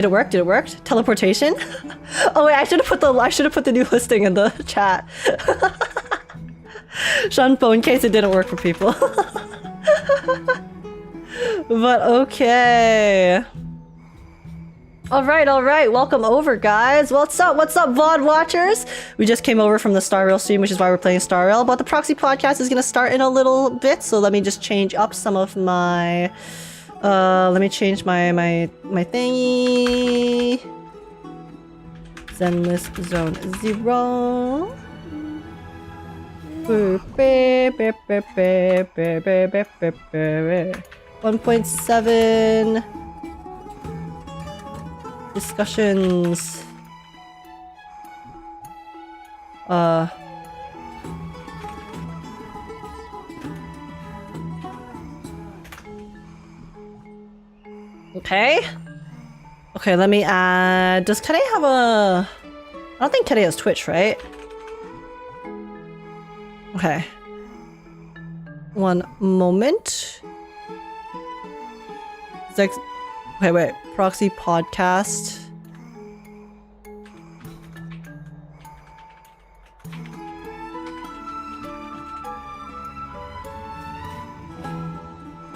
Did it work? Did it work? Teleportation? Oh wait, I should have put the new listing in the chat. Shanpo, in case it didn't work for people. But okay. Alright, welcome over, guys. What's up, VOD watchers? We just came over from the Star Rail stream, which is why we're playing Star Rail, but the Proxy Podcast is gonna start in a little bit, so let me just change up some of my... let me change my thingy. Zenless Zone Zero. 1.7 discussions. Okay, let me add... Does Kade have a... I don't think Kade has Twitch, right? Okay. One moment. Wait. Proxy Podcast.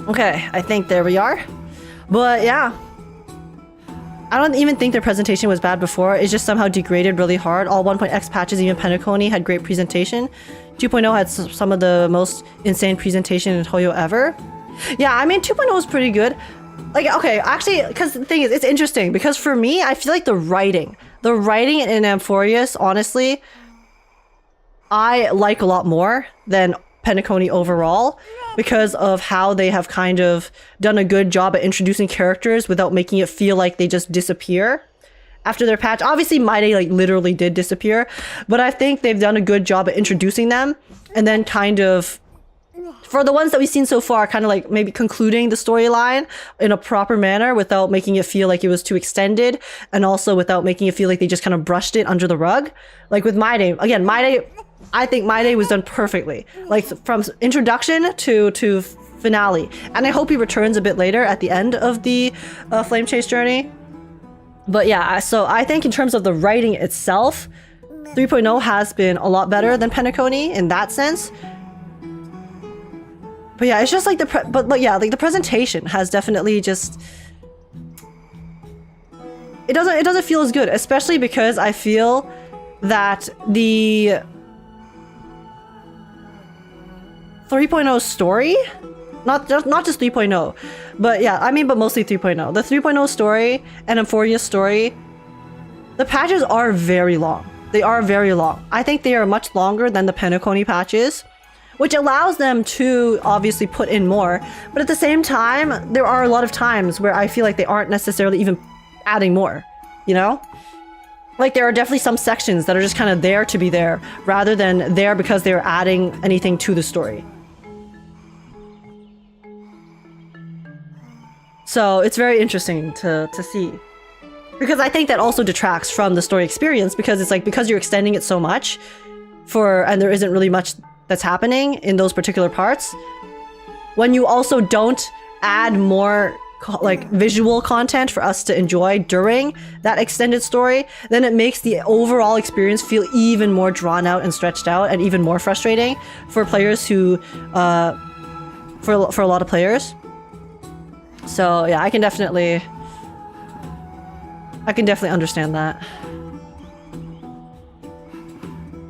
Okay, I think there we are. But yeah, I don't even think their presentation was bad before. It's just somehow degraded really hard. All 1.x patches, even Penacony, had great presentation. 2.0 had some of the most insane presentation in Toyo ever. Yeah, I mean 2.0 was pretty good. Like, okay, actually, because the thing is, it's interesting because for me, I feel like the writing in Amphorius, honestly, I like a lot more than Penacony overall, because of how they have kind of done a good job at introducing characters without making it feel like they just disappear after their patch. Obviously, Maide like literally did disappear, but I think they've done a good job at introducing them and then kind of, for the ones that we've seen so far, kind of like maybe concluding the storyline in a proper manner without making it feel like it was too extended, and also without making it feel like they just kind of brushed it under the rug. Like with Maide, again, I think Maide was done perfectly, like from introduction to finale, and I hope he returns a bit later at the end of the Flame Chase journey. But yeah, so I think in terms of the writing itself, 3.0 has been a lot better than Penacony in that sense. But yeah, it's just like the presentation has definitely just... It doesn't feel as good, especially because I feel that the 3.0 story, not just 3.0, but yeah, I mean, but mostly 3.0. The 3.0 story and Amphoria's story, the patches are very long. They are very long. I think they are much longer than the Penacony patches, which allows them to obviously put in more. But at the same time, there are a lot of times where I feel like they aren't necessarily even adding more, you know? Like there are definitely some sections that are just kind of there to be there, rather than there because they're adding anything to the story. So it's very interesting to see. Because I think that also detracts from the story experience, because it's like, because you're extending it so much and there isn't really much that's happening in those particular parts, when you also don't add more like visual content for us to enjoy during that extended story, then it makes the overall experience feel even more drawn out and stretched out and even more frustrating for players who for a lot of players. So yeah, I can definitely understand that.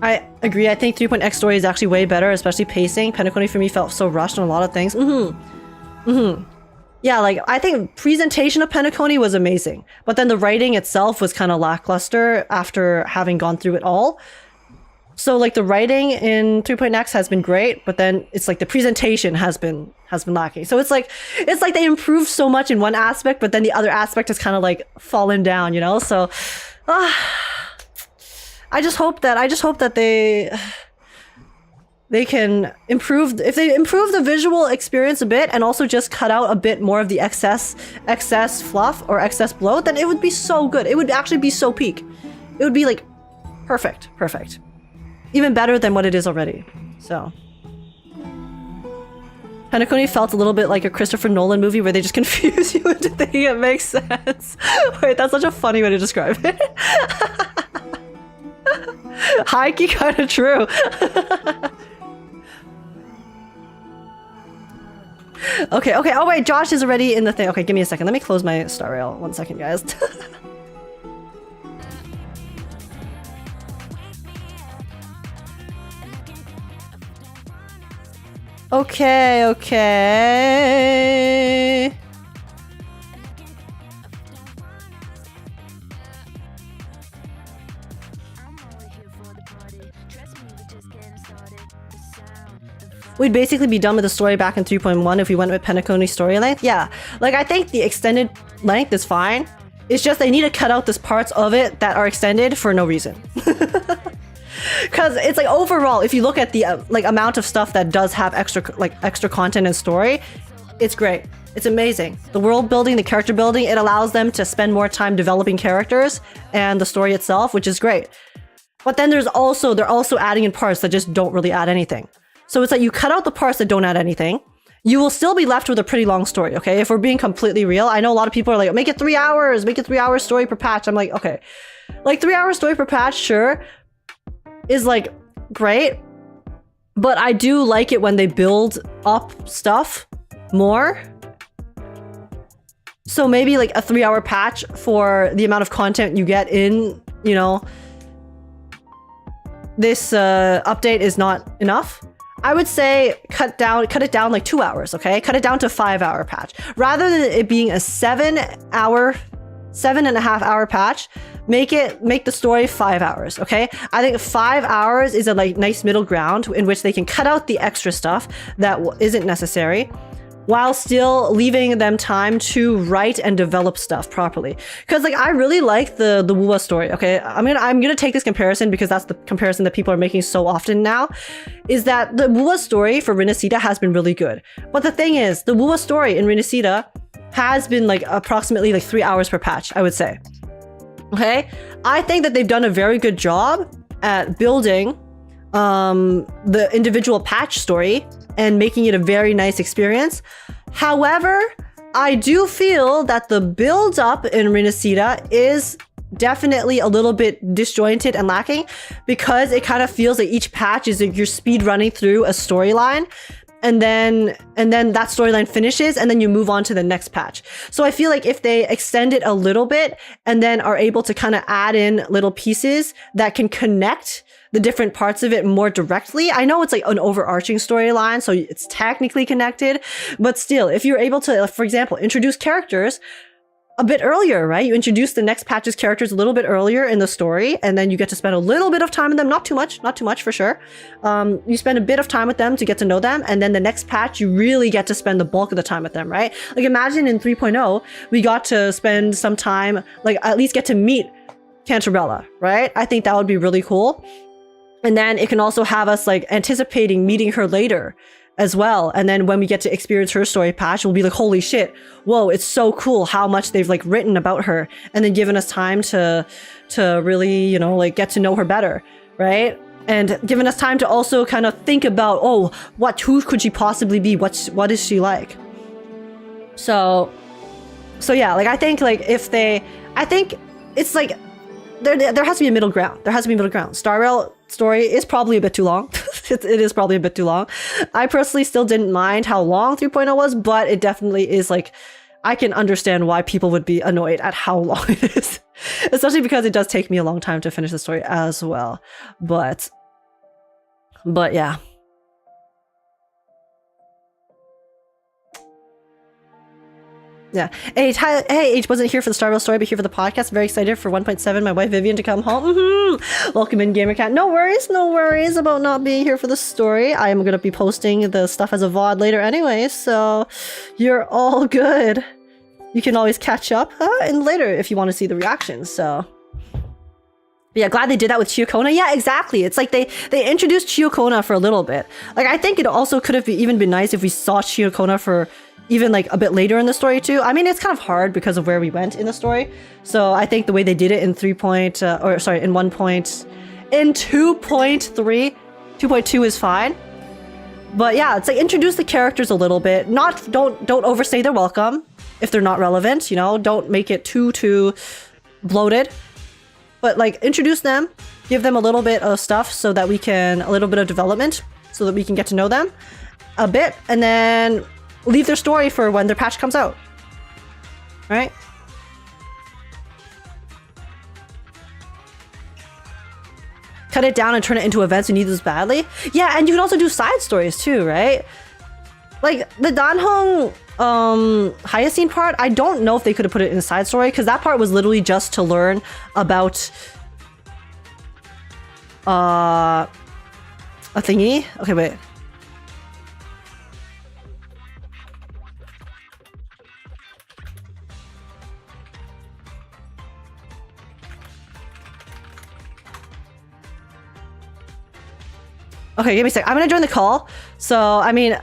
I agree. I think 3.x story is actually way better, especially pacing. Penacony for me felt so rushed on a lot of things. Yeah, like I think presentation of Penacony was amazing, but then the writing itself was kind of lackluster after having gone through it all. So like the writing in 3.x has been great, but then it's like the presentation has been lacking. So it's like they improved so much in one aspect, but then the other aspect has kind of like fallen down, you know? So I just hope that they can improve. If they improve the visual experience a bit and also just cut out a bit more of the excess fluff or excess bloat, then it would be so good. It would actually be so peak. It would be like perfect. Even better than what it is already. So Penacony felt a little bit like a Christopher Nolan movie where they just confuse you into thinking it makes sense. Wait, that's such a funny way to describe it. High-key kind of true. Okay. Oh wait, Josh is already in the thing. Okay, give me a second. Let me close my star rail. 1 second, guys. Okay. We'd basically be done with the story back in 3.1 if we went with Penacony story length. Yeah, like I think the extended length is fine. It's just they need to cut out these parts of it that are extended for no reason. Because it's like overall, if you look at the like amount of stuff that does have extra content and story, it's great. It's amazing. The world building, the character building, it allows them to spend more time developing characters and the story itself, which is great. But then they're also adding in parts that just don't really add anything. So it's like you cut out the parts that don't add anything. You will still be left with a pretty long story, okay? If we're being completely real, I know a lot of people are like, make it 3 hours, make it 3 hour story per patch. I'm like, okay, like 3 hour story per patch, sure, is like great. But I do like it when they build up stuff more. So maybe like a 3 hour patch for the amount of content you get in, you know, this update is not enough. I would say cut it down like 2 hours, okay? Cut it down to 5 hour patch. Rather than it being a 7.5 hour patch, make the story 5 hours, okay? I think 5 hours is a like nice middle ground in which they can cut out the extra stuff that isn't necessary, while still leaving them time to write and develop stuff properly. Because like I really like the Wuwa story, okay? I'm gonna take this comparison because that's the comparison that people are making so often now, is that the Wuwa story for Rinasida has been really good. But the thing is, the Wuwa story in Rinasida has been like approximately like 3 hours per patch, I would say. Okay? I think that they've done a very good job at building the individual patch story and making it a very nice experience. However, I do feel that the build up in Rinasida is definitely a little bit disjointed and lacking, because it kind of feels like each patch is like you're speed running through a storyline, and then that storyline finishes and then you move on to the next patch. So I feel like if they extend it a little bit and then are able to kind of add in little pieces that can connect the different parts of it more directly. I know it's like an overarching storyline, so it's technically connected, but still, if you're able to, for example, introduce characters a bit earlier, right? You introduce the next patch's characters a little bit earlier in the story, and then you get to spend a little bit of time with them, not too much for sure. You spend a bit of time with them to get to know them, and then the next patch, you really get to spend the bulk of the time with them, right? Like imagine in 3.0, we got to spend some time, like at least get to meet Cantarella, right? I think that would be really cool. And then it can also have us like anticipating meeting her later as well. And then when we get to experience her story patch, we'll be like, holy shit, whoa, it's so cool how much they've like written about her, and then given us time to really, you know, like get to know her better, right? And given us time to also kind of think about, oh, who could she possibly be? What is she like? So yeah, like I think like I think it's like there has to be a middle ground. There has to be a middle ground. Star Rail story is probably a bit too long. it is probably a bit too long. I personally still didn't mind how long 3.0 was, but it definitely is like, I can understand why people would be annoyed at how long it is. Especially because it does take me a long time to finish the story as well. But yeah. Yeah. Hey, H wasn't here for the Star Rail story, but here for the podcast. Very excited for 1.7, my wife Vivian to come home. Welcome in, GamerCat. No worries about not being here for the story. I am going to be posting the stuff as a VOD later anyway, so you're all good. You can always catch up and later if you want to see the reactions, so. But yeah, glad they did that with Chiokona. Yeah, exactly. It's like they introduced Chiokona for a little bit. Like, I think it also could have even been nice if we saw Chiokona for even like a bit later in the story too. I mean, it's kind of hard because of where we went in the story. So I think the way they did it in 2.3, 2.2 is fine. But yeah, it's like introduce the characters a little bit. Don't overstay their welcome if they're not relevant, you know? Don't make it too bloated. But like introduce them, give them a little bit of stuff so that a little bit of development so that we can get to know them a bit, and then leave their story for when their patch comes out. Right? Cut it down and turn it into events who need this badly. Yeah, and you can also do side stories too, right? Like the Danhong Hyacine part, I don't know if they could have put it in a side story because that part was literally just to learn about a thingy. Okay, wait. Okay, give me a sec. I'm gonna join the call. So, I mean,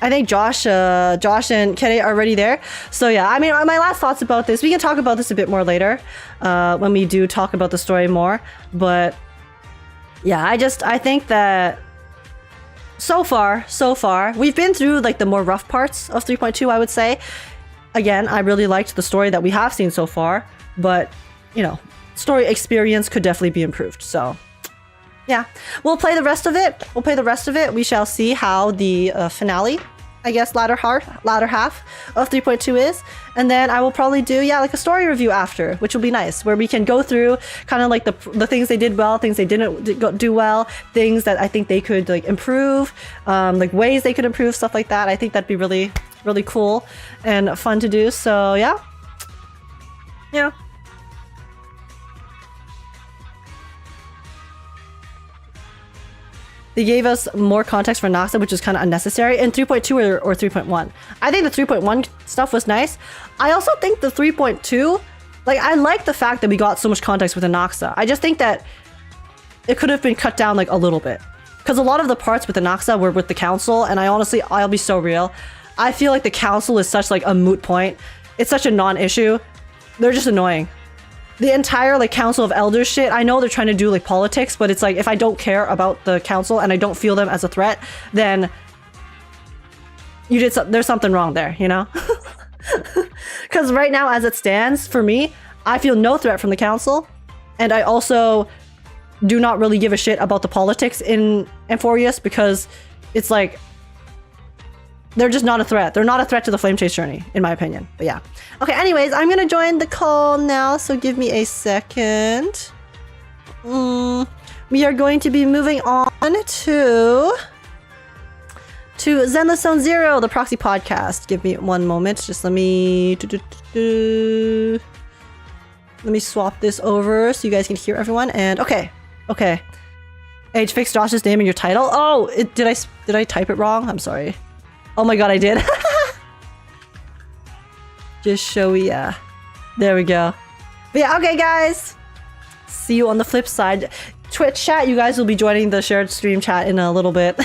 I think Josh and Kenny are already there. So yeah, I mean, my last thoughts about this, we can talk about this a bit more later, when we do talk about the story more. But yeah, I think that so far, we've been through like the more rough parts of 3.2, I would say. Again, I really liked the story that we have seen so far, but you know, story experience could definitely be improved. So yeah, we'll play the rest of it. We shall see how the finale, I guess, latter half of 3.2 is. And then I will probably do, like a story review after, which will be nice, where we can go through kind of like the things they did well, things they didn't do well, things that I think they could like improve, like ways they could improve, stuff like that. I think that'd be really, really cool and fun to do. So yeah. They gave us more context for Noxa, which is kind of unnecessary in 3.2 or 3.1. I think the 3.1 stuff was nice. I also think the 3.2, like I like the fact that we got so much context with the Noxa. I just think that it could have been cut down like a little bit. Because a lot of the parts with the Noxa were with the council, and I'll be so real. I feel like the council is such like a moot point. It's such a non-issue. They're just annoying. The entire like Council of Elders shit, I know they're trying to do like politics, but it's like if I don't care about the council and I don't feel them as a threat, then there's something wrong there, you know? Because right now as it stands, for me, I feel no threat from the council, and I also do not really give a shit about the politics in Amphorius because it's like they're just not a threat. They're not a threat to the Flame Chase journey, in my opinion. But yeah. Okay, anyways, I'm gonna join the call now, so give me a second. We are going to be moving on to Zenless Zone Zero, the Proxy Podcast. Give me one moment. Just let me swap this over so you guys can hear everyone. And okay. Age, fix Josh's name in your title. Oh, did I type it wrong? I'm sorry. Oh my god, I did. Just showy, yeah. There we go. But yeah, okay guys. See you on the flip side. Twitch chat, you guys will be joining the shared stream chat in a little bit.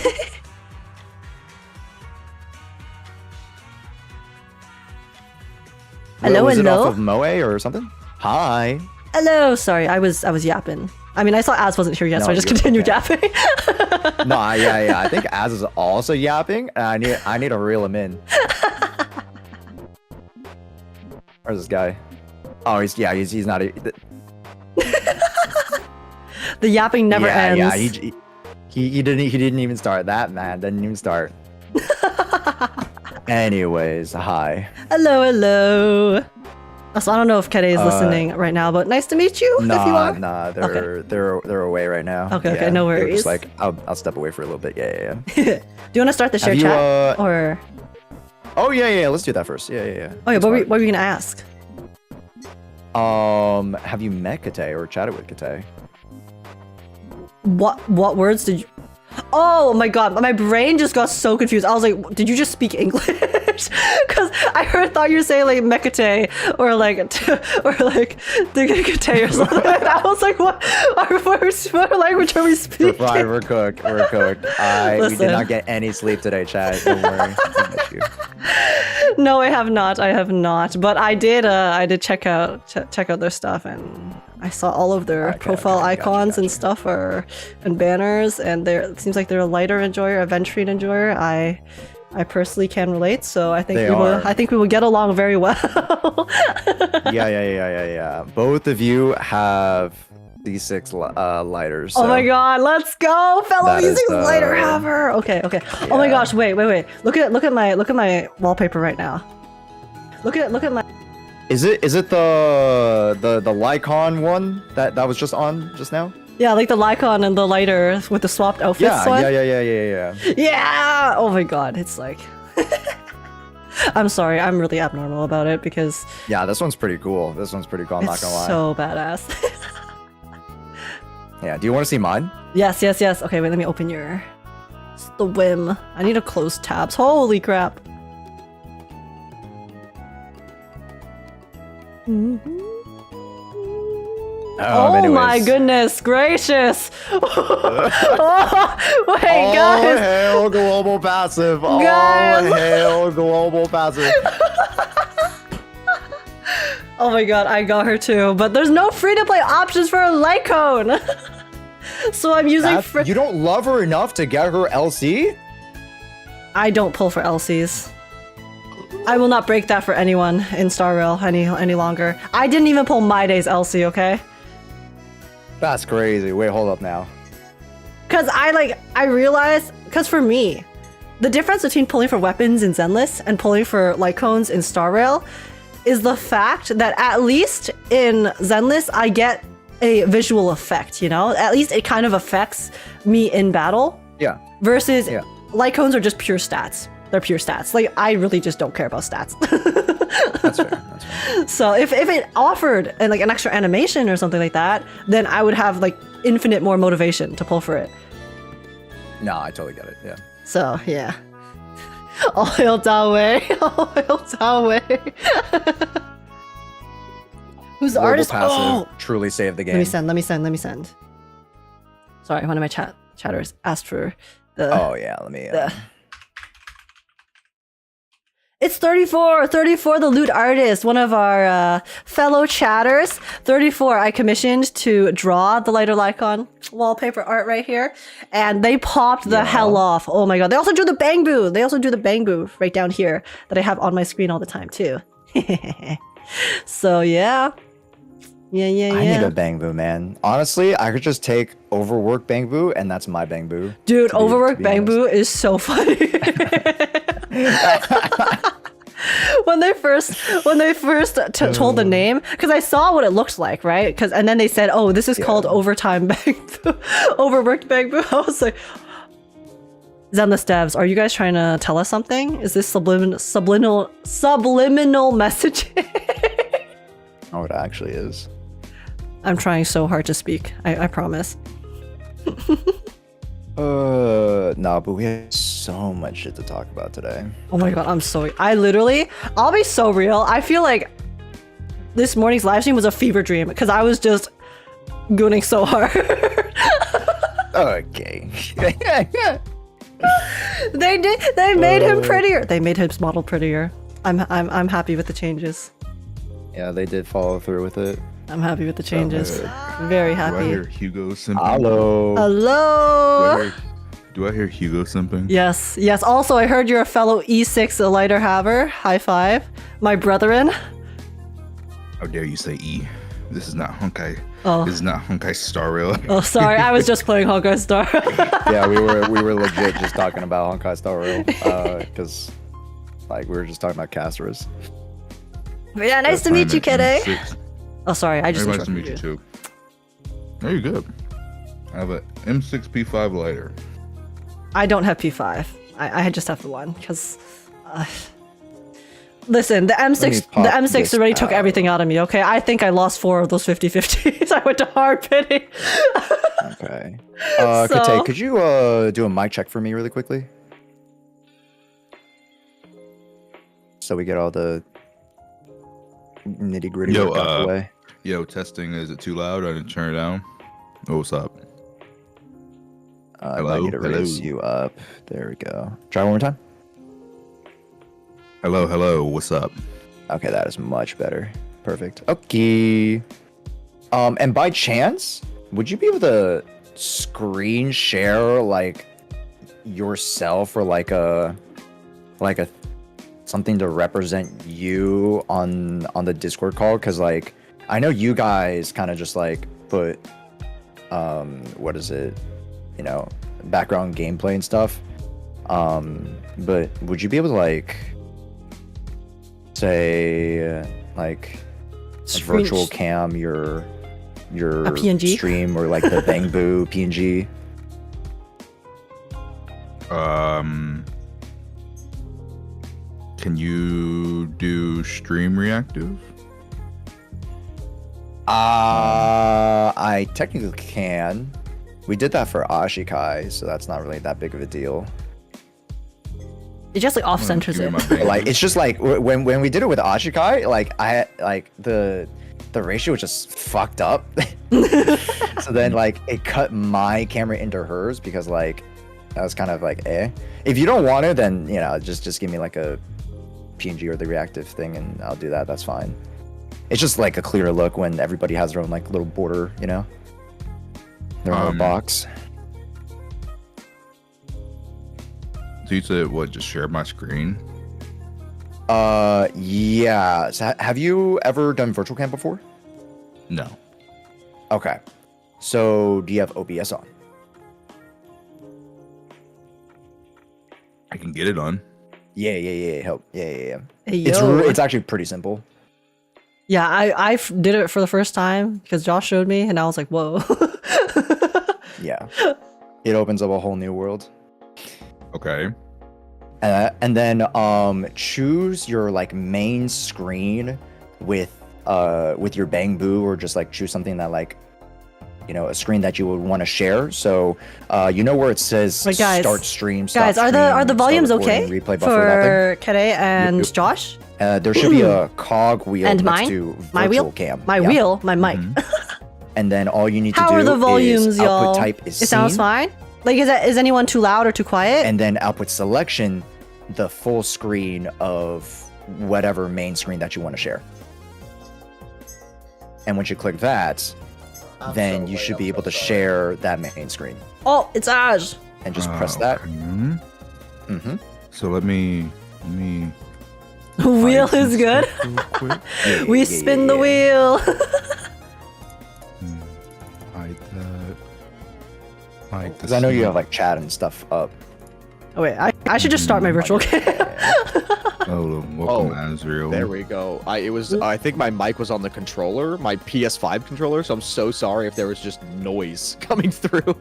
Hello, was hello. It off of Moe or something? Hi. Hello, sorry, I was yapping. I mean, I saw Az wasn't here yet, so I just continued yapping. No, yeah. I think Az is also yapping, and I need to reel him in. Where's this guy? Oh, he's not. The yapping never ends. Yeah, he didn't even start. That man didn't even start. Anyways, hi. Hello. So I don't know if Kede is listening right now, but nice to meet you. If you are. Nah, they're away right now. Okay, no worries. Just like I'll step away for a little bit. Yeah. Do you want to start the share chat or? Oh yeah. Let's do that first. Yeah. Oh yeah, what were you gonna ask? Have you met Kate or chatted with Kate? What words did you? Oh my god, my brain just got so confused. I was like, did you just speak English? Because thought you were saying like Mekate or like Digate or something. I was like, what language are we speaking? We're cooked. We Listen. did not get any sleep today, Chad. Don't worry. I miss you. No, I have not. But I did check out their stuff, and I saw all of their profile icons and stuff and banners, and it seems like they're a lighter enjoyer, a Ventrine enjoyer. I personally can relate, so I think we will get along very well. Yeah. Both of you have these 6 lighters. So. Oh my god, let's go, fellow using lighter haver. Okay. Yeah. Oh my gosh, wait. Look at my wallpaper right now. Look at my. Is it the Lycon one that was just on just now? Yeah, like the Lycon and the lighter with the swapped outfits. Yeah. Yeah! Oh my god, it's like... I'm sorry, I'm really abnormal about it because... Yeah, this one's pretty cool. I'm not gonna lie. It's so badass. Yeah, do you want to see mine? Yes. Okay, wait, let me open your... It's the whim. I need to close tabs. Holy crap. Oh my goodness gracious! Oh, wait, guys! Hail global passive! Guys. Oh, hail global passive! Oh my god, I got her too, but there's no free-to-play options for a Lycone! So I'm using... You don't love her enough to get her LC? I don't pull for LCs. I will not break that for anyone in Star Rail any longer. I didn't even pull my day's LC, okay? That's crazy. Wait, hold up now. Cause I realized, cause for me, the difference between pulling for weapons in Zenless and pulling for Lycones in Star Rail is the fact that at least in Zenless I get a visual effect, you know? At least it kind of affects me in battle. Yeah. Versus Lycones are just pure stats. They're pure stats. Like, I really just don't care about stats. That's fair. So if it offered an extra animation or something like that, then I would have like infinite more motivation to pull for it. No, I totally get it. Yeah. So yeah. All hail Dawei. All hail Dawei. Who's the artist? Passive truly saved the game. Let me send. Sorry, one of my chatters asked for the. Oh yeah, let me. It's 34, the loot artist, one of our fellow chatters. 34, I commissioned to draw the lighter Lycon wallpaper art right here. And they popped the hell off. Oh my god. They also drew the Bang Boo. They also drew the Bang Boo right down here that I have on my screen all the time too. So yeah. Yeah. I need a Bang Boo, man. Honestly, I could just take overwork Bang Boo and that's my Bang Boo. Dude, overwork Bang Boo is so funny. When they first told the name, because I saw what it looked like, right? And then they said, "Oh, this is called overtime Bang Boo, overworked Bang Boo." I was like, Zenless devs, are you guys trying to tell us something? Is this subliminal messaging? Oh, it actually is. I'm trying so hard to speak. I promise. No, but we have so much shit to talk about today. Oh my god, I'll be so real. I feel like this morning's live stream was a fever dream because I was just gooning so hard. Okay. They made him prettier. They made his model prettier. I'm happy with the changes. Yeah, they did follow through with it. I'm happy with the changes. Very happy. Do I hear Hugo simping? Hello. Do I hear Hugo simping? Yes. Also, I heard you're a fellow E6 lighter haver. High five, my brethren. How dare you say E? This is not Honkai. Oh. This is not Honkai Star Rail. Oh, sorry. I was just playing Honkai Star. Yeah, we were legit just talking about Honkai Star Rail because we were just talking about casters. Yeah, nice to meet you, kiddo. Oh, sorry. I just nice to meet you too. No, you're good. I have a M6P5 lighter. I don't have P5. I just have the one because. Listen, the M6 already took everything out of me. Okay, I think I lost 4 of those 50/50s. I went to hard pitting. Okay. Kate, could you do a mic check for me really quickly? so we get all the nitty gritty Yo, work out the way. Yo, testing. Is it too loud? I didn't turn it down. Oh, what's up? I might need to raise you up. There we go. Try one more time. Hello. What's up? Okay, that is much better. Perfect. Okay. And by chance, would you be able to screen share like yourself or like a something to represent you on the Discord call? Because like I know you guys kind of just like put what is it, you know, background gameplay and stuff, but would you be able to like say like a virtual cam your a PNG stream or like the Bangbu PNG? Can you do stream reactive? I technically can. We did that for Ashikai, so that's not really that big of a deal. It just like off centers it. Like it's just like when we did it with Ashikai, like I like the ratio was just fucked up. So then like it cut my camera into hers because like I was kind of like if you don't want it, then you know just give me like a PNG or the reactive thing and I'll do that. That's fine. It's just like a clearer look when everybody has their own like little border, you know, their own little box. So you said what? Just share my screen? Yeah. So have you ever done virtual cam before? No. Okay. So do you have OBS on? I can get it on. Yeah. Help. Yeah. Hey, It's actually pretty simple. Yeah, I did it for the first time because Josh showed me, and I was like, whoa. Yeah. It opens up a whole new world. Okay. And then choose your like main screen with your Bangbu, or just like choose something that like, you know, a screen that you would want to share. So you know where it says Wait, guys, start stream, stop guys, are the stream, volumes start okay recording, replay for Kere and Yep. Josh? There should be a cog wheel And next mine? to My virtual wheel? cam. My Yeah. wheel, my mic. And then all you need to How do are the volumes, is y'all? output type is It sounds scene, fine. Like, is anyone too loud or too quiet? and then output selection, the full screen of whatever main screen that you want to share. And once you click that, then you should be able to share that main screen. Oh, it's Ash. And just press that. Okay. So let me. Wheel hide is some good. stuff real quick. We spin the wheel. Hide that. Hide Because I know you have like chat and stuff up. Oh wait, I should just start my virtual cam. Oh, welcome, Azrael. There we go. I think my mic was on the controller, my PS5 controller, so I'm so sorry if there was just noise coming through.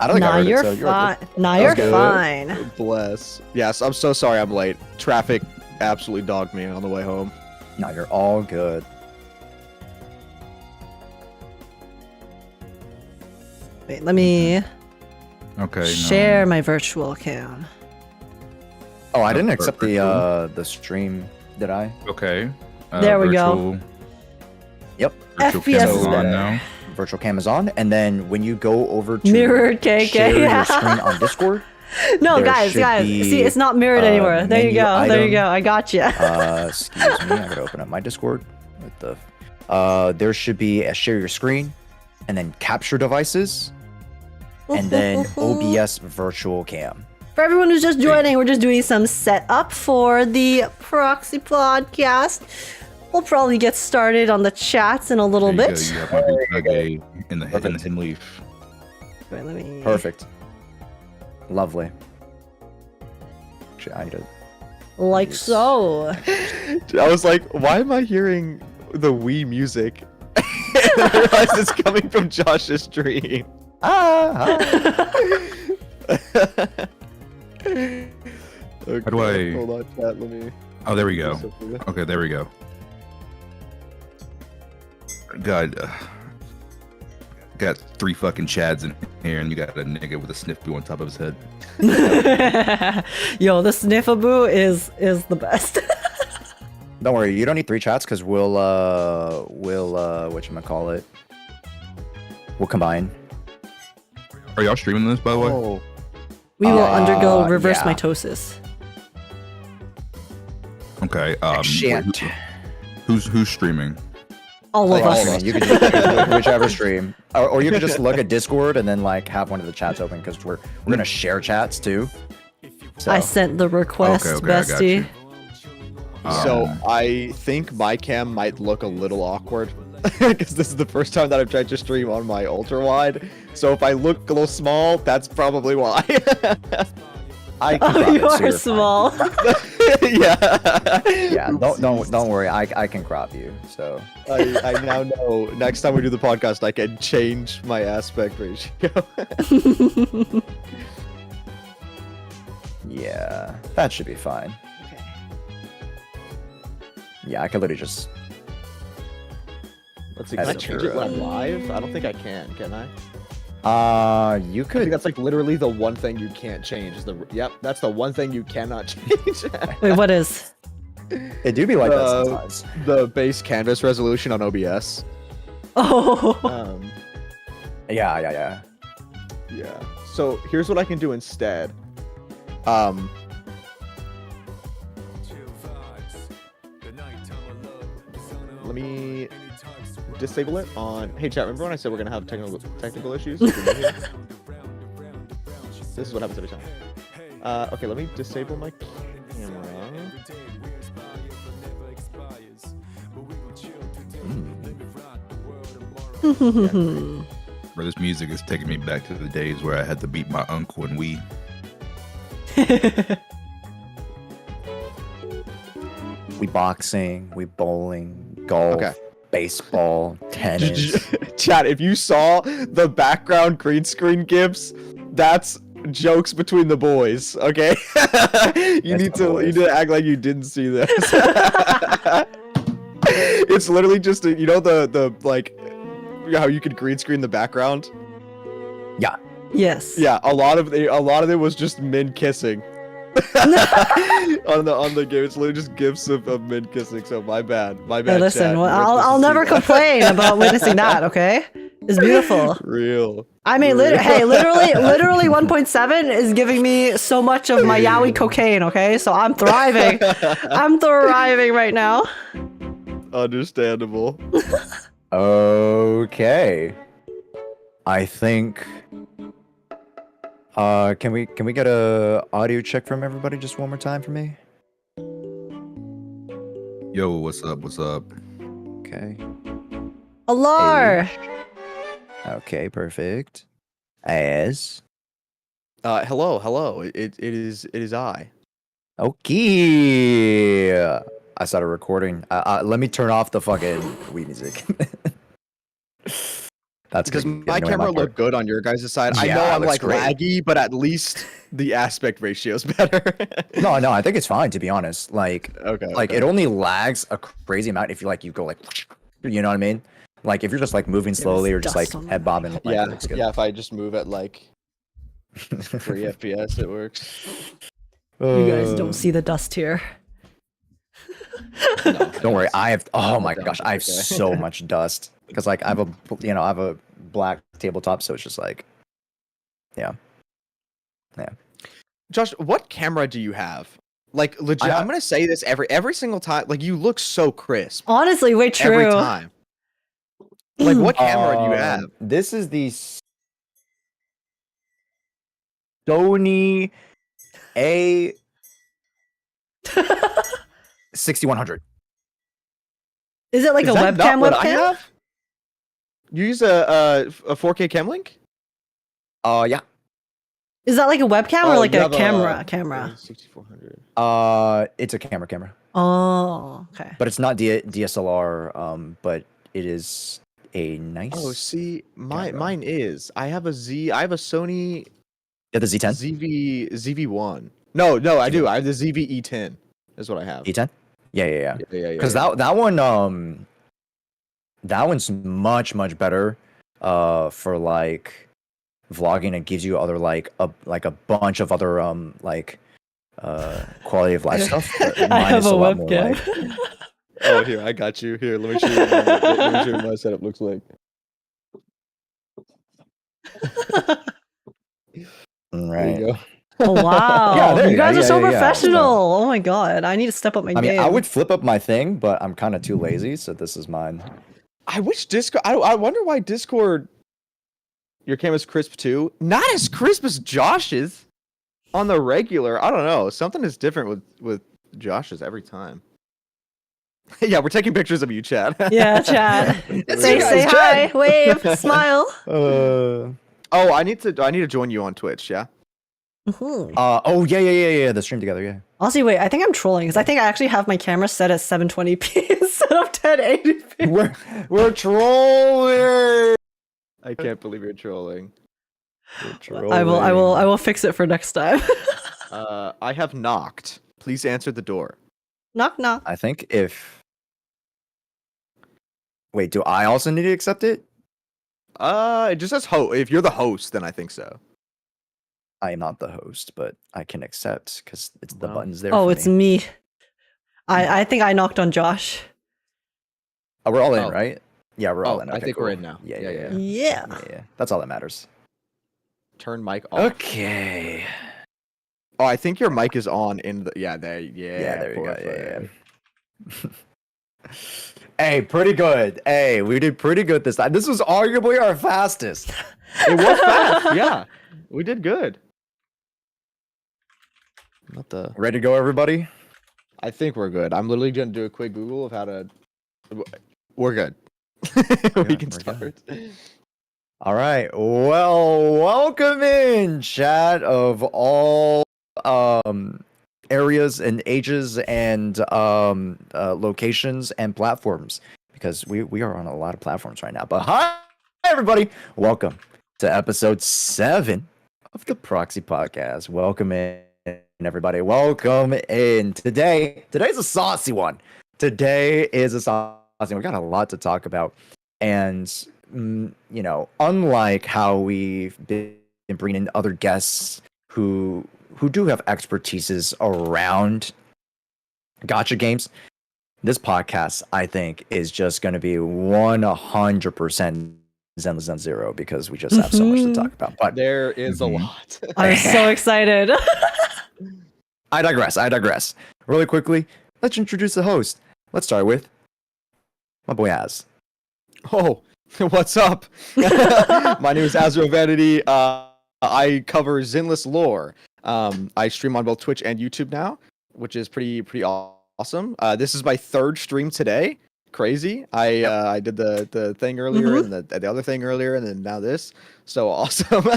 I don't think I Nah, heard you're it, so you're fine. good. Nah, That you're was good. fine. Bless. Yes, I'm so sorry I'm late. Traffic absolutely dogged me on the way home. No, you're all good. Wait, let me Okay. no. share my virtual cam. Oh, I didn't Oh, accept the stream, did I? Okay. There we go. Yep. Virtual FPS cam is on better. now. Virtual cam is on, and then when you go over to Mirrored KK. share your screen on Discord, No, there guys, should be, see, it's not mirrored anymore. There you menu go. There you item. go. I got you. Excuse me, I gotta open up my Discord. What the? There should be a share your screen, and then capture devices, and then OBS virtual cam. For everyone who's just joining, we're just doing some setup for the Proxy Podcast. We'll probably get started on the chats in a little There you bit. go, you have my Bukage in the hidden leaf. Wait, let me... Perfect. Lovely. Actually, I need to. Like so. I was like, why am I hearing the Wii music? And then I realized it's coming from Josh's stream. Okay, How do I- Hold on, chat. Let me. Oh, there we go. Okay, there we go. God. got 3 fucking Chads in here, and you got a nigga with a sniffy on top of his head. Yo, the Sniffaboo is the best. Don't worry, you don't need 3 chats because we'll whatchamacallit, we'll combine. Are y'all streaming this, by the way? Oh, We will undergo reverse yeah. mitosis. Okay. Shan't. Who's streaming? All of us. You can do whichever stream, or you can just look at Discord and then like have one of the chats open because we're gonna share chats too. So. I sent the request, Okay, I got bestie. you. so I think my cam might look a little awkward because this is the first time that I've tried to stream on my ultra wide. So if I look a little small, that's probably why. I can Oh, crop you it, so are you're fine. small. Yeah. Yeah, don't worry. I can crop you. So I now know next time we do the podcast, I can change my aspect ratio. yeah, that should be fine. Okay. Yeah, I can literally just. Let's see, can I That's change true. it when I'm live? I don't think I can I? You I think could. that's like literally the one thing you can't change. Yep, that's the one thing you cannot change. Wait, what is? It do be like that sometimes. The base canvas resolution on OBS. Oh. Yeah. Yeah. So here's what I can do instead. Let me disable it on. Hey chat, remember when I said we're gonna have technical issues? This is what happens every time. Okay, let me disable my camera. Bro, this music is taking me back to the days where I had to beat my uncle and we. We boxing, we bowling, golf, Okay. baseball, tennis. Chat, if you saw the background green screen gifs, that's jokes between the boys. Okay, you need to act like you didn't see this. It's literally just the like how you could green screen the background. Yeah. Yes. Yeah, a lot of it was just men kissing. on the game, it's literally just gifs of men kissing. So my bad. Hey, Chat. listen, You well, weren't supposed I'll to see never that. complain about witnessing that. Okay, it's beautiful. Real. I mean, literally 1.7 is giving me so much of my yaoi cocaine. Okay, so I'm thriving. I'm thriving right now. Understandable. Okay. I think. Can we get a audio check from everybody just one more time for me? Yo, what's up? What's up? Okay. Alar. Okay, perfect. As. Hello. It is I. Okay. I started recording. Let me turn off the fucking Wii music. That's Does gonna be my getting away camera part. look good on your guys' side? I Yeah, know it I'm looks like great. laggy, but at least the aspect ratio's better. No, I think it's fine to be honest. Like Okay. it only lags a crazy amount if you go like, you know what I mean? Like if you're just like moving slowly or just like dust on head bobbing. Like, yeah, it looks good. yeah. If I just move at like 3 FPS, it works. You guys don't see the dust here. No, Don't worry, I have. Oh my down, gosh, I have okay. so much dust because like I have a black tabletop, so it's just like, yeah. Josh, what camera do you have? Like legit, I have- I'm gonna say this every single time. Like you look so crisp Honestly, way true. every time. Like what camera do you have? This is the Sony A 6100. Is it like Is a that not webcam? what I Webcam? have? You use a 4K cam link? Yeah. Is that like a webcam Oh, or like you a have camera? 6400. It's a camera, Oh, okay. but it's not DSLR. But it is a nice. Oh, see, camera. mine is. I have a Sony Yeah, the Z10, ZV1. No, I do. I have the ZV-E10. Is what I have. E10. Yeah. Yeah. Because that one, that one's much better. for like vlogging and gives you other like a bunch of other quality of life stuff. But I mine have is a lot more, webcam. like- Oh, here, I got you. Here, let me show you. Let me show you what my setup looks like. There right. you go. Oh, wow. Yeah, there you you go. guys are Yeah, so yeah, yeah. professional. Oh my god. I need to step up my I mean, game. I would flip up my thing, but I'm kind of too lazy, so this is mine. I wish Discord. I wonder why Discord. Your camera's crisp too. Not as crisp as Josh's on the regular. I don't know. Something is different with Josh's every time. Yeah, we're taking pictures of you, Chad. Yeah, Chad. It's say you guys, say hi, Chad. wave, smile. Oh, I need to join you on Twitch. Yeah. Mhm. Oh yeah. The stream together, yeah. Honestly, wait, I think I'm trolling because I think I actually have my camera set at 720p instead of 1080p. We're trolling. I can't believe you're trolling. I will fix it for next time. I have knocked. Please answer the door. Knock knock. I think if. Wait, do I also need to accept it? It just says host. If you're the host, then I think so. I am not the host, but I can accept because it's the Well. buttons there. Oh, for it's me. me. I think I knocked on Josh. Oh, we're all in, Oh. right? Yeah, we're all in. I Okay, think we're cool. in now. Yeah. Yeah. That's all that matters. Turn mic off. Okay. Oh, I think your mic is on in the. Yeah, there. Yeah. Yeah, there you go. perfect. Yeah. Hey, pretty good. Hey, we did pretty good this time. This was arguably our fastest. It was fast. Yeah, we did good. Not the. Ready to go, everybody? I think we're good. I'm literally gonna do a quick Google of how to. We're good. We can we're start. good. All right. Well, welcome in, chat of all areas and ages and locations and platforms, because we are on a lot of platforms right now. But hi, everybody. Welcome to episode 7 of the Proxy Podcast. Welcome in, everybody. Welcome in. Today's a saucy one. Today is a saucy one. We got a lot to talk about. And unlike how we've been bringing in other guests who do have expertises around gacha games, this podcast, I think, is just going to be 100% Zenless Zone Zero, because we just have so much to talk about. But There is a Mhm. lot. I'm so excited. I digress. Really quickly, let's introduce the host. Let's start with my boy Az. Oh, what's up? My name is Azro Vanity. I cover Zenless lore. I stream on both Twitch and YouTube now, which is pretty awesome. This is my 3rd stream today. Crazy. I did the thing earlier and the other thing earlier, and then now this. So awesome.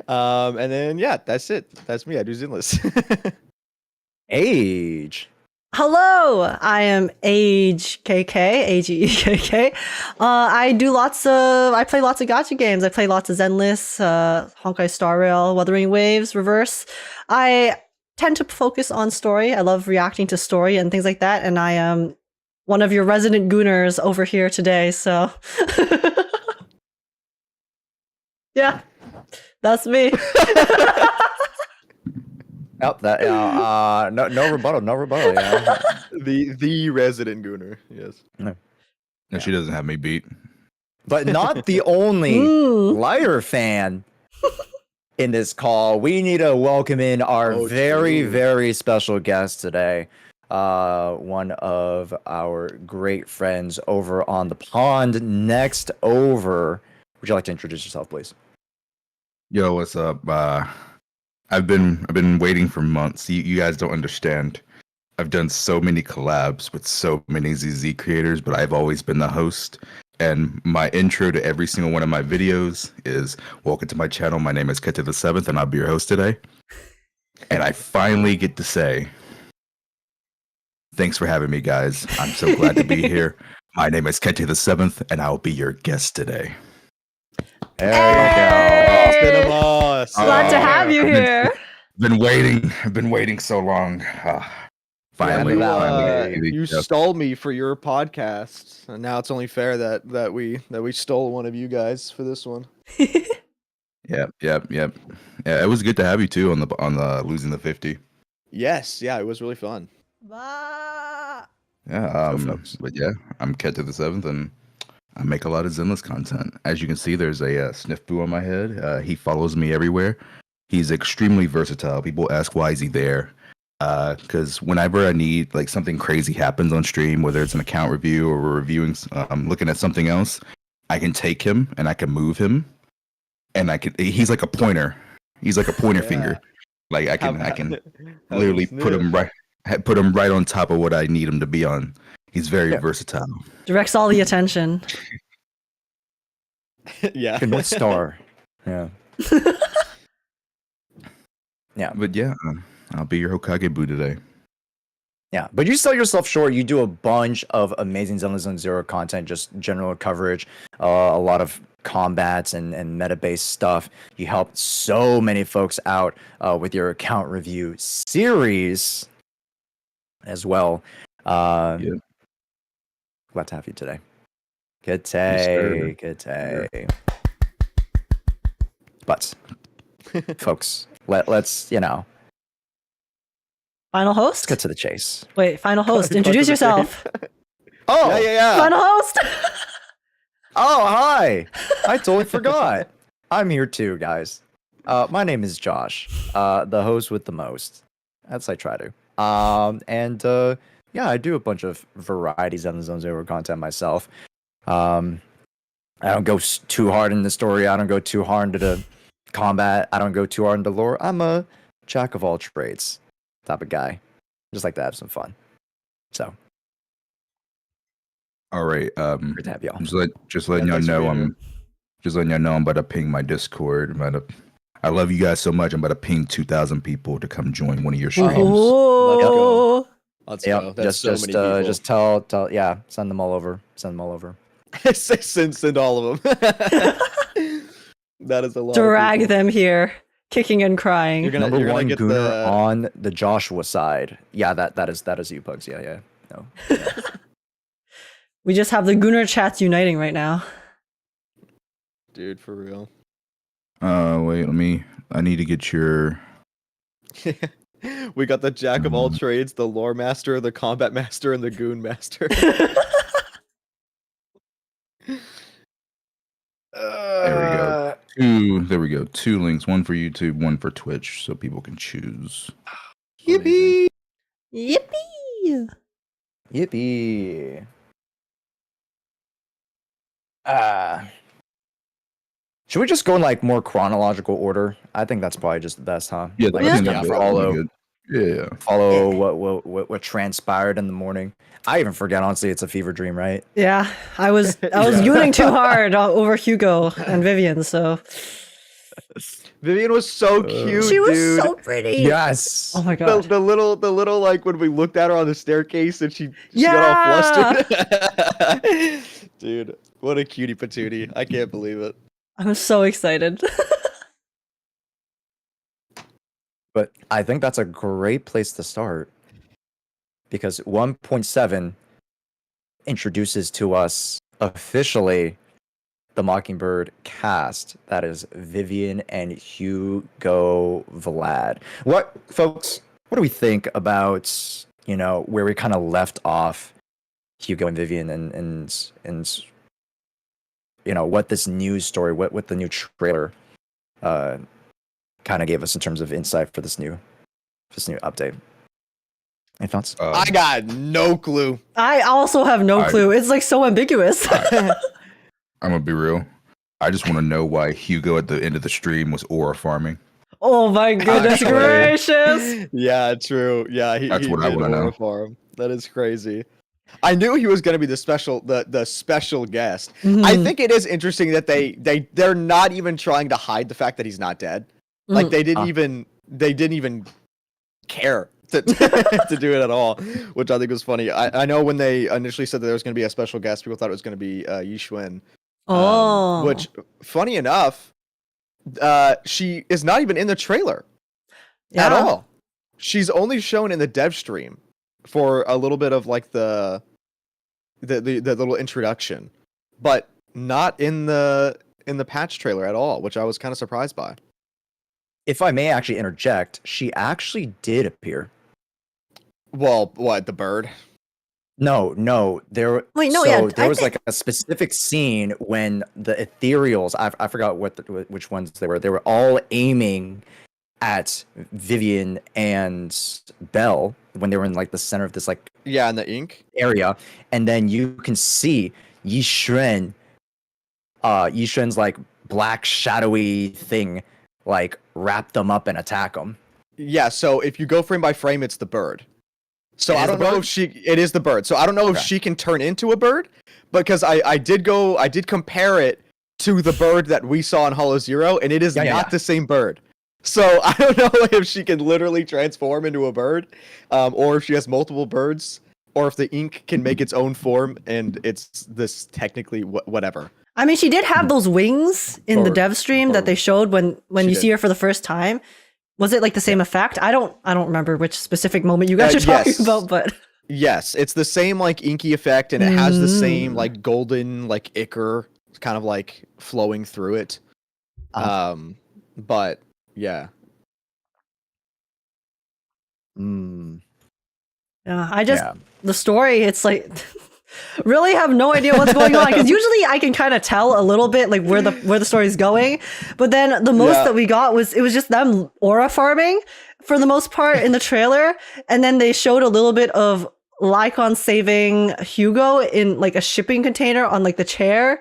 And then yeah, that's it. That's me. I do Zenless. Age. Hello, I am Agekk, Agekk. I play lots of gacha games. I play lots of Zenless, Honkai Star Rail, Wuthering Waves, Reverse. I tend to focus on story. I love reacting to story and things like that. And I am one of your resident gooners over here today. So yeah, that's me. Yep. That. No rebuttal. Yeah. the resident gooner. Yes. And she doesn't have me beat. But not the only Ooh. lighter fan in this call. We need to welcome in our very, true. very special guest today. One of our great friends over on the pond next over. Would you like to introduce yourself, please? Yo, what's up? I've been waiting for months. You guys don't understand. I've done so many collabs with so many ZZ creators, but I've always been the host. And my intro to every single one of my videos is, welcome to my channel. My name is Kete the 7th, and I'll be your host today. And I finally get to say, thanks for having me, guys. I'm so glad to be here. My name is Kete the 7th, and I'll be your guest today. There Hey! you Been a boss. Glad to have you I've here. been waiting so long. Finally, you stole me for your podcast, and now it's only fair that we stole one of you guys for this one. Yep. Yeah, it was good to have you too on the losing the 50. Yes, yeah, it was really fun. Bah. Yeah, folks. but yeah, I'm Ket to the 7th, and I make a lot of Zenless content. As you can see, there's a sniff boo on my head. He follows me everywhere. He's extremely versatile. People ask why is he there? Because whenever I need like something crazy happens on stream, whether it's an account review or we're reviewing, looking at something else, I can take him and I can move him, and he's like a pointer. He's like a pointer finger. Like I can literally put him right on top of what I need him to be on. He's very versatile. Directs all the attention. Yeah. Good North Star. Yeah. Yeah. But yeah, I'll be your Hokage boo today. Yeah, but you sell yourself short. You do a bunch of amazing Zenless Zone Zero content, just general coverage, a lot of combats and meta-based stuff. You helped so many folks out with your account review series as well. Glad to have you today. Good day, good day. But, folks, let's Final host? let's get to the chase. Wait, final host. Introduce yourself. Oh, Yeah. Final host. Oh, hi! I totally forgot. I'm here too, guys. My name is Josh, the host with the most. That's I try to. Yeah, I do a bunch of varieties on the Zone Zero content myself. I don't go too hard in the story. I don't go too hard into the combat. I don't go too hard into lore. I'm a jack of all trades type of guy. Just like to have some fun. So, All right. great to have y'all. Just letting y'all know I'm about to ping my Discord. I love you guys so much. I'm about to ping 2,000 people to come join one of your streams. Oh. Let's Yeah, go. That's so many people. just tell, send them all over. Send them all over. Send all of them. That is a lot. Drag them here, kicking and crying. You're gonna Number one get gooner on the Joshua side. Yeah, that is you, Pugs. Yeah. No. We just have the Gunnar chats uniting right now. Dude, for real. Wait, I need to get your. We got the jack of all trades, the lore master, the combat master, and the goon master. There we go. 2 links, one for YouTube, one for Twitch, so people can choose. Yippee! Yippee! Yippee! Should we just go in like more chronological order? I think that's probably just the best, huh? Yeah, like, that's just good. follow what transpired in the morning. I even forget, honestly, it's a fever dream, right? Yeah, I was yooning too hard over Hugo and Vivian, so Vivian was so cute, she was dude. so pretty. Yes. Oh my god. The little like when we looked at her on the staircase and she got all flustered. Dude, what a cutie patootie. I can't believe it. I'm so excited. But I think that's a great place to start because 1.7 introduces to us officially the Mockingbird cast. That is Vivian and Hugo Vlad. What, folks, what do we think about, where we kind of left off Hugo and Vivian and what this news story, what the new trailer kind of gave us in terms of insight for this new update? Any thoughts? I got no clue. I also have no clue. It's like so ambiguous. I'm gonna be real. I just want to know why Hugo at the end of the stream was aura farming. Oh my goodness gracious! Yeah, true. Yeah, That's what I want to know. Farm. That is crazy. I knew he was going to be the special guest. Mhm. I think it is interesting that they're not even trying to hide the fact that he's not dead. Like they didn't even care to do it at all, which I think was funny. I know when they initially said that there was going to be a special guest, people thought it was going to be Yixuan. Oh, Which, funny enough, she is not even in the trailer at all. She's only shown in the dev stream. for a little bit of like the little introduction, but not in the patch trailer at all, which I was kind of surprised by. If I may actually interject, she actually did appear. Well, what, the bird? No, there. Wait, no, so yeah, there I was think- like a specific scene when the ethereals. I forgot which ones they were. They were all aiming at Vivian and Belle when they were in like the center of this like Yeah, in the ink. area, and then you can see Yishren. Yishren's like black shadowy thing, like wrap them up and attack them. Yeah, so if you go frame by frame, it's the bird. So It I is don't the know bird? if it is the bird. So I don't know if Okay. she can turn into a bird, because I did compare it to the bird that we saw in Hollow Zero, and it is not the same bird. So I don't know if she can literally transform into a bird, or if she has multiple birds, or if the ink can make its own form, and it's this technically whatever. I mean, she did have those wings in the Or- dev stream or- that they showed when She you did. see her for the first time. Was it like the same effect? I don't remember which specific moment you guys are talking yes. about, but Yes, it's the same like inky effect, and it has the same Mm. like golden like ichor kind of like flowing through it. But yeah, Mm, yeah, yeah. the story, it's like really have no idea what's going on, because usually I can kind of tell a little bit like where the story's going, but then the most Yeah. that we got was just them aura farming for the most part in the trailer, and then they showed a little bit of Lycon saving Hugo in like a shipping container on like the chair,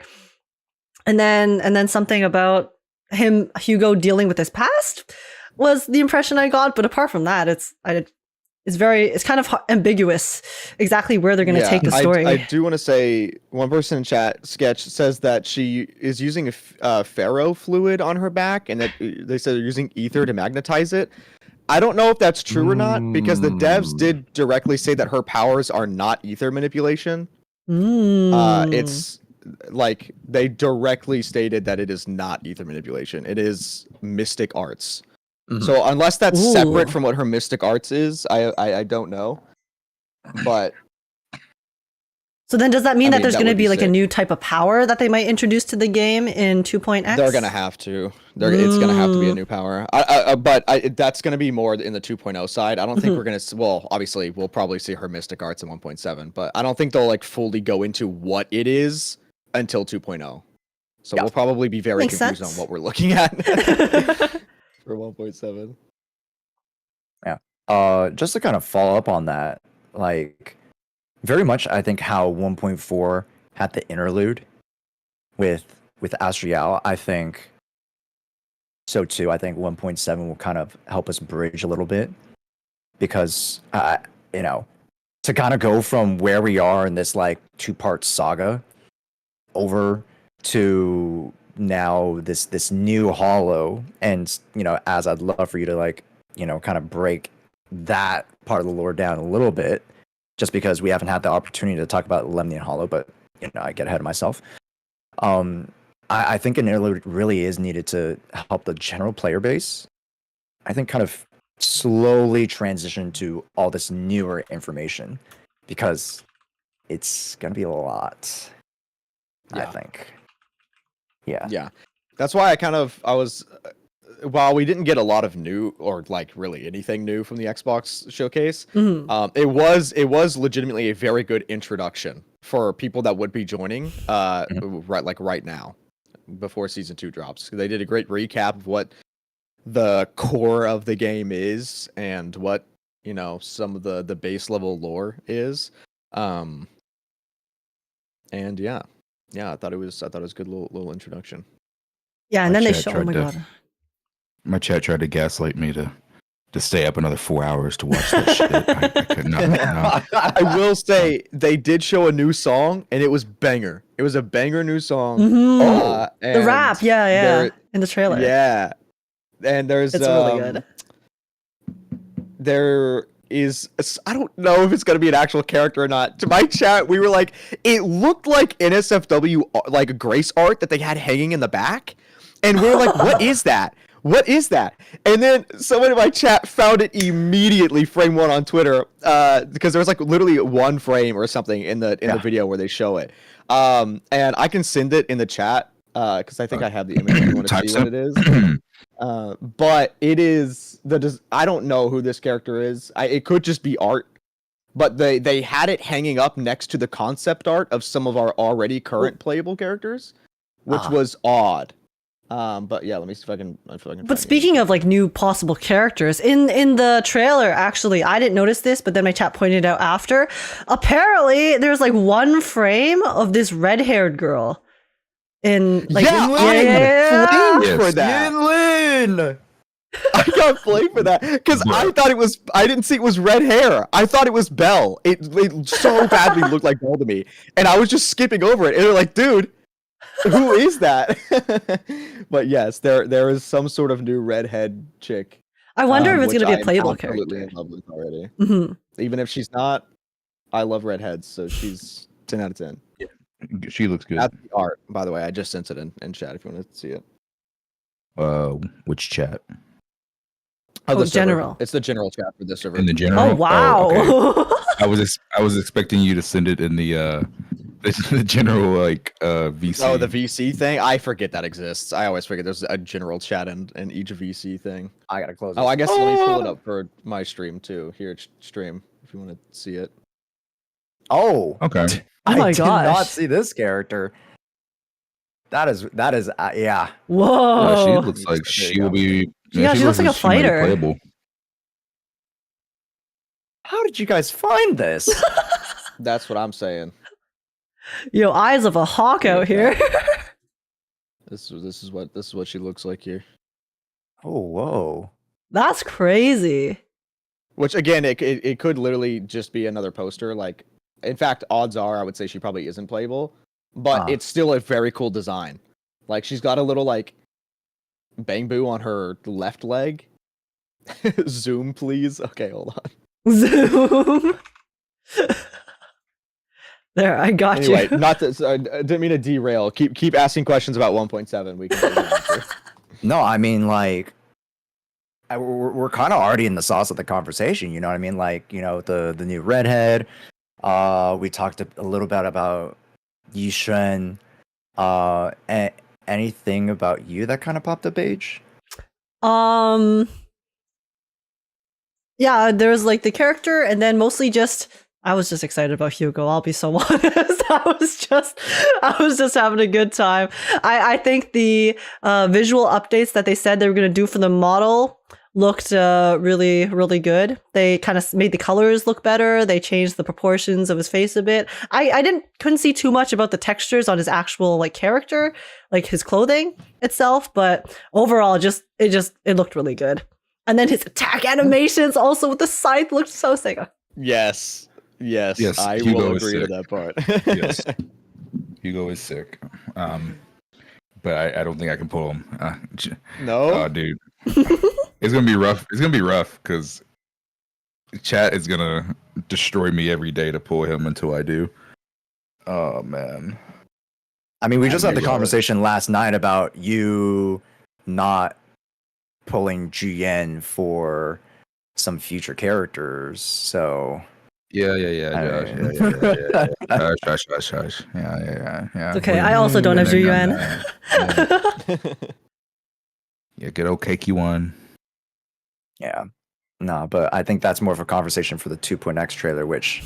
and then something about Hugo dealing with his past was the impression I got. But apart from that, it's kind of ambiguous exactly where they're going to take the story. I do want to say one person in chat sketch says that she is using a ferro fluid on her back, and that they said they're using ether to magnetize it. I don't know if that's true or not, because the devs did directly say that her powers are not ether manipulation. It's like they directly stated that it is not ether manipulation. It is mystic arts. Mhm. So unless that's Ooh. separate from what her mystic arts is, I don't know. But So then does that mean I that mean, there's that going to would be be like a sick. new type of power that they might introduce to the game in 2.x? they're gonna have to. It's gonna have to be a new power. But that's gonna be more in the 2.0 side. I don't think we're gonna. Well, obviously, we'll probably see her mystic arts in 1.7, but I don't think they'll like fully go into what it is until 2.0. So Yeah. we'll probably be very Makes confused sense. on what we're looking at for 1.7. Just to kind of follow up on that, like very much I think how 1.4 had the interlude with Astrial, I think so too. I think 1.7 will kind of help us bridge a little bit, because to kind of go from where we are in this like two-part saga over to now this new Hollow, and as I'd love for you to like kind of break that part of the lore down a little bit, just because we haven't had the opportunity to talk about Lemnian Hollow, but I get ahead of myself. I think an interlude really is needed to help the general player base, I think, kind of slowly transition to all this newer information, because it's gonna be a lot. I Yeah. think. Yeah. Yeah, that's why I was. While we didn't get a lot of new or like really anything new from the Xbox showcase, Mhm. it was legitimately a very good introduction for people that would be joining right now before season 2 drops. They did a great recap of what the core of the game is and what some of the base level lore is. And yeah, I thought it was a good little introduction. Yeah, and My then they chat show. Oh tried my to- god. My chat tried to gaslight me to stay up another 4 hours to watch that shit. I could not. No. I will say they did show a new song, and it was banger. It was a banger new song. Mhm. The and rap, yeah, there- in the trailer. yeah. And there's It's really good. There is I don't know if it's gonna be an actual character or not. To my chat, we were like, it looked like NSFW like grace art that they had hanging in the back, and we were like, what is that? what is that? And then someone in my chat found it immediately, frame one on Twitter, because there was like literally one frame or something in the video where they show it. And I can send it in the chat because I think I have the image if you want to see what it is. But it is I don't know who this character is. It could just be art, but they had it hanging up next to the concept art of some of our already current playable characters, which was odd. But yeah, let me see if I can. But speaking of like new possible characters, in the trailer, actually, I didn't notice this, but then my chat pointed out after. Apparently, there's like one frame of this red-haired girl. For that. Lin! I got blamed for that because I thought it was. I didn't see it was red hair. I thought it was Belle. It so badly looked like Belle to me, and I was just skipping over it. And they're like, dude. Who is that? But yes, there is some sort of new redhead chick. I wonder if it's going to be a playable character. I'm absolutely in love with already. Mm-hmm. Even if she's not, I love redheads, so she's 10 out of 10. Yeah, she looks good. That's the art, by the way. I just sent it in chat if you want to see it. Which chat? Oh, general. It's the general chat for this server. In the general. Oh wow! Oh, okay. I was expecting you to send it in the general VC. Oh, the VC thing. I forget that exists. I always forget there's a general chat in each VC thing. I gotta close. Oh, I guess let me pull it up for my stream too. Here, stream if you want to see it. Oh, okay. Oh my I did gosh. not see this character. That is yeah. Whoa! Well, she looks like she will be. Yeah, she looks like a fighter. Playable. How did you guys find this? That's what I'm saying. Yo, eyes of a hawk out here. This is what she looks like here. Oh, whoa. That's crazy. Which again, it could literally just be another poster. Like, in fact, odds are I would say she probably isn't playable, but it's still a very cool design. Like, she's got a little like bang boo on her left leg. Zoom, please. Okay, hold on. Zoom. There, I got anyway, you. not to, I didn't mean to derail. Keep asking questions about 1.7. We can. No, I mean like, we're kind of already in the sauce of the conversation. You know what I mean? Like, you know, the new redhead. We talked a little bit about Yishun. Anything about you that kind of popped up, Age? Yeah, there was like the character, and then mostly just I was just excited about Hugo. I'll be so honest. I was just having a good time. I think the visual updates that they said they were going to do for the model looked really, really good. They kind of made the colors look better. They changed the proportions of his face a bit. I couldn't see too much about the textures on his actual like character, like his clothing itself, but overall it looked really good. And then his attack animations also with the scythe looked so sick. Yes, I Hugo will agree to that part. Yes, Hugo is sick. But I don't think I can pull him. No, oh, dude, it's gonna be rough. It's gonna be rough because chat is gonna destroy me every day to pull him until I do. Oh man. I mean, we just had the conversation last night about you not pulling GN for some future characters, so Yeah. Hush. Yeah. It's okay. I also don't have Yuan. Yeah, good old KQ1. Yeah. No, but I think that's more of a conversation for the 2.x trailer, which,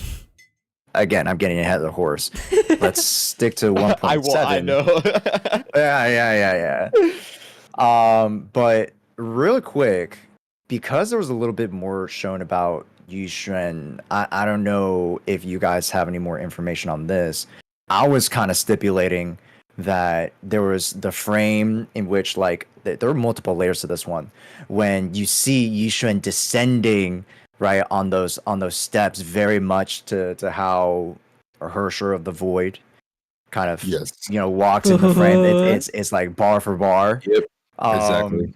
again, I'm getting ahead of the horse. Let's stick to 1.7. I know. Yeah. But real quick, because there was a little bit more shown about Yushen, I don't know if you guys have any more information on this. I was kind of stipulating that there was the frame in which, like, there were multiple layers to this one. When you see Yushen descending, right, on those steps, very much to how Hersher of the Void kind of, walks in the frame. It's like bar for bar. Yep, exactly.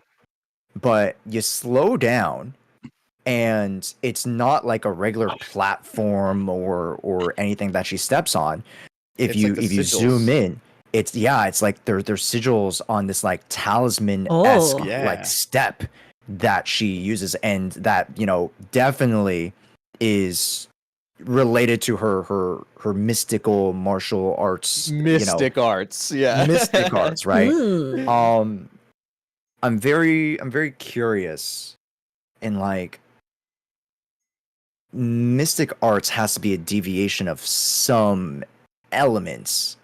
But you slow down, and it's not like a regular platform or anything that she steps on. If you zoom in, it's like there's sigils on this like talisman-esque Oh. Yeah. like step that she uses, and that definitely is related to her mystical martial arts, Mystic arts, yeah. mystic arts, right? Hmm. I'm very curious in like mystic arts has to be a deviation of some elements.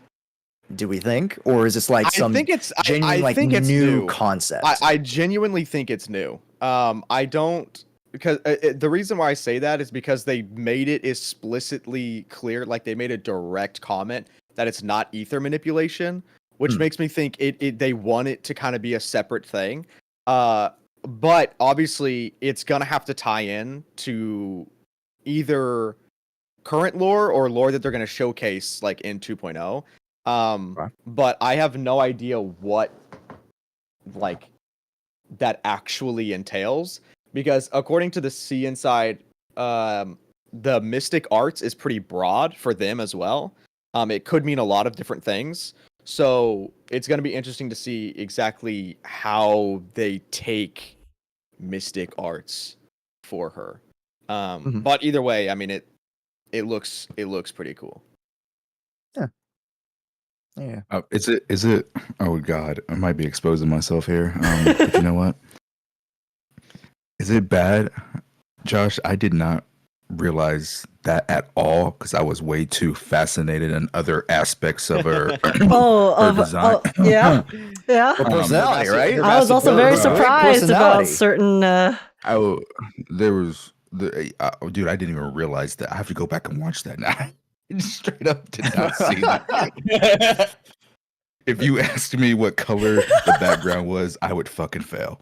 Do we think, or is this like some genuine I like think it's new new. concept? I genuinely think it's new. I don't, because the reason why I say that is because they made it explicitly clear, like they made a direct comment that it's not ether manipulation, which makes me think they want it to kind of be a separate thing. But obviously it's gonna have to tie in to either current lore or lore that they're gonna showcase like in 2.0. But I have no idea what like that actually entails, because according to the C inside, the mystic arts is pretty broad for them as well. It could mean a lot of different things, so it's going to be interesting to see exactly how they take mystic arts for her. But either way, I mean it looks pretty cool. Yeah. Is it? Oh God, I might be exposing myself here. But you know what? Is it bad, Josh? I did not realize that at all because I was way too fascinated in other aspects of her. her design. Yeah. Yeah. Her personality, right? I was also very Right. surprised about Personality. certain. There was dude. I didn't even realize that. I have to go back and watch that now. Straight up did not see that. If you asked me what color the background was, I would fucking fail.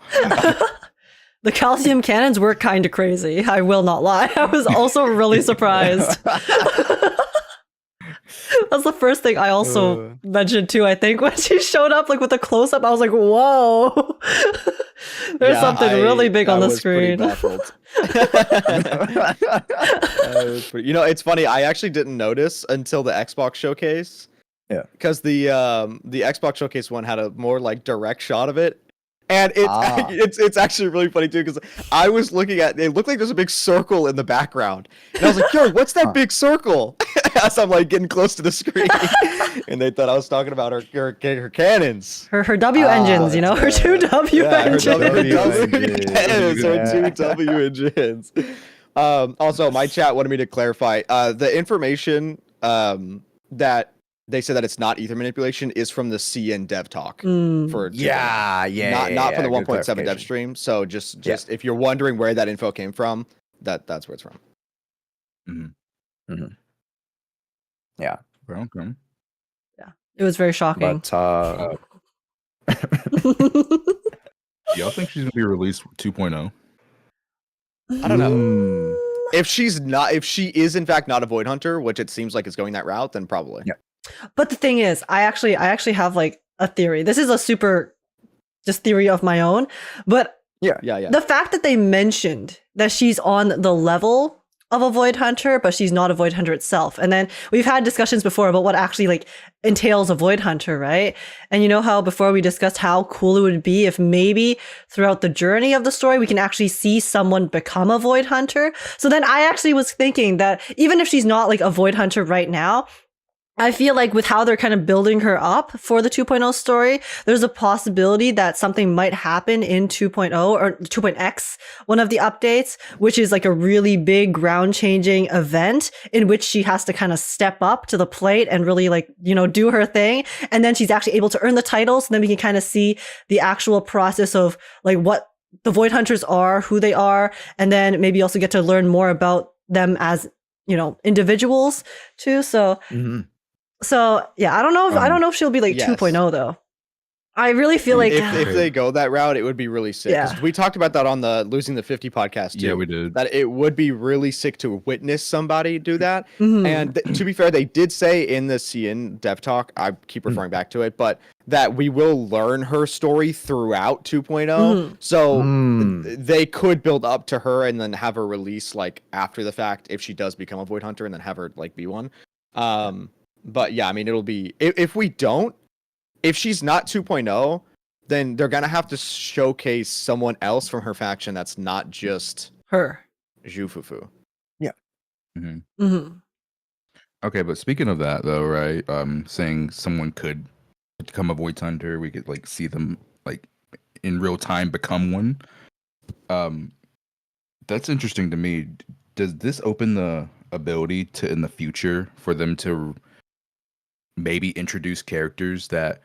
The calcium cannons were kind of crazy. I will not lie. I was also really surprised. That's the first thing I also mentioned too. I think when she showed up, like with the close up, I was like, "Whoa!" There's Yeah, something really big on the was pretty screen. baffled. It's funny. I actually didn't notice until the Xbox showcase. Yeah. Because the Xbox showcase one had a more like direct shot of it. And it's actually really funny too, because I was looking at it looked like there's a big circle in the background. And I was like, yo, what's that big circle? As I'm like getting close to the screen. And they thought I was talking about her cannons. Her W engines, you know, her two W engines. Her two W engines. Also, my chat wanted me to clarify the information that they said that it's not ether manipulation is from the CN dev talk for not from the 1.7 dev stream. So just if you're wondering where that info came from, that's where it's from. Yeah. Okay. It was very shocking. But Y'all think she's gonna be released 2.0? I don't know. If she is in fact not a Void Hunter, which it seems like it's going that route, then probably. Yeah. But the thing is, I actually have like a theory. This is a super just theory of my own, but Yeah. the fact that they mentioned that she's on the level of a Void Hunter, but she's not a Void Hunter itself. And then we've had discussions before about what actually like entails a Void Hunter, right? And you know how before we discussed how cool it would be if maybe throughout the journey of the story, we can actually see someone become a Void Hunter. So then I actually was thinking that even if she's not like a Void Hunter right now, I feel like with how they're kind of building her up for the 2.0 story, there's a possibility that something might happen in 2.0 or 2.x, one of the updates, which is like a really big ground changing event in which she has to kind of step up to the plate and really like, you know, do her thing. And then she's actually able to earn the title. So then we can kind of see the actual process of like what the Void Hunters are, who they are, and then maybe also get to learn more about them as, you know, individuals too. So So yeah, I don't know if she'll be like yes. 2.0 though. I really feel like if they go that route, it would be really sick. 'Cause Yeah. we talked about that on the Losing the 50 podcast too. Yeah, we did. That it would be really sick to witness somebody do that. Mhm. And to be fair, they did say in the CN Dev Talk, I keep referring back to it, but that we will learn her story throughout 2.0. So they could build up to her and then have her release like after the fact if she does become a Void Hunter and then have her like be one. But yeah, I mean, it'll be if we don't, if she's not 2.0, then they're gonna have to showcase someone else from her faction that's not just Her. Zhufufu. Mm-hmm. Okay, but speaking of that though, right? Saying someone could become a void hunter, we could like see them like in real time become one. That's interesting to me. Does this open the ability to in the future for them to maybe introduce characters that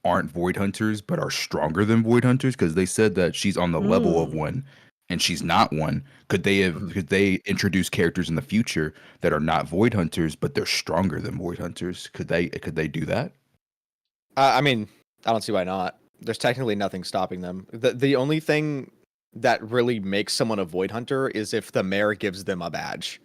aren't void hunters but are stronger than void hunters? Because they said that she's on the level of one and she's not one. Could they introduce characters in the future that are not void hunters but they're stronger than void hunters? Could they do that? I mean, I don't see why not. There's technically nothing stopping them. The only thing that really makes someone a void hunter is if the mayor gives them a badge.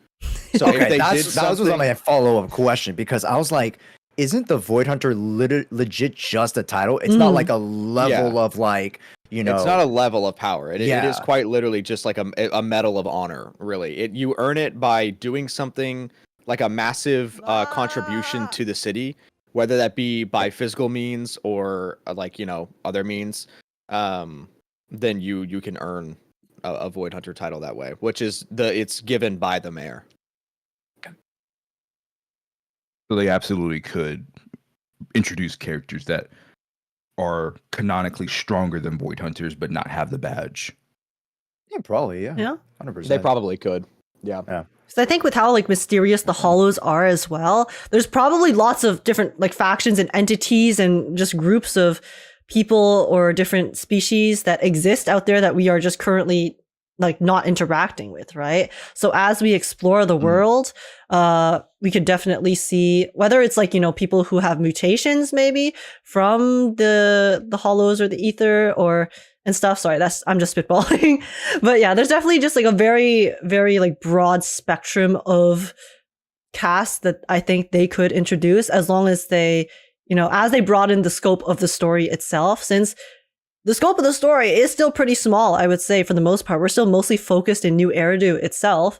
So Okay, if they that did was something, my follow-up question, because I was like, isn't the Void Hunter legit just a title? It's not like a level of like, you know. it's not a level of power. It Yeah. is quite literally just like a medal of honor. Really, you earn it by doing something like a massive contribution to the city, whether that be by physical means or like other means. Then you can earn a Void Hunter title that way, which is it's given by the mayor. So they absolutely could introduce characters that are canonically stronger than void hunters but not have the badge. Yeah, probably, yeah. Yeah. 100%. They probably could. Yeah. So I think with how like mysterious the Hollows are as well, there's probably lots of different like factions and entities and just groups of people or different species that exist out there that we are just currently like not interacting with, right? So as we explore the world, we could definitely see whether it's like, people who have mutations maybe from the Hollows or the Ether or and stuff. Sorry, I'm just spitballing. But yeah, there's definitely just like a very, very like broad spectrum of casts that I think they could introduce as long as they, as they broaden the scope of the story itself, since the scope of the story is still pretty small, I would say, for the most part. We're still mostly focused in New Eridu itself.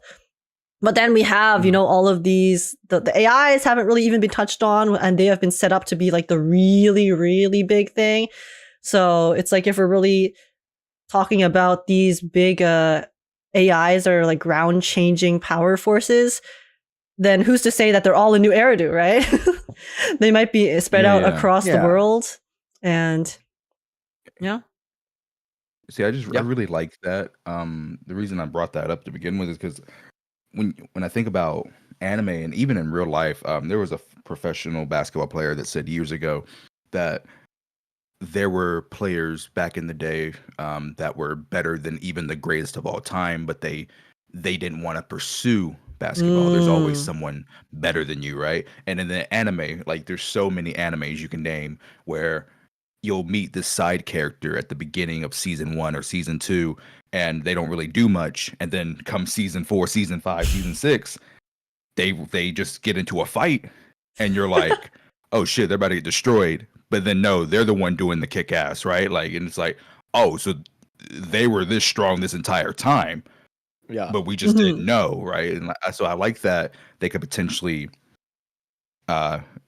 But then we have, all of these, the AIs haven't really even been touched on, and they have been set up to be like the really, really big thing. So it's like if we're really talking about these big AIs that are like ground-changing power forces, then who's to say that they're all in New Eridu, right? They might be spread out across the world. And yeah. See, I really like that. The reason I brought that up to begin with is because when I think about anime and even in real life, there was a professional basketball player that said years ago that there were players back in the day that were better than even the greatest of all time, but they didn't want to pursue basketball. There's always someone better than you, right? And in the anime, like there's so many animes you can name where you'll meet this side character at the beginning of season 1 or season 2, and they don't really do much. And then come season 4, season 5, season 6, they just get into a fight, and you're like, oh shit, they're about to get destroyed. But then no, they're the one doing the kick ass, right? Like, and it's like, oh, so they were this strong this entire time. Yeah. But we just didn't know, right? And so I like that they could potentially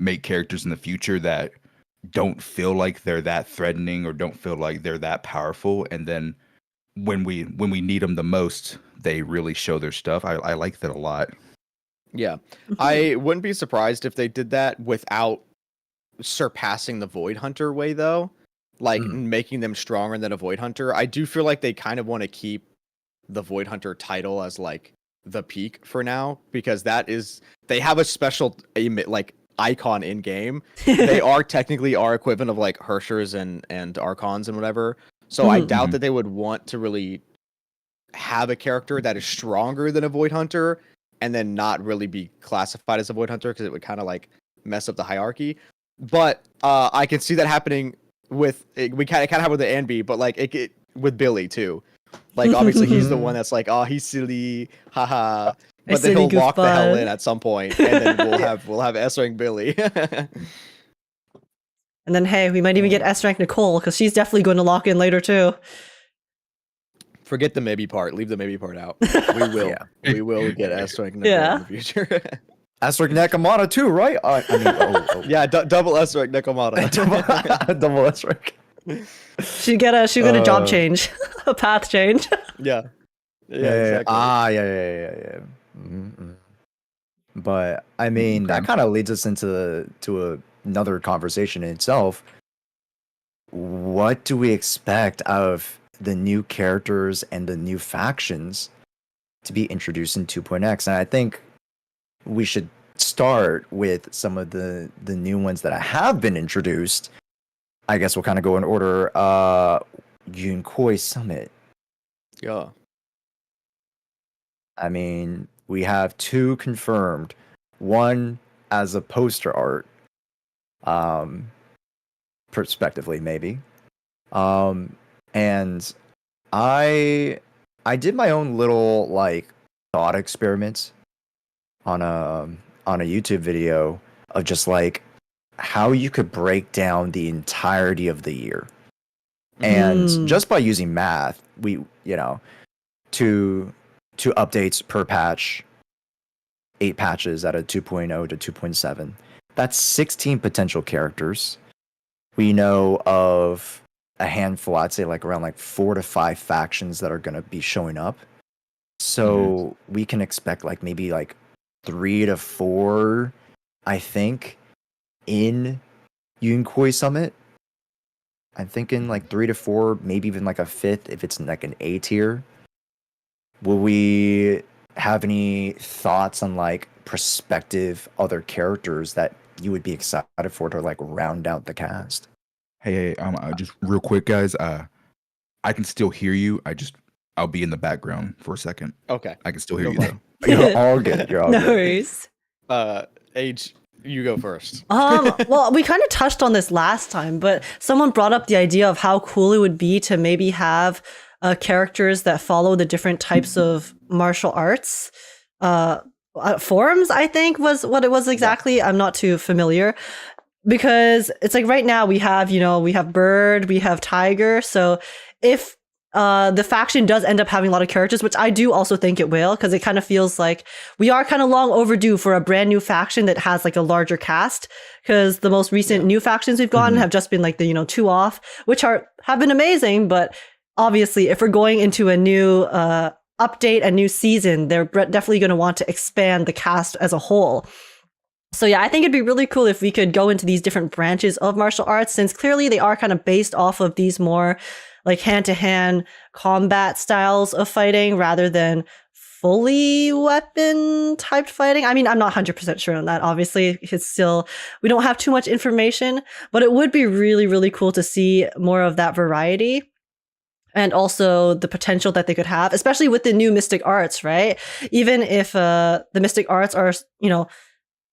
make characters in the future that don't feel like they're that threatening or don't feel like they're that powerful, and then when we need them the most, they really show their stuff. I like that a lot. Yeah. I wouldn't be surprised if they did that without surpassing the Void Hunter way, though. Like making them stronger than a Void Hunter. I do feel like they kind of want to keep the Void Hunter title as like the peak for now, because they have a special like icon in game. They are technically our equivalent of like Hershers and Archons and whatever. So I doubt that they would want to really have a character that is stronger than a Void Hunter and then not really be classified as a Void Hunter, because it would kind of like mess up the hierarchy. But I can see that happening with we kind of have with the Anby, but like it with Billy too. Like obviously he's the one that's like, oh, he's silly, haha. But then he'll lock the hell in at some point, and then we'll have S rank Billy. And then hey, we might even get S rank Nicole, because she's definitely going to lock in later too. Forget the maybe part. Leave the maybe part out. We will. We will get S rank Nicole in the future. Asterisk Nekomata too, right? I mean, Yeah, double S right, Nekomata. double asterisk. She get a job change, a path change. Yeah. Yeah, exactly. Yeah. Mhm. But I mean, that kind of leads us into another conversation in itself. What do we expect out of the new characters and the new factions to be introduced in 2.x? And I think we should start with some of the new ones that have been introduced. I guess we'll kind of go in order. Yunkoi Summit. Yeah. I mean, we have 2 confirmed. One as a poster art, prospectively maybe. And I did my own little like thought experiments on a YouTube video of just like how you could break down the entirety of the year. And just by using math, we, two updates per patch, 8 patches at a 2.0 to 2.7. That's 16 potential characters. We know of a handful, I'd say like around like 4 to 5 factions that are going to be showing up. So we can expect like maybe like 3 to 4, I think, in Yunkoi Summit. I'm thinking like 3 to 4, maybe even like a 5th if it's like an A tier. Will we have any thoughts on like prospective other characters that you would be excited for to like round out the cast? Hey, just real quick, guys. I can still hear you. I'll be in the background for a second. Okay. I can still hear you though. You're all good. You're all No good. worries. Age, you go first. Well, we kind of touched on this last time, but someone brought up the idea of how cool it would be to maybe have characters that follow the different types of martial arts. Forms, I think, was what it was exactly. Yeah. I'm not too familiar. Because it's like right now we have Bird, we have Tiger. So if the faction does end up having a lot of characters, which I do also think it will, because it kind of feels like we are kind of long overdue for a brand new faction that has like a larger cast. Because the most recent new factions we've gotten have just been like the 2 off, which have been amazing. But obviously, if we're going into a new update, a new season, they're definitely going to want to expand the cast as a whole. So yeah, I think it'd be really cool if we could go into these different branches of martial arts, since clearly they are kind of based off of these more like hand-to-hand combat styles of fighting rather than fully weapon typed fighting. I mean, I'm not 100% sure on that. Obviously, we don't have too much information, but it would be really, really cool to see more of that variety. And also the potential that they could have, especially with the new mystic arts, right? Even if the mystic arts are,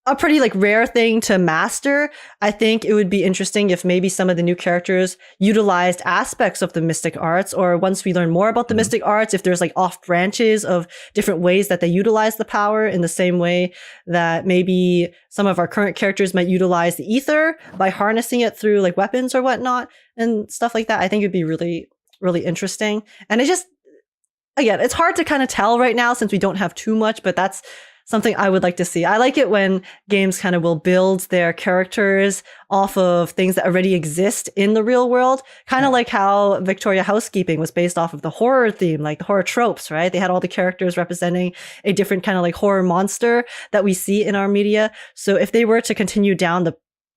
a pretty like rare thing to master, I think it would be interesting if maybe some of the new characters utilized aspects of the mystic arts, or once we learn more about the mystic arts, if there's like off branches of different ways that they utilize the power, in the same way that maybe some of our current characters might utilize the ether by harnessing it through like weapons or whatnot and stuff like that. I think it'd be really, really interesting. And again, it's hard to kind of tell right now since we don't have too much, but that's something I would like to see. I like it when games kind of will build their characters off of things that already exist in the real world. Kind of like how Victoria Housekeeping was based off of the horror theme, like the horror tropes, right? They had all the characters representing a different kind of like horror monster that we see in our media. So if they were to continue down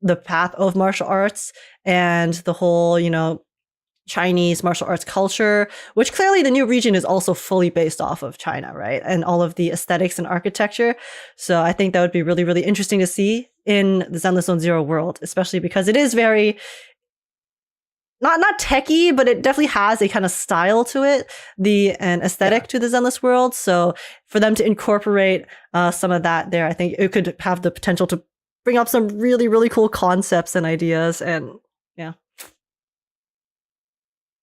the path of martial arts and the whole, Chinese martial arts culture, which clearly the new region is also fully based off of China, right? And all of the aesthetics and architecture. So I think that would be really, really interesting to see in the Zenless Zone Zero world, especially because it is very, not techie, but it definitely has a kind of style to it, an aesthetic to the Zenless world. So for them to incorporate some of that there, I think it could have the potential to bring up some really, really cool concepts and ideas. And yeah.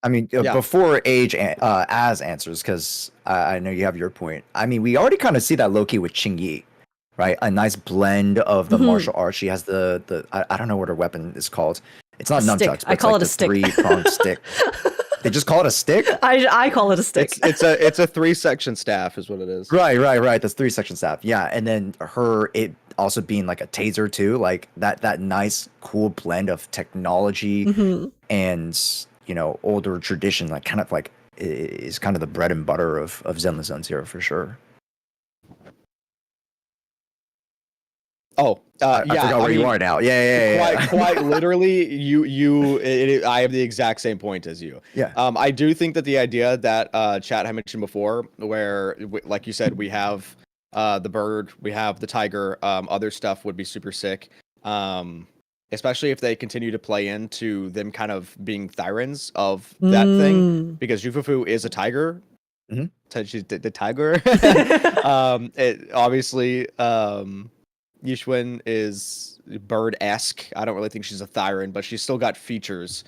I mean, before Age as answers, because I know you have your point. I mean, we already kind of see that low-key with Qingyi, right? A nice blend of the martial arts. She has I don't know what her weapon is called. It's not nunchucks, but I call it a stick. 3-pronged stick. They just call it a stick? I call it a stick. It's a 3-section staff is what it is. Right. That's 3-section staff. Yeah, and then also being like a taser too, like that nice cool blend of technology and older tradition, like kind of like is kind of the bread and butter of Zenless Zone Zero for sure. Oh, I forgot where you are now. Yeah. Quite literally, I have the exact same point as you. Yeah. I do think that the idea that chat had mentioned before, where like you said, we have the bird, we have the tiger, other stuff would be super sick. Especially if they continue to play into them kind of being Thyrans of that thing, because Jufufu is a tiger. She's the tiger. It obviously. Yishun is bird-esque. I don't really think she's a Thyran, but she's still got features.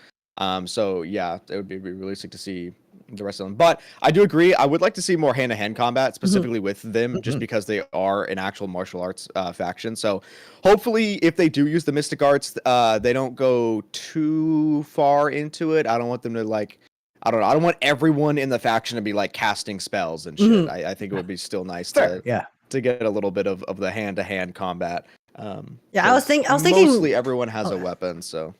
So yeah, it would be really sick to see the rest of them. But I do agree. I would like to see more hand-to-hand combat, specifically with them, just because they are an actual martial arts faction. So hopefully, if they do use the mystic arts, they don't go too far into it. I don't want them to I don't know. I don't want everyone in the faction to be like casting spells and shit. I think it would be still nice to get a little bit of the hand-to-hand combat. I was thinking mostly everyone has a weapon, so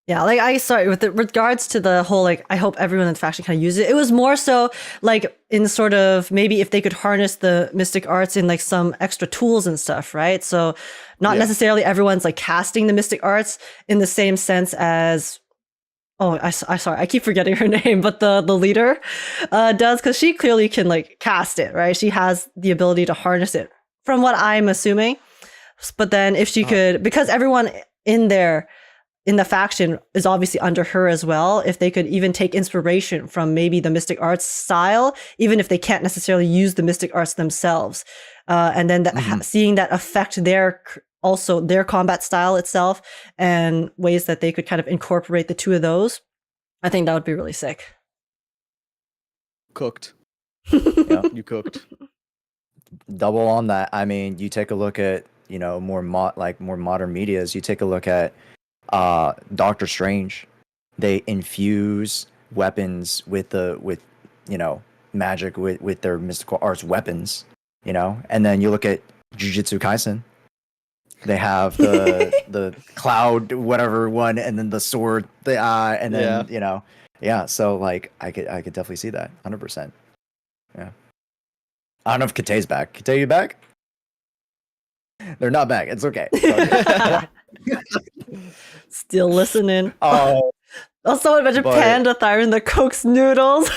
yeah, like with regards to the whole I hope everyone in the faction kind of uses it. It was more so like in sort of maybe if they could harness the mystic arts in like some extra tools and stuff, right? So not necessarily everyone's like casting the mystic arts in the same sense as I sorry, I keep forgetting her name, but the leader does, because she clearly can like cast it, right? She has the ability to harness it, from what I'm assuming. But then if she could, because everyone in the faction is obviously under her as well, if they could even take inspiration from maybe the mystic arts style, even if they can't necessarily use the mystic arts themselves, and then seeing that affect their combat style itself and ways that they could kind of incorporate the two of those, I think that would be really sick. Cooked. You cooked. Double on that. I mean, you take a look at more modern medias. You take a look at Doctor Strange. They infuse weapons with magic with their mystical arts weapons. And then you look at Jujutsu Kaisen. They have the cloud whatever one, and then the sword, the eye, and then So like I could definitely see that 100%. Yeah. I don't know if Kate's back. Kate, you back? They're not back. It's okay. Still listening. Oh. Also, imagine Panda Thyron the cooks noodles.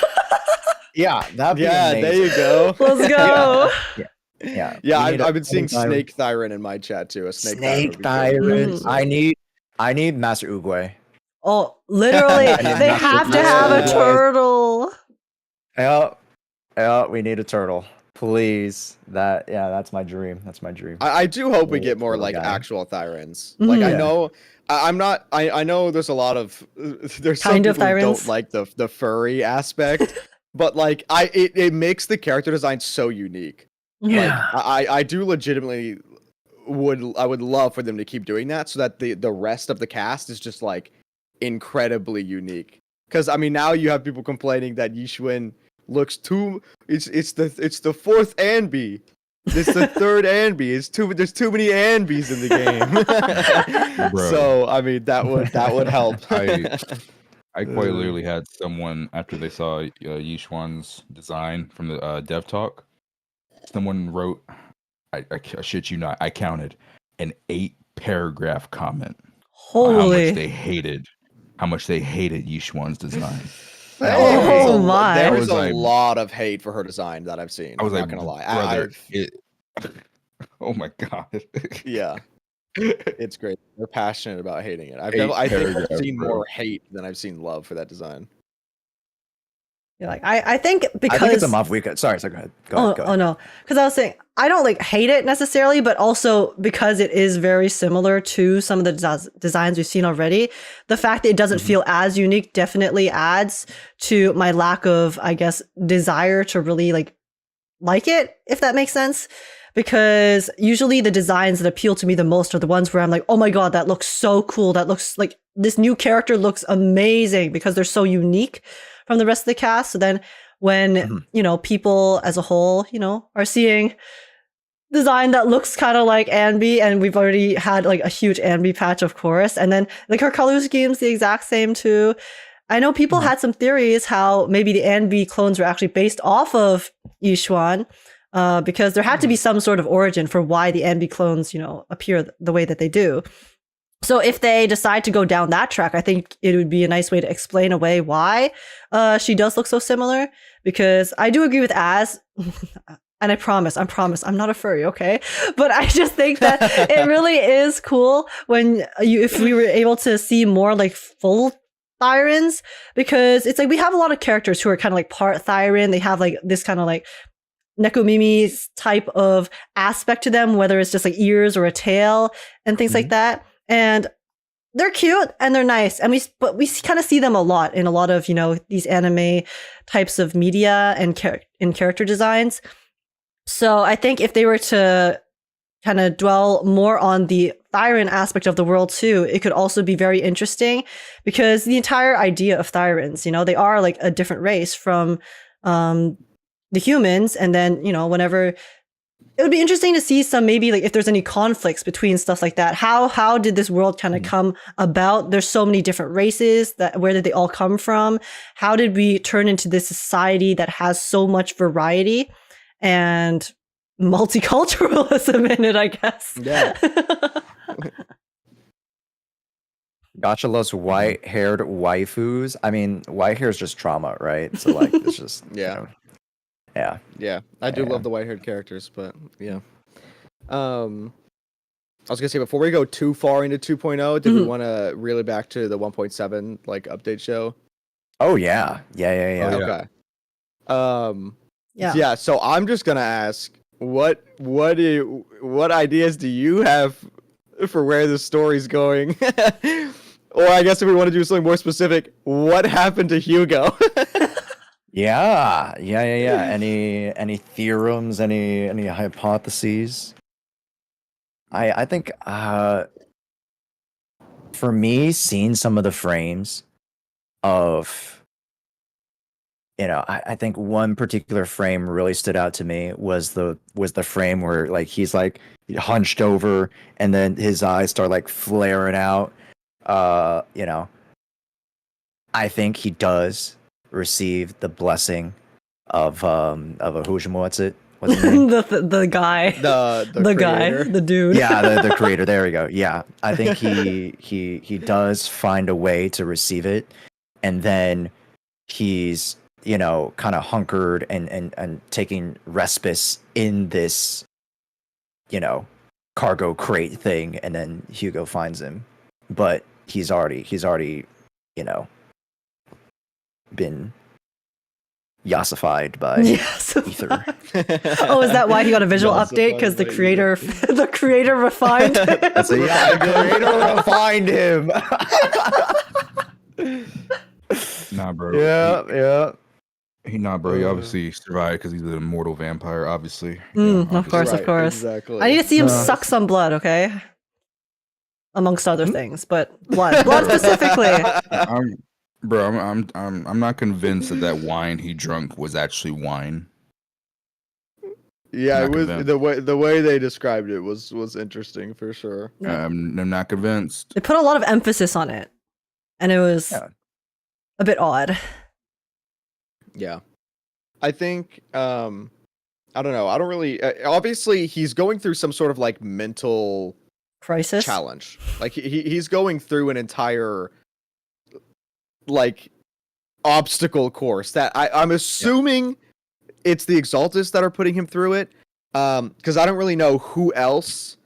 Yeah, that'd be amazing. There you go. Let's go. Yeah. I've been seeing Snake Thyron in my chat too. A Snake Thyron. I need Master Oogway. Oh, literally, they have to have a turtle. Yeah, we need a turtle. Please. That's my dream. I do hope we get more like actual Thyrans. Like I know I know there's a lot of there's some people who don't like the furry aspect, but like it makes the character design so unique. Yeah. Like, I do legitimately would love for them to keep doing that, so that the rest of the cast is just like incredibly unique. Because I mean, now you have people complaining that Yishun looks too. It's the fourth Anbi. It's the third Anbi. There's too many Anbis in the game. So I mean, that would help. I quite literally had someone, after they saw Yishwan's design from the dev talk, someone wrote, I shit you not, I counted an 8-paragraph comment. Holy! How much they hated Yishwan's design. Oh my! There was a lot of hate for her design that I've seen. I'm not gonna lie. Oh my god. Yeah. It's great. They're passionate about hating it. I think I've seen more hate than I've seen love for that design. Yeah, like I think because I think it's a month we could. Sorry, go ahead. Go ahead. Oh no, because I was saying I don't like hate it necessarily, but also because it is very similar to some of the designs we've seen already. The fact that it doesn't feel as unique definitely adds to my lack of, I guess, desire to really like it, if that makes sense. Because usually the designs that appeal to me the most are the ones where I'm like, oh my god, that looks so cool. That looks like this new character looks amazing, because they're so unique from the rest of the cast. So then when, people as a whole, are seeing design that looks kind of like Anby, and we've already had like a huge Anby patch, of course. And then like her color scheme's the exact same too. I know people had some theories how maybe the Anby clones were actually based off of Yishuan, because there had to be some sort of origin for why the Anby clones, appear the way that they do. So if they decide to go down that track, I think it would be a nice way to explain away why she does look so similar. Because I do agree with Az, and I promise, I'm not a furry, okay? But I just think that it really is cool if we were able to see more like full Thyrans, because it's like we have a lot of characters who are kind of like part Thyran. They have like this kind of like Nekomimi's type of aspect to them, whether it's just like ears or a tail and things like that. And they're cute and they're nice. And we kind of see them a lot in a lot of, these anime types of media and in character designs. So I think if they were to kind of dwell more on the Thyran aspect of the world too, it could also be very interesting, because the entire idea of Thyrans, they are like a different race from the humans. And then, whenever it would be interesting to see some, maybe like if there's any conflicts between stuff like that. How did this world kind of come about? There's so many different races. Where did they all come from? How did we turn into this society that has so much variety and multiculturalism in it, I guess? Yeah. Gotcha loves white-haired waifus. I mean, white hair is just trauma, right? So like, it's just Yeah. Yeah. Yeah, I do Yeah. love the white-haired characters, but yeah. I was gonna say, before we go too far into 2.0, did we want to reel it back to the 1.7 like update show? Oh yeah. Yeah. Okay. Yeah. Yeah. So I'm just gonna ask, what ideas do you have for where the story's going? Or I guess if we want to do something more specific, what happened to Hugo? Yeah. Any theorems? Any hypotheses? I think for me, seeing some of the frames of, I think one particular frame really stood out to me was the frame where like he's like hunched over and then his eyes start like flaring out. I think he does receive the blessing of a Hujimo. What's his name? the guy, the guy, creator. the dude. Yeah, the creator. There we go. Yeah, I think he does find a way to receive it, and then he's kind of hunkered and taking respite in this cargo crate thing, and then Hugo finds him, but he's already been yassified by ether. Oh, is that why he got a visual Yasified update? Because the by creator, the creator refined him. That's the creator will find him. Nah, bro. Yeah. Nah, bro. He obviously survived because he's an immortal vampire. Obviously. Of course. Exactly. I need to see him suck some blood, okay? Amongst other things, but blood specifically. I'm not convinced that wine he drunk was actually wine. Yeah, Not it was convinced. the way they described it was interesting for sure. I'm not convinced. They put a lot of emphasis on it, and it was a bit odd. Yeah. I think I don't know. I don't really obviously he's going through some sort of like mental Crisis. challenge. Like he's going through an entire like obstacle course that I'm assuming it's the Exaltus that are putting him through it. Because I don't really know who else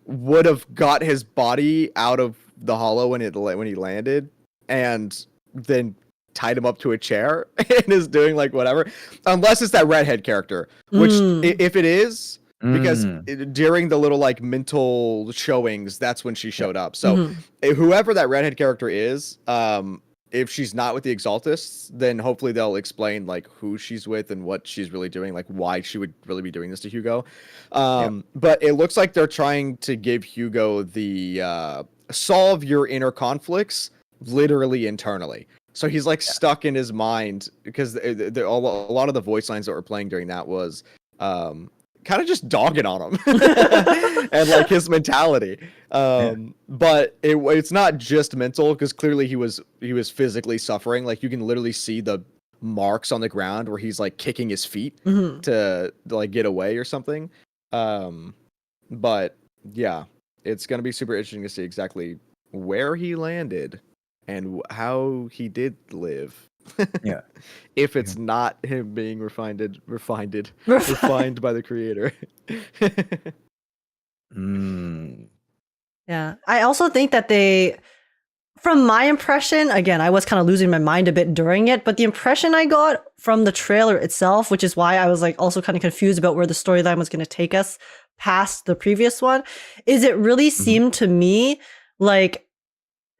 would have got his body out of the hollow when he landed and then tied him up to a chair and is doing like whatever, unless it's that redhead character, which if it is, because during the little like mental showings, that's when she showed up. So whoever that redhead character is, if she's not with the Exaltists, then hopefully they'll explain like who she's with and what she's really doing, like why she would really be doing this to Hugo. But it looks like they're trying to give Hugo the solve your inner conflicts literally internally. So he's like stuck in his mind because a lot of the voice lines that were playing during that was kind of just dogging on him and like his mentality. But it's not just mental, because clearly he was physically suffering. Like you can literally see the marks on the ground where he's like kicking his feet to like get away or something. But yeah, it's gonna be super interesting to see exactly where he landed and how he did live. Yeah. If it's not him being refined by the creator. Yeah. I also think that from my impression, again, I was kind of losing my mind a bit during it, but the impression I got from the trailer itself, which is why I was like also kind of confused about where the storyline was going to take us past the previous one, is it really seemed to me like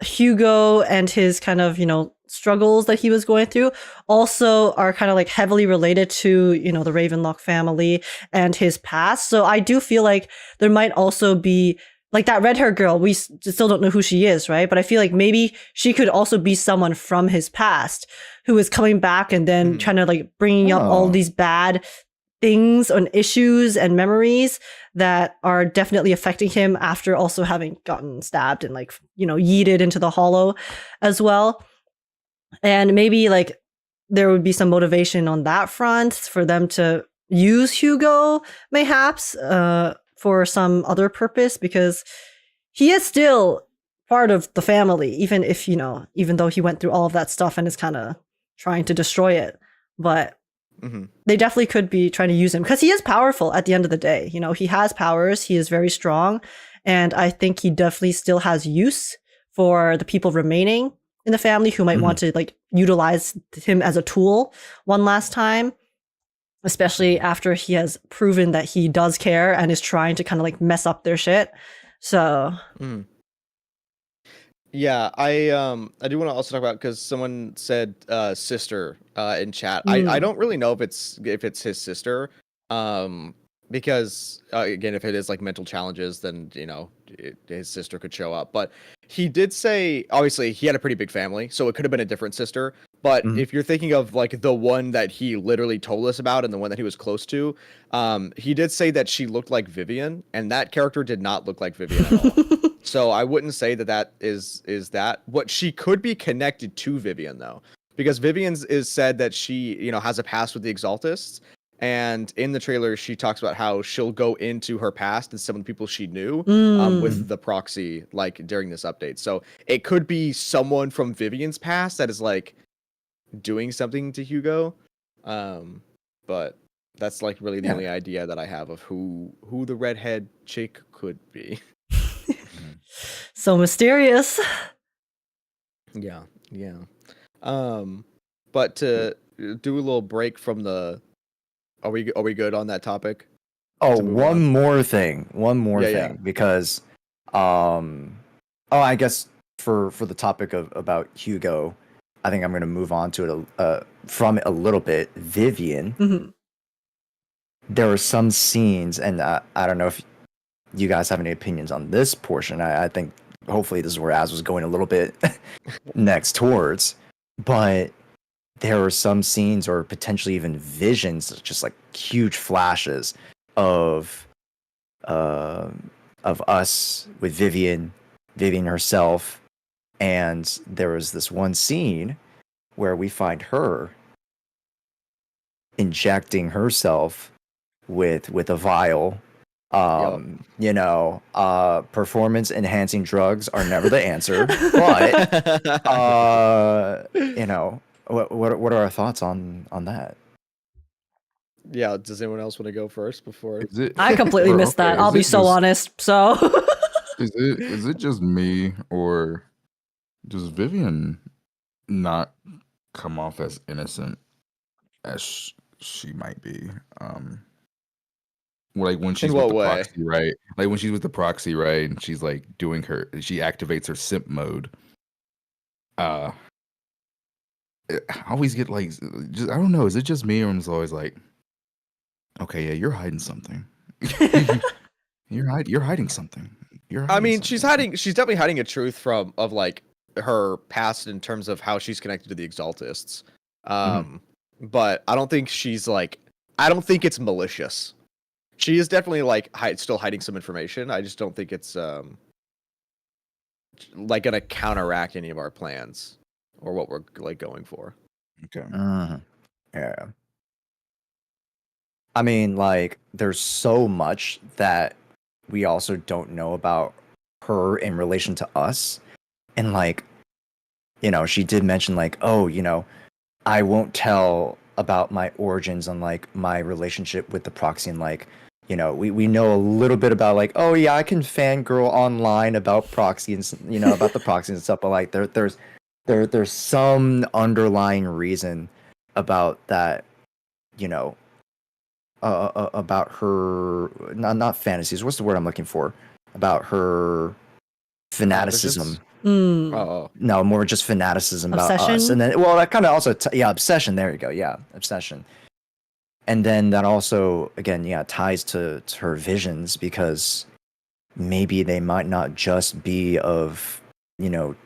Hugo and his kind of, struggles that he was going through also are kind of like heavily related to, the Ravenlock family and his past. So I do feel like there might also be like that red-haired girl. We still don't know who she is, right? But I feel like maybe she could also be someone from his past who is coming back and then trying to like bringing up all these bad things and issues and memories that are definitely affecting him after also having gotten stabbed and like, yeeted into the hollow as well. And maybe like there would be some motivation on that front for them to use Hugo mayhaps for some other purpose, because he is still part of the family, even if, even though he went through all of that stuff and is kind of trying to destroy it. But they definitely could be trying to use him because he is powerful at the end of the day. He has powers. He is very strong. And I think he definitely still has use for the people remaining in the family who might want to like utilize him as a tool one last time, especially after he has proven that he does care and is trying to kind of like mess up their shit. So yeah, I do want to also talk about, because someone said sister in chat. I don't really know if it's his sister, because again, if it is like mental challenges, then his sister could show up. But he did say, obviously he had a pretty big family, so it could have been a different sister. But if you're thinking of like the one that he literally told us about and the one that he was close to, he did say that she looked like Vivian, and that character did not look like Vivian at all. So I wouldn't say that is that. What she could be connected to Vivian though, because Vivian's is said that she has a past with the Exaltists. And in the trailer, she talks about how she'll go into her past and some of the people she knew with the proxy, like during this update. So it could be someone from Vivian's past that is like doing something to Hugo. But that's like really the only idea that I have of who the redhead chick could be. So mysterious. Yeah. But to do a little break from the. Are we good on that topic? Oh, one more thing, because I guess for the topic about Hugo, I think I'm going to move on to it from it a little bit. Vivian, there were some scenes, and I don't know if you guys have any opinions on this portion. I think hopefully this is where Az was going a little bit next towards, but there were some scenes or potentially even visions, just like huge flashes of us with Vivian herself, and there was this one scene where we find her injecting herself with a vial. Performance enhancing drugs are never the answer, but what are our thoughts on that? Yeah, does anyone else want to go first before? I completely missed that. I'll be so honest. So is it just me, or does Vivian not come off as innocent as she might be? Like when she's with the proxy, right? Like when she's with the proxy, right? And she's like she activates her simp mode. I always get like, I don't know. Is it just me, or I'm just always like, okay, yeah, you're hiding something. You're hiding something. She's definitely hiding a truth of like her past in terms of how she's connected to the Exaltists. But I don't think it's malicious. She is definitely like still hiding some information. I just don't think it's like gonna counteract any of our plans or what we're like going for. Okay. Yeah. I mean, like, there's so much that we also don't know about her in relation to us. And, like, you know, she did mention, like, oh, you know, I won't tell about my origins and, like, my relationship with the proxy. And, like, you know, we know a little bit about, like, oh, yeah, I can fangirl online about proxy and, you know, about the proxy and stuff. But, like, there's some underlying reason about that, you know, about her not fantasies. What's the word I'm looking for? About her fanaticism. Oh, No, more just fanaticism about us. Obsession? And then, well, that kind of also, obsession. There you go. Yeah, obsession. And then that also, again, yeah, ties to her visions, because maybe they might not just be of, you know,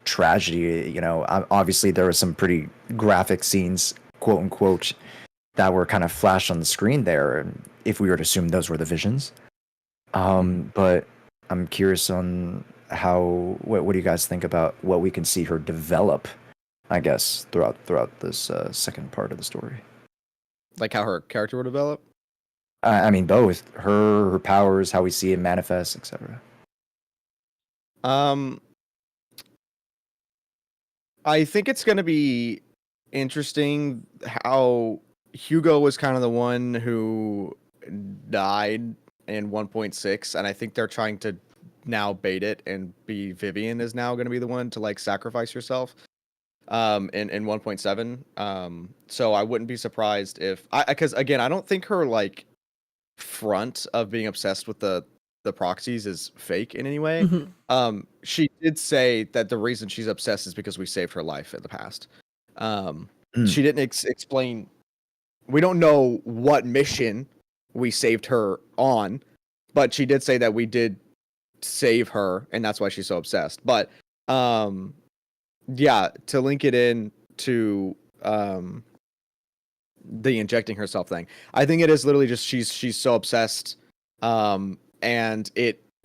tragedy. You know, obviously there were some pretty graphic scenes, quote unquote, that were kind of flashed on the screen there, and if we were to assume those were the visions. But I'm curious on what do you guys think about what we can see her develop, I guess, throughout this second part of the story. like how her character will develop. I mean, both her powers, how we see it manifest, etc. I think it's going to be interesting how Hugo was kind of the one who died in 1.6, and I think they're trying to now bait it and be Vivian is now going to be the one to like sacrifice herself in 1.7. So I wouldn't be surprised if because again, I don't think her like front of being obsessed with the proxies is fake in any way. She did say that the reason she's obsessed is because we saved her life in the past. She didn't explain. We don't know what mission we saved her on, but she did say that we did save her, and that's why she's so obsessed. But yeah, to link it in to the injecting herself thing, I think it is literally just she's so obsessed, and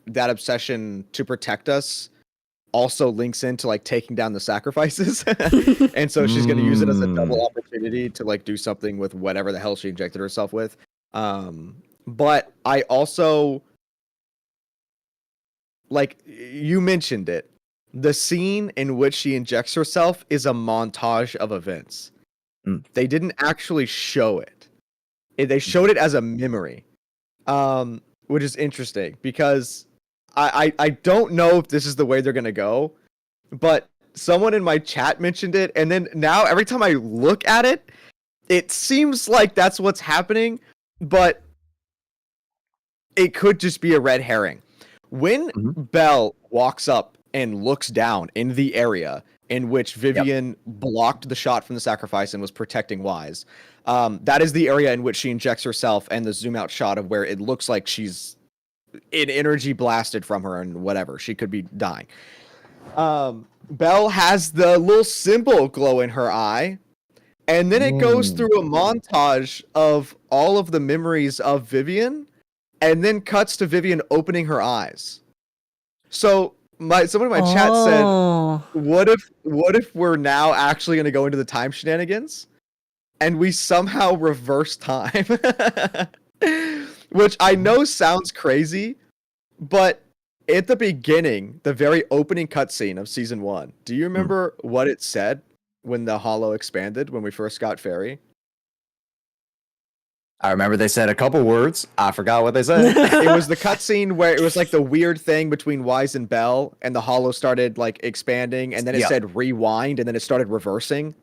that obsession to protect us also links into like taking down the sacrifices. And so she's going to use it as a double opportunity to like do something with whatever the hell she injected herself with. But I also, like you mentioned it, the scene in which she injects herself is a montage of events. They didn't actually show it. They showed it as a memory, which is interesting because I don't know if this is the way they're going to go, but someone in my chat mentioned it. And then now every time I look at it, it seems like that's what's happening, but it could just be a red herring. When Belle walks up and looks down in the area in which Vivian blocked the shot from the sacrifice and was protecting Wise, that is the area in which she injects herself, and the zoom out shot of where it looks like she's in energy blasted from her and whatever. She could be dying. Belle has the little symbol glow in her eye, and then it goes through a montage of all of the memories of Vivian, and then cuts to Vivian opening her eyes. So someone in my chat said, what if we're now actually going to go into the time shenanigans and we somehow reverse time? Which I know sounds crazy, but at the beginning, the very opening cutscene of season 1, do you remember what it said when the Hollow expanded, when we first got Fairy? I remember they said a couple words. I forgot what they said. It was the cutscene where it was like the weird thing between Wise and Belle, and the Hollow started like expanding, and then it said rewind, and then it started reversing.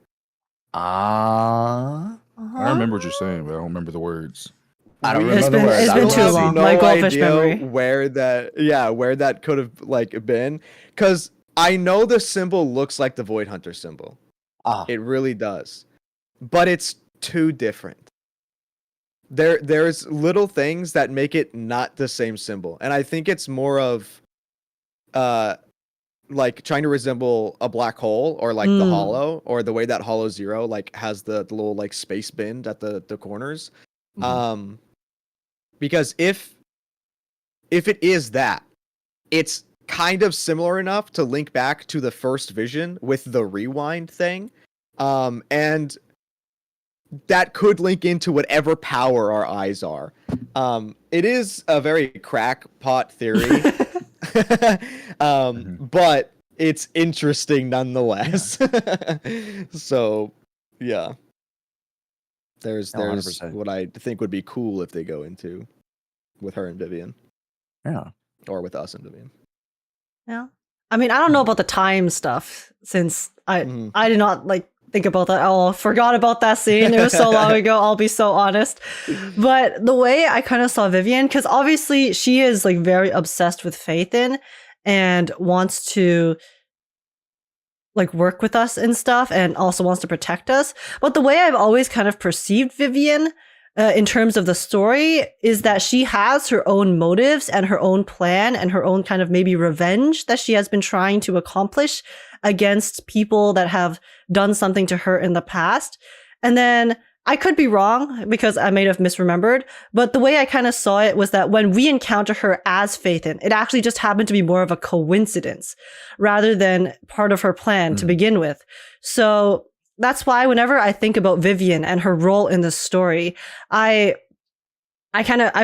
I remember what you're saying, but I don't remember the words. I don't remember the words. It's been too long. No My goldfish idea memory. where that could have like been, because I know the symbol looks like the Void Hunter symbol. It really does, but it's too different. There's little things that make it not the same symbol, and I think it's more of like trying to resemble a black hole, or like the Hollow, or the way that Hollow Zero like has the little like space bend at the corners. because if it is that, it's kind of similar enough to link back to the first vision with the rewind thing, and that could link into whatever power our eyes are. It is a very crackpot theory, but it's interesting nonetheless. So, yeah. There's 100%. what I think would be cool if they go into with her and Vivian. Yeah. Or with us and Vivian. Yeah. I mean, I don't know about the time stuff since I did not like think about that. Oh, forgot about that scene. It was so long ago. I'll be so honest. But the way I kind of saw Vivian, because obviously she is like very obsessed with Phaethon and wants to like work with us and stuff, and also wants to protect us. But the way I've always kind of perceived Vivian in terms of the story is that she has her own motives and her own plan and her own kind of maybe revenge that she has been trying to accomplish against people that have done something to her in the past. And then I could be wrong because I may have misremembered, but the way I kind of saw it was that when we encounter her as Phaethon, it actually just happened to be more of a coincidence rather than part of her plan to begin with. So that's why whenever I think about Vivian and her role in this story, I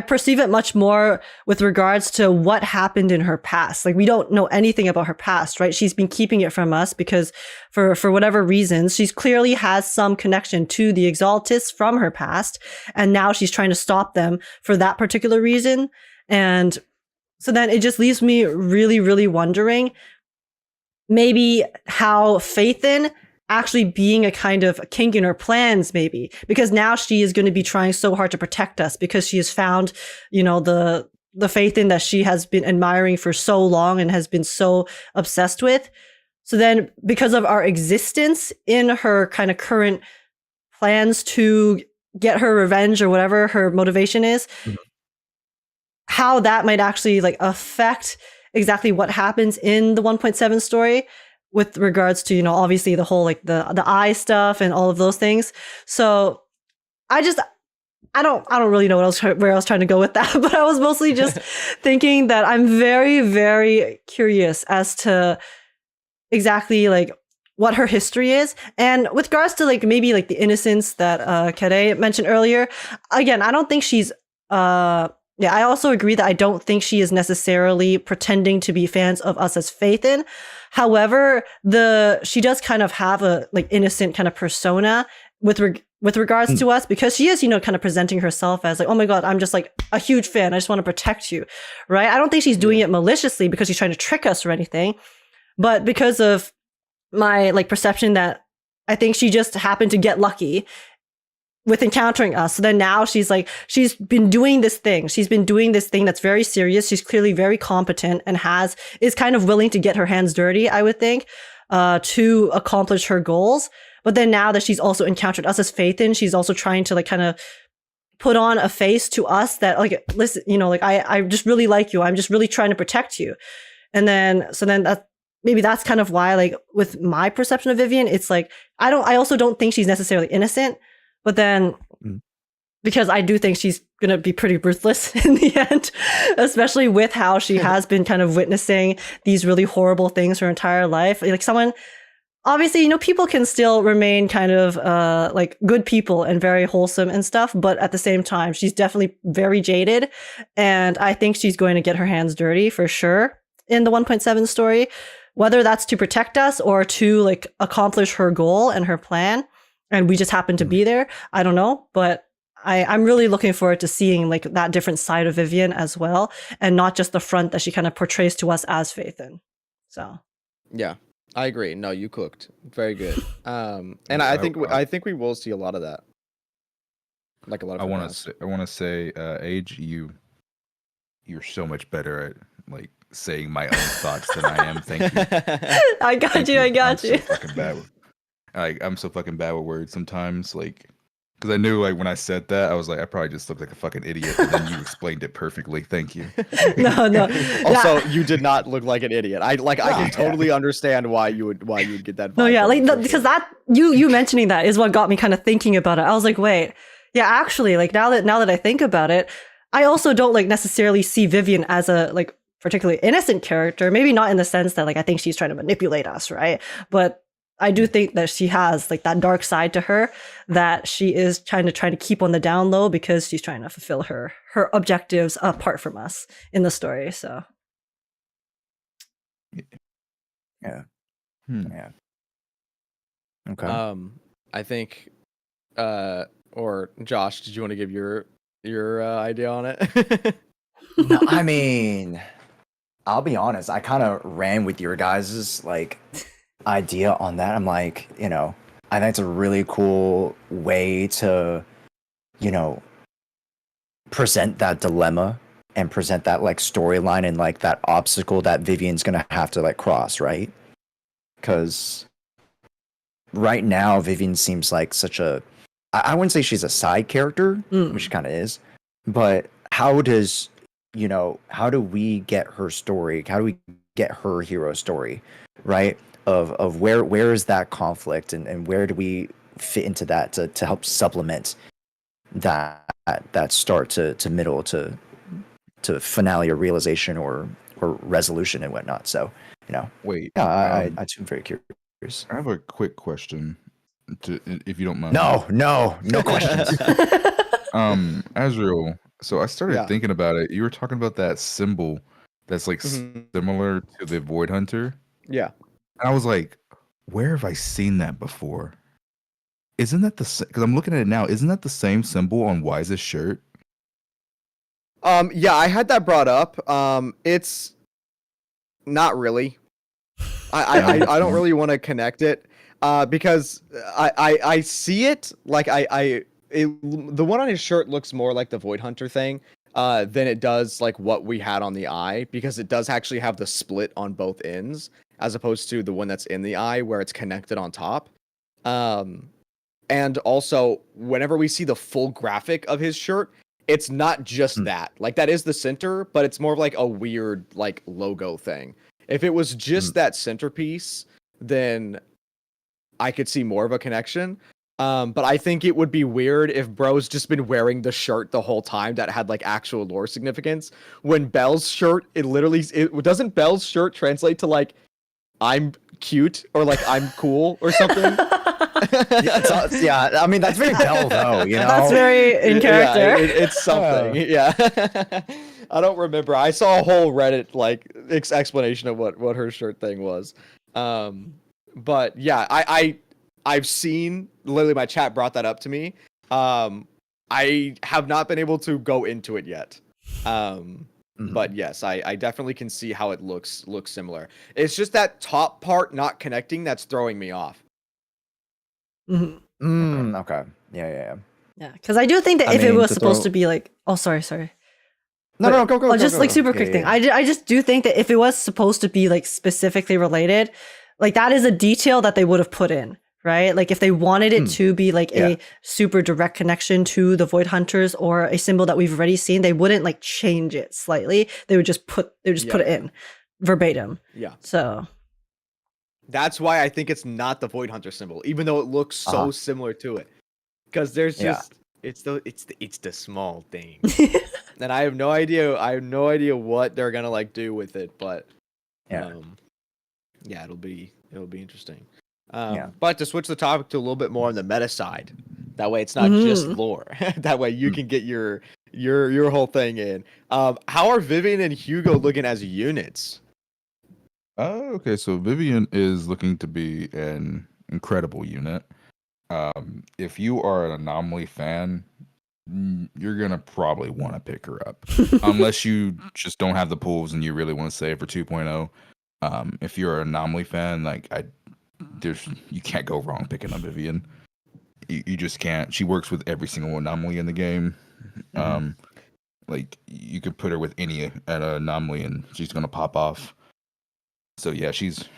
perceive it much more with regards to what happened in her past. Like, we don't know anything about her past, right? She's been keeping it from us because for whatever reasons, she's clearly has some connection to the Exaltists from her past. And now she's trying to stop them for that particular reason. And so then it just leaves me really, really wondering maybe how Phaethon actually being a kind of kink in her plans, maybe, because now she is going to be trying so hard to protect us because she has found, you know, the Phaethon that she has been admiring for so long and has been so obsessed with. So then because of our existence in her kind of current plans to get her revenge or whatever her motivation is, how that might actually like affect exactly what happens in the 1.7 story with regards to, you know, obviously the whole like the eye stuff and all of those things. So I don't really know where I was trying to go with that, but I was mostly just thinking that I'm very, very curious as to exactly like what her history is. And with regards to like maybe like the innocence that Kere mentioned earlier, again, I don't think she's I also agree that I don't think she is necessarily pretending to be fans of us as Phaethon. However, she does kind of have a like innocent kind of persona with regards to us, because she is, you know, kind of presenting herself as like, oh my God, I'm just like a huge fan. I just want to protect you, right? I don't think she's doing it maliciously because she's trying to trick us or anything, but because of my like perception that I think she just happened to get lucky with encountering us. So then now she's been doing this thing. She's been doing this thing that's very serious. She's clearly very competent and is kind of willing to get her hands dirty, I would think, to accomplish her goals. But then now that she's also encountered us as Phaethon, she's also trying to like kind of put on a face to us that like, listen, you know, like I just really like you. I'm just really trying to protect you. And then, maybe that's kind of why, like with my perception of Vivian, it's like, I also don't think she's necessarily innocent. But then, because I do think she's going to be pretty ruthless in the end, especially with how she has been kind of witnessing these really horrible things her entire life. Like someone, obviously, you know, people can still remain kind of like good people and very wholesome and stuff. But at the same time, she's definitely very jaded. And I think she's going to get her hands dirty for sure in the 1.7 story, whether that's to protect us or to like accomplish her goal and her plan. And we just happen to be there. I don't know, but I'm really looking forward to seeing like that different side of Vivian as well, and not just the front that she kind of portrays to us as Phaethon. So, yeah, I agree. No, you cooked. Very good. And I think we will see a lot of that. Like a lot of. I want to say, Age, you're so much better at like saying my own thoughts than I am. Thank you. I got you. So fucking bad. I'm so fucking bad with words sometimes, like, because I knew like when I said that, I was like, I probably just looked like a fucking idiot, and then you explained it perfectly. Thank you. No. Also, you did not look like an idiot. I can totally understand why you would get that vibe. No, yeah, like because that you mentioning that is what got me kind of thinking about it. I was like, wait, yeah, actually, like now that I think about it, I also don't like necessarily see Vivian as a like particularly innocent character. Maybe not in the sense that like I think she's trying to manipulate us, right? But I do think that she has like that dark side to her that she is trying to keep on the down low because she's trying to fulfill her objectives apart from us in the story. So Yeah. Hmm. Yeah. Okay. I think, or Josh, did you want to give your idea on it? No, I mean, I'll be honest. I kind of ran with your guys's like idea on that. I'm like, I think it's a really cool way to, present that dilemma and present that like storyline and like that obstacle that Vivian's gonna have to like cross, right? Because right now Vivian seems like such a, I wouldn't say she's a side character, which she kind of is, but how do we get her story? How do we get her hero story, right? Of where is that conflict and where do we fit into that to help supplement that start to middle to finale or realization or resolution and whatnot. So, Wait. yeah, I'm very curious. I have a quick question, if you don't mind. No questions. Azrael. So I started Yeah. thinking about it. You were talking about that symbol that's like Mhm. similar to the Void Hunter. Yeah. And I was like, where have I seen that before? Isn't that the because I'm looking at it now? Isn't that the same symbol on Wise's shirt? Yeah, I had that brought up. It's not really. I don't really want to connect it. Because I see it like the one on his shirt looks more like the Void Hunter thing than it does like what we had on the eye, because it does actually have the split on both ends as opposed to the one that's in the eye where it's connected on top. And also whenever we see the full graphic of his shirt, it's not just that. Like that is the center, but it's more of like a weird like logo thing. If it was just that centerpiece, then I could see more of a connection. But I think it would be weird if bro's just been wearing the shirt the whole time that had like actual lore significance. When Belle's shirt, doesn't Belle's shirt translate to like I'm cute or like I'm cool or something? Yeah, I mean that's very Belle though, that's very in character. Yeah, it's something. Yeah. I don't remember. I saw a whole Reddit like explanation of what her shirt thing was. But yeah, I've seen, literally my chat brought that up to me. I have not been able to go into it yet. But yes, I definitely can see how it looks similar. It's just that top part not connecting that's throwing me off. Okay. Yeah. Yeah, because I do think that I if it mean, was to supposed throw- to be like, oh, sorry. No, go. Oh, just go, like go. super Yeah, quick thing. yeah. I just do think that if it was supposed to be like specifically related, like that is a detail that they would have put in, right? Like if they wanted it to be like a super direct connection to the Void Hunters or a symbol that we've already seen, they wouldn't like change it slightly. They would just put it in verbatim. Yeah. So That's why I think it's not the Void Hunter symbol, even though it looks so similar to it. Because there's just it's the small thing. And I have no idea what they're gonna like do with it, but it'll be interesting. But to switch the topic to a little bit more on the meta side, that way it's not just lore. That way you can get your whole thing in. How are Vivian and Hugo looking as units? Okay, so Vivian is looking to be an incredible unit. If you are an Anomaly fan, you're gonna probably want to pick her up, unless you just don't have the pools and you really want to save for 2.0. If you're an Anomaly fan, like you can't go wrong picking up Vivian. You just can't. She works with every single Anomaly in the game. Like you could put her with any Anomaly and she's gonna pop off. So yeah, she's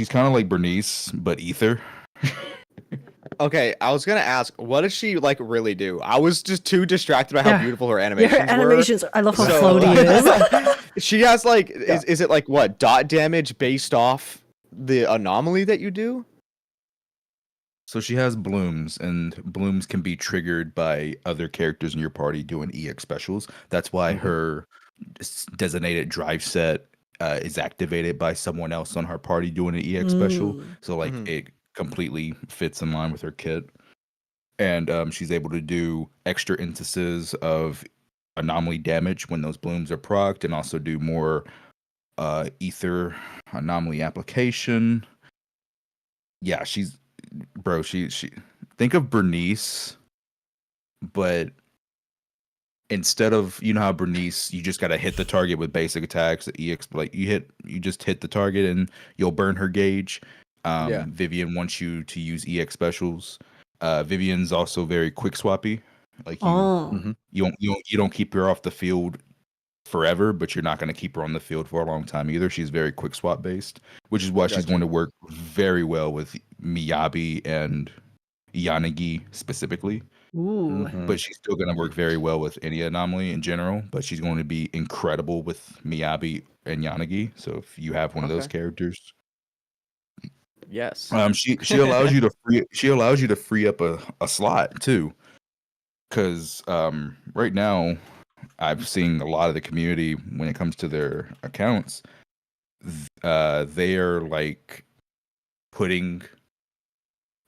kind of like Bernice, but ether. Okay, I was gonna ask, what does she like really do? I was just too distracted by how beautiful her animations her animations. I love how floaty it is. She has like, is it like what dot damage based off the anomaly that you do? So she has blooms, and blooms can be triggered by other characters in your party doing EX specials. That's why her designated drive set is activated by someone else on her party doing an EX special. Mm. So like it completely fits in line with her kit, and she's able to do extra instances of anomaly damage when those blooms are procced, and also do more ether anomaly application. Yeah, she's bro. She think of Bernice, but instead of how Bernice, you just gotta hit the target with basic attacks. EX, like you just hit the target and you'll burn her gauge. Vivian wants you to use EX specials. Vivian's also very quick swappy. Like Oh. you don't keep her off the field forever, but you're not going to keep her on the field for a long time either. She's very quick swap based, which is why she's going to work very well with Miyabi and Yanagi specifically. Ooh. But she's still going to work very well with any anomaly in general. But she's going to be incredible with Miyabi and Yanagi. So if you have one of those characters, Yes. she allows you to free up a slot too. Because right now, I've seen a lot of the community when it comes to their accounts, they are like putting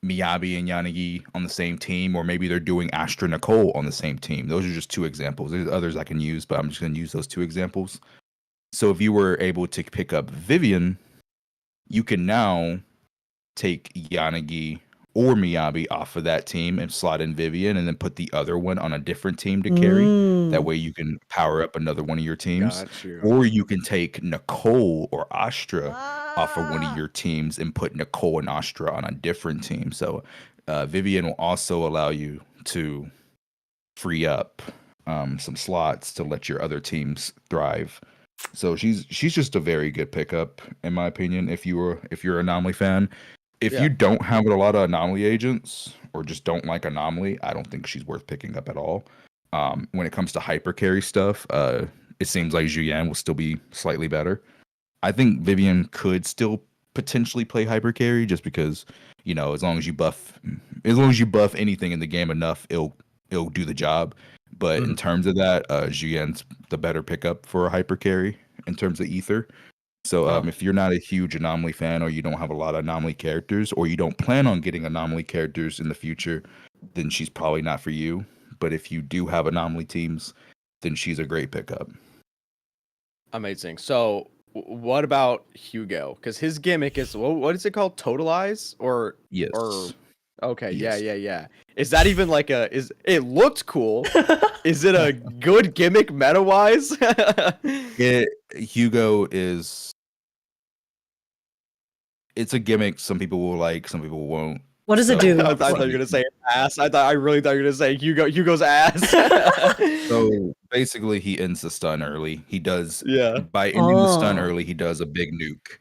Miyabi and Yanagi on the same team, or maybe they're doing Astra Nicole on the same team. Those are just two examples. There's others I can use, but I'm just going to use those two examples. So if you were able to pick up Vivian, you can now take Yanagi or Miyabi off of that team and slot in Vivian, and then put the other one on a different team to carry. That way you can power up another one of your teams. Or you can take Nicole or Astra off of one of your teams and put Nicole and Astra on a different team. So Vivian will also allow you to free up some slots to let your other teams thrive. So she's just a very good pickup, in my opinion, if you're an Anomaly fan. If you don't have a lot of Anomaly agents, or just don't like Anomaly, I don't think she's worth picking up at all. When it comes to hyper carry stuff, it seems like Julian will still be slightly better. I think Vivian could still potentially play hyper carry, just because as long as you buff anything in the game enough, it'll do the job. But in terms of that, Julian's the better pickup for a hyper carry in terms of ether. So if you're not a huge Anomaly fan, or you don't have a lot of Anomaly characters, or you don't plan on getting Anomaly characters in the future, then she's probably not for you. But if you do have Anomaly teams, then she's a great pickup. Amazing. So what about Hugo? Because his gimmick is, what is it called? Totalize? Yes. Okay, Yes. yeah. Is that even like it looked cool. Is it a good gimmick meta-wise? Hugo it's a gimmick some people will like, some people won't. What does it do? I thought you were gonna say ass. I really thought you were gonna say Hugo's ass. So basically he ends the stun early. He does by ending the stun early, he does a big nuke.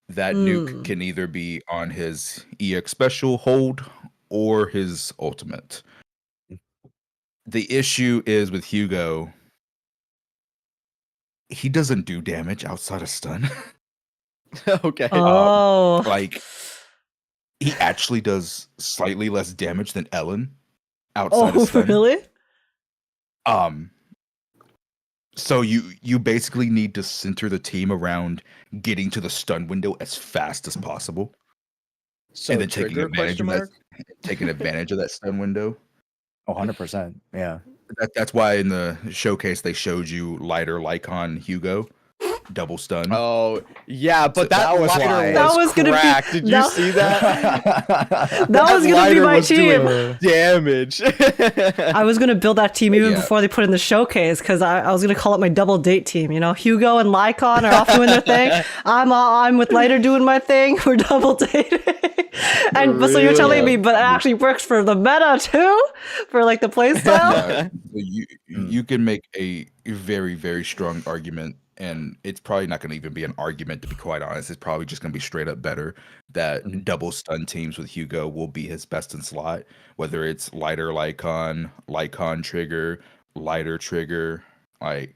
That nuke can either be on his EX special hold or his ultimate. The issue is with Hugo, he doesn't do damage outside of stun. Okay. Like he actually does slightly less damage than Ellen outside of stun. Really? So you basically need to center the team around getting to the stun window as fast as possible. So and then taking advantage of that stun window. 100%. Yeah. That's why in the showcase they showed you lighter Lycon Hugo double stun. Oh yeah, but that was lighter why. That was gonna be- cracked. Did you see that? That was gonna be lighter my was team. doing damage. I was gonna build that team even before they put in the showcase, because I was gonna call it my double date team. Hugo and Lycon are off doing their thing. I'm with Lighter doing my thing. We're double dating. But so you're telling me, but it actually works for the meta too, for like the playstyle. You can make a very, very strong argument, and it's probably not going to even be an argument, to be quite honest. It's probably just going to be straight up better that double stun teams with Hugo will be his best in slot, whether it's lighter Lycon trigger, lighter trigger, like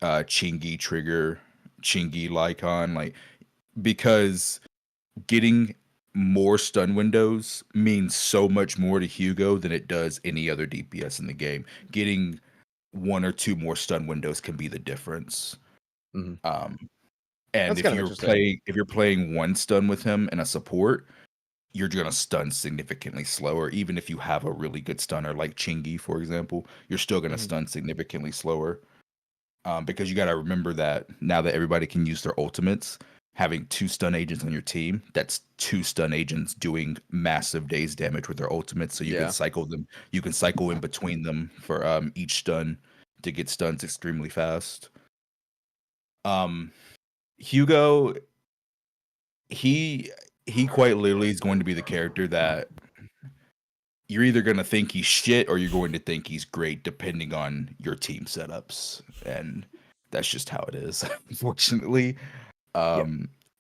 Chingy trigger, Chingy Lycon, like, because getting more stun windows means so much more to Hugo than it does any other DPS in the game. Getting one or two more stun windows can be the difference. Mhm. And That's if kind of you're interesting. playing one stun with him and a support, you're gonna stun significantly slower. Even if you have a really good stunner like Chingy, for example, you're still gonna Mhm. stun significantly slower. Because you gotta remember that now that everybody can use their ultimates, having two stun agents on your team, that's two stun agents doing massive days damage with their ultimates. So you can Yeah. cycle them. You can cycle in between them for each stun to get stuns extremely fast. Hugo, he quite literally is going to be the character that you're either going to think he's shit or you're going to think he's great depending on your team setups, and that's just how it is. Unfortunately,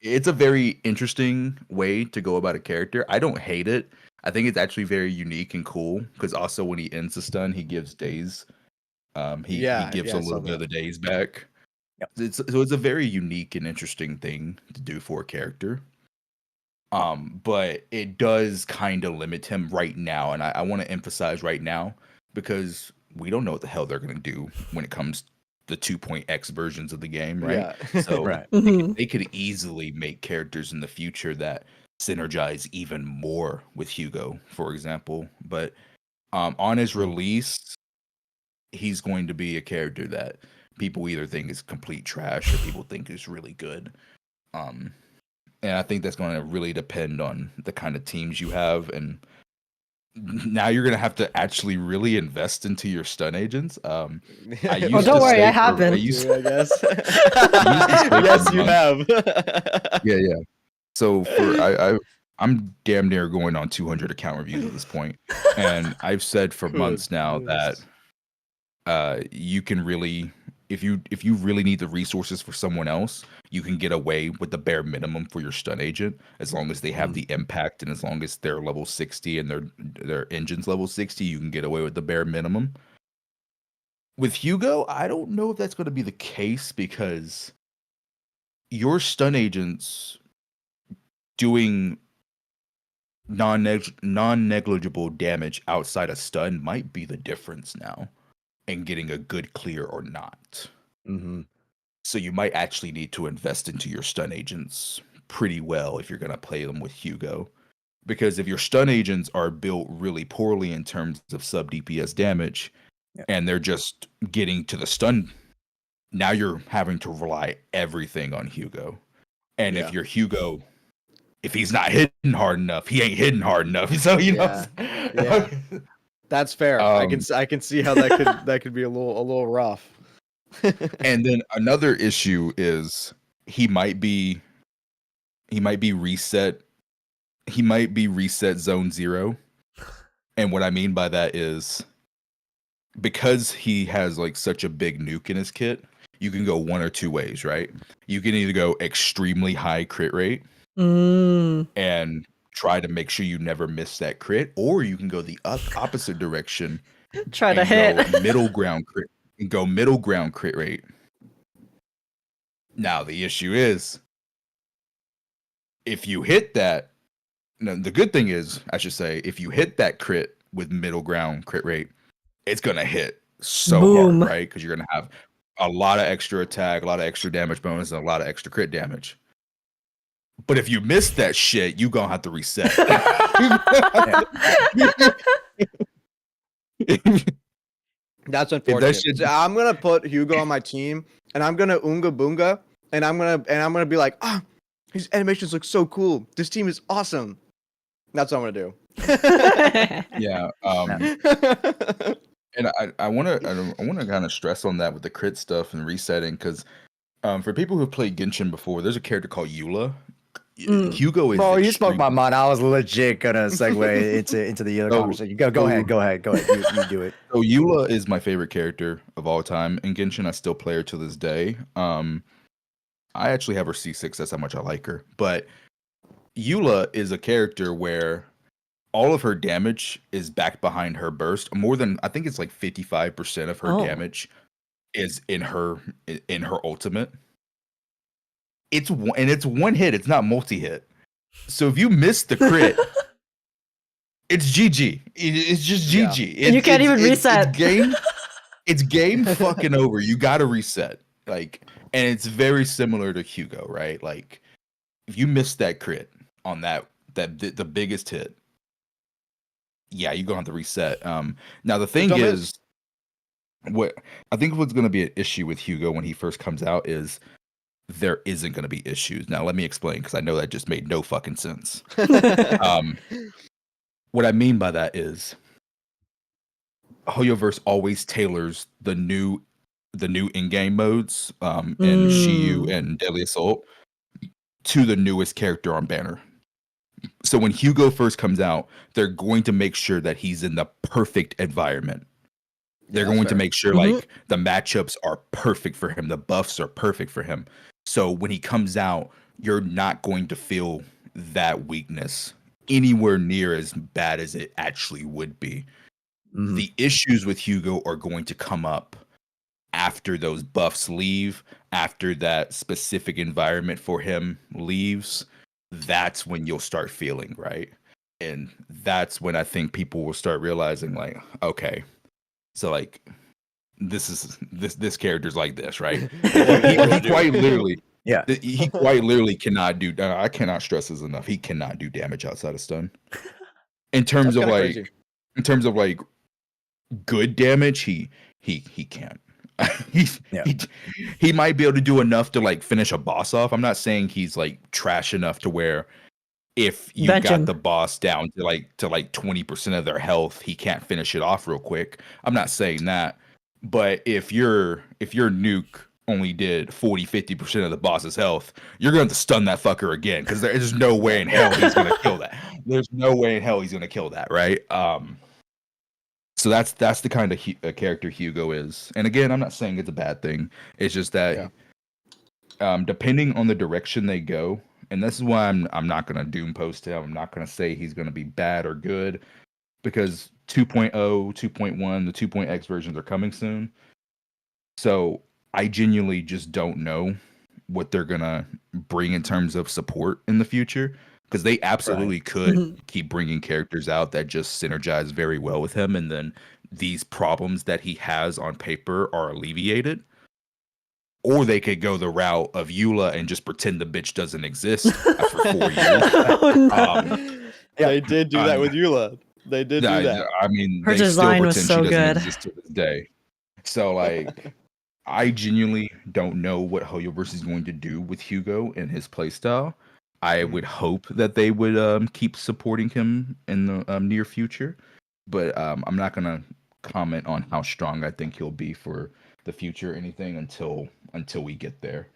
it's a very interesting way to go about a character. I don't hate it. I think it's actually very unique and cool because also when he ends the stun, he gives days. He gives Yeah, a I saw little bit of that. the days back. Yep. It's a very unique and interesting thing to do for a character. But it does kind of limit him right now, and I want to emphasize right now because we don't know what the hell they're gonna do when it comes the 2.x versions of the game, right? Yeah. So Right. they could easily make characters in the future that synergize even more with Hugo, for example. But on his release, he's going to be a character that people either think is complete trash or people think is really good. Um, and I think that's going to really depend on the kind of teams you have. And now you're going to have to actually really invest into your stun agents. I Yeah, Oh, used don't to worry, I say have for, I been. used, I guess. I used to say Yes, for you months. have. Yeah. So I'm damn near going on 200 account reviews at this point, and I've said for months now that you can really, if you really need the resources for someone else, you can get away with the bare minimum for your stun agent as long as they have the impact and as long as they're level 60 and their engine's level 60, you can get away with the bare minimum. With Hugo, I don't know if that's going to be the case because your stun agents doing non-negligible damage outside a stun might be the difference now in getting a good clear or not. Mm-hmm. So you might actually need to invest into your stun agents pretty well if you're going to play them with Hugo. Because if your stun agents are built really poorly in terms of sub DPS damage Yeah. and they're just getting to the stun, now you're having to rely everything on Hugo. And Yeah. if your Hugo, if he's not hitting hard enough, he ain't hitting hard enough. So you know, Yeah. That's fair. I can see how that could be a little rough. And then another issue is he might be reset. He might be reset zone 0. And what I mean by that is because he has like such a big nuke in his kit, you can go one or two ways, right? You can either go extremely high crit rate and try to make sure you never miss that crit, or you can go the opposite direction Try to and hit. go middle ground crit rate. Now the issue is if you hit that, no, the good thing is, I should say, if you hit that crit with middle ground crit rate, it's gonna hit so Boom. hard, right? Because you're gonna have a lot of extra attack, a lot of extra damage bonus, and a lot of extra crit damage. But if you miss that shit, you gonna have to reset. That's unfortunate. shit- So I'm gonna put Hugo on my team, and I'm gonna Unga Boonga, and I'm gonna be like, his animations look so cool. This team is awesome. That's what I'm gonna do. Yeah. And I want to kind of stress on that with the crit stuff and resetting because for people who've played Genshin before, there's a character called Eula. Hugo is. Bro, you spoke my mind. I was legit gonna segue into the other So- conversation. Go ahead. You do it. So Eula is my favorite character of all time in Genshin. I still play her to this day. I actually have her C6. That's how much I like her. But Eula is a character where all of her damage is back behind her burst. More than I think it's like 55% of her damage is in her ultimate. It's one hit. It's not multi-hit. So if you miss the crit, it's GG. It's just GG. You can't even reset. It's game fucking over. You got to reset. Like, and it's very similar to Hugo, right? Like, if you miss that crit on the biggest hit, yeah, you're gonna have to reset. Now the thing is, what I think what's gonna be an issue with Hugo when he first comes out is there isn't gonna be issues. Now let me explain because I know that just made no fucking sense. What I mean by that is Hoyoverse always tailors the new in-game modes in Shiyu and Deadly Assault to the newest character on Banner. So when Hugo first comes out, they're going to make sure that he's in the perfect environment. They're going to make sure like the matchups are perfect for him, the buffs are perfect for him. So when he comes out, you're not going to feel that weakness anywhere near as bad as it actually would be. The issues with Hugo are going to come up after those buffs leave, after that specific environment for him leaves. That's when you'll start feeling right. And that's when I think people will start realizing like, okay, so like this character's like this, right? he quite literally he quite literally cannot do, I cannot stress this enough, he cannot do damage outside of stun. In terms of like crazy. In terms of like good damage, he can't. He might be able to do enough to like finish a boss off. I'm not saying he's like trash enough to where if you got the boss down to like 20% of their health, he can't finish it off real quick. I'm not saying that. But if your nuke only did 40-50% of the boss's health, you're going to stun that fucker again because there's no way in hell he's going to kill that. There's no way in hell he's going to kill that, right? So that's the kind of character Hugo is. And again, I'm not saying it's a bad thing. It's just that depending on the direction they go, and this is why I'm not going to doom post him. I'm not going to say he's going to be bad or good because 2.0, 2.1, the 2.x versions are coming soon. So I genuinely just don't know what they're going to bring in terms of support in the future. Because they absolutely could keep bringing characters out that just synergize very well with him, and then these problems that he has on paper are alleviated. Or they could go the route of Eula and just pretend the bitch doesn't exist for 4 years. They did do that with Eula. They did do that. I mean, her design was so good. Exist to this day. So like, I genuinely don't know what Hoyoverse is going to do with Hugo and his playstyle. I would hope that they would keep supporting him in the near future, but I'm not gonna comment on how strong I think he'll be for the future or anything until we get there.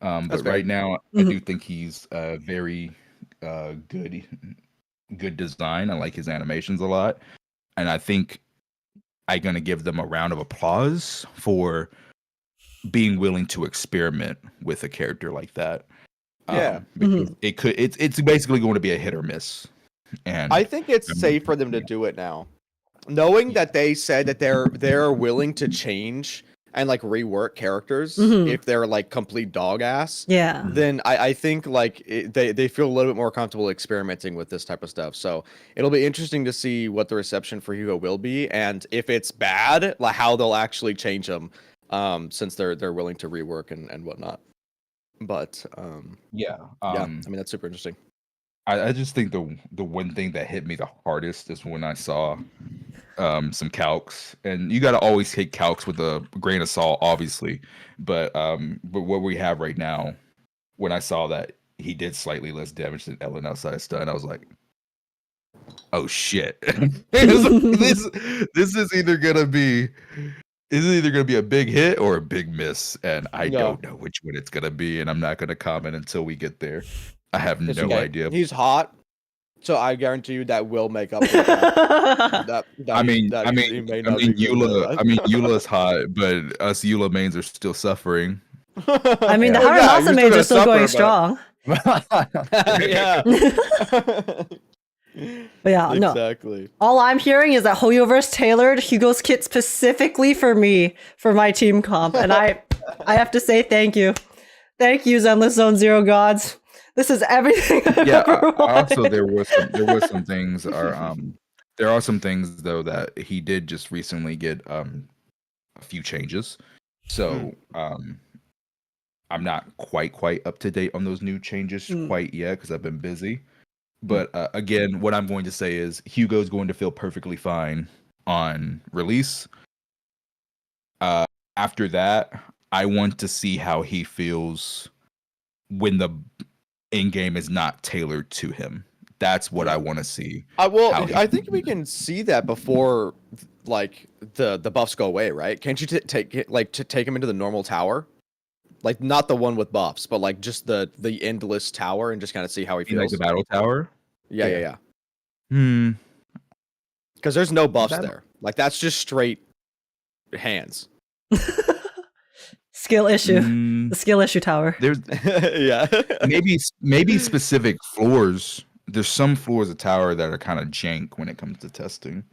But right now, I do think he's very good design. I like his animations a lot, and I think I'm gonna give them a round of applause for being willing to experiment with a character like that. Because it's basically going to be a hit or miss, and I think it's safe for them to do it now, knowing that they said that they're willing to change and like rework characters if they're like complete dog ass. Yeah. Then I think like they feel a little bit more comfortable experimenting with this type of stuff. So it'll be interesting to see what the reception for Hugo will be, and if it's bad, like how they'll actually change them, since they're willing to rework and whatnot. But I mean that's super interesting. I just think the one thing that hit me the hardest is when I saw some calcs, and you got to always take calcs with a grain of salt, obviously. But what we have right now, when I saw that he did slightly less damage than Ellen outside stun, I was like, oh shit, this is either gonna be. Is it either going to be a big hit or a big miss? And I don't know which one it's going to be, and I'm not going to comment until we get there. I have no idea. He's hot, so I guarantee you that will make up for that. Eula's hot, but us Eula mains are still suffering. I mean, the Haramasa mains are still going strong. Yeah. But yeah, exactly. No. All I'm hearing is that Hoyoverse tailored Hugo's kit specifically for me, for my team comp. And I have to say thank you. Thank you, Zenless Zone Zero gods. This is everything I've Yeah. ever Also, wanted. there was some things there are some things though that he did just recently get a few changes. So I'm not quite up to date on those new changes quite yet because I've been busy. But again, what I'm going to say is Hugo's going to feel perfectly fine on release. After that, I want to see how he feels when the in-game is not tailored to him. That's what I want to see. I think we can see that before, like the buffs go away, right? Can't you take him into the normal tower, like not the one with buffs, but like just the endless tower, and just kind of see how he You like feels? the battle tower? Yeah. Hmm. Because there's no buffs Battle- there. Like that's just straight hands. Skill issue. Mm, The skill issue tower. there's Yeah. maybe specific floors. There's some floors of tower that are kind of jank when it comes to testing.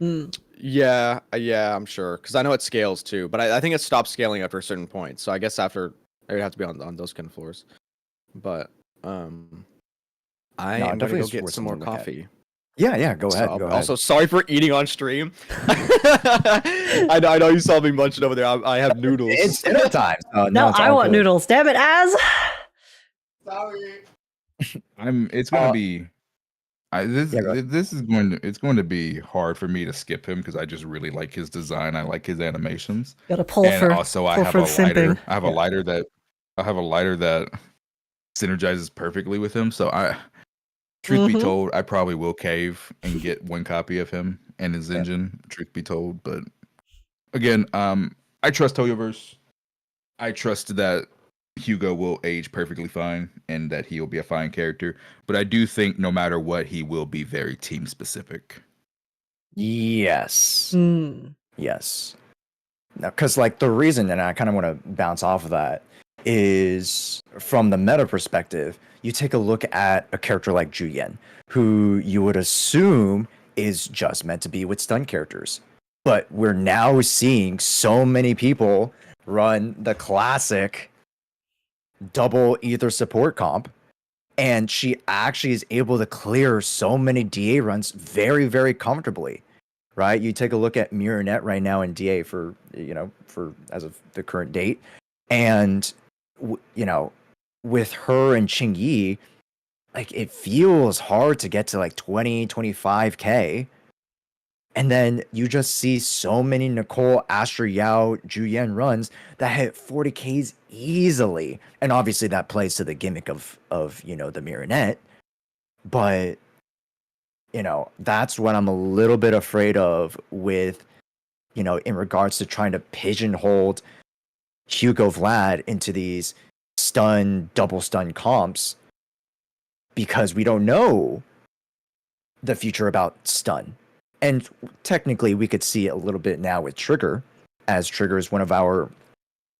Yeah, I'm sure. Because I know it scales too, but I think it stops scaling after a certain point. So I guess after it would have to be on those kind of floors. But I am gonna definitely go is get worth some more something to look at. coffee. Yeah, go ahead. So, also, sorry for eating on stream. I know you saw me munching over there. I have noodles. It's dinner time. So No, it's I all want good. noodles. Damn it, Az. Sorry. It's gonna be. Yeah, go ahead. It's going to be hard for me to skip him because I just really like his design. I like his animations. Gotta pull And for. also I pull have for a the simping. lighter. I have a lighter that synergizes perfectly with him. So truth be told, I probably will cave and get one copy of him and his engine, truth be told. But again, I trust Toyoverse. I trust that Hugo will age perfectly fine and that he will be a fine character. But I do think no matter what, he will be very team specific. Yes. Mm. Yes. Now, because like the reason, and I kind of want to bounce off of that, is from the meta perspective. You take a look at a character like Juyen, who you would assume is just meant to be with stun characters, but we're now seeing so many people run the classic double ether support comp, and she actually is able to clear so many DA runs very, very comfortably. Right? You take a look at Mirrornet right now in DA for as of the current date, and with her and Ching Yi, like it feels hard to get to like 20, 25k. And then you just see so many Nicole, Astra Yao, Juyen runs that hit 40Ks easily. And obviously that plays to the gimmick of the Mirrornet. But, that's what I'm a little bit afraid of with, in regards to trying to pigeonhole Hugo Vlad into these double stun comps, because we don't know the future about stun. And technically, we could see it a little bit now with Trigger, as Trigger is one of our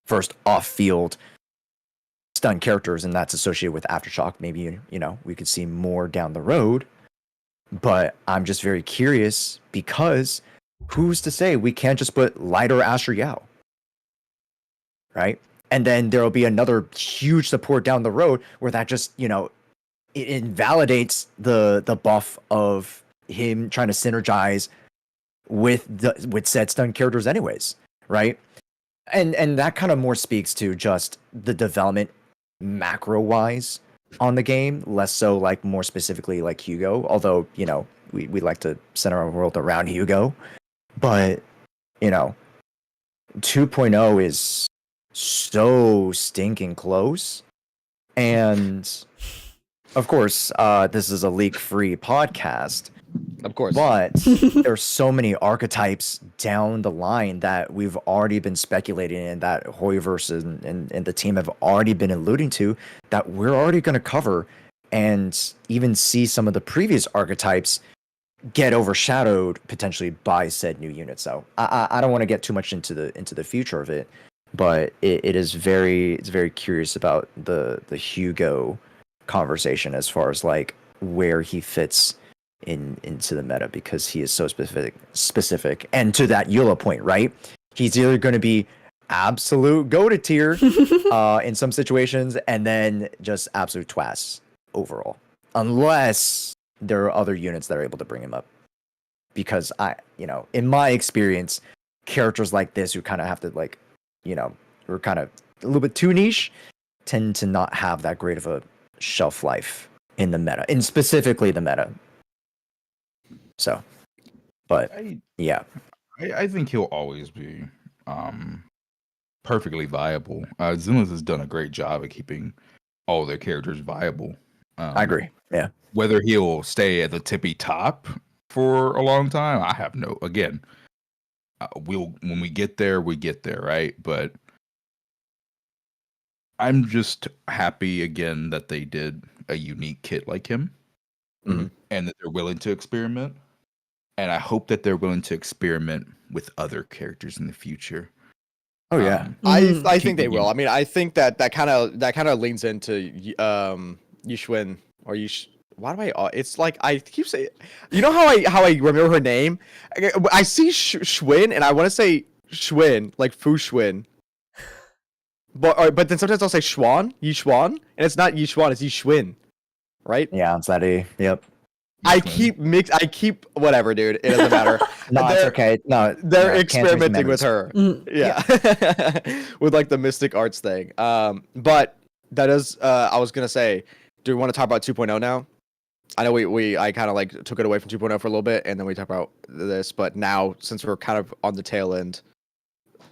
first off-field stun characters, and that's associated with Aftershock. Maybe, we could see more down the road. But I'm just very curious, because who's to say we can't just put lighter Asher Yao? Right? And then there'll be another huge support down the road where that just, it invalidates the buff of him trying to synergize with said stun characters anyways, right? And that kind of more speaks to just the development macro wise on the game, less so like more specifically like Hugo, although we like to center our world around Hugo. But 2.0 is so stinking close, and of course this is a leak-free podcast. Of course. But there's so many archetypes down the line that we've already been speculating in, that Hoyoverse and the team have already been alluding to, that we're already going to cover, and even see some of the previous archetypes get overshadowed potentially by said new unit. So I don't want to get too much into the future of it, but it's very curious about the Hugo conversation as far as like where he fits into the meta, because he is so specific. And to that Eula point, right? He's either going to be absolute goated tier in some situations, and then just absolute twass overall, unless there are other units that are able to bring him up. Because in my experience, characters like this who kind of have to are kind of a little bit too niche, tend to not have that great of a shelf life in the meta, and specifically the meta. So, but yeah, I think he'll always be perfectly viable. Zenless has done a great job of keeping all their characters viable. I agree. Yeah. Whether he'll stay at the tippy top for a long time, I have no. Again, when we get there, right? But I'm just happy again that they did a unique kit like him, Mhm. and that they're willing to experiment. And I hope that they're willing to experiment with other characters in the future. Oh yeah. I think they will. I mean, I think that kind of leans into Yishwin or Yish. Why do I? It's like I keep saying. You know how I remember her name? I see Schwinn and I want to say Schwinn, like Fu Schwinn. But then sometimes I'll say Yishwan, and it's not Yishwan, it's Yishwin, right? Yeah, it's that E. Yep. I keep whatever, dude. It doesn't matter. No, it's okay. No, They're no, experimenting with her. Yeah. With like the mystic arts thing. But that is I was gonna say, do we want to talk about 2.0 now? I know I kind of like took it away from 2.0 for a little bit and then we talk about this, but now since we're kind of on the tail end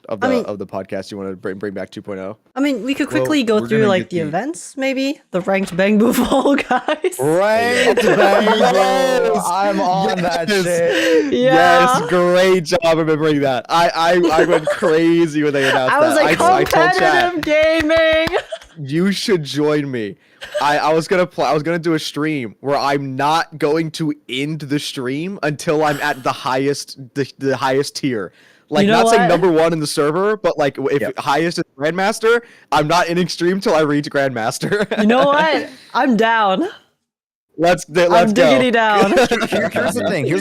of the podcast, you want to bring back 2.0? I mean, we could quickly go through like the events, maybe the ranked Bang Boo Fall guys. Ranked Bang Boo. I'm on that shit. Yeah. Yes, great job remembering that. I went crazy when they announced that. I was like, I told competitive gaming. you should join me. I was gonna do a stream where I'm not going to end the stream until I'm at the highest the highest tier. Like, You know not saying what? number 1 in the server, but like if highest is Grandmaster, I'm not ending stream till I reach Grandmaster. You know what? I'm down. Let's I'm go. diggity down. Here's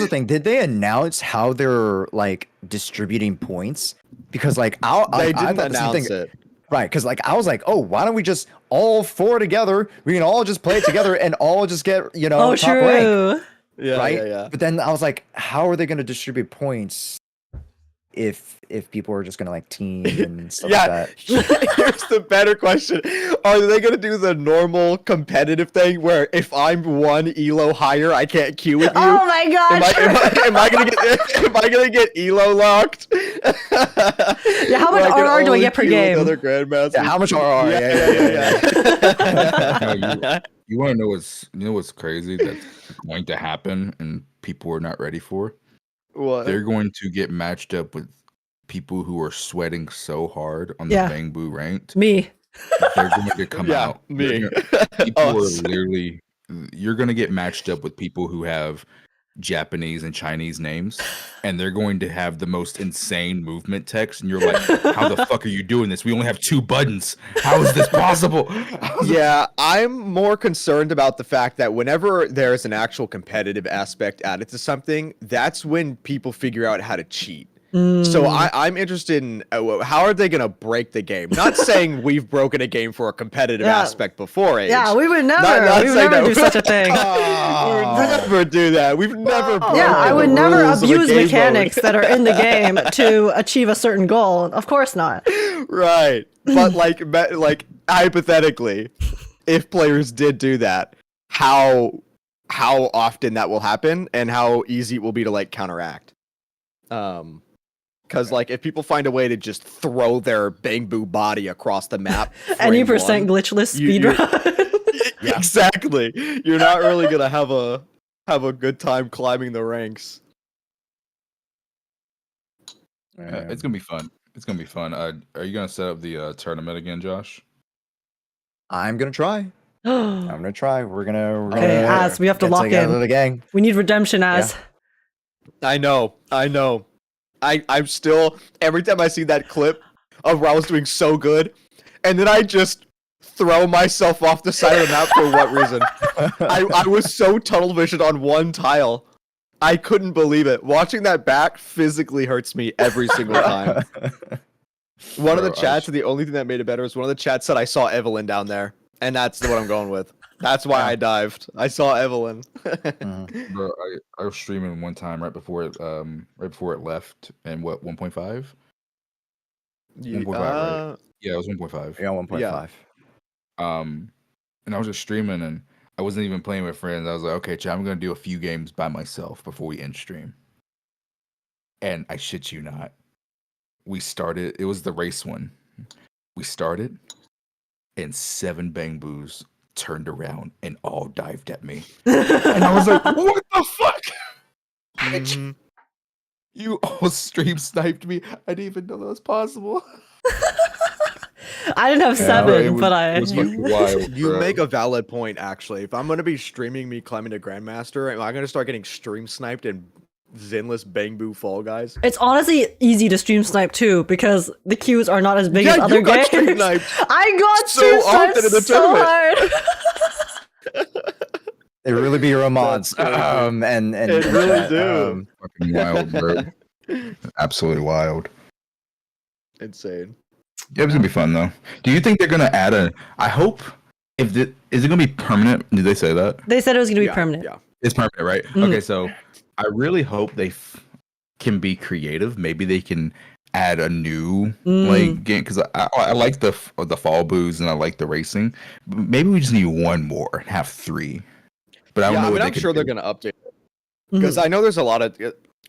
the thing. Did they announce how they're like distributing points? Because like They I didn't thought the same announce thing. it. Right, because like I was like, oh, why don't we just all 4 together? We can all just play together and all just get Oh, top rank, true. Yeah, right? yeah. But then I was like, how are they going to distribute points if people are just going to like team and stuff like that? Here's the better question. Are they going to do the normal competitive thing where if I'm 1 elo higher, I can't queue with you? Oh my gosh. Am I gonna get elo locked? Yeah, how much RR do I get per game? Other grandmasters. Yeah, how much RR? Yeah. You want to know what's crazy that's going to happen and people are not ready for? What? They're going to get matched up with people who are sweating so hard on the Yeah. Bang Boo ranked. Me. They're going to come Yeah, out. me. People Oh, are literally. You're going to get matched up with people who have Japanese and Chinese names, and they're going to have the most insane movement text, and you're like, "How the fuck are you doing this? We only have 2 buttons. How is this possible?" Yeah, I'm more concerned about the fact that whenever there's an actual competitive aspect added to something, that's when people figure out how to cheat. So I'm interested in how are they going to break the game? Not saying we've broken a game for a competitive Yeah. aspect before, Age. Yeah, we would never. Not we would saying never that. do such a thing. We would never do that. We've never broken Yeah, I the would never rules of a abuse game mechanics mode. that are in the game to achieve a certain goal. Of course not. Right. But like hypothetically, if players did do that, how often that will happen and how easy it will be to like counteract. Because like if people find a way to just throw their Bang Boo body across the map, Any frame percent one, glitchless you- speedrun. exactly, you're not really gonna have a good time climbing the ranks. It's gonna be fun. It's gonna be fun. Are you gonna set up the tournament again, Josh? I'm gonna try. I'm gonna try. We're gonna. Okay, Az, we have to get lock together in. the gang. We need redemption, Az. I know. I'm still, every time I see that clip of where I was doing so good, and then I just throw myself off the side of the map for what reason? I was so tunnel vision on one tile. I couldn't believe it. Watching that back physically hurts me every single time. One of the Bro, chats, the only thing that made it better was one of the chats said I saw Evelyn down there. And that's what I'm going with. That's why I dived. I saw Evelyn. Mhm. Bro, I was streaming one time right before it left, and what 1.5? 1.5, right? Yeah, it was 1.5. Yeah, 1.5. And I was just streaming, and I wasn't even playing with friends. I was like, okay, chat, I'm gonna do a few games by myself before we end stream. And I shit you not, we started. It was the race one. We started, and 7 bang boos turned around and all dived at me, and I was like, what the fuck? Mhm. You all stream sniped me. I didn't even know that was possible. I didn't have Yeah, 7, it was, but it was fucking wild. You bro. make a valid point, actually. If I'm gonna be streaming me climbing to Grandmaster, am I gonna start getting stream sniped in Zenless Bang Boo Fall Guys? it's honestly easy to stream snipe too because the queues are not as big Yeah, as other you got games. stream sniped I got so stream sniped often in the so tournament. hard. They really be romance. That's crazy. And It really do. Fucking wild, bro. Absolutely wild. Insane. Yeah, it's gonna be fun though. Do you think they're gonna add a? I hope is it gonna be permanent? Did they say that? They said it was going to be Yeah, permanent. Yeah. It's permanent, right? Mhm. Okay, so I really hope they can be creative. Maybe they can add a new like game because I like the fall boos and I like the racing. Maybe we just need one more and have 3. But I don't know what I'm they sure can they're do. gonna update it because I know there's a lot of.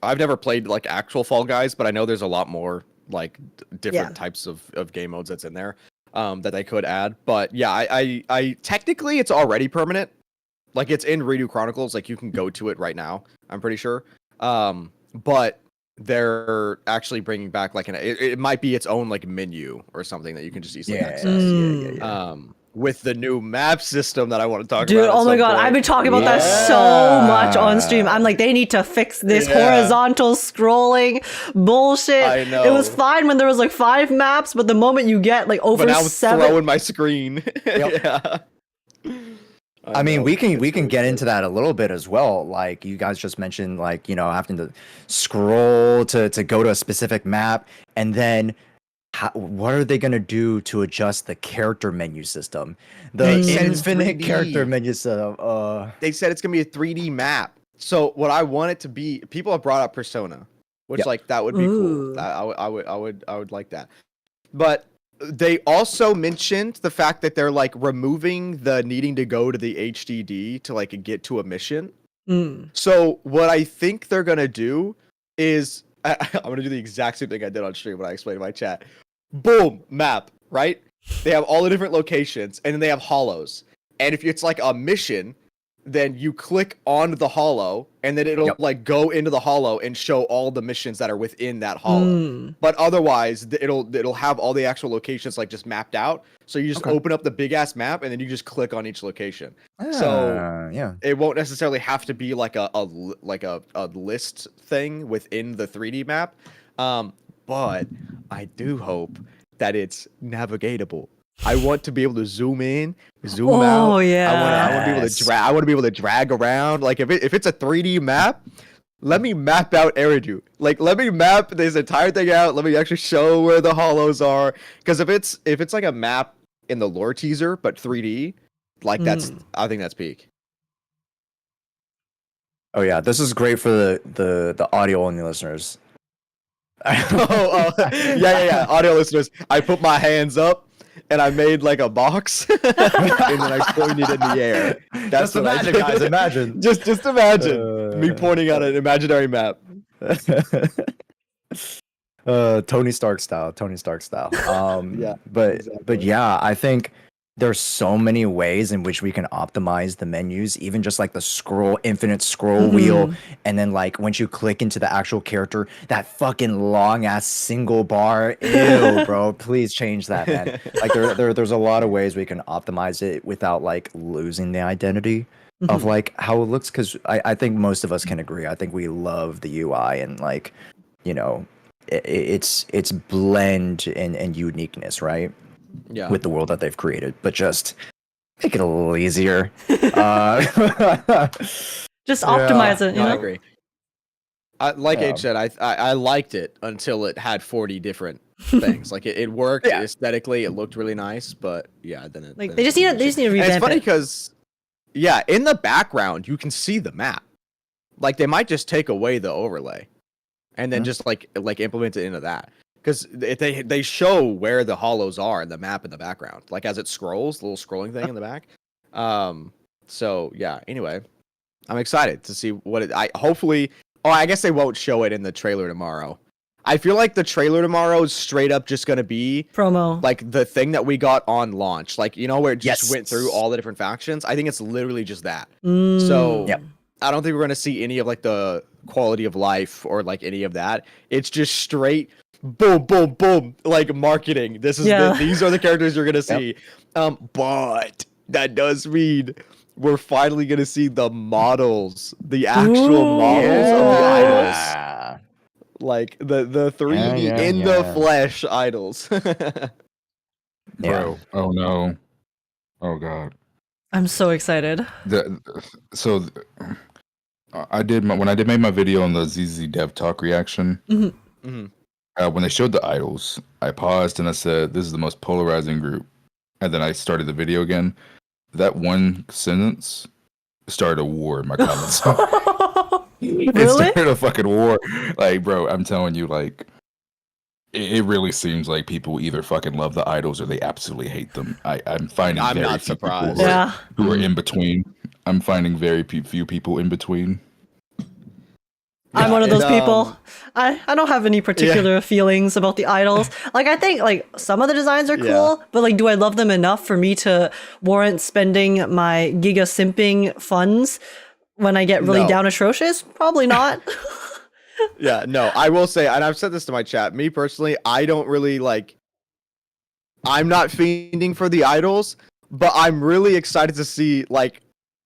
I've never played like actual Fall Guys, but I know there's a lot more like different types of game modes that's in there that they could add. But yeah, I technically it's already permanent. Like it's in Redo Chronicles. Like you can go to it right now. I'm pretty sure. But they're actually bringing back like it might be its own like menu or something that you can just easily access. With the new map system that I want to talk Dude, about. at oh my some god, point. I've been talking about that so much on stream. I'm like, they need to fix this horizontal scrolling bullshit. I know. It was fine when there was like 5 maps, but the moment you get like over But now I'm 7, throwing my screen. Yeah. I mean, know. we can It's get into that a little bit as well. Like you guys just mentioned, like having to scroll to go to a specific map, and then what are they gonna do to adjust the character menu system? The said it's infinite 3D. character menu system. They said it's gonna be a 3D map. So what I want it to be, people have brought up Persona, which Yep. like that would be Ooh. cool. I would like that. But they also mentioned the fact that they're like removing the needing to go to the HDD to like get to a mission. So what I think they're gonna do is I'm gonna do the exact same thing I did on stream when I explained in my chat. Boom, map, right? They have all the different locations, and then they have hollows. And if it's like a mission, then you click on the hollow, and then it'll like go into the hollow and show all the missions that are within that hollow. But otherwise, it'll have all the actual locations like just mapped out. So you just open up the big ass map, and then you just click on each location. So it won't necessarily have to be like a list thing within the 3D map. But I do hope that it's navigatable. I want to be able to zoom in, zoom out. Yeah. I want to be able to drag. I want to be able to drag around. Like if it's a 3D map, let me map out Eridu. Like let me map this entire thing out. Let me actually show where the hollows are. Because if it's like a map in the lore teaser but 3D, like I think that's peak. Oh yeah, this is great for the audio only listeners. Yeah. Audio listeners, I put my hands up and I made like a box and then I pointed in the air. That's Just imagine, guys. Imagine. just imagine me pointing at an imaginary map. Tony Stark style. Yeah, but exactly. yeah, I think there's so many ways in which we can optimize the menus, even just like the infinite scroll wheel, and then like once you click into the actual character, that fucking long ass single bar. Ew, bro, please change that, man. Like there's a lot of ways we can optimize it without like losing the identity of like how it looks, because I think most of us can agree. I think we love the UI and like, it's blend and uniqueness, right? Yeah. With the world that they've created, but just make it a little easier. Just optimize it, you No, know? I agree. Like H said, I liked it until it had 40 different things. Like it worked aesthetically, it looked really nice, but yeah, then it Like they just need to And revamp it's funny it. because yeah, in the background you can see the map. Like they might just take away the overlay, and then just like implement it into that. Because if they show where the hollows are in the map in the background, like as it scrolls, the little scrolling thing in the back. So yeah. Anyway, I'm excited to see what it. Hopefully. Oh, I guess they won't show it in the trailer tomorrow. I feel like the trailer tomorrow is straight up just gonna be Promo. like the thing that we got on launch, like where it just went through all the different factions. I think it's literally just that. So I don't think we're gonna see any of like the quality of life or like any of that. It's just straight boom, boom, boom, like marketing. This is these are the characters you're gonna see. But that does mean we're finally gonna see the models, the actual models of the idols. Like the 3D in the flesh idols. Bro, oh no. Oh god. I'm so excited. I did when I made my video on the ZZ Dev Talk reaction. When they showed the idols, I paused and I said, "This is the most polarizing group," and then I started the video again. That one sentence started a war in my comments. Really? It started a fucking war. Like, bro, I'm telling you, like, it really seems like people either fucking love the idols or they absolutely hate them. I'm finding I'm very not few surprised. people who are in between. I'm finding very few people in between. I'm one of those people. I don't have any particular feelings about the idols. Like, I think like some of the designs are cool, but like, do I love them enough for me to warrant spending my giga simping funds when I get really down atrocious? Probably not. Yeah, no, I will say, and I've said this to my chat, me personally, I don't really like, I'm not fiending for the idols, but I'm really excited to see like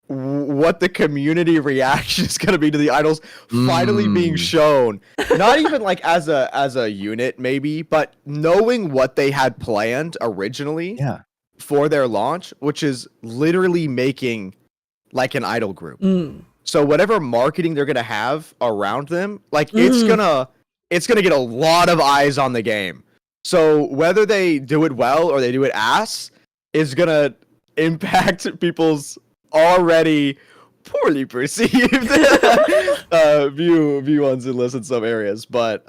what the community reaction is going to be to the idols finally being shown. Not even like as a unit maybe, but knowing what they had planned originally for their launch, which is literally making like an idol group. So whatever marketing they're going to have around them, like it's going to get a lot of eyes on the game. So whether they do it well or they do it ass is going to impact people's already poorly perceived view on Zenless in some areas. But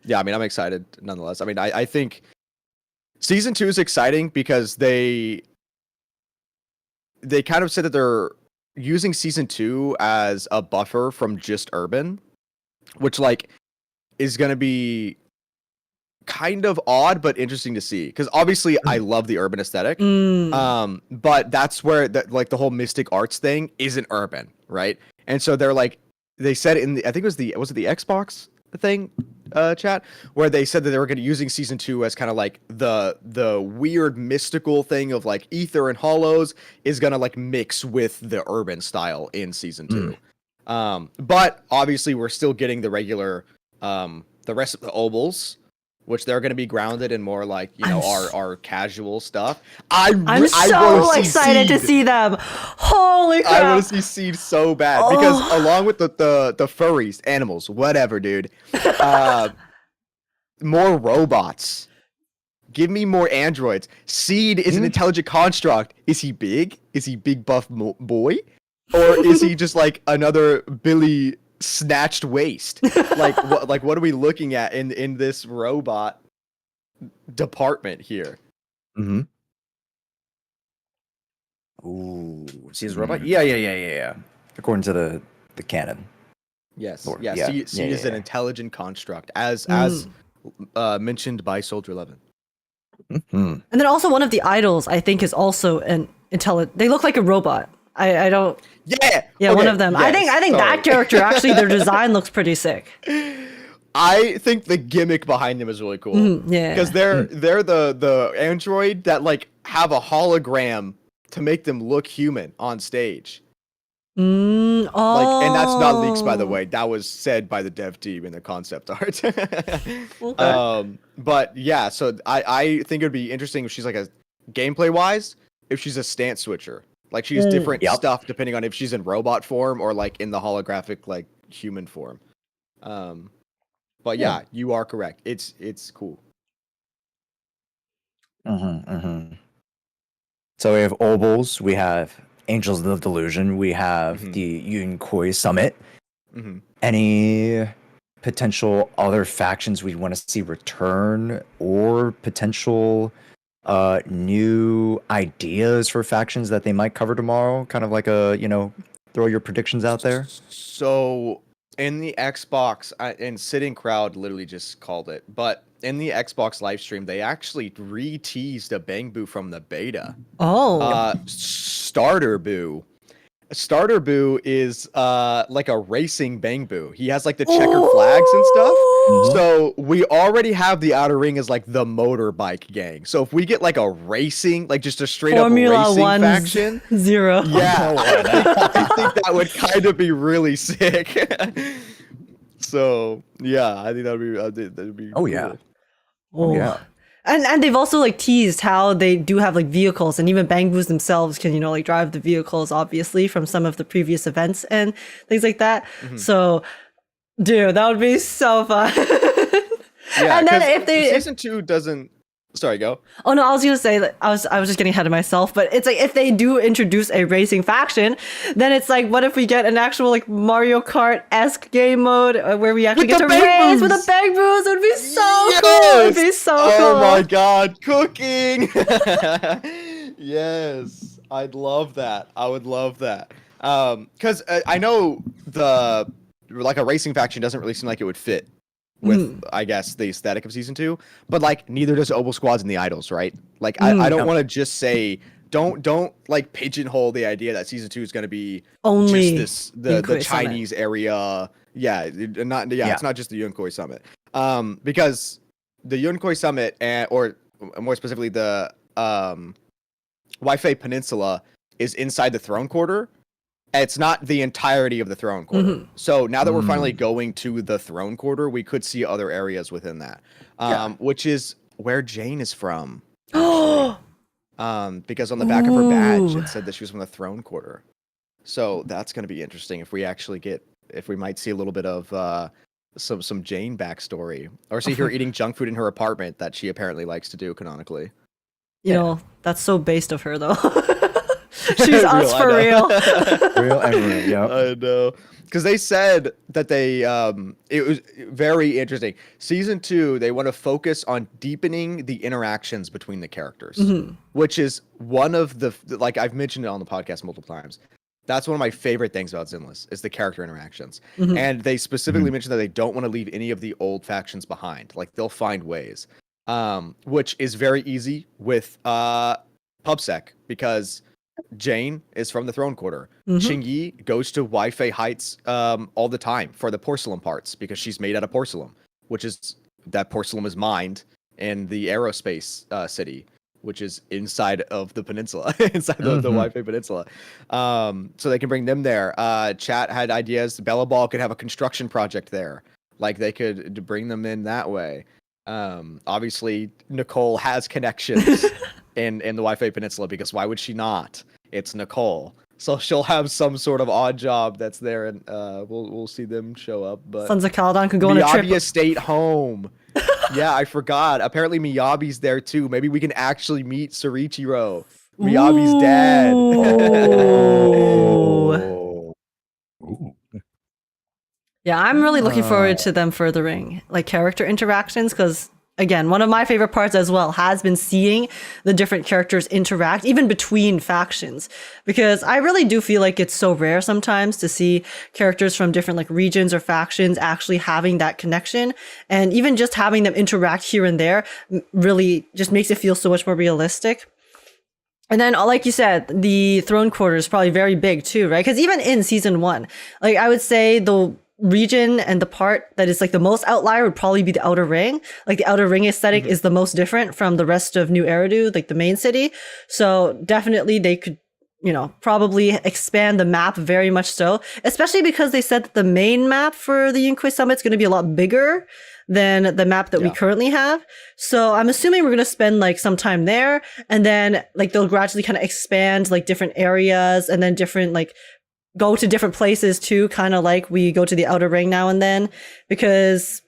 yeah, I mean, I'm excited nonetheless. I mean, I think season 2 is exciting because they kind of said that they're using season 2 as a buffer from just urban, which like is going to be kind of odd but interesting to see, because obviously I love the urban aesthetic, but that's where like the whole mystic arts thing isn't urban, right? And so they're like, they said in the, I think was it the Xbox thing chat, where they said that they were going to using season 2 as kind of like the weird mystical thing of like ether and hollows is going to like mix with the urban style in season 2. But obviously we're still getting the regular the rest of the obols, which they're going to be grounded in more like, you know, our casual stuff. I'm so excited to see them. Holy crap. I want to see Seed so bad because along with the furries, animals, whatever, dude, more robots. Give me more androids. Seed is an intelligent construct. Is he big? Is he big buff boy? Or is he just like another Billy snatched waist? Like what are we looking at in this robot department here? Ooh, see his robot? Yeah. According to the canon. Yes. Lord. Yeah. Seed is an intelligent construct, as mentioned by Soldier 11. And then also one of the idols, I think, is also an intelligent. They look like a robot. I don't. Yeah. Yeah, okay, one of them. yes, I think that character actually, their design looks pretty sick. I think the gimmick behind them is really cool. Yeah. Because they're the android that like have a hologram to make them look human on stage. Like, and that's not leaks, by the way. That was said by the dev team in the concept art. But yeah, so I think it would be interesting if she's like a gameplay wise, if she's a stance switcher. Like she's different stuff depending on if she's in robot form or like in the holographic like human form. But yeah, you are correct. It's cool. So we have obols, we have Angels of Delusion. We have the Yunkoi Summit. Mhm. Any potential other factions we want to see return, or potential new ideas for factions that they might cover tomorrow? Kind of like a, throw your predictions out there. So in the Xbox, and Sitting Crowd literally just called it, but in the Xbox live stream, they actually re-teased a Bang Boo from the beta. Oh. Starter Boo. Starter Boo is like a racing Bang Boo. He has like the checker flags and stuff. So we already have the Outer Ring as like the motorbike gang. So if we get like a racing, like just a straight Formula up racing 1 faction, Zero. yeah, I think that would kind of be really sick. So yeah, I think that'd be. Oh yeah. cool. Oh yeah. And they've also like teased how they do have like vehicles, and even Bang Boos themselves can, like drive the vehicles, obviously, from some of the previous events and things like that. So, dude, that would be so fun. Yeah, and then 'cause if they season 2 doesn't. Sorry, go. Oh no, I was gonna say that I was just getting ahead of myself, but it's like if they do introduce a racing faction, then it's like, what if we get an actual like Mario Kart-esque game mode where we actually With get the to Bang race with Boos! the Bang Boos? It would be so cool. It would be so cool. Oh my god, cooking! Yes, I'd love that. I would love that. Because I know like a racing faction doesn't really seem like it would fit with I guess the aesthetic of season 2, but like neither does Oboe Squads and the Idols, right? Like I don't want to just say don't like pigeonhole the idea that season 2 is going to be Only just the Yunkoi Chinese area. Yeah, it's not just the Yunkoi Summit. Because the Yunkoi Summit or more specifically the Wi-Fi Peninsula is inside the Throne Quarter. It's not the entirety of the Throne Quarter. So now that we're finally going to the Throne Quarter, we could see other areas within that, which is where Jane is from. Because on the back of her badge, it said that she was from the Throne Quarter. So that's going to be interesting if we might see a little bit of some Jane backstory, or see her eating junk food in her apartment that she apparently likes to do canonically. You know, that's so based of her though. She's us for real. Real and real, yeah. I know. Because they said that it was very interesting. Season 2, they want to focus on deepening the interactions between the characters, which is one of the, like I've mentioned it on the podcast multiple times. That's one of my favorite things about Zenless is the character interactions. And they specifically mentioned that they don't want to leave any of the old factions behind. Like they'll find ways, which is very easy with PubSec, because Jane is from the Throne Quarter. Chingy goes to Wi-Fi Heights all the time for the porcelain parts, because she's made out of porcelain, which is that porcelain is mined in the aerospace city, which is inside of the peninsula, inside the Wi-Fi Peninsula. So they can bring them there. Chat had ideas. Bella Ball could have a construction project there. Like they could bring them in that way. Obviously, Nicole has connections in the Wi-Fi Peninsula, because why would she not? It's Nicole, so she'll have some sort of odd job that's there, and we'll see them show up. But Sons of Caladan could go on a trip. Miyabi Estate Home. Yeah, I forgot. Apparently Miyabi's there too. Maybe we can actually meet Sorichiro, Miyabi's dad. Ooh. Yeah, I'm really looking forward to them furthering like character interactions, because again, one of my favorite parts as well has been seeing the different characters interact, even between factions, because I really do feel like it's so rare sometimes to see characters from different like regions or factions actually having that connection, and even just having them interact here and there really just makes it feel so much more realistic. And then, like you said, the Throne Quarter is probably very big too, right? Because even in season 1, like I would say the region and the part that is like the most outlier would probably be the Outer Ring. Like the Outer Ring aesthetic is the most different from the rest of New Eridu, like the main city. So definitely they could, probably expand the map very much so, especially because they said that the main map for the Yunkoi Summit is going to be a lot bigger than the map that we currently have. So I'm assuming we're going to spend like some time there, and then like they'll gradually kind of expand like different areas, and then different like go to different places too, kind of like we go to the Outer Ring now and then, because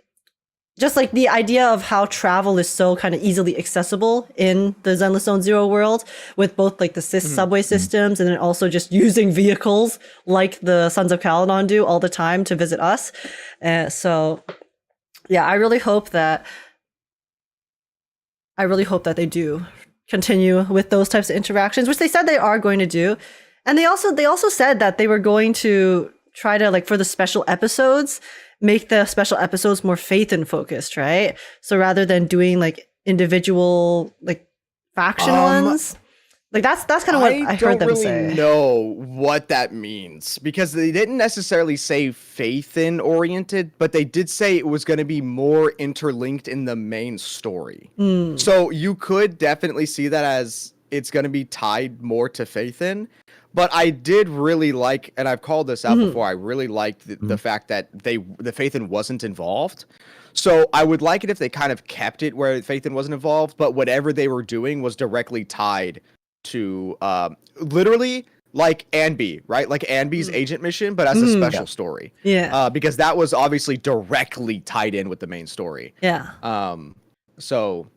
just like the idea of how travel is so kind of easily accessible in the Zenless Zone Zero world, with both like the subway systems and then also just using vehicles like the Sons of Caledon do all the time to visit us. So yeah, I really hope that they do continue with those types of interactions, which they said they are going to do. And they also said that they were going to try to, like, for the special episodes, make the special episodes more Phaethon focused, right? So rather than doing like individual like faction ones, like that's kind of what I heard them say. I don't really know what that means, because they didn't necessarily say Phaethon oriented, but they did say it was going to be more interlinked in the main story. So you could definitely see that as it's going to be tied more to Phaethon. But I did really like, and I've called this out before, I really liked the fact that the Phaethon wasn't involved. So I would like it if they kind of kept it where Phaethon wasn't involved, but whatever they were doing was directly tied to literally like Anby, right? Like Anby's agent mission, but as a special story. Yeah. Because that was obviously directly tied in with the main story. Yeah. So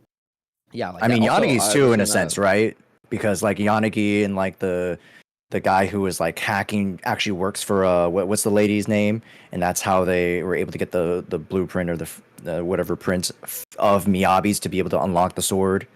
yeah, like I mean, also, Yanagi's too, in a sense, right? Because like Yanagi and like the guy who was like hacking actually works for what's the lady's name, and that's how they were able to get the blueprint or the whatever print of Miyabi's to be able to unlock the sword,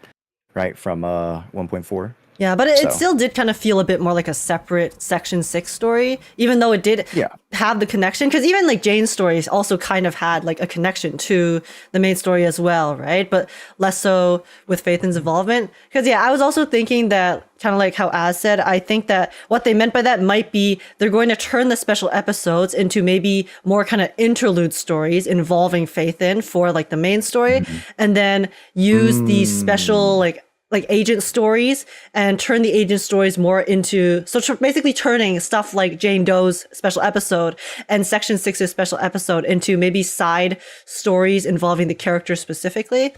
right, from 1.4. Yeah, but it still did kind of feel a bit more like a separate Section 6 story, even though it did have the connection. Because even like Jane's stories also kind of had like a connection to the main story as well, right? But less so with Phaethon's involvement. Because I was also thinking that, kind of like how Az said, I think that what they meant by that might be they're going to turn the special episodes into maybe more kind of interlude stories involving Phaethon for like the main story, and then use these special like agent stories and turn the agent stories more into, basically turning stuff like Jane Doe's special episode and Section 6's special episode into maybe side stories involving the characters specifically,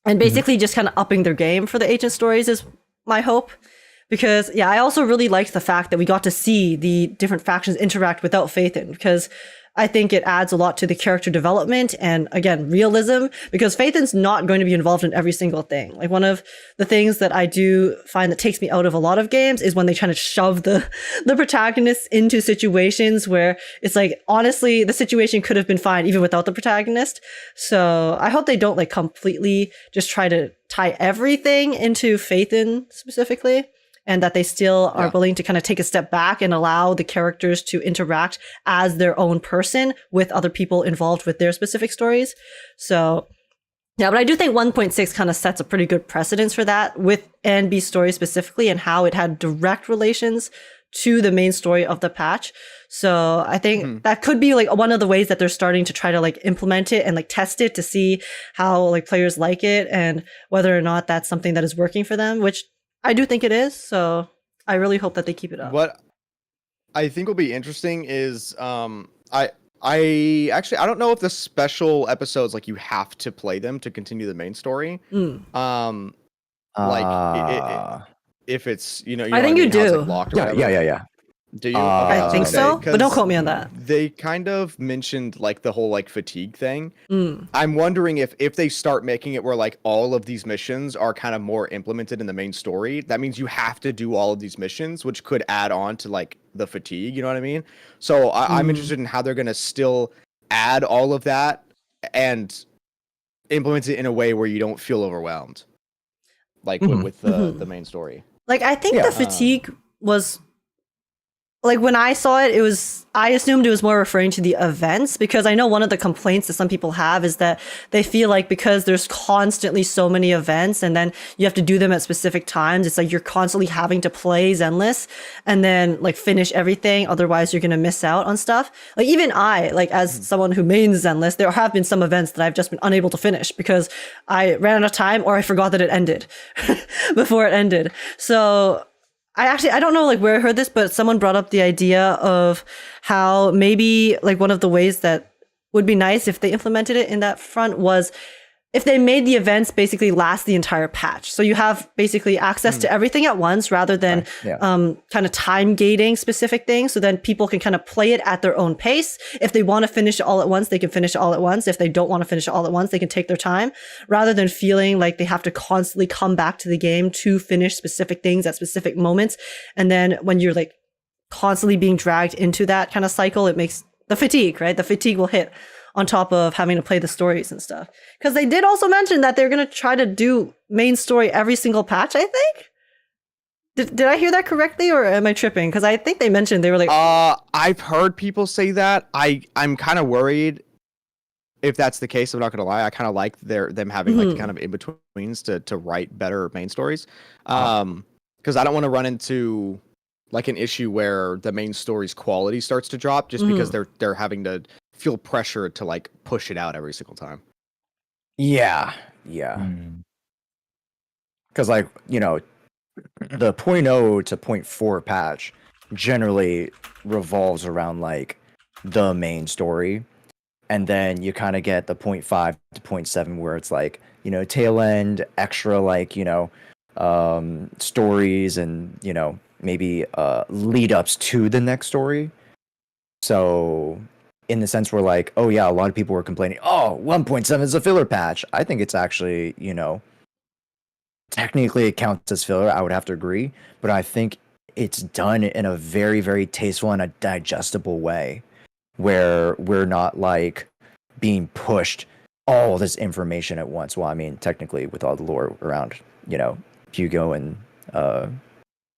and basically just kind of upping their game for the agent stories is my hope. Because I also really liked the fact that we got to see the different factions interact without Phaethon, because I think it adds a lot to the character development and, again, realism, because Phaethon's not going to be involved in every single thing. Like, one of the things that I do find that takes me out of a lot of games is when they try to shove the protagonists into situations where it's like, honestly, the situation could have been fine even without the protagonist. So I hope they don't like completely just try to tie everything into Phaethon specifically, and that they still are willing to kind of take a step back and allow the characters to interact as their own person with other people involved with their specific stories. So, but I do think 1.6 kind of sets a pretty good precedence for that with Anby's story specifically, and how it had direct relations to the main story of the patch. So I think that could be like one of the ways that they're starting to try to like implement it and like test it to see how like players like it and whether or not that's something that is working for them, which I do think it is, so I really hope that they keep it up. What I think will be interesting is I don't know if the special episodes, like, you have to play them to continue the main story. If it's I think you do. Yeah. Do you? I think so, but don't quote me on that. They kind of mentioned like the whole like fatigue thing. I'm wondering if they start making it where like all of these missions are kind of more implemented in the main story, that means you have to do all of these missions, which could add on to like the fatigue, you know what I mean? So I'm interested in how they're going to still add all of that and implement it in a way where you don't feel overwhelmed, like with the main story. Like, I think the fatigue was, like, when I saw it, I assumed it was more referring to the events, because I know one of the complaints that some people have is that they feel like because there's constantly so many events and then you have to do them at specific times, it's like you're constantly having to play Zenless and then like finish everything. Otherwise, you're going to miss out on stuff. Like, even I, like, as someone who mains Zenless, there have been some events that I've just been unable to finish because I ran out of time or I forgot that it ended before it ended. So I don't know like where I heard this, but someone brought up the idea of how maybe like one of the ways that would be nice if they implemented it in that front was if they made the events basically last the entire patch. So you have basically access to everything at once rather than kind of time gating specific things. So then people can kind of play it at their own pace. If they want to finish it all at once, they can finish it all at once. If they don't want to finish it all at once, they can take their time rather than feeling like they have to constantly come back to the game to finish specific things at specific moments. And then when you're like constantly being dragged into that kind of cycle, it makes the fatigue, right? The fatigue will hit on top of having to play the stories and stuff. Because they did also mention that they're going to try to do main story every single patch, I think? Did I hear that correctly, or am I tripping? Because I think they mentioned they were like... I've heard people say that. I'm kind of worried if that's the case. I'm not going to lie. I kind of like them having like kind of in-betweens to write better main stories. Because I don't want to run into like an issue where the main story's quality starts to drop just because they're having to feel pressure to like push it out every single time. Yeah. Because like, you know, the 0.0 to 0.4 patch generally revolves around like the main story. And then you kind of get the 0.5 to 0.7 where it's like, you know, tail end, extra like, you know, stories and, you know, maybe lead ups to the next story. So in the sense where like, oh yeah, a lot of people were complaining, oh, 1.7 is a filler patch. I think it's actually, you know, technically it counts as filler. I would have to agree. But I think it's done in a very, very tasteful and a digestible way where we're not like being pushed all this information at once. Well, I mean, technically with all the lore around, you know, Hugo and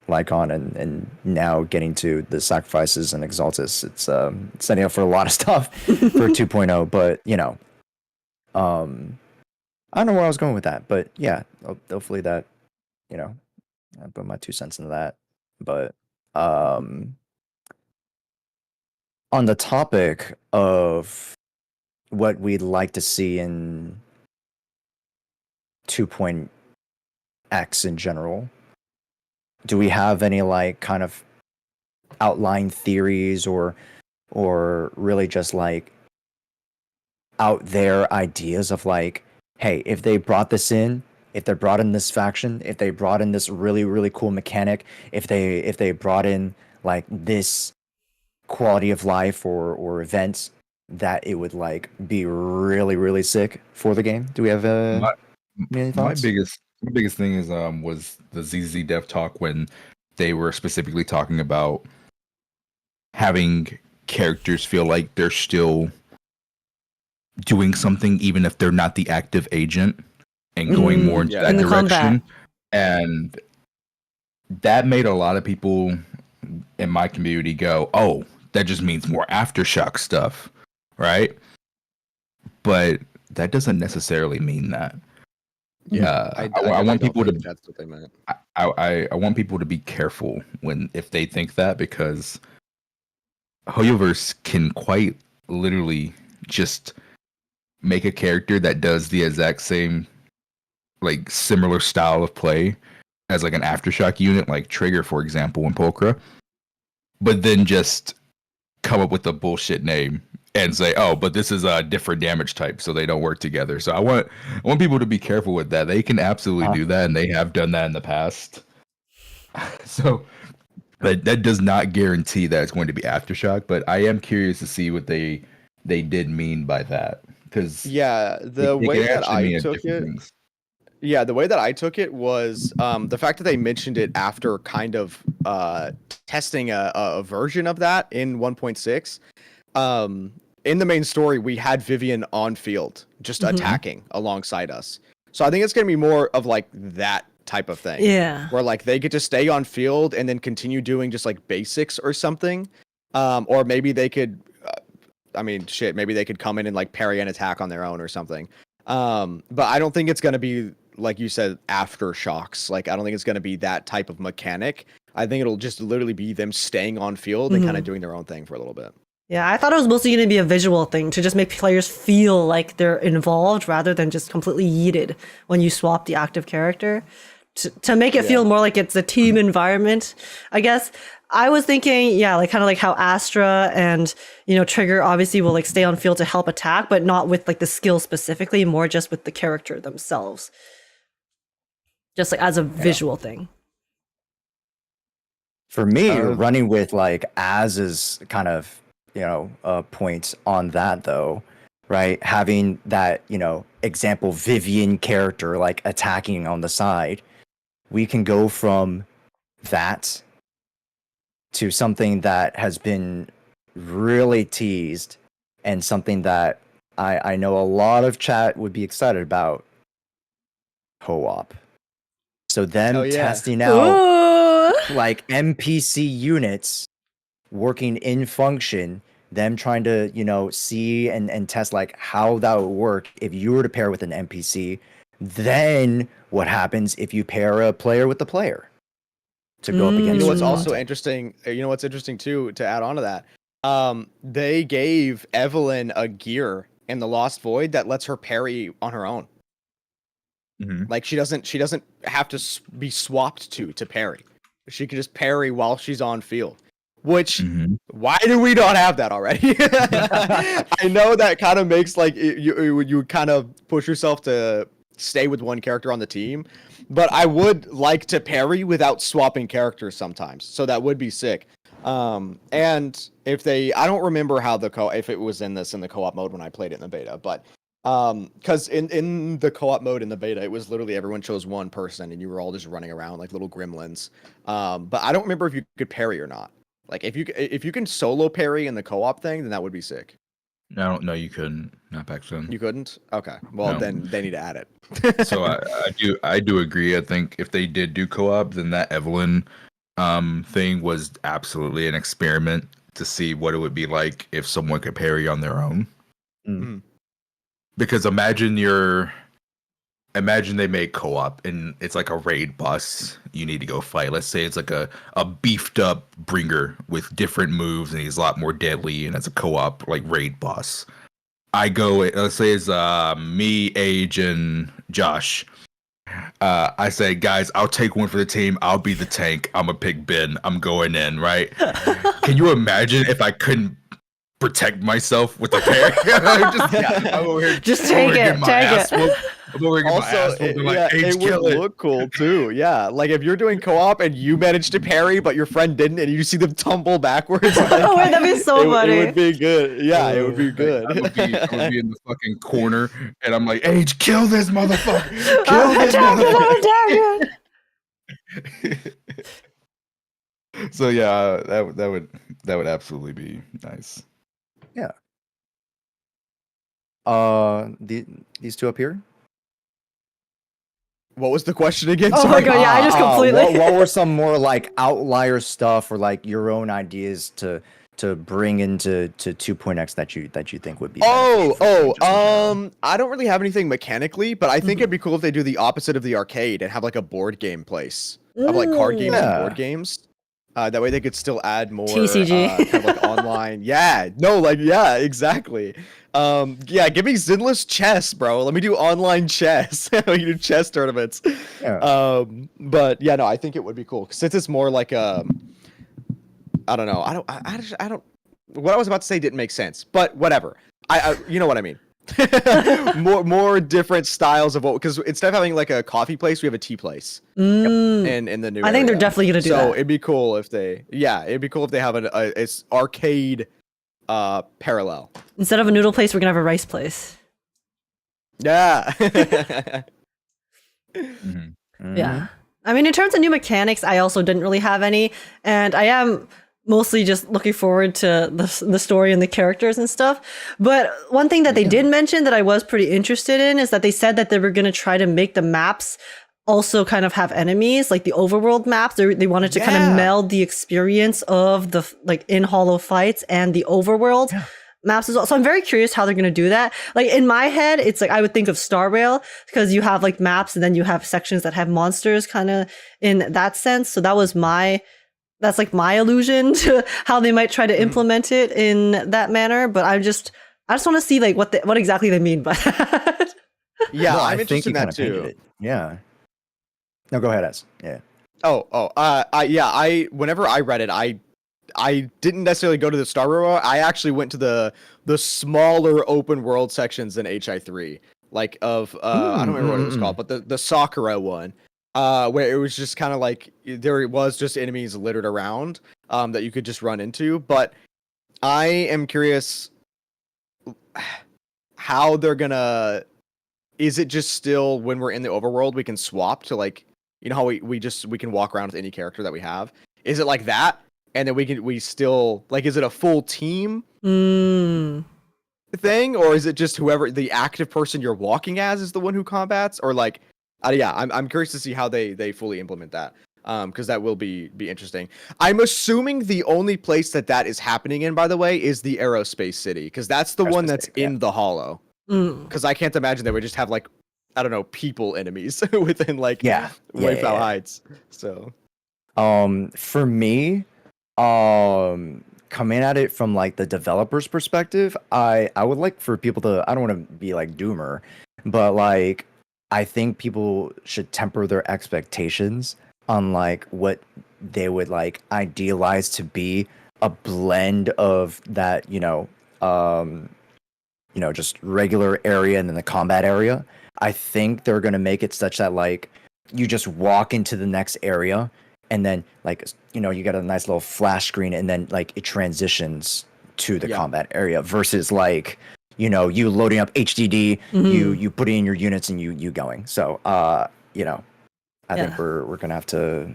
Lycon and now getting to the sacrifices and Exaltus, it's setting up for a lot of stuff for 2.0, but you know, I don't know where I was going with that, but yeah, hopefully that, you know, I put my 2 cents into that. But on the topic of what we'd like to see in 2.x in general, do we have any like kind of outline theories or really just like out there ideas of like, hey, if they brought this in, if they brought in this faction, if they brought in this really, really cool mechanic, if they brought in like this quality of life or events, that it would like be really, really sick for the game? Do we have any thoughts? My biggest thing is was the ZZ Dev talk when they were specifically talking about having characters feel like they're still doing something even if they're not the active agent and going more into that direction. And that made a lot of people in my community go, oh, that just means more Aftershock stuff, right? But that doesn't necessarily mean that. Yeah, I want people to. That's what they meant. I want people to be careful if they think that, because Hoyoverse can quite literally just make a character that does the exact same, like similar style of play as like an Aftershock unit, like Trigger, for example, in Pulchra, but then just come up with a bullshit name and say, oh, but this is a different damage type, so they don't work together. So I want people to be careful with that. They can absolutely do that, and they have done that in the past. So, but that does not guarantee that it's going to be Aftershock. But I am curious to see what they did mean by that, because the way that I took it. Things. Yeah, the way that I took it was the fact that they mentioned it after kind of testing a version of that in 1.6. In the main story, we had Vivian on field, just attacking alongside us. So I think it's going to be more of like that type of thing. Yeah. Where like they get to stay on field and then continue doing just like basics or something. Or maybe they could, maybe they could come in and like parry an attack on their own or something. But I don't think it's going to be, like you said, Aftershocks. Like, I don't think it's going to be that type of mechanic. I think it'll just literally be them staying on field and kind of doing their own thing for a little bit. Yeah, I thought it was mostly going to be a visual thing to just make players feel like they're involved rather than just completely yeeted when you swap the active character. To make it feel more like it's a team environment, I guess. I was thinking, yeah, like kind of like how Astra and Trigger obviously will like stay on field to help attack, but not with like the skill specifically, more just with the character themselves, just like as a visual thing. For me, running with like Az's kind of points on that though, right? Having that example Vivian character like attacking on the side, we can go from that to something that has been really teased and something that I know a lot of chat would be excited about: co-op. So them testing out like NPC units working in function, them trying to see and test like how that would work if you were to pair with an NPC. Then what happens if you pair a player with the player to go up against? You know what's also interesting? What's interesting too, to add on to that, they gave Evelyn a gear in the Lost Void that lets her parry on her own. Mm-hmm. Like she doesn't have to be swapped to parry. She can just parry while she's on field. Which why do we not have that already? I know that kind of makes like you kind of push yourself to stay with one character on the team, but I would like to parry without swapping characters sometimes. So that would be sick. And if I don't remember how if it was in the co-op mode when I played it in the beta, but because in the co-op mode in the beta, it was literally everyone chose one person and you were all just running around like little gremlins. But I don't remember if you could parry or not. Like if you can solo parry in the co-op thing, then that would be sick. No, you couldn't. Not back then. You couldn't? Okay. Well, then they need to add it. So I do agree. I think if they did do co-op, then that Evelyn thing was absolutely an experiment to see what it would be like if someone could parry on their own. Mm-hmm. Because imagine they make co-op and it's like a raid boss you need to go fight. Let's say it's like a beefed up bringer with different moves and he's a lot more deadly and it's a co-op like raid boss. Let's say it's me, Age, and Josh. I say, guys, I'll take one for the team. I'll be the tank. I'm a pick Ben. I'm going in, right? Can you imagine if I couldn't protect myself with a parry? Just take it. Also, it would look cool too. Yeah, like if you're doing co-op and you manage to parry, but your friend didn't, and you see them tumble backwards. Like, oh, wait, that'd be so funny. It would be good. Yeah, it would be good. I would be in the fucking corner, and I'm like, Age, kill this motherfucker! Kill this motherfucker! So yeah, that would absolutely be nice. Yeah. These two up here. What was the question again? Oh my god, yeah, I just completely. What were some more like outlier stuff or like your own ideas to bring into 2.x that you think would be? I don't really have anything mechanically, but I think it'd be cool if they do the opposite of the arcade and have like a board game place of like card games and board games. That way they could still add more TCG. Kind of like online. Exactly. Give me Zenless chess, bro. Let me do online chess. We can do chess tournaments. Yeah. But yeah, no, I think it would be cool since it's more like I don't know. I don't. What I was about to say didn't make sense, but whatever. I you know what I mean. more different styles of what, because instead of having like a coffee place, we have a tea place in the new I think they're definitely gonna do that. So it'd be cool if they have it's arcade parallel. Instead of a noodle place, we're gonna have a rice place. Yeah. Yeah. I mean, in terms of new mechanics, I also didn't really have any, and I am mostly just looking forward to the story and the characters and stuff. But one thing that they did mention that I was pretty interested in is that they said that they were going to try to make the maps also kind of have enemies, like the overworld maps. They wanted to kind of meld the experience of the like in Hollow fights and the overworld maps as well. So I'm very curious how they're going to do that. Like in my head, it's like I would think of Star Rail because you have like maps and then you have sections that have monsters kind of in that sense. So that's like my allusion to how they might try to implement it in that manner. But I just want to see like what exactly they mean by that. Yeah, No, I'm I think interested in you that kinda painted too. it. Yeah. No, go ahead, Ez. Yeah. Whenever I read it, I didn't necessarily go to the Star Railroad. I actually went to the smaller open world sections in HI3, like of I don't remember what it was called, but the Sakura one, where it was just kind of like there was just enemies littered around that you could just run into. But I am curious how they're gonna. Is it just still when we're in the overworld we can swap to like, you know how we can walk around with any character that we have? Is it like that? And then we still like, is it a full team thing, or is it just whoever the active person you're walking as is the one who combats, or like, I'm curious to see how they fully implement that, because that will be interesting. I'm assuming the only place that is happening in, by the way, is the Aerospace City, because that's the one that's in the Hollow. Because I can't imagine they would just have like, I don't know, people enemies within like Wayfall Heights. So, for me, coming at it from like the developer's perspective, I would like for people to, I don't want to be like doomer, but like I think people should temper their expectations on like what they would like idealize to be a blend of that, just regular area and then the combat area. I think they're going to make it such that like you just walk into the next area and then like, you got a nice little flash screen and then like it transitions to the combat area versus like, you loading up HDD, you put in your units and you going. So, I think we're going to have to,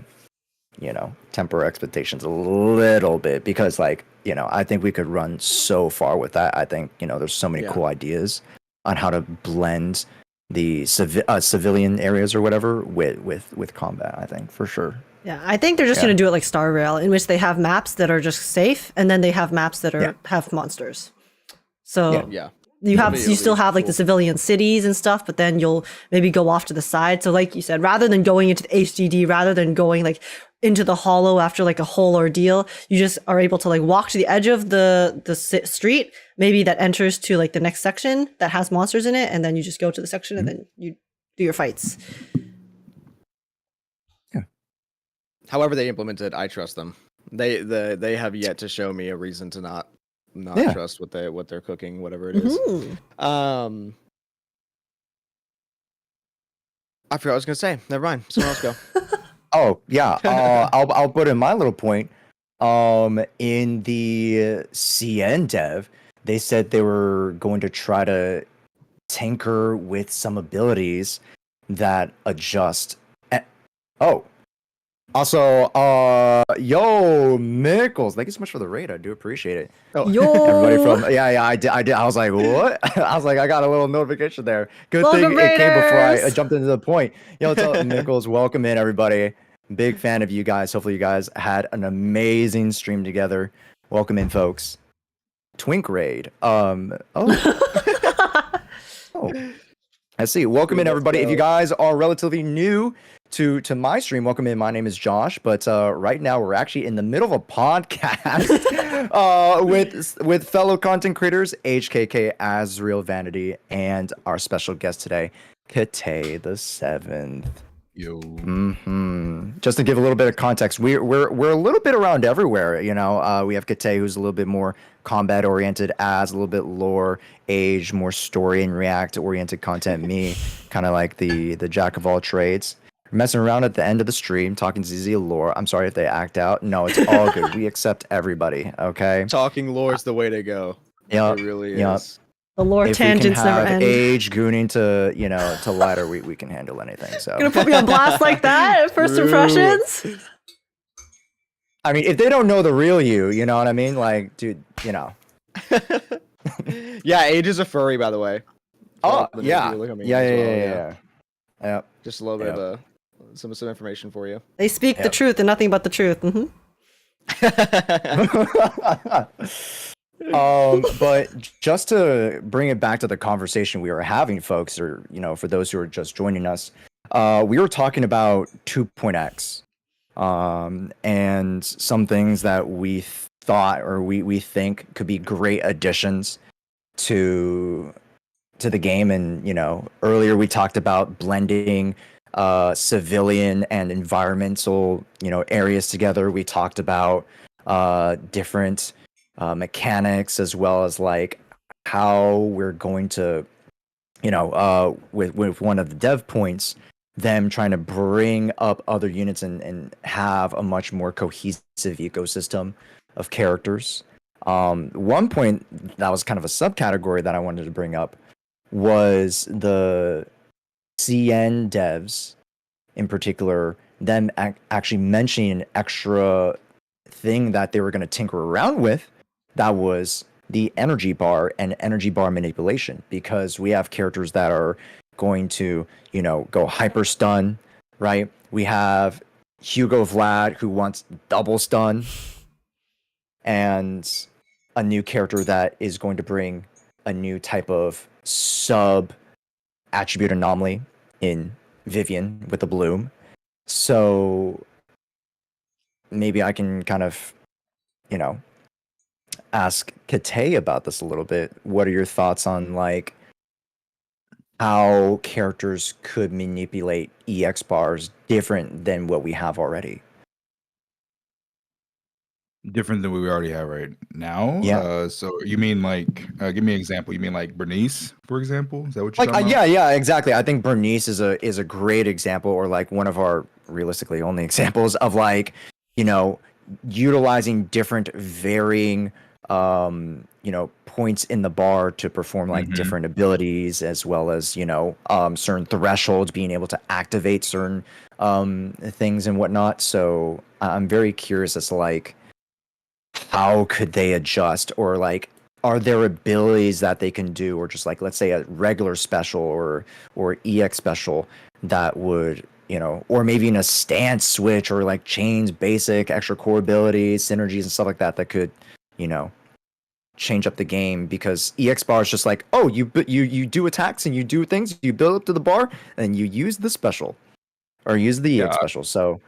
temper expectations a little bit because like, I think we could run so far with that. I think, there's so many cool ideas on how to blend the civilian areas or whatever with combat, I think, for sure. Yeah, I think they're just going to do it like Star Rail, in which they have maps that are just safe, and then they have maps that are have monsters. So you still have like the civilian cities and stuff, but then you'll maybe go off to the side. So like you said, rather than going into the HDD, rather than going like into the hollow after like a whole ordeal, you just are able to like walk to the edge of the street, maybe that enters to like the next section that has monsters in it, and then you just go to the section and then you do your fights. However they implement it, I trust them. They have yet to show me a reason to not trust what they're cooking, whatever it is. I forgot what I was gonna say. Never mind. Someone else go. Oh yeah. I'll put in my little point. In the CN dev, they said they were going to try to tinker with some abilities that adjust. Also, yo, Mickles, thank you so much for the raid. I do appreciate it. Yo, everybody from I did. I was like, what? I was like, I got a little notification there. Good thing it came before I jumped into the point. Yo, what's up, Mickles? Welcome in, everybody. Big fan of you guys. Hopefully, you guys had an amazing stream together. Welcome in, folks. Twink raid. I see. Welcome in, everybody. If you guys are relatively new to my stream, welcome in. My name is Josh, but right now we're actually in the middle of a podcast with fellow content creators HKK, Azrael Vanity, and our special guest today, Kate the Seventh. Yo. Just to give a little bit of context, we're a little bit around everywhere. We have Kate, who's a little bit more combat oriented, as a little bit lore, age, more story and react oriented content. Me, kind of like the jack of all trades. Messing around at the end of the stream, talking ZZ lore. I'm sorry if they act out. No, it's all good. We accept everybody. Okay. Talking lore is the way to go. Yeah, it really is. The lore tangents never end. Age gooning to ladder, we can handle anything. So gonna put me on blast like that at first impressions. I mean, if they don't know the real you know what I mean? Like, dude, Yeah, Age is a furry, by the way. Oh, yeah. Yep. Just a little bit of some information for you. They speak the truth and nothing but the truth. But just to bring it back to the conversation we were having, folks, or for those who are just joining us, we were talking about 2.x, and some things that we thought or we think could be great additions to the game. And earlier we talked about blending civilian and environmental, areas together. We talked about different mechanics, as well as like how we're going to, with one of the dev points, them trying to bring up other units and have a much more cohesive ecosystem of characters. One point that was kind of a subcategory that I wanted to bring up was the CN devs, in particular, them actually mentioning an extra thing that they were going to tinker around with, that was the energy bar and energy bar manipulation, because we have characters that are going to, go hyper stun, right? We have Hugo Vlad, who wants double stun, and a new character that is going to bring a new type of sub attribute anomaly in Vivian with the bloom. So maybe I can kind of, ask Kate about this a little bit. What are your thoughts on like how characters could manipulate EX bars different than what we have already? Different than we already have right now. Yeah. So you mean like, give me an example. You mean like Bernice, for example? Is that what you're Like, talking about? yeah, exactly. I think Bernice is a great example, or like one of our realistically only examples of like, utilizing different varying, points in the bar to perform like Mhm. different abilities, as well as, certain thresholds, being able to activate certain things and whatnot. So I'm very curious as to like, how could they adjust, or like, are there abilities that they can do, or just like, let's say a regular special or EX special that would, or maybe in a stance switch, or like chains basic extra core abilities, synergies and stuff like that could, change up the game, because EX bar is just like, oh, you do attacks and you do things, you build up to the bar and you use the special or use the EX Yeah, special. So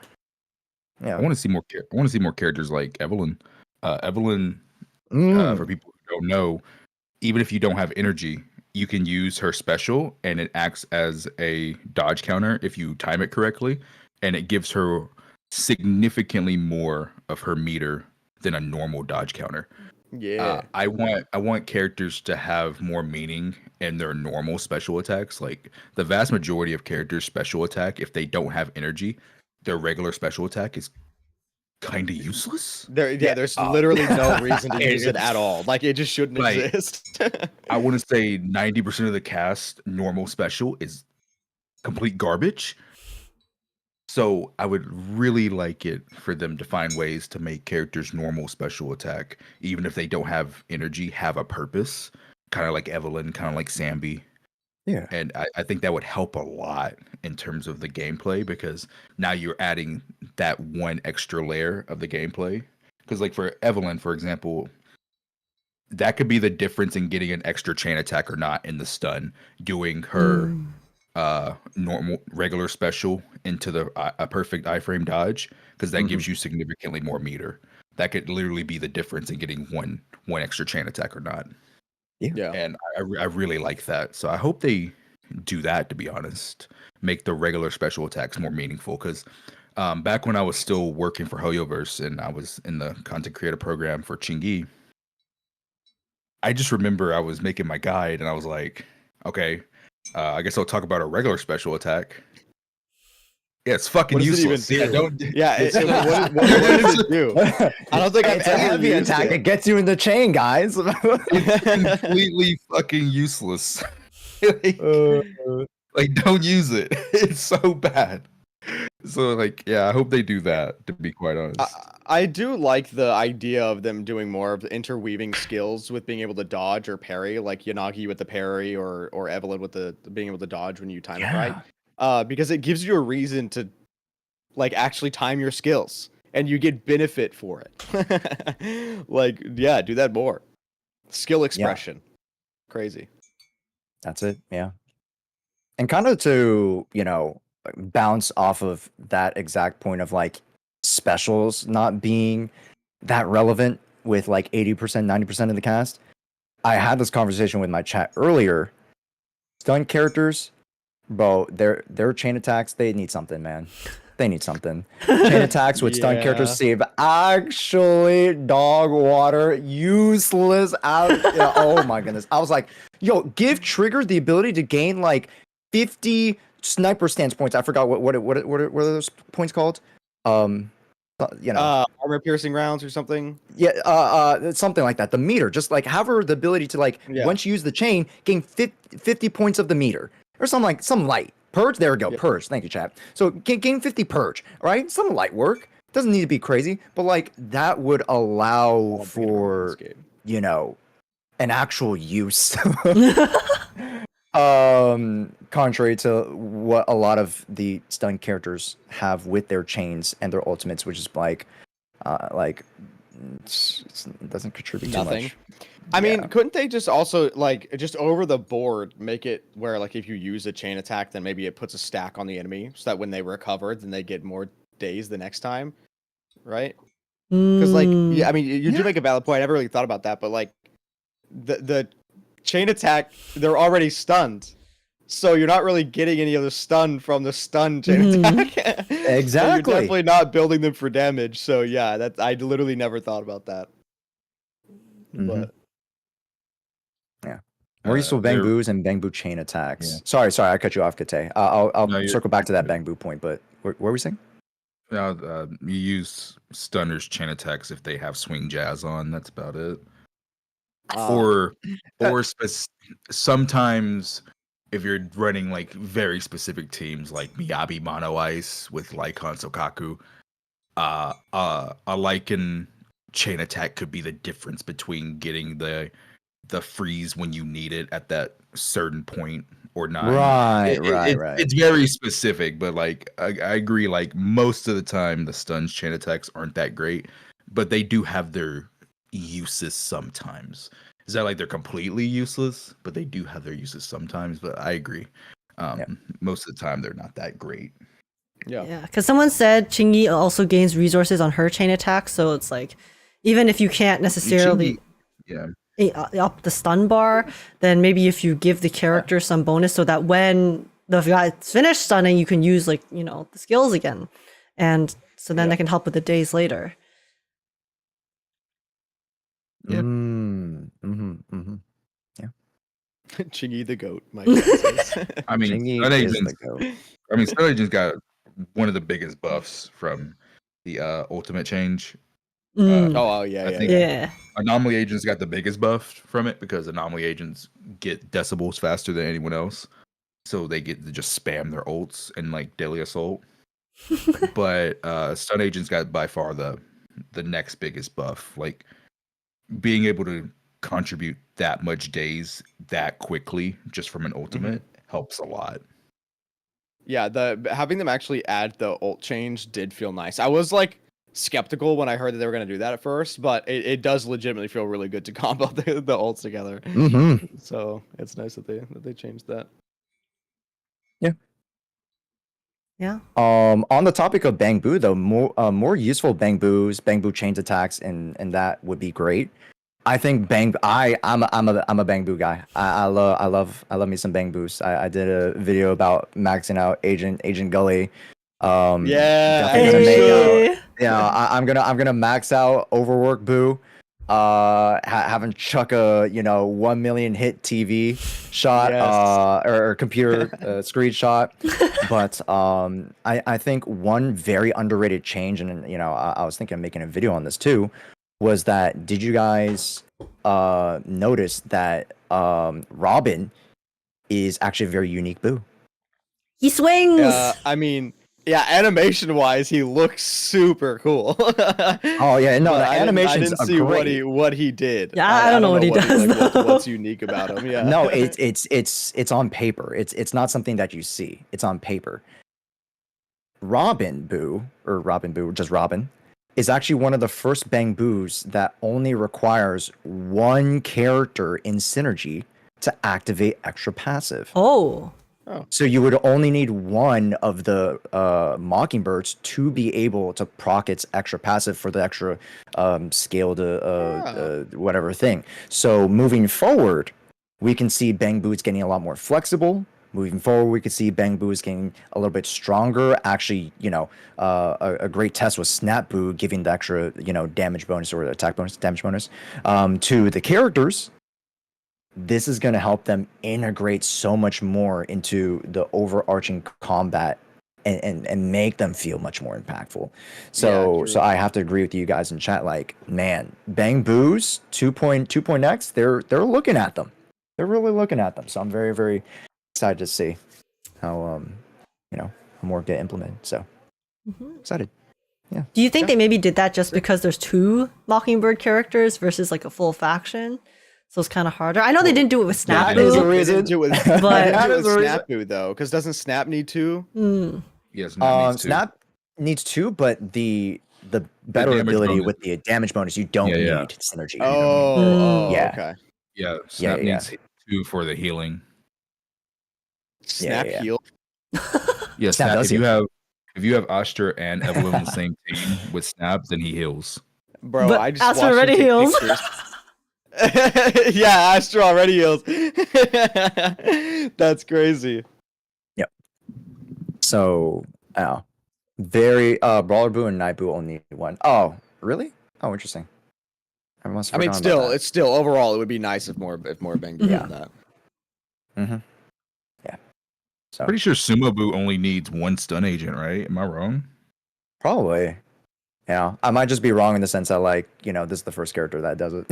I yeah. want to see more. I want to see more characters like Evelyn. Evelyn, for Mm. people who don't know, even if you don't have energy, you can use her special, and it acts as a dodge counter if you time it correctly, and it gives her significantly more of her meter than a normal dodge counter. Yeah. I want characters to have more meaning in their normal special attacks. Like the vast majority of characters' special attack, if they don't have energy, their regular special attack is kind of useless. Yeah. There's literally no reason to use it It's at all. Like it just shouldn't like exist. I want to say 90% of the cast normal special is complete garbage. So I would really like it for them to find ways to make characters normal special attack, even if they don't have energy, have a purpose, kind of like Evelyn, kind of like Sambi. Yeah. And I think that would help a lot in terms of the gameplay, because now you're adding that one extra layer of the gameplay. Because like for Evelyn, for example, that could be the difference in getting an extra chain attack or not in the stun, doing her normal regular special into the a perfect iframe dodge, because that gives you significantly more meter. That could literally be the difference in getting one extra chain attack or not. Yeah. And I really like that. So I hope they do that, to be honest. Make the regular special attacks more meaningful. Because back when I was still working for Hoyoverse and I was in the content creator program for Chingy, I just remember I was making my guide and I was like, okay, I guess I'll talk about a regular special attack. Yeah, it's fucking What does it even useless. Yeah, do? don't. Yeah, what does it do? I don't think I've It's a ever heavy used attack. it. It gets you in the chain, guys. It's completely fucking useless. like, like, don't use it. It's so bad. So, like, yeah, I hope they do that, to be quite honest. I do like the idea of them doing more of the interweaving skills with being able to dodge or parry, like Yanagi with the parry, or Evelyn with the being able to dodge when you time it right. Because it gives you a reason to like actually time your skills and you get benefit for it. Like, yeah, do that more. Skill expression. Crazy. That's it. Yeah. And kind of to, bounce off of that exact point of like specials not being that relevant with like 80%, 90% of the cast. I had this conversation with my chat earlier. Stun characters Bro, their chain attacks, they need something, man. They need something. Chain attacks with stun characters save actually dog water useless out. Yeah, oh my goodness. I was like, yo, give Trigger the ability to gain like 50 sniper stance points. I forgot what are those points called? Armor piercing rounds or something. Yeah, something like that. The meter, just like have her the ability to like once you use the chain, gain 50 points of the meter or something like some light. Purge, there we go. Yep. Purge. Thank you, chat. So gain 50 purge. All right, some light work. Doesn't need to be crazy, but like that would allow for an actual use. Contrary to what a lot of the stun characters have with their chains and their ultimates, which is like it doesn't contribute too much. I mean, couldn't they just also like just over the board make it where like if you use a chain attack, then maybe it puts a stack on the enemy so that when they recover, then they get more days the next time, right? Because like, I mean, you do make a valid point. I never really thought about that, but like the chain attack, they're already stunned, so you're not really getting any of the stun from the stun chain attack. Exactly. So you're definitely not building them for damage. So yeah, I literally never thought about that. But. More useful Bang Boos and Bang Boo chain attacks. Yeah. Sorry, I cut you off, Kate. I'll circle back to that Bang Boo point, but what were we saying? You use stunners chain attacks if they have swing jazz on. That's about it. Sometimes if you're running like very specific teams like Miyabi Mono Ice with Lycon Sokaku, a Lycan chain attack could be the difference between getting the freeze when you need it at that certain point or not. Right. It's very specific, but like I agree. Like most of the time, the stuns chain attacks aren't that great, but they do have their uses sometimes. Is that like they're completely useless? But they do have their uses sometimes. But I agree. Most of the time, they're not that great. Yeah. Because someone said Chingy also gains resources on her chain attacks, so it's like even if you can't necessarily. Up the stun bar, then maybe if you give the character some bonus so that when the guy's finished stunning, you can use like the skills again, and so then that can help with the days later. Yeah. Yeah. Chingy the goat. I mean, Stun Agent's got one of the biggest buffs from the ultimate change. I think Anomaly Agents got the biggest buff from it because Anomaly Agents get decibels faster than anyone else, so they get to just spam their ults and like Daily Assault. But Stun Agents got by far the next biggest buff. Like being able to contribute that much days that quickly just from an ultimate helps a lot. Yeah, having them actually add the ult change did feel nice. I was like skeptical when I heard that they were going to do that at first, but it does legitimately feel really good to combo the ults together. So it's nice that they changed that. Yeah. On the topic of Bang Boo though, more useful Bang Boos, Bang Boo chains attacks, and that would be great. I think I'm a Bang Boo guy. I love me some Bang Boos. I did a video about maxing out Agent Gully. I'm gonna max out Overwork Boo. Have him chuck a 1 million hit TV shot or computer screenshot. But I think one very underrated change, and I was thinking of making a video on this too, was that did you guys notice that Robin is actually a very unique Boo? He swings. I mean, yeah, animation wise, he looks super cool. Oh yeah, no, the animations I didn't see great. what he did. Yeah, I don't know what he does. What's unique about him? Yeah. No, it's on paper. It's not something that you see. It's on paper. Robin Boo, just Robin, is actually one of the first Bang Boos that only requires one character in synergy to activate extra passive. Oh. So you would only need one of the Mockingbirds to be able to proc its extra passive for the extra scale to whatever thing. So moving forward, we can see Bang Boots getting a lot more flexible, moving forward, we could see Bang Boo's getting a little bit stronger. Actually, a great test was Snap Boo giving the extra, damage bonus or attack bonus, damage bonus to the characters. This is going to help them integrate so much more into the overarching combat and make them feel much more impactful. So I have to agree with you guys in chat. Like, man, Bang Boo's 2.x, they're looking at them. They're really looking at them. So I'm very, very excited to see how more get implemented. So excited. Yeah. Do you think they maybe did that just because there's 2 Mockingbird characters versus like a full faction? So it's kind of harder. I know they didn't do it with Snap That is a Boo. reason. But That is Snap Boo though, because doesn't Snap need 2? Yes, Snap needs 2, but the better damage ability bonus. with the damage bonus, you don't need synergy. Yeah. Yeah. Okay. Yeah, Snap yeah. needs 2 for the healing. Snap yeah. heal. Yeah, Snap Snap. does If you have Oster and Evelyn on the same team with Snap, then he heals. Bro, But I just Astro watched already you take heals. pictures. Yeah, Astro already heals. That's crazy. So, very Brawler Boo and Night Boo only need 1. Oh, really? Oh, interesting. I mean, it's still overall, it would be nice if more Bang Boo did that. Yeah. So Pretty sure Sumo Boo only needs 1 stun agent, right? Am I wrong? probably. Yeah, I might just be wrong in the sense that this is the first character that does it.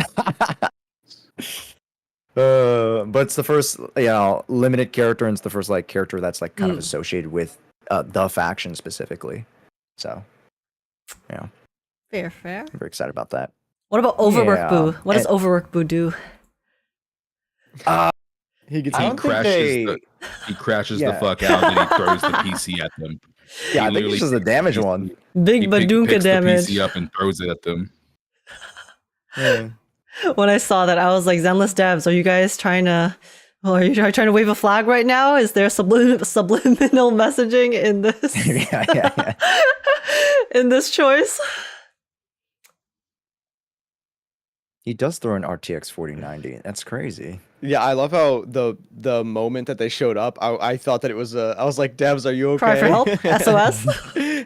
But it's the first, limited character, and it's the first character that's kind of associated with the faction specifically. So, fair. I'm very excited about that. What about Overwork Yeah. Boo? What does Overwork Boo do? He gets I don't think He crashes the Yeah. fuck out and he throws the PC at them. Yeah, I He think it's literally just a picks damage the one. PC Big Badunka picks damage. the PC up and throws it at them. When I saw that, I was like, Zenless devs, are you guys trying to wave a flag right now? Is there subliminal messaging in this? yeah. In this choice? He does throw an RTX 4090. That's crazy. Yeah, I love how the moment that they showed up, I thought that it was I was like, Devs, are you okay? Cry for help? SOS?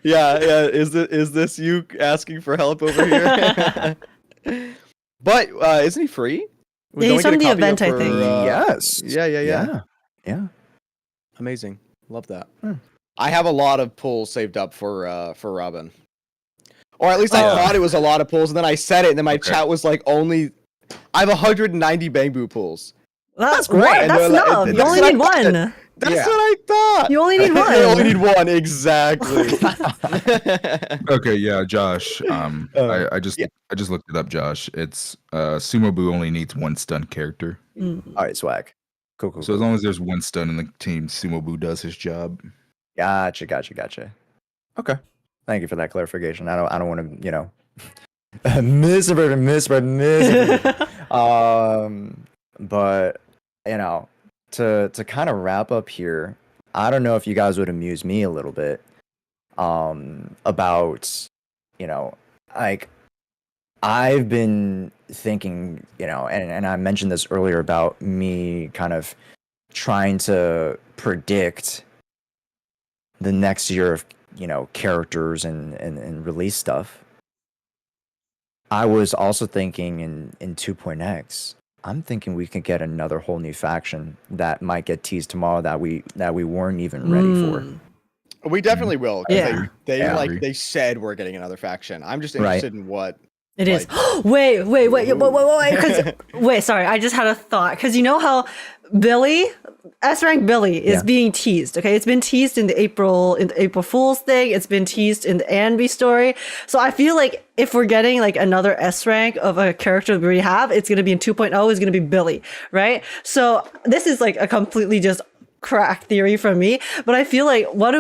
yeah. Is this you asking for help over here? But isn't he free? Yeah, he's Don't we from get a the copy event, up I for, think. Yeah. Yeah. Amazing. Love that. I have a lot of pulls saved up for Robin. Or at least I thought it was a lot of pulls, and then I said it, and then my chat was like, I have 190 Bang Boo pulls. That's great. great. And That's they're like- enough. and You only that's need what I one. That's Yeah. what I thought. You only need one. I only need one, exactly. Okay, yeah, Josh. I just looked it up, Josh. It's Sumo Boo only needs 1 stun character. All right, swag. Cool. So as long as there's 1 stun in the team, Sumo Boo does his job. Gotcha. Okay. Thank you for that clarification. I don't want to, misinterpret. But to kind of wrap up here, I don't know if you guys would amuse me a little bit about I've been thinking, and I mentioned this earlier about me kind of trying to predict the next year of characters and release stuff. I was also thinking in 2.x, I'm thinking we could get another whole new faction that might get teased tomorrow that we weren't even ready for. We definitely will. 'Cause Yeah. They said we're getting another faction. I'm just interested in what. It is. Wait. 'Cause- wait, sorry. I just had a thought. Because you know how Billy, S-Rank Billy, is being teased. Okay, it's been teased in the April Fool's thing. It's been teased in the Anby story. So I feel like if we're getting another S-Rank of a character that we already have, it's gonna be in 2.0. It's gonna be Billy, right? So this is a completely just crack theory from me. But I feel like what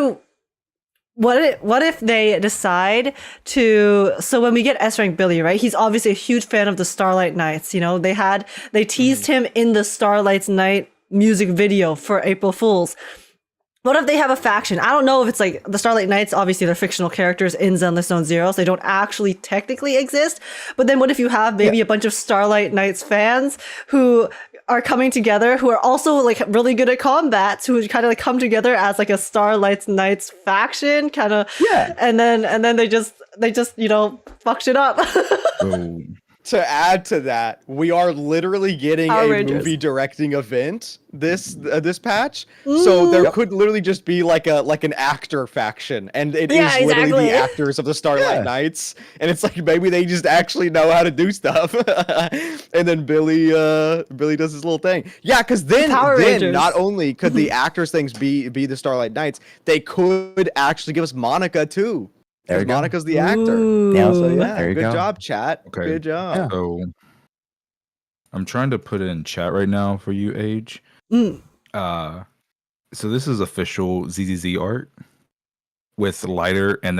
if they decide to, so when we get S-Rank Billy, right? He's obviously a huge fan of the Starlight Nights. They teased him in the Starlight Night music video for April Fools. What if they have a faction? I don't know if it's the Starlight Knights, obviously they're fictional characters in Zenless Zone Zero, so they don't actually technically exist. But then what if you have maybe a bunch of Starlight Knights fans who are coming together, who are also like really good at combats, who kind of like come together as like a Starlight Knights faction, kind of. Yeah. And then they just fuck shit up. So To add to that, we are literally getting Power a Rangers. movie directing event this patch. So there could literally just be like an actor faction, and it is Yeah, literally exactly. the actors of the Starlight Yeah. Knights, and it's like maybe they just actually know how to do stuff. And then Billy does his little thing. Yeah, because then Power Rangers. not only could the actors things be the Starlight Knights, they could actually give us Monica too. There you Because go. Monica's the actor. Ooh. Yeah, So yeah, There you good go. job, chat. Okay. Good job. Yeah. So I'm trying to put it in chat right now for you, Age. Mm. So this is official ZZZ art with lighter, and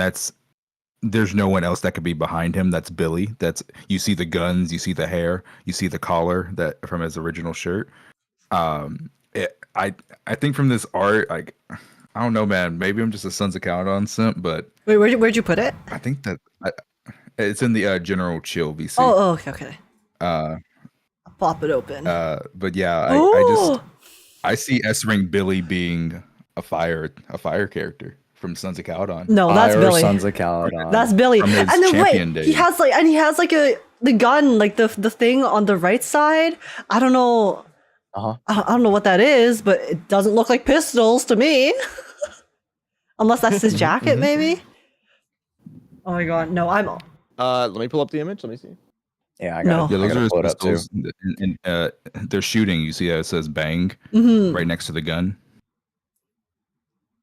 there's no one else that could be behind him. That's Billy. You see the guns, you see the hair, you see the collar that from his original shirt. I think from this art, like, I don't know, man. Maybe I'm just a Sons of Caledon simp, but Wait, where'd you put it? I think that it's in the general chill VC. Oh, okay. Uh, I'll pop it open. but yeah, Oh! I see S-Ring Billy being a fire character from Sons of Caledon. No, that's Fire Billy. Sons of Caledon. That's Billy. From his And then champion wait, days. he has like the gun, like the thing on the right side. I don't know. Uh-huh. I don't know what that is, but it doesn't look like pistols to me. Unless that's his jacket, maybe. Oh my god, no! Let me pull up the image. Let me see. Yeah, I No. got Yeah, I those gotta are his pull it up too. pistols. And they're shooting. You see how it says bang Mhm. right next to the gun?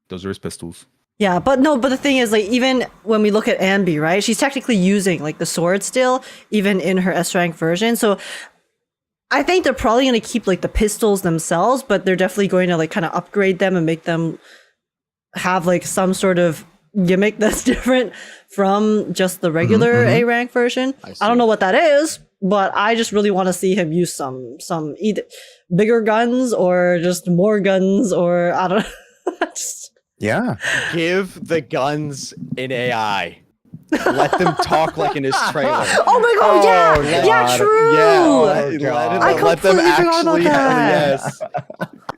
Those are his pistols. Yeah, but the thing is, like, even when we look at Ambi, right? She's technically using like the sword still, even in her S rank version. So I think they're probably going to keep like the pistols themselves, but they're definitely going to like kind of upgrade them and make them have like some sort of gimmick that's different from just the regular A rank version. I don't know what that is, but I just really want to see him use some either bigger guns or just more guns, or I don't know. Just, Yeah. Give the guns an AI. Let them talk like in his trailer. oh my god, yeah, God. true. Yeah, I let them completely forgot about actually that. yes.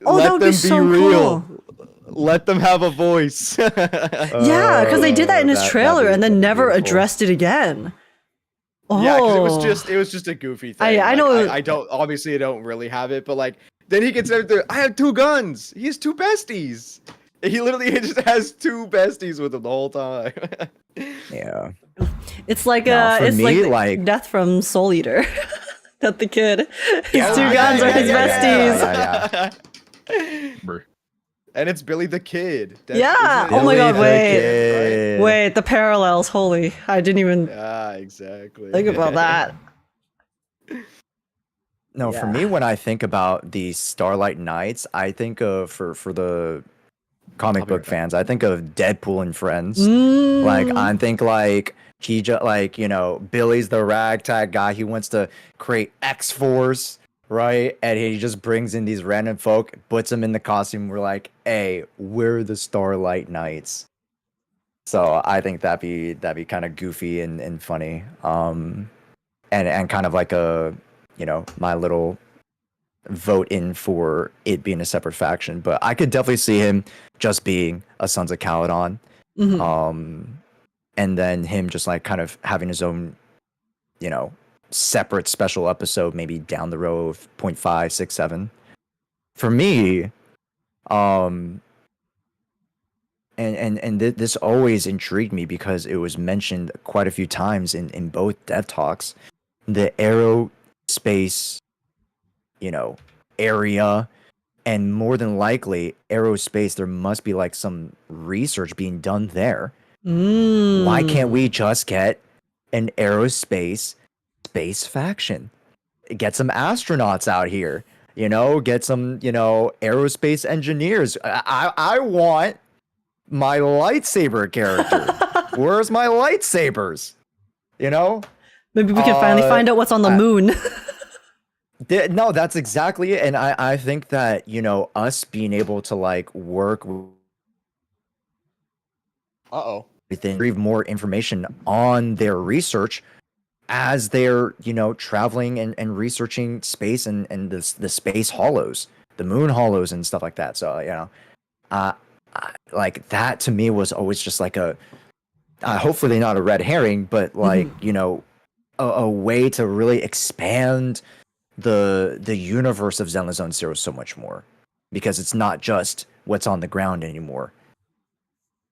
Oh, let that would them be so real. cool. Let them have a voice. Yeah, because they did that in his trailer and then never addressed it again. Oh. Yeah, because it was just a goofy thing. I Like, know- I don't really have it, but like then he gets everything. I have 2 guns. He has 2 besties. He literally just has 2 besties with him the whole time. Yeah. It's like No, for it's me, like, like- Death from Soul Eater. That the kid, his 2 Yeah, guns yeah, are yeah, his yeah, besties. yeah. Brr. And it's Billy the Kid. Yeah. isn't it? Oh my God, Billy the wait. Kid. Wait, the parallels, holy! I didn't even Yeah, exactly. think about that. No, for Yeah. me, when I think about the Starlight Knights, I think of for the comic I'll be book right back. fans, I think of Deadpool and Friends. Mm. Like I think like he just like Billy's the ragtag guy. He wants to create X-Force, right? And he just brings in these random folk, puts them in the costume. We're like, hey, we're the Starlight Knights. So I think that'd be kind of goofy and funny. And kind of like a my little vote in for it being a separate faction. But I could definitely see him just being a Sons of Caledon. Mhm. And then him just like kind of having his own, separate special episode, maybe down the road of 0.5, 6, 7. For me, this always intrigued me because it was mentioned quite a few times in both dev talks, the aerospace, area, and more than likely aerospace, there must be like some research being done there. Why can't we just get an aerospace space faction? Get some astronauts out here, get some, aerospace engineers. I want my lightsaber character. Where's my lightsabers? Maybe we can finally find out what's on the moon. No, that's exactly it. And I think that, us being able to like work Uh-oh. within, retrieve more information on their research as they're, you know, traveling and researching space and the space hollows, the moon hollows and stuff like that. So, you know, uh, like that to me was always just like a, hopefully not a red herring, but like, you know, a way to really expand the universe of Zenless Zone Zero so much more, because it's not just what's on the ground anymore.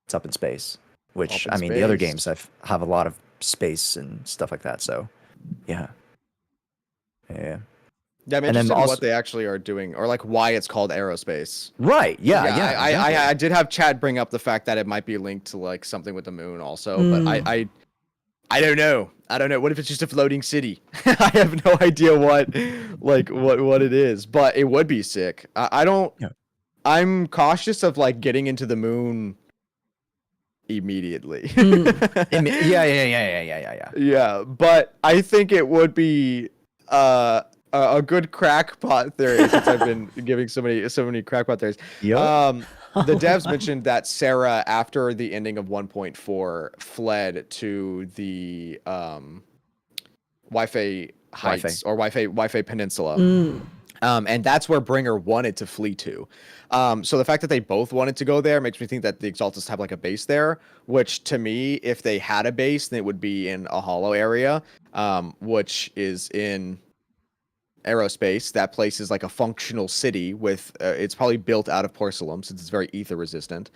It's up in space, which Up in I mean, the other space. games have a lot of space and stuff like that. So, yeah. Yeah, I'm And then interested in also- what they actually are doing, or like why it's called aerospace. Right. Yeah. Yeah. exactly. I did have Chad bring up the fact that it might be linked to like something with the moon also, but I don't know. I don't know. What if it's just a floating city? I have no idea what it is, but it would be sick. I don't. Yeah. I'm cautious of like getting into the moon immediately. Yeah. Yeah, but I think it would be a good crackpot theory, since I've been giving so many crackpot theories. Yep. The devs mentioned that Sarah, after the ending of 1.4, fled to the Wi-Fi Heights or Wi-Fi Peninsula. And that's where Bringer wanted to flee to. So the fact that they both wanted to go there makes me think that the Exaltists have like a base there, which to me, if they had a base, then it would be in a hollow area, which is in aerospace. That place is like a functional city with, it's probably built out of porcelain since it's very ether resistant.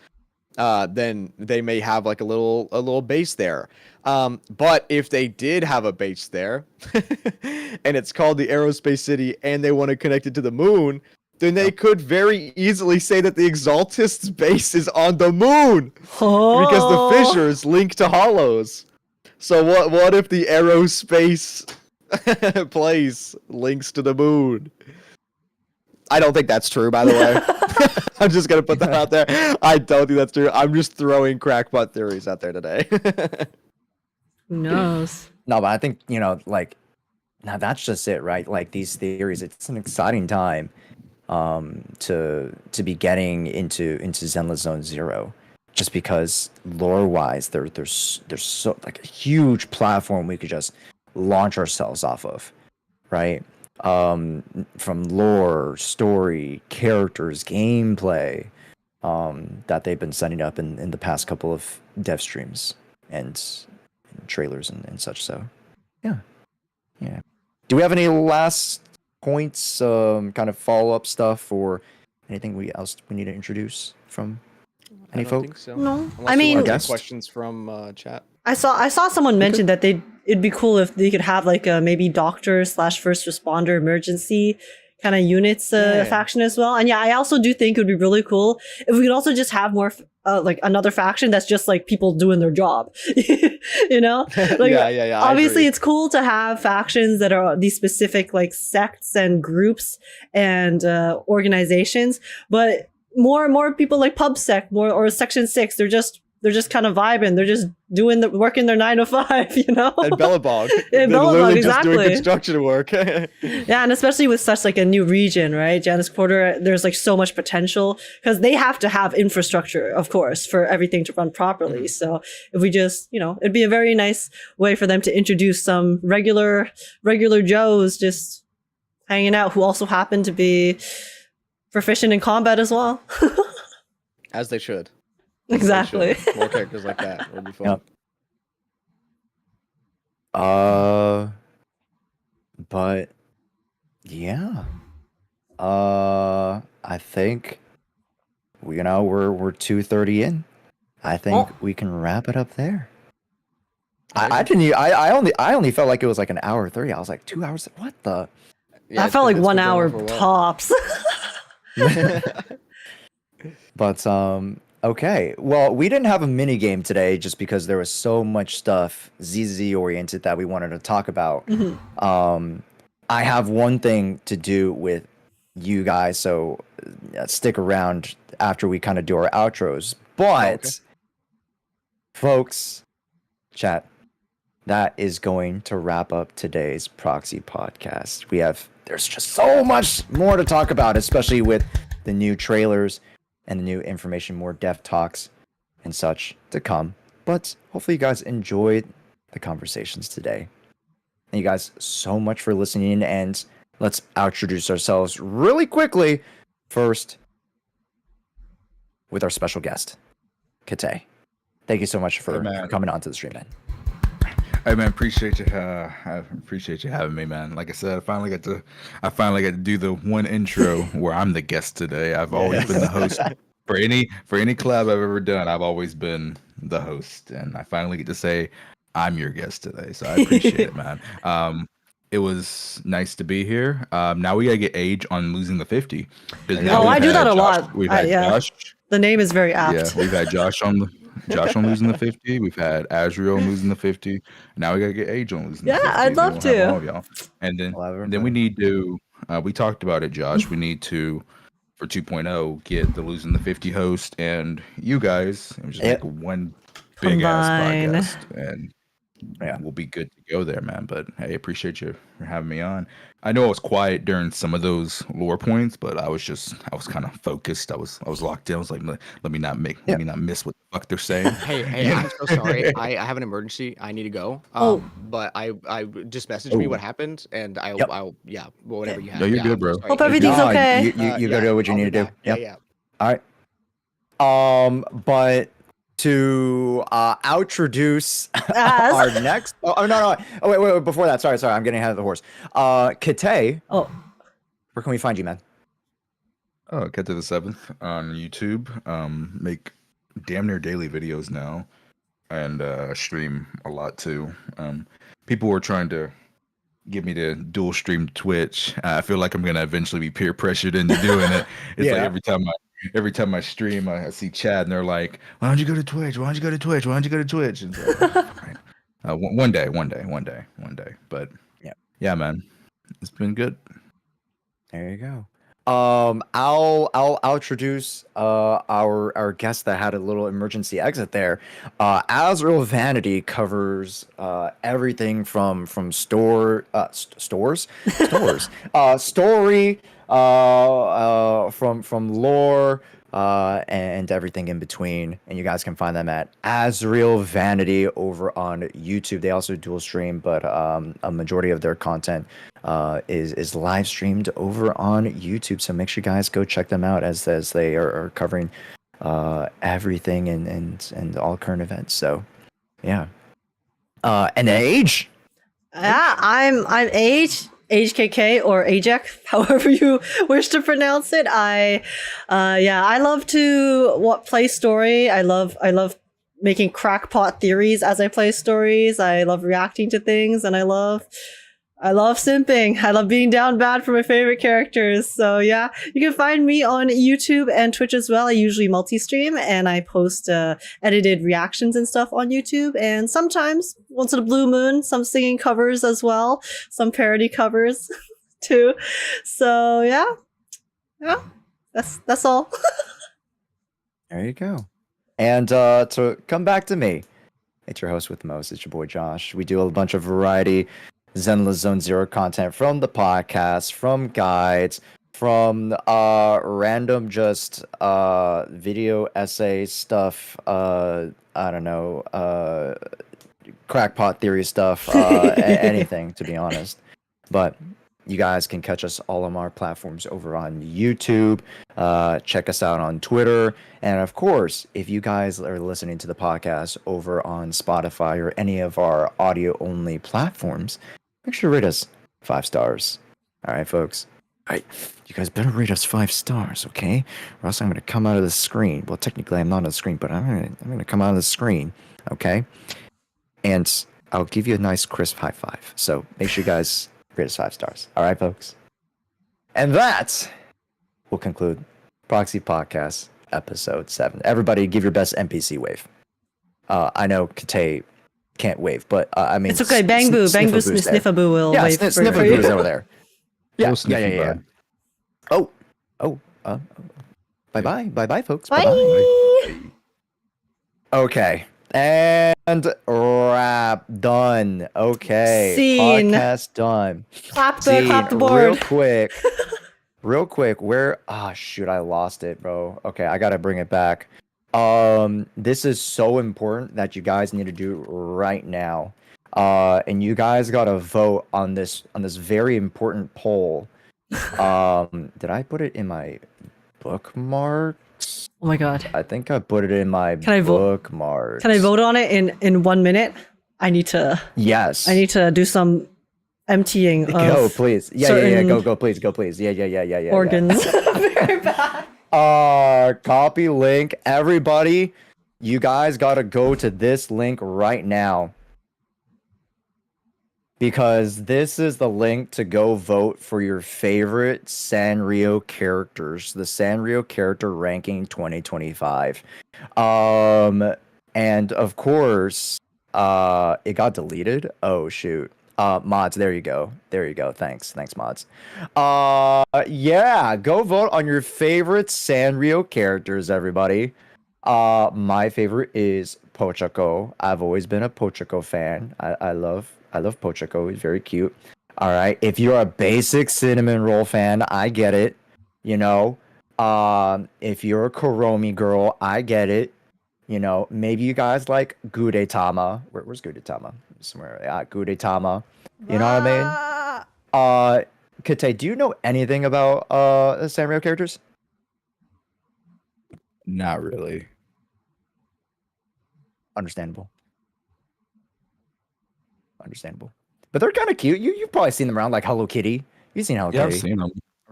Then they may have like a little base there. But if they did have a base there and it's called the Aerospace City and they want to connect it to the moon, then they could very easily say that the Exaltists base is on the moon because the fissures link to hollows. So what if the aerospace place links to the moon? I don't think that's true, by the way. I'm just gonna put that out there. I don't think that's true. I'm just throwing crackpot theories out there today. Who knows? No, but I think, you know, like, now that's just it, right? Like these theories, it's an exciting time to be getting into Zenless Zone Zero, just because lore wise there's so like a huge platform we could just launch ourselves off of, right? From lore, story, characters, gameplay, that they've been setting up in the past couple of dev streams and trailers and such. So yeah. Do we have any last points, kind of follow-up stuff, or anything else we need to introduce from any I don't folk? think so. No. Unless I you mean- want to I take guess. questions from chat. I saw someone mention that it'd be cool if they could have like a maybe doctor / first responder emergency kind of units faction as well. And yeah, I also do think it would be really cool if we could also just have more like another faction that's just like people doing their job. You know? Like, Yeah, I obviously agree. it's cool to have factions that are these specific like sects and groups and organizations, but more people like PubSec or Section 6, they're just kind of vibing. They're just working their 9 to 5, you know? And Bellabog. Yeah, They're Bellabog, literally just doing exactly. construction work. Yeah, and especially with such like a new region, right? Janus Quarter, there's like so much potential because they have to have infrastructure, of course, for everything to run properly. So if we just, you know, it'd be a very nice way for them to introduce some regular Joes just hanging out who also happen to be proficient in combat as well. As they should. Exactly. More characters like that would be fun. Yep. But yeah. I think we're 2:30 in. I think we can wrap it up there. I only felt like it was like an hour 30. I was like 2 hours. What the? Yeah, I felt like it's 1 been going hour on for a while. tops. But okay. Well, we didn't have a mini game today just because there was so much stuff ZZZ oriented that we wanted to talk about. I have one thing to do with you guys, so stick around after we kind of do our outros. But okay. folks, chat, that is going to wrap up today's Proxy Podcast. There's just so much more to talk about, especially with the new trailers and the new information, more dev talks and such to come. But hopefully you guys enjoyed the conversations today. Thank you guys so much for listening, and let's introduce ourselves really quickly. First, with our special guest, Kate. Thank you so much for coming onto the stream, man. Hey man, appreciate you. I appreciate you having me, man. Like I said, I finally got to do the one intro where I'm the guest today. I've always been the host for any collab I've ever done. I've always been the host, and I finally get to say I'm your guest today. So I appreciate it, man. It was nice to be here. Now we gotta get age on losing the 50. I do that a lot. We've had Josh. The name is very apt. Yeah, we've had Josh on losing the 50. We've had Azrael losing the 50. Now we gotta get Age on losing the 50. I'd love to. All of y'all. And then we need to. We talked about it, Josh. We need to, for 2.0, get the losing the 50 host and you guys. And just make one big ass podcast, and we'll be good to go there, man. But hey, appreciate you for having me on. I know I was quiet during some of those lore points, but I was kind of focused. I was locked in. I was like, let me not miss what the fuck they're saying. Hey, I'm so sorry. I have an emergency. I need to go. But I just messaged me what happened, and I'll whatever you have. No, you're good, bro. Hope everything's okay. You go do what you need to do. Yeah. All right. But to introduce our next. Oh no! Oh wait! Before that, sorry. I'm getting ahead of the horse. Kate. Oh, where can we find you, man? Oh, Kate the 7th on YouTube. Make damn near daily videos now, and stream a lot too. People were trying to get me to dual stream Twitch. I feel like I'm gonna eventually be peer pressured into doing it. It's like every time I stream, I see Chad, and they're like, "Why don't you go to Twitch? Why don't you go to Twitch? Why don't you go to Twitch?" And so, one day. But yeah, man, it's been good. There you go. I'll introduce our guest that had a little emergency exit there. Azrael Vanity covers everything from story, from lore, and everything in between. And you guys can find them at Azrael Vanity over on YouTube. They also dual stream, but a majority of their content is live streamed over on YouTube. So make sure you guys go check them out as they are covering everything and all current events. So yeah. And Age. Yeah, I'm Age. HKK or Agekk, however you wish to pronounce it. I love to play story. I love making crackpot theories as I play stories. I love reacting to things, and I love simping. I love being down bad for my favorite characters. So yeah, you can find me on YouTube and Twitch as well. I usually multi-stream, and I post edited reactions and stuff on YouTube. And sometimes, once in a blue moon, some singing covers as well. Some parody covers too. So yeah, that's all. There you go. And to come back to me, it's your host with most. It's your boy Josh. We do a bunch of variety Zenless Zone Zero content from the podcast, from guides, from random just video essay stuff, I don't know, crackpot theory stuff, anything, to be honest. But you guys can catch us all on our platforms over on YouTube. Check us out on Twitter. And of course, if you guys are listening to the podcast over on Spotify or any of our audio-only platforms, make sure to rate us 5 stars. All right, folks. All right, you guys better rate us 5 stars, okay? Or else I'm going to come out of the screen. Well, technically, I'm not on the screen, but I'm going to come out of the screen, okay? And I'll give you a nice, crisp high five. So make sure you guys rate us 5 stars. All right, folks? And that will conclude Proxy Podcast Episode 7. Everybody, give your best NPC wave. I know Kate can't wave, but I mean, it's okay. Bang boo, sniffaboo will wave. Yeah, sniffaboo is over there. Yeah. Oh. Bye, folks. Bye. Okay, and wrap done. Okay, Scene. Podcast done. Clap the board. Real quick. Where? Ah, shoot, I lost it, bro. Okay, I gotta bring it back. This is so important that you guys need to do right now. And you guys gotta vote on this very important poll. Did I put it in my bookmarks? Oh my god. I think I put it in my Can I vote? bookmarks. Can I vote on it in 1 minute? I need to Yes. do some emptying Go, of please. Yeah. certain Go, please. Yeah. organs. Very bad. Copy link. Everybody, you guys gotta go to this link right now. Because this is the link to go vote for your favorite Sanrio characters, the Sanrio character ranking 2025. And of course, it got deleted. Oh shoot. Mods, there you go. Thanks, mods. Yeah, go vote on your favorite Sanrio characters, everybody. My favorite is Pochako. I've always been a Pochako fan. I love Pochako. He's very cute. All right. If you're a basic cinnamon roll fan, I get it. You know, if you're a Kuromi girl, I get it. You know, maybe you guys like Gudetama. Where's Gudetama? Somewhere. Yeah, Gudetama. You know what I mean? Kate, do you know anything about the Sanrio characters? Not really. Understandable. But they're kind of cute. You've probably seen them around, like Hello Kitty. You've seen Hello Yeah, Kitty. I've seen them.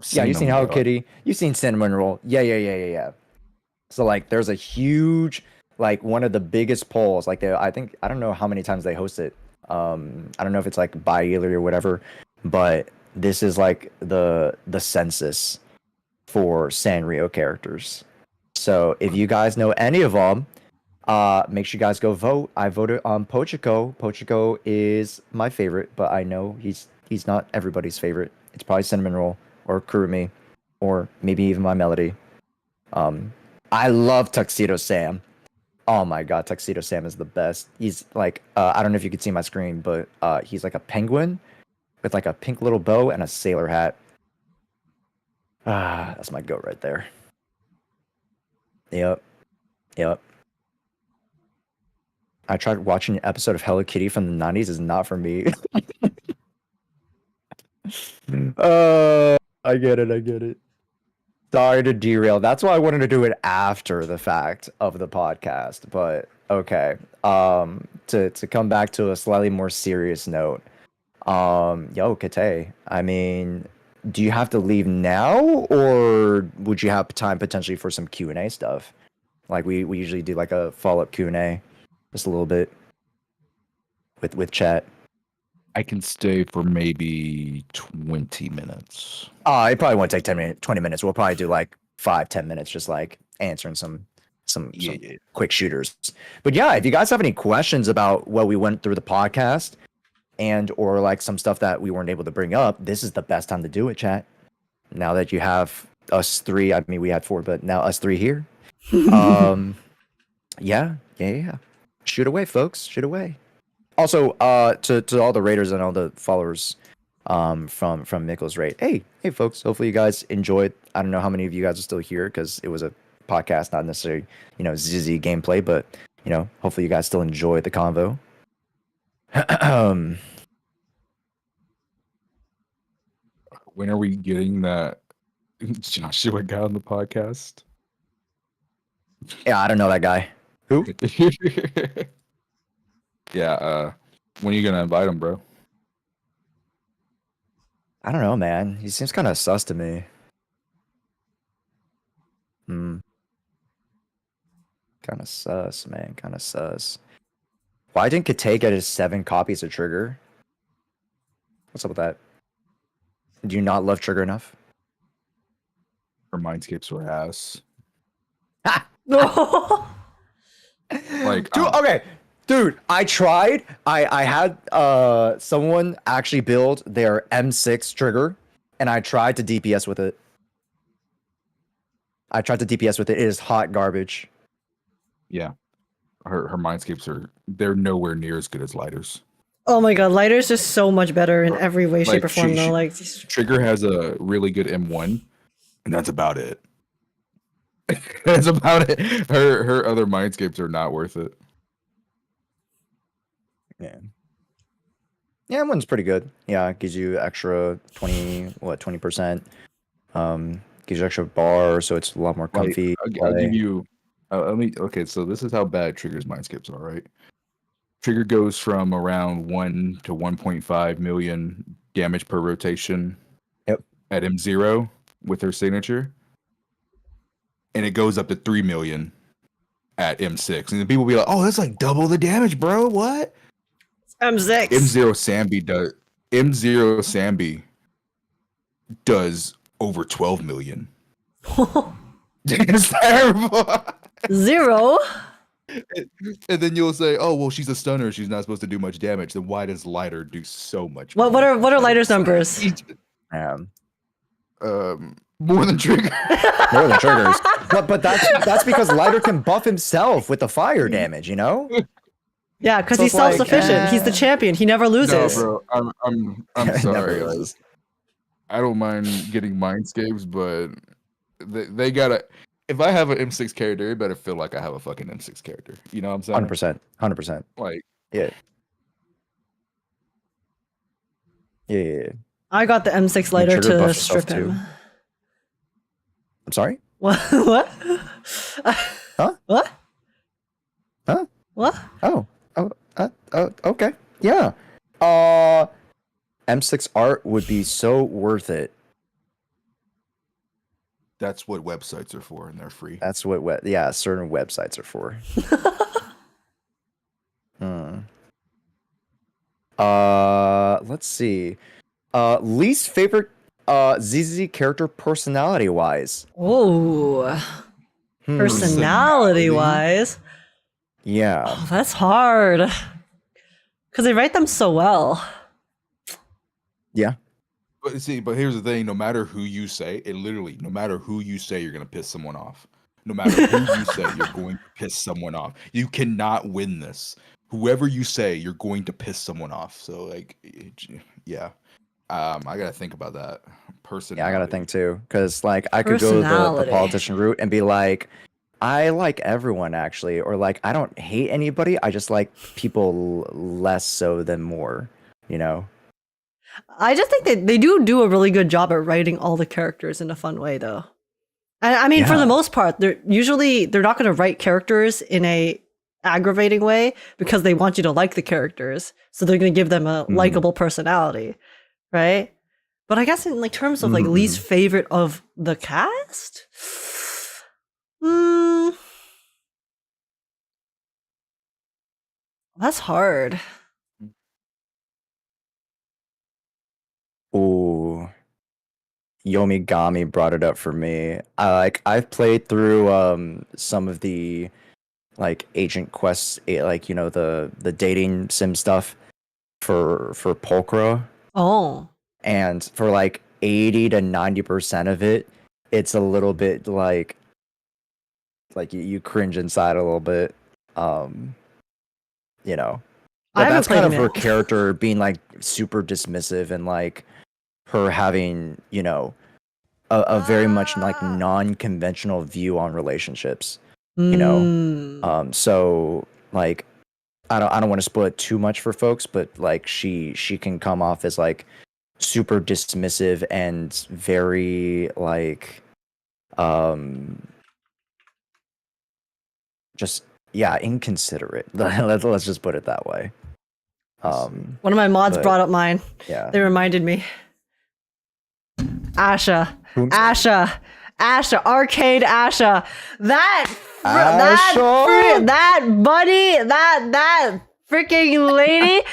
Yeah, you've seen Hello Kitty. You've seen Cinnamon Roll. Yeah. So like, there's a huge, like one of the biggest polls. Like I don't know how many times they host it. I don't know if it's like bi-yearly or whatever, but this is like the census for Sanrio characters. So if you guys know any of them, make sure you guys go vote. I voted on Pochako. Pochako is my favorite, but I know he's not everybody's favorite. It's probably Cinnamon Roll or Kurumi or maybe even my Melody. I love Tuxedo Sam. Oh my god, Tuxedo Sam is the best. He's like, I don't know if you can see my screen, but he's like a penguin with like a pink little bow and a sailor hat. That's my goat right there. Yep. I tried watching an episode of Hello Kitty from the 90s. Is not for me. I get it. Sorry to derail. That's why I wanted to do it after the fact of the podcast. But okay. To come back to a slightly more serious note. Kate, I mean, do you have to leave now, or would you have time potentially for some Q&A stuff? Like we usually do like a follow-up Q&A, just a little bit with chat. I can stay for maybe 20 minutes. It probably won't take 20 minutes. We'll probably do like 5-10 minutes, just like answering some quick shooters. But yeah, if you guys have any questions about what we went through the podcast and or like some stuff that we weren't able to bring up, this is the best time to do it, chat. Now that you have us three, I mean we had four, but now us three here. Yeah. Shoot away, folks. Shoot away. Also, to all the raiders and all the followers from Mikkel's raid. Hey, folks. Hopefully you guys enjoyed. I don't know how many of you guys are still here because it was a podcast, not necessarily, ZZ gameplay, but hopefully you guys still enjoyed the convo. When are we getting that Joshua guy on the podcast? Yeah, I don't know that guy. Who? Yeah, when are you gonna invite him, bro? I don't know, man. He seems kind of sus to me. Kind of sus, man. Kind of sus. Why didn't Kate get his 7 copies of Trigger? What's up with that? Do you not love Trigger enough? Her mindscapes were ass. No. Like, Dude, I tried. I had someone actually build their M6 trigger, and I tried to DPS with it. It is hot garbage. Yeah, her mindscapes they're nowhere near as good as Lighter's. Oh my god, Lighter's just so much better in every way, shape, or form. Though, Trigger has a really good M1, and that's about it. That's about it. Her other mindscapes are not worth it. Yeah. Yeah, that one's pretty good. Yeah, it gives you extra 20%. Gives you extra bar, so it's a lot more comfy. I'll give you. Okay, so this is how bad Trigger's mindscapes are, right? Trigger goes from around 1 to 1.5 million damage per rotation. Yep. At M0 with her signature, and it goes up to 3 million at M6, and then people be like, "Oh, that's like double the damage, bro. What?" M6. M0 Sambi does over 12 million. It's terrible. Zero. And then you'll say, "Oh, well, she's a stunner. She's not supposed to do much damage." Then why does Lighter do so much? What are Lighter's numbers? More than Trigger. More than Triggers. But that's because Lighter can buff himself with the fire damage, you know? Yeah, because So he's it's like, self-sufficient. He's the champion. He never loses. No, bro. I'm Never sorry. loses. I don't mind getting mindscapes, but they gotta. If I have an M6 character, it better feel like I have a fucking M6 character. You know what I'm saying? 100%. Like, Yeah. Yeah. I got the M6 lighter Trigger to buffs strip himself, him. too. I'm sorry? What? What? Huh? What? Huh? What? Okay. Yeah. M6 art would be so worth it. that's what websites are for, and they're free. That's what certain websites are for. Let's see. Least favorite ZZZ character personality wise. Oh, personality wise. Yeah. Oh, that's hard. Because they write them so well. Yeah. But see, but here's the thing: no matter who you say, no matter who you say, you're gonna piss someone off. No matter who you say, you're going to piss someone off. You cannot win this. Whoever you say, you're going to piss someone off. So, like, yeah. I gotta think about that. Yeah, I gotta think too, because like I could go the Personality. politician route and be like, I like everyone actually, or like I don't hate anybody. I just like people less so than more. You know. I just think they do a really good job at writing all the characters in a fun way, though. And I mean, for Yeah. the most part, they're not going to write characters in a aggravating way because they want you to like the characters, so they're going to give them a likable personality, right? But I guess in like terms of like least favorite of the cast, that's hard. Ooh. Yomigami brought it up for me. I've played through some of the like agent quests, like you know the dating sim stuff for Pulchra, Oh, and for like 80 to 90% of it, it's a little bit like you cringe inside a little bit. You know. I But haven't that's played kind of them her yet. character being like super dismissive and like her having, you know, a very much like non-conventional view on relationships. You know. So like I don't want to spoil it too much for folks, but like she can come off as like super dismissive and very like just inconsiderate. Let's just put it that way. One of my mods but- brought up mine. Yeah. They reminded me. Asha, arcade Asha. That buddy, that freaking lady.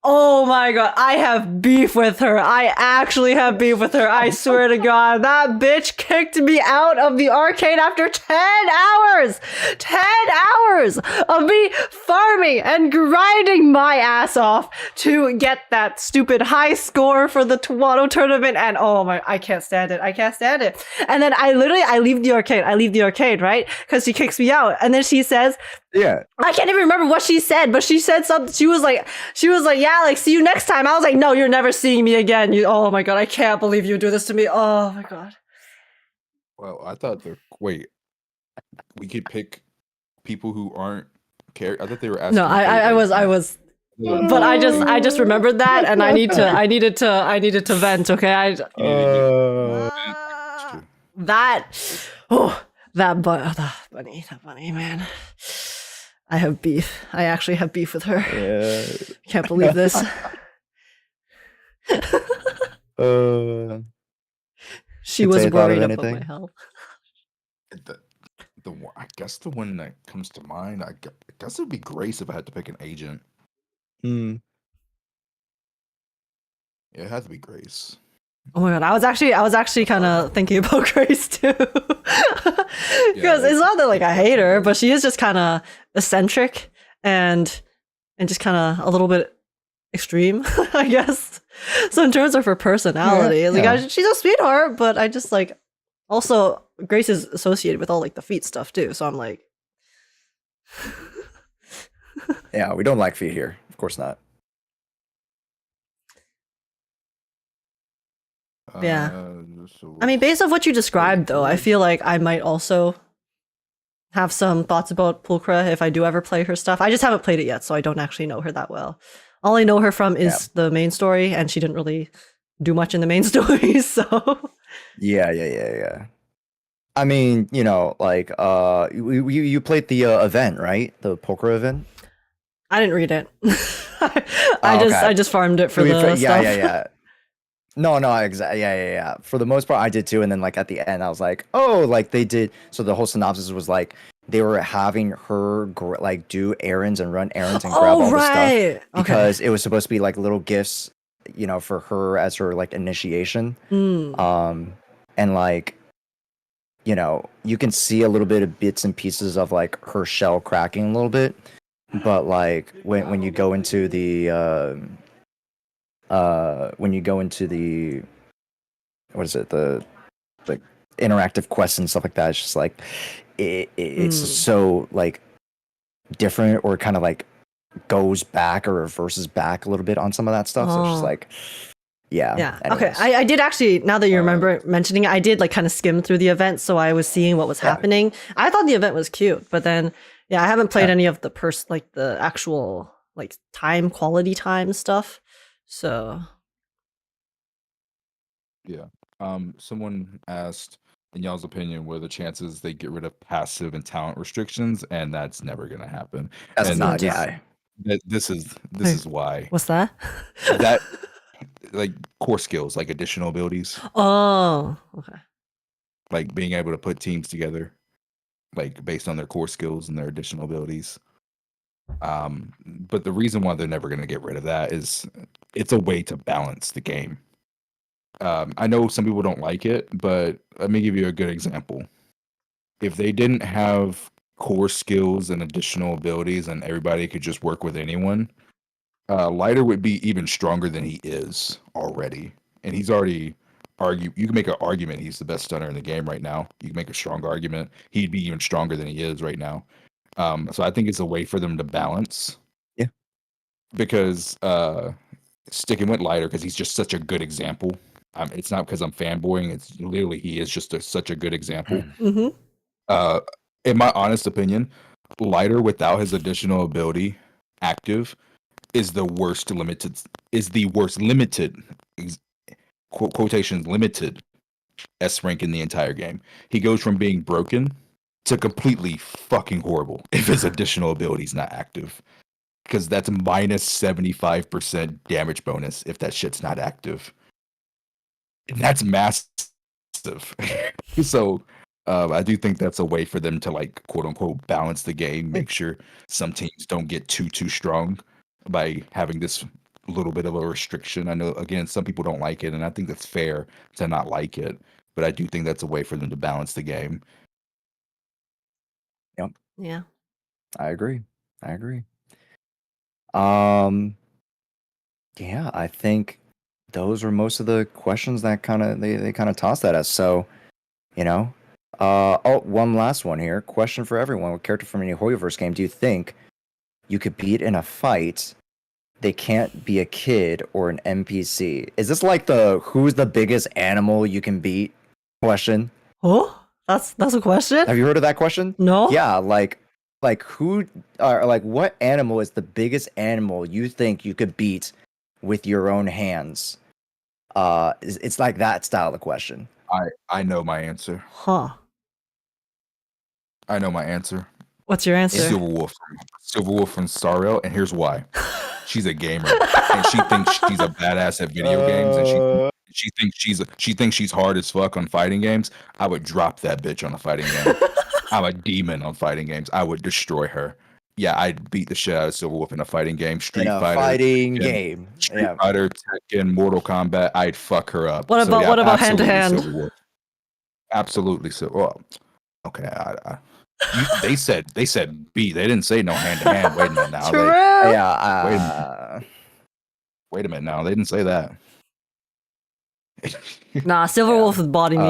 Oh my god, I have beef with her. I actually have beef with her. I swear to god, that bitch kicked me out of the arcade after 10 hours. 10 hours of me farming and grinding my ass off to get that stupid high score for the Tuano tournament. And oh my, I can't stand it. I can't stand it. And then I leave the arcade, right? Because she kicks me out. And then she says, Yeah. I can't even remember what she said, but she said something. She was like, yeah, like, see you next time. I was like, no, you're never seeing me again. Oh my god, I can't believe you do this to me. Oh my god. Well, I thought wait, we could pick people who aren't I thought they were asking. No, I was, but I just remembered that, and I needed to vent. Okay, that bunny, man. I have beef. I actually have beef with her. Yeah. Can't believe this. She was worried about my health. I guess the one that comes to mind, I guess it would be Grace if I had to pick an agent. Hmm. Yeah, it had to be Grace. Oh my god, I was actually kind of thinking about Grace too, because it's not that like I hate her, but she is just kind of eccentric and just kind of a little bit extreme, I guess. So in terms of her personality, she's a sweetheart, but I just like also Grace is associated with all like the feet stuff too, so I'm like, yeah, we don't like feet here, of course not. Yeah. I mean, based off what you described, though, I feel like I might also have some thoughts about Pulchra if I do ever play her stuff. I just haven't played it yet, so I don't actually know her that well. All I know her from is the main story, and she didn't really do much in the main story, so... Yeah. I mean, you know, like, you played the event, right? The Pulchra event? I didn't read it. I just farmed it for the stuff. Yeah. No, exactly. Yeah. For the most part, I did too. And then, like, at the end, I was like, oh, like, they did. So the whole synopsis was like, they were having her, like, do errands and run errands and grab all the stuff. Because it was supposed to be, like, little gifts, you know, for her as her, like, initiation. And, like, you know, you can see a little bit of bits and pieces of, like, her shell cracking a little bit. But, like, when you go into the... what is it, the like interactive quests and stuff like that, it's just like it's so like different, or kind of like goes back or reverses back a little bit on some of that stuff. So it's just like yeah. Okay, I did actually, now that you remember mentioning it, I did like kind of skim through the event, so I was seeing what was happening. I thought the event was cute, but then I haven't played any of the like the actual like quality time stuff. So yeah. Someone asked, in y'all's opinion, what are the chances they get rid of passive and talent restrictions? And that's never gonna happen. That's and not. This is why. What's that? That like core skills, like additional abilities. Oh, okay. Like being able to put teams together, like based on their core skills and their additional abilities. But the reason why they're never gonna get rid of that is it's a way to balance the game. I know some people don't like it, but let me give you a good example. If they didn't have core skills and additional abilities and everybody could just work with anyone, Lighter would be even stronger than he is already. And he's already you can make an argument he's the best stunner in the game right now. You can make a strong argument he'd be even stronger than he is right now. So I think it's a way for them to balance. Yeah. Because sticking with Lighter, because he's just such a good example. It's not because I'm fanboying. It's literally he is just such a good example. In my honest opinion, Lighter without his additional ability active is the worst limited. Quotations limited S rank in the entire game. He goes from being broken to completely fucking horrible if his additional ability is not active. Because that's minus 75% damage bonus if that shit's not active. And that's massive. So I do think that's a way for them to, like, quote unquote, balance the game, make sure some teams don't get too strong by having this little bit of a restriction. I know, again, some people don't like it, and I think that's fair to not like it, but I do think that's a way for them to balance the game. Yep. Yeah. I agree. Yeah, I think those were most of the questions that they kind of tossed at us. So, you know, one last one here. Question for everyone: what character from any Hoyoverse game do you think you could beat in a fight? They can't be a kid or an NPC. Is this like the who's the biggest animal you can beat question? Oh, That's a question? Have you heard of that question? No? Yeah, like who or like what animal is the biggest animal you think you could beat with your own hands? It's like that style of question. I know my answer. Huh. I know my answer. What's your answer? Silverwolf from Sanrio, and here's why. She's a gamer, and she thinks she's a badass at video games, and she thinks she's hard as fuck on fighting games. I would drop that bitch on a fighting game. I'm a demon on fighting games. I would destroy her. Yeah, I'd beat the shit out of Silverwolf in a fighting game. Street In a Fighter, fighting Tekken, game. Street Yeah. Fighter, Tekken, Mortal Kombat. I'd fuck her up. What about hand to hand? Silverwolf. Absolutely. So, well, okay. They said B. They didn't say no hand to hand. Wait a minute now. True. Yeah. Wait a minute now. They didn't say that. Nah, Silverwolf would body me.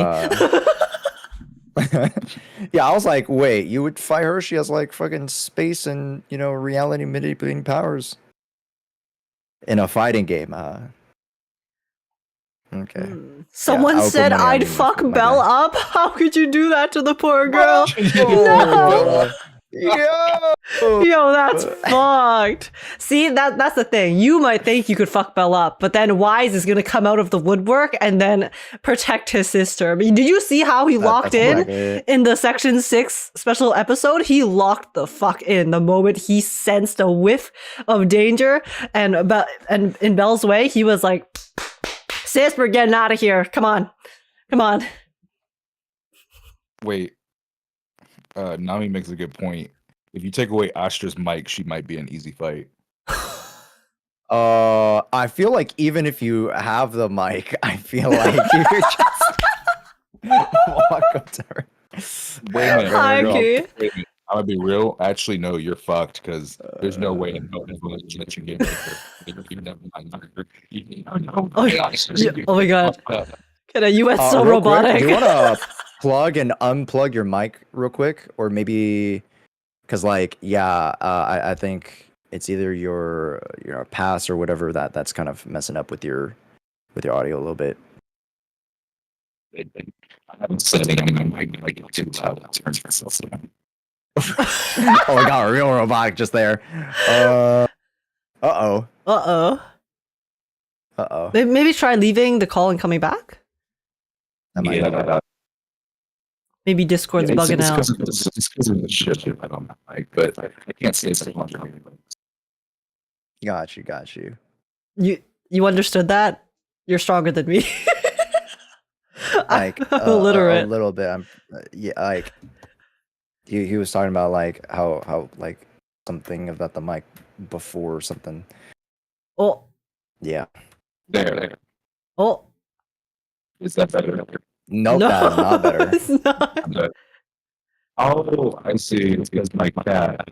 Yeah, I was like, wait, you would fight her? She has like fucking space and reality manipulating powers in a fighting game. Okay. Someone I'll put said money on I'd you fuck for my Belle guy. up. How could you do that to the poor girl? No. Yo, that's fucked. See, that's the thing. You might think you could fuck Belle up, but then Wise is gonna come out of the woodwork and then protect his sister. I mean, did you see how he locked That's in the Section 6 special episode? He locked the fuck in the moment he sensed a whiff of danger, and in Belle's way, he was like, "Sis, we're getting out of here. Come on." Wait. Nami makes a good point. If you take away Astra's mic, she might be an easy fight. I feel like even if you have the mic, I feel like you're just walk up to her. Wait a minute. Hi, no, Key. wait a minute. I'm gonna be real. Actually, no, you're fucked because there's no way in hell everyone let you get Oh my god. You went so Real quick, robotic. do you want to plug and unplug your mic real quick, or maybe because I think it's either your pass or whatever that's kind of messing up with your audio a little bit. I haven't said anything like too loud. Turns myself down. Oh, I got real robotic just there. Uh-oh. Maybe try leaving the call and coming back. That might Yeah. Maybe Discord's bugging out. It's because of the shit I don't like, but I can't say it's much. Got you. You understood that? You're stronger than me. Like I'm illiterate. a little bit. I'm like he was talking about like how like something about the mic before or something. Oh, Yeah. There. oh. Is that better? Nope, No, that is not better. it's not. Oh, I see. It's because my cat.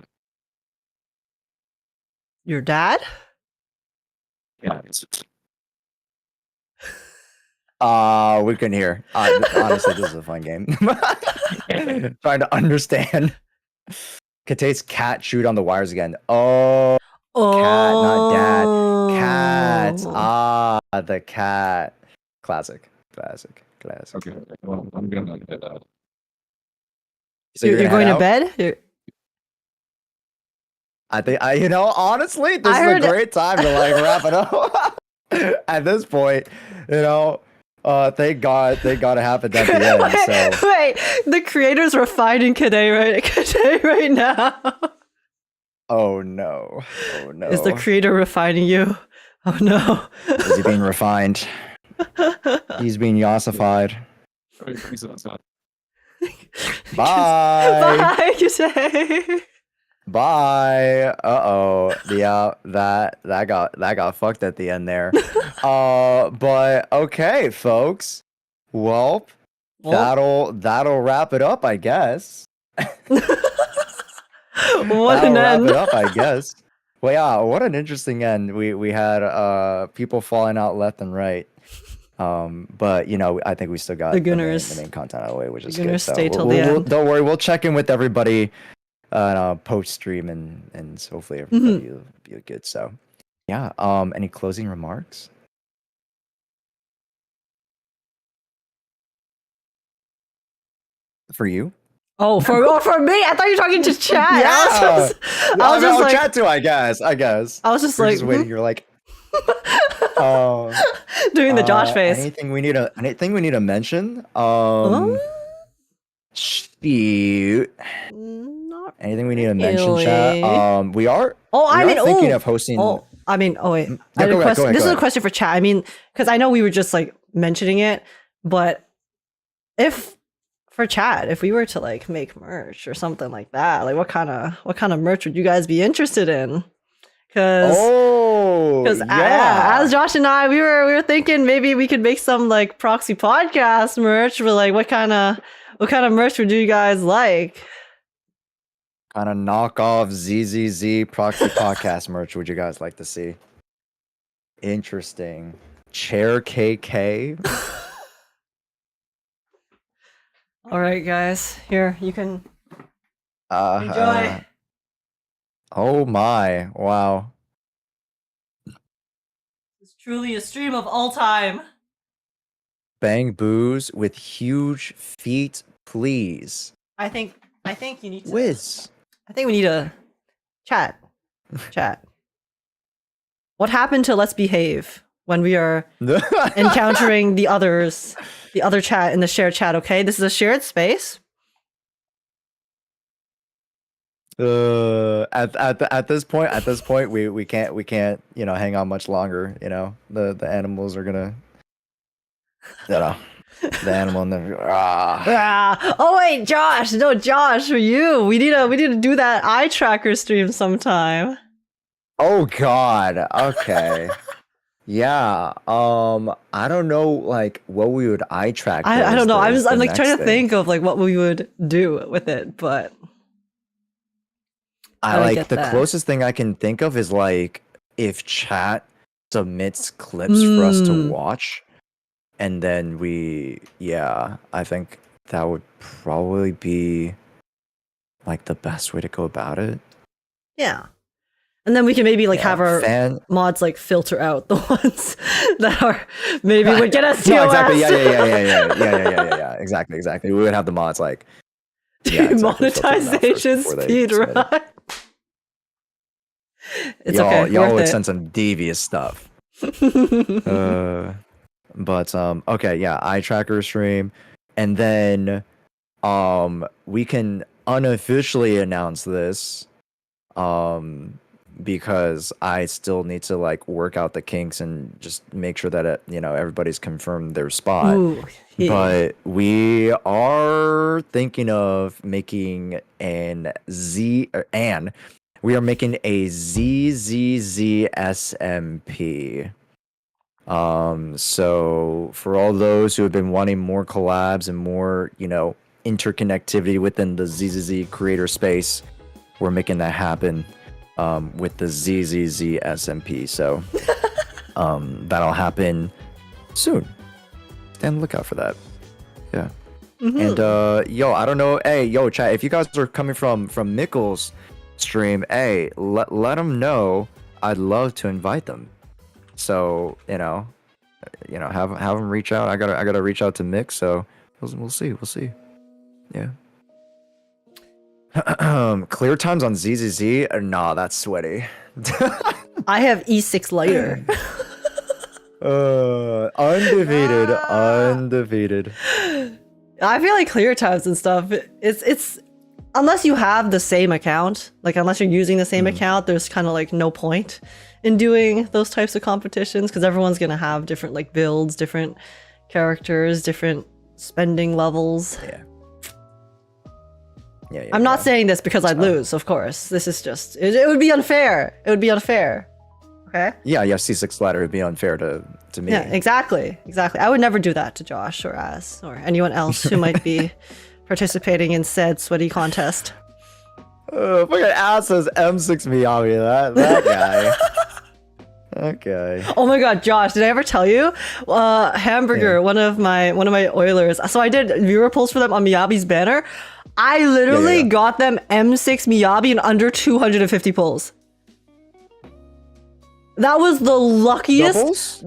Your dad? Yeah. We couldn't hear. Honestly, this is a fun game. Trying to understand. Kate's cat chewed on the wires again. Oh, cat, not dad. Cat. The cat. Classic. Okay. Well, I'm gonna get out. So You're gonna going head to out? bed? I think honestly, this I is heard- a great time to like wrap it up. At this point, thank God it happened at the end. So Wait, the creators were fighting Kade right now. oh no. Is the creator refining you? Oh no. Is he being refined? He's being yassified. Bye. Bye, Kade. Bye. Uh-oh. Yeah, that got fucked at the end there. But okay, folks. Well, that'll wrap it up, I guess. What That'll an wrap end. it up, I guess. Well, yeah, what an interesting end. We had people falling out left and right. But I think we still got The the Gunners. main content out of the way, which is The good. Gunners So stay till the end. don't worry, we'll check in with everybody post stream and so hopefully everybody will be good. So yeah. Any closing remarks? For you? Oh, for me? I thought you were talking to chat. Yeah. I was just like, chat too, I guess. I was just You're like, just waiting. You're like, oh, doing the Josh face. anything we need to mention? Huh? Shoot. Not Anything we need to mention, chat? really. We are. Oh, I we mean, are thinking of hosting. Oh, I mean, oh wait. Yeah, I had a go ahead, question. go ahead, This go is a ahead. question for chat. I mean, because I know we were just like mentioning it, but if for chat, if we were to like make merch or something like that, like what kind of merch would you guys be interested in? Because yeah. as Josh and I, we were thinking maybe we could make some like Proxy Podcast merch. But like, what kind of merch would you guys like? Kind of knockoff ZZZ Proxy Podcast merch would you guys like to see? Interesting. Chair KK. All right, guys, here you can Enjoy. enjoy. Oh my! Wow. It's truly a stream of all time. Bang booze with huge feet, please. I think you need to. Whiz. I think we need a chat. Chat. What happened to Let's Behave when we are encountering the other chat in the shared chat? Okay, this is a shared space. At this point, we can't hang on much longer. The animals are gonna, the animal in the Oh wait, Josh, no, Josh, for you, we need to do that eye tracker stream sometime. Oh God. Okay. Yeah. I don't know like what we would eye track. I don't know. I'm like trying to thing. think of like what we would do with it, but I don't like get the that. closest thing I can think of is like if chat submits clips for us to watch, and then I think that would probably be like the best way to go about it. yeah. And then we can maybe like Yeah, have our fan- mods like filter out the ones that are maybe would get us No, TOS. exactly. Yeah. Exactly. We would have the mods like Monetization speed run. It's okay. Y'all Worth would it. send some devious stuff. But okay, yeah, eye tracker stream, and then we can unofficially announce this because I still need to like work out the kinks and just make sure that everybody's confirmed their spot. Ooh, yeah. But we are thinking of making we are making a ZZZ SMP. So for all those who have been wanting more collabs and more, interconnectivity within the ZZZ creator space, we're making that happen with the ZZZ SMP. So that'll happen soon. Stay on the lookout for that. Yeah. And I don't know. Hey, chat, if you guys are coming from Mickle's stream, hey, let them know. I'd love to invite them. So have them reach out. I gotta reach out to Mick. So we'll see. Yeah. Clear times on ZZZ? Nah, that's sweaty. I have E6 lighter. Undefeated. I feel like clear times and stuff. It's unless you have the same account, like unless you're using the same account, there's kind of like no point in doing those types of competitions because everyone's gonna have different like builds, different characters, different spending levels. Yeah. I'm not saying this because I'd lose, of course. This is just it would be unfair. It would be unfair. Okay? Yeah, C6 ladder would be unfair to me. Yeah, exactly. I would never do that to Josh or Az or anyone else who might be participating in said sweaty contest. Fucking Az says M6 Miyabi. That guy. Okay. Oh my god, Josh, did I ever tell you? Hamburger, one of my Oilers. So I did viewer polls for them on Miyabi's banner. I literally got them M6 Miyabi in under 250 polls. That was the luckiest. Doubles?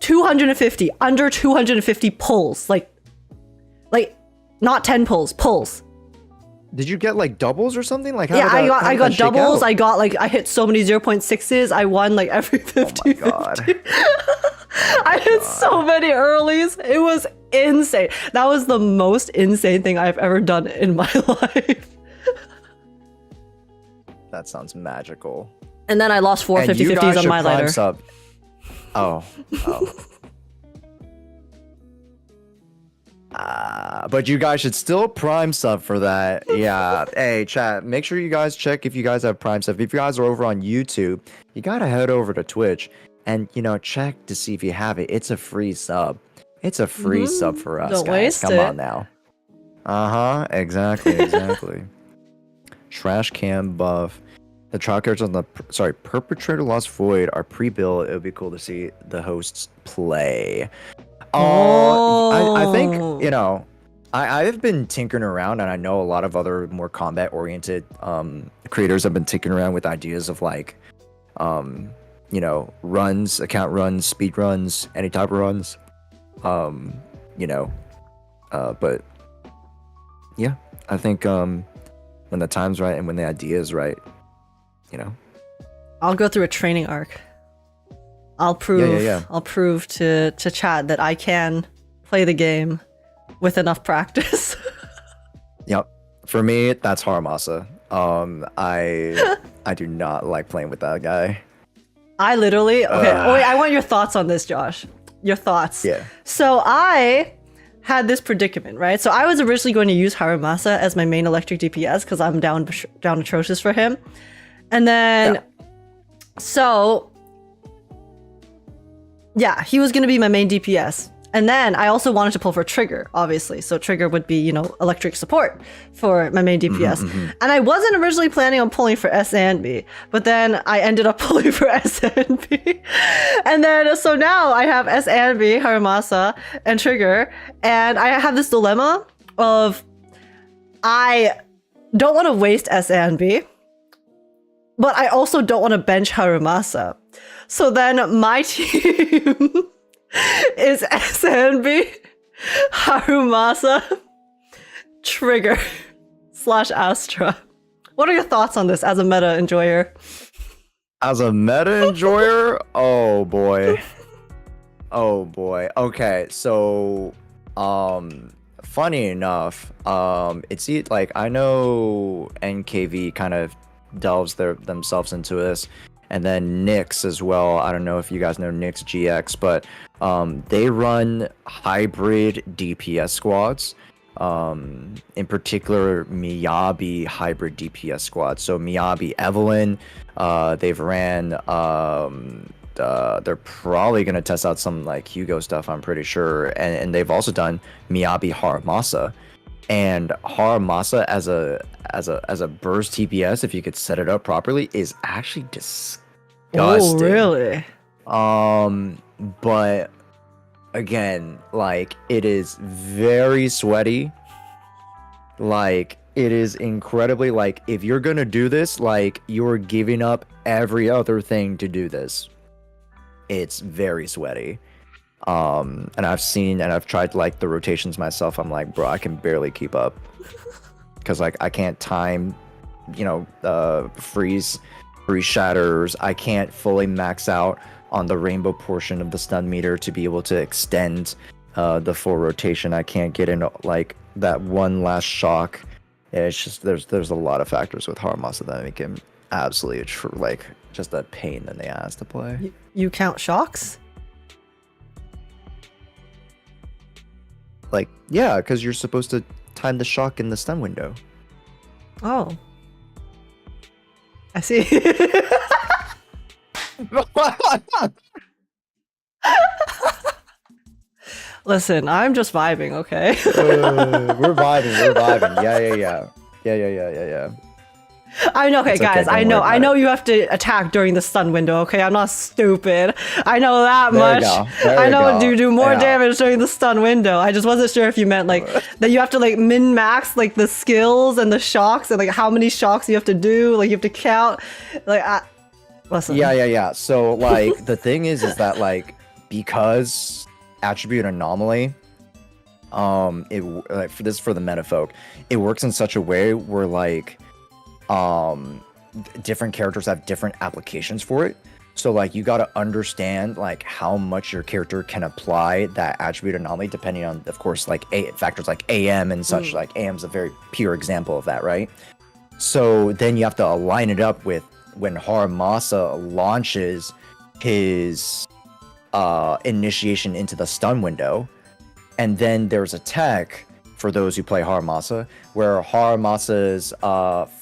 250, under 250 polls. Like Not 10 pulls. Did you get like doubles or something? Like how Yeah, did that, I got shake doubles. out? I hit so many 0.6s. I won like every 50. Oh my god. I hit so many earlies. It was insane. That was the most insane thing I've ever done in my life. That sounds magical. And then I lost 4 And you 50-50s guys on should my prime lighter. sub. Oh. But you guys should still prime sub for that. Yeah. Hey, chat. Make sure you guys check if you guys have prime sub. If you guys are over on YouTube, you gotta head over to Twitch and check to see if you have it. It's a free sub. It's a free sub for us, Don't guys. waste Come it. on now. Exactly. Trash can buff. The trial characters on the perpetrator lost void are pre-built. It would be cool to see the hosts play. I think I've been tinkering around, and I know a lot of other more combat-oriented creators have been tinkering around with ideas of like, runs, account runs, speed runs, any type of runs, but yeah, I think when the time's right and when the idea is right, I'll go through a training arc. I'll prove Yeah. I'll prove to chat that I can play the game with enough practice. Yep. For me, that's Haramasa. I do not like playing with that guy. I literally wait, I want your thoughts on this, Josh. Your thoughts. Yeah. So I had this predicament, right? So I was originally going to use Haramasa as my main electric DPS because I'm down atrocious for him. And then he was going to be my main DPS. And then I also wanted to pull for Trigger, obviously. So Trigger would be, electric support for my main DPS. And I wasn't originally planning on pulling for S and B, but then I ended up pulling for S and B. And then, so now I have S and B, Haramasa, and Trigger. And I have this dilemma of I don't want to waste S and B, but I also don't want to bench Haramasa. So then my team is SNB, Harumasa, Trigger, / Astra. What are your thoughts on this as a meta enjoyer? As a meta enjoyer, oh boy. Okay, so funny enough, it's like I know NKV kind of delves themselves into this, and then Nyx as well. I don't know if you guys know Nyx GX, but they run hybrid DPS squads. In particular, Miyabi hybrid DPS squad. So Miyabi Evelyn, they've ran. They're probably gonna test out some like Hugo stuff, I'm pretty sure, and they've also done Miyabi Haramasa. And Haramasa as a burst TPS, if you could set it up properly, is actually disgusting. Oh, really? But again, like, it is very sweaty. Like, it is incredibly, like, if you're gonna do this, like, you're giving up every other thing to do this. It's very sweaty. And I've tried like the rotations myself. I'm like, bro, I can barely keep up. Cause like I can't time, freeze shatters. I can't fully max out on the rainbow portion of the stun meter to be able to extend the full rotation. I can't get into like that one last shock. It's just there's a lot of factors with Haramasa that make him absolutely just a pain in the ass to play. You count shocks? Like, yeah, because you're supposed to time the shock in the stun window. Oh. I see. Listen, I'm just vibing, okay? We're vibing. Yeah. I know, okay, It's okay, guys, don't I worry know about it. you have to attack during the stun window, okay? I'm not stupid. I know that There you much. go. There I you know go. do more Yeah. damage during the stun window. I just wasn't sure if you meant like that you have to like min-max like the skills and the shocks and like how many shocks you have to do, like you have to count. Like listen. Yeah. So like the thing is that like because attribute anomaly, like for the meta folk, it works in such a way where like different characters have different applications for it. So like you got to understand like how much your character can apply that attribute anomaly depending on, of course, like factors like AM and such. Like AM's a very pure example of that, right? So then you have to align it up with when Haramasa launches his initiation into the stun window. And then there's a tech for those who play Haramasa, where Haramasa's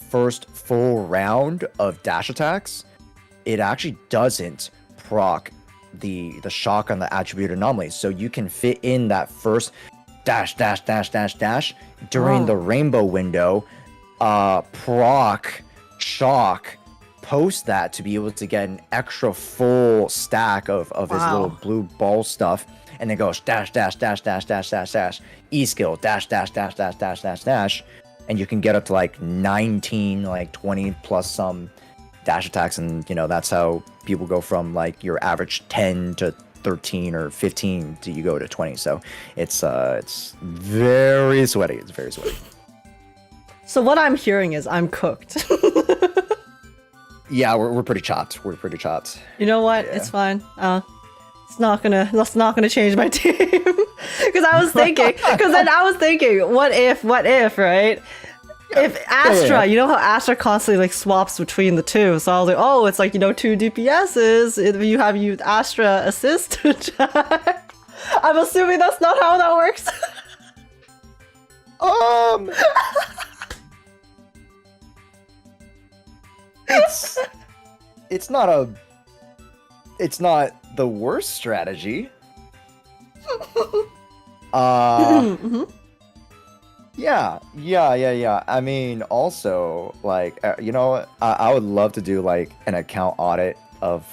first full round of dash attacks, it actually doesn't proc the shock on the attribute anomaly. So you can fit in that first dash during the rainbow window, proc shock, post that to be able to get an extra full stack of his little blue ball stuff. And then goes dash, E skill, dash, and you can get up to like 19, like 20 plus some dash attacks, and you know that's how people go from like your average 10 to 13 or 15 to you go to 20. So it's very sweaty. It's very sweaty. So what I'm hearing is I'm cooked. Yeah, we're pretty chopped. We're pretty chopped. You know what? Yeah. It's fine. That's not gonna change my team. Because I was thinking, what if, right? If Astra, you know how Astra constantly like swaps between the two. So I was like, oh, it's like, you know, 2 DPSs. If you have used Astra assist to attack. I'm assuming that's not how that works. It's not the worst strategy. Yeah. I mean, also, like, you know, I would love to do like an account audit of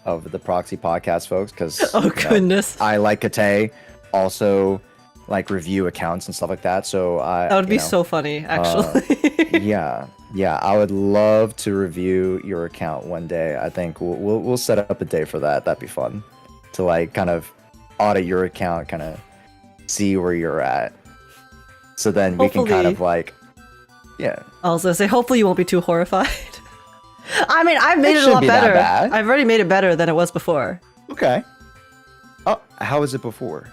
the Proxy Podcast folks, because goodness, I like Kate also like review accounts and stuff like that. So that would be so funny, actually. Yeah, I would love to review your account one day. I think we'll set up a day for that. That'd be fun to like kind of audit your account, kind of see where you're at. So then we can kind of like, yeah. I was gonna say, hopefully you won't be too horrified. I mean, I've made it a lot better. I've already made it better than it was before. Okay. Oh, how was it before?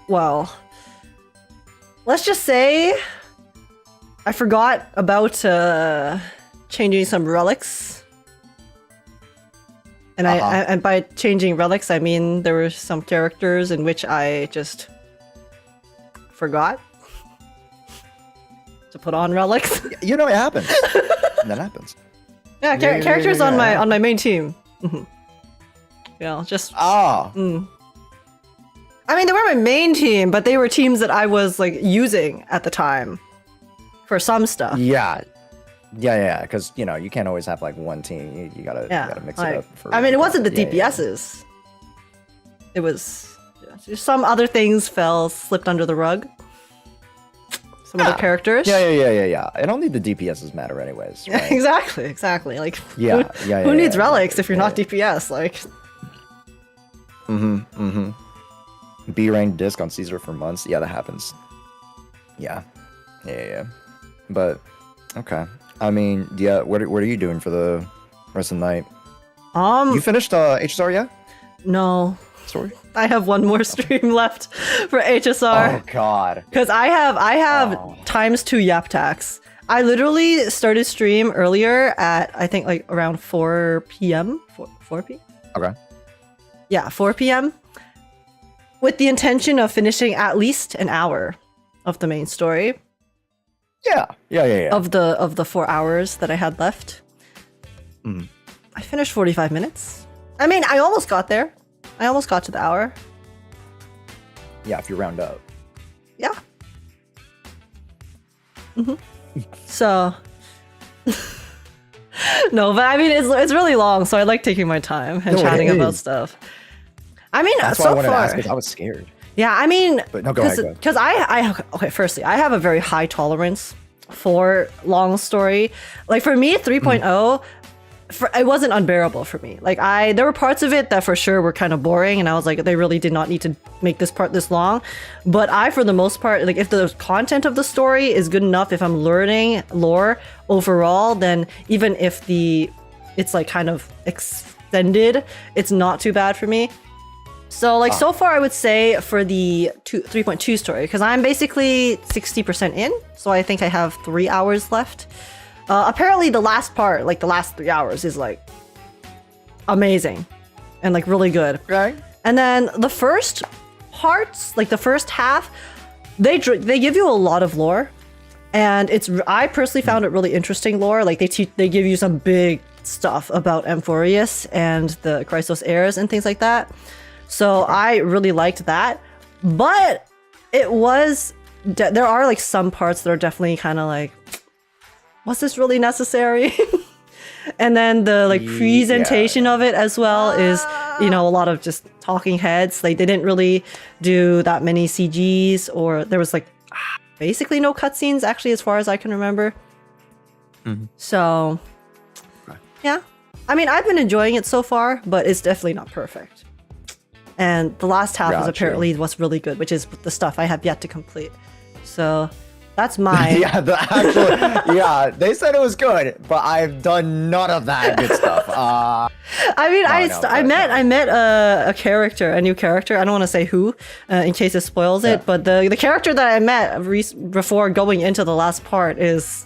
Well, let's just say I forgot about changing some relics. And and by changing relics, I mean there were some characters in which I just forgot to put on relics. You know, it happens. That happens. Yeah, characters on my main team. You know, just I mean, they were my main team, but they were teams that I was like using at the time for some stuff. Yeah, because you know you can't always have like one team. You gotta mix it up. I mean, it wasn't the DPSs. It was just some other things slipped under the rug. Some other characters. Yeah. I don't need the DPSs matter anyways. Right? Exactly. Like, who needs relics if you're not DPS? Like. B rank disc on Caesar for months. Yeah, that happens. Yeah. But okay. I mean, yeah. What are you doing for the rest of the night? You finished HSR yet? No. Sorry. I have one more stream left for HSR. Oh God. Because I have ×2 Yap tax. I literally started stream earlier at I think like around 4 p.m. 4 p.m. Okay. Yeah, 4 p.m. with the intention of finishing at least an hour of the main story. Yeah. Of the 4 hours that I had left. I finished 45 minutes. I mean, I almost got there. I almost got to the hour. Yeah, if you round up. Yeah. So. No, but I mean, it's really long, so I like taking my time and chatting about stuff. I mean, that's why I wanted to ask, because I was scared. Yeah, I mean, but no, go ahead. Because okay, firstly, I have a very high tolerance for long story. Like for me, 3.0, it wasn't unbearable for me. Like there were parts of it that for sure were kind of boring, and I was like, they really did not need to make this part this long. But for the most part, like if the content of the story is good enough, if I'm learning lore overall, then even if it's like kind of extended, it's not too bad for me. So like so far I would say for the 3.2 story, because I'm basically 60% in, so I think I have 3 hours left. Apparently the last part, like the last 3 hours, is like amazing and like really good. Right. And then the first parts, like the first half, they give you a lot of lore, and I personally found it really interesting lore. Like they give you some big stuff about Amphorius and the Chrysos heirs and things like that. So I really liked that, but it was there are like some parts that are definitely kind of like, was this really necessary? And then the like presentation of it as well is, a lot of just talking heads. Like they didn't really do that many CGs, or there was like basically no cutscenes actually, as far as I can remember. So yeah, I mean, I've been enjoying it so far, but it's definitely not perfect. And the last half is apparently what's really good, which is the stuff I have yet to complete. So that's mine. They said it was good, but I've done none of that good stuff. I met a character, a new character. I don't want to say who, in case it spoils it. But the character that I met before going into the last part is,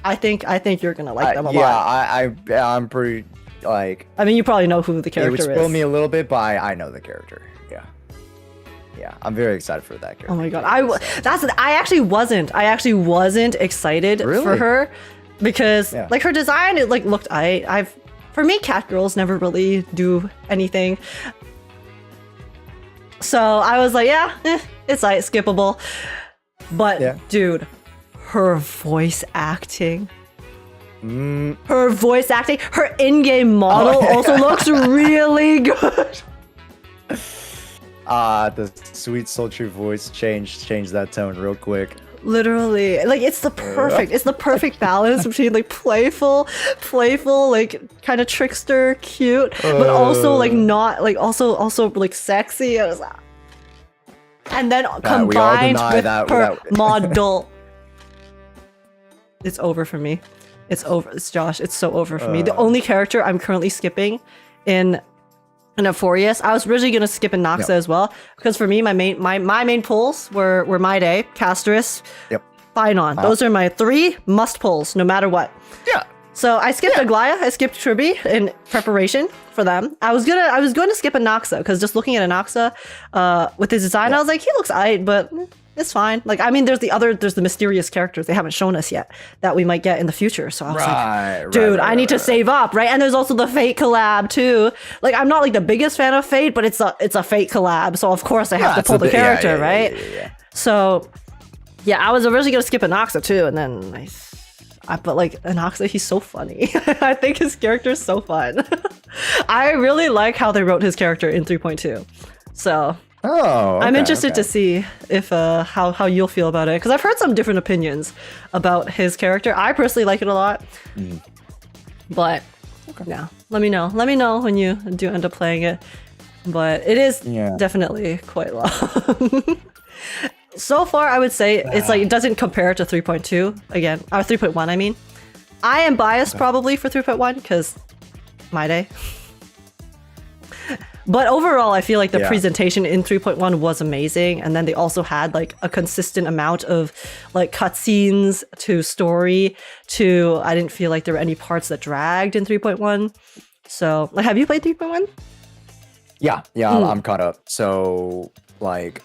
I think you're gonna like them a lot. I'm pretty like. I mean, you probably know who the character is. It would spoil me a little bit, but I know the character. Yeah, I'm very excited for that character. Oh my god, I actually wasn't excited for her, because like her design, it like looked. For me, cat girls never really do anything. So I was like, it's like skippable. But dude, her voice acting. Her in-game model also looks really good. The sweet sultry voice changed that tone real quick. Literally, like it's the perfect balance between like playful, like kind of trickster, cute, but also like not like also like sexy. And then combined with her model. It's over for me. It's over. It's Josh. It's so over for me. The only character I'm currently skipping in Amphorius, I was originally gonna skip in Noxa as well, because for me my main pulls were My Day, Casterus, Finon. Those are my 3 must pulls no matter what. Yeah. So I skipped Aglaya, I skipped Tribi in preparation for them. I was going to skip Anaxa, because just looking at Anaxa with his design, I was like, he looks aight, but it's fine. Like, I mean, there's the mysterious characters they haven't shown us yet that we might get in the future. So I was like, dude, I need to save up, right? And there's also the Fate collab too. Like, I'm not like the biggest fan of Fate, but it's a Fate collab, so of course I have to pull the character, right? Yeah. So yeah, I was originally gonna skip Anaxa too, and then but like Anaxa, he's so funny. I think his character is so fun. I really like how they wrote his character in 3.2. So I'm interested to see if how you'll feel about it, because I've heard some different opinions about his character. I personally like it a lot, but yeah, let me know when you do end up playing it. But it is definitely quite long. So far, I would say it's like it doesn't compare to 3.2 again, or 3.1. I mean, I am biased probably for 3.1 because My Day. But overall, I feel like the presentation in 3.1 was amazing, and then they also had like a consistent amount of like cutscenes to story to. I didn't feel like there were any parts that dragged in 3.1. So, like, have you played 3.1? Yeah, I'm caught up. So, like,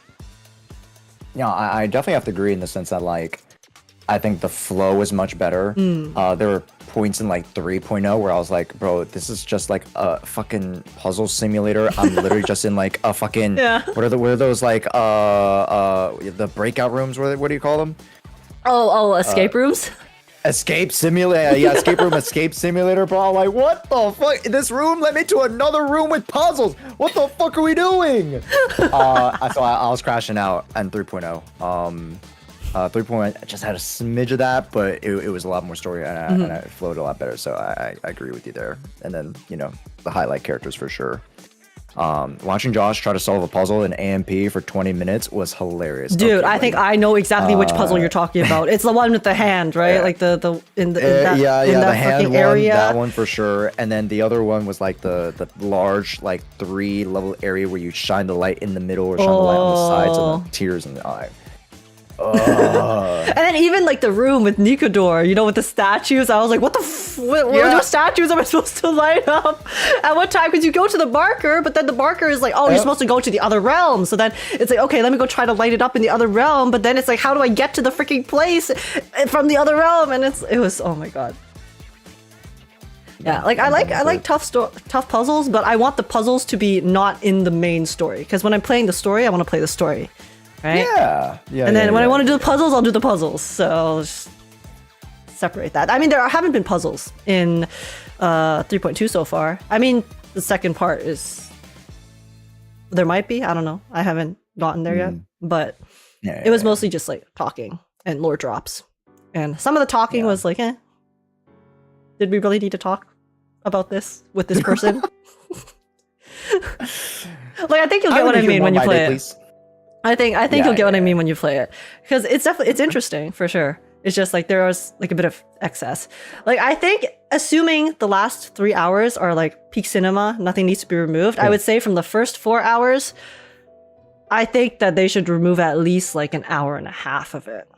I definitely have to agree in the sense that, like, I think the flow is much better. There were points in, like, 3.0 where I was like, bro, this is just, like, a fucking puzzle simulator. I'm literally just in, like, a fucking... What are those, like, the breakout rooms? What do you call them? Escape rooms? Escape simulator, escape simulator, bro. Like, what the fuck? This room led me to another room with puzzles. What the fuck are we doing? So I was crashing out in 3.0. 3.1 just had a smidge of that, but it was a lot more story and it flowed a lot better. So I agree with you there. And then, the highlight characters for sure. Watching Josh try to solve a puzzle in AMP for 20 minutes was hilarious. Dude, I think I know exactly which puzzle you're talking about. It's the one with the hand, right? Yeah. Like the hand area. one, that one for sure. And then the other one was like the large like 3-level area where you shine the light in the middle or shine the light on the sides and the tears in the eye. And then even like the room with Nikador, with the statues, I was like, what what statues am I supposed to light up? At what time? Because you go to the marker, but then the marker is like, oh, you're supposed to go to the other realm. So then it's like, okay, let me go try to light it up in the other realm. But then it's like, how do I get to the freaking place from the other realm? And it was, oh my God. Yeah, like I like tough puzzles, but I want the puzzles to be not in the main story. Because when I'm playing the story, I want to play the story. Right? Yeah. And then when I want to do the puzzles, I'll do the puzzles. So I'll just separate that. I mean, there haven't been puzzles in 3.2 so far. I mean, the second part is... There might be. I don't know. I haven't gotten there yet. But it was mostly just like talking and lore drops. And some of the talking was like, did we really need to talk about this with this person? Like, I think you'll get what I mean when you play it. Please. I think you'll get what I mean when you play it, because it's interesting for sure. It's just like there was like a bit of excess. Like I think assuming the last 3 hours are like peak cinema, nothing needs to be removed. I would say from the first 4 hours, I think that they should remove at least like an hour and a half of it,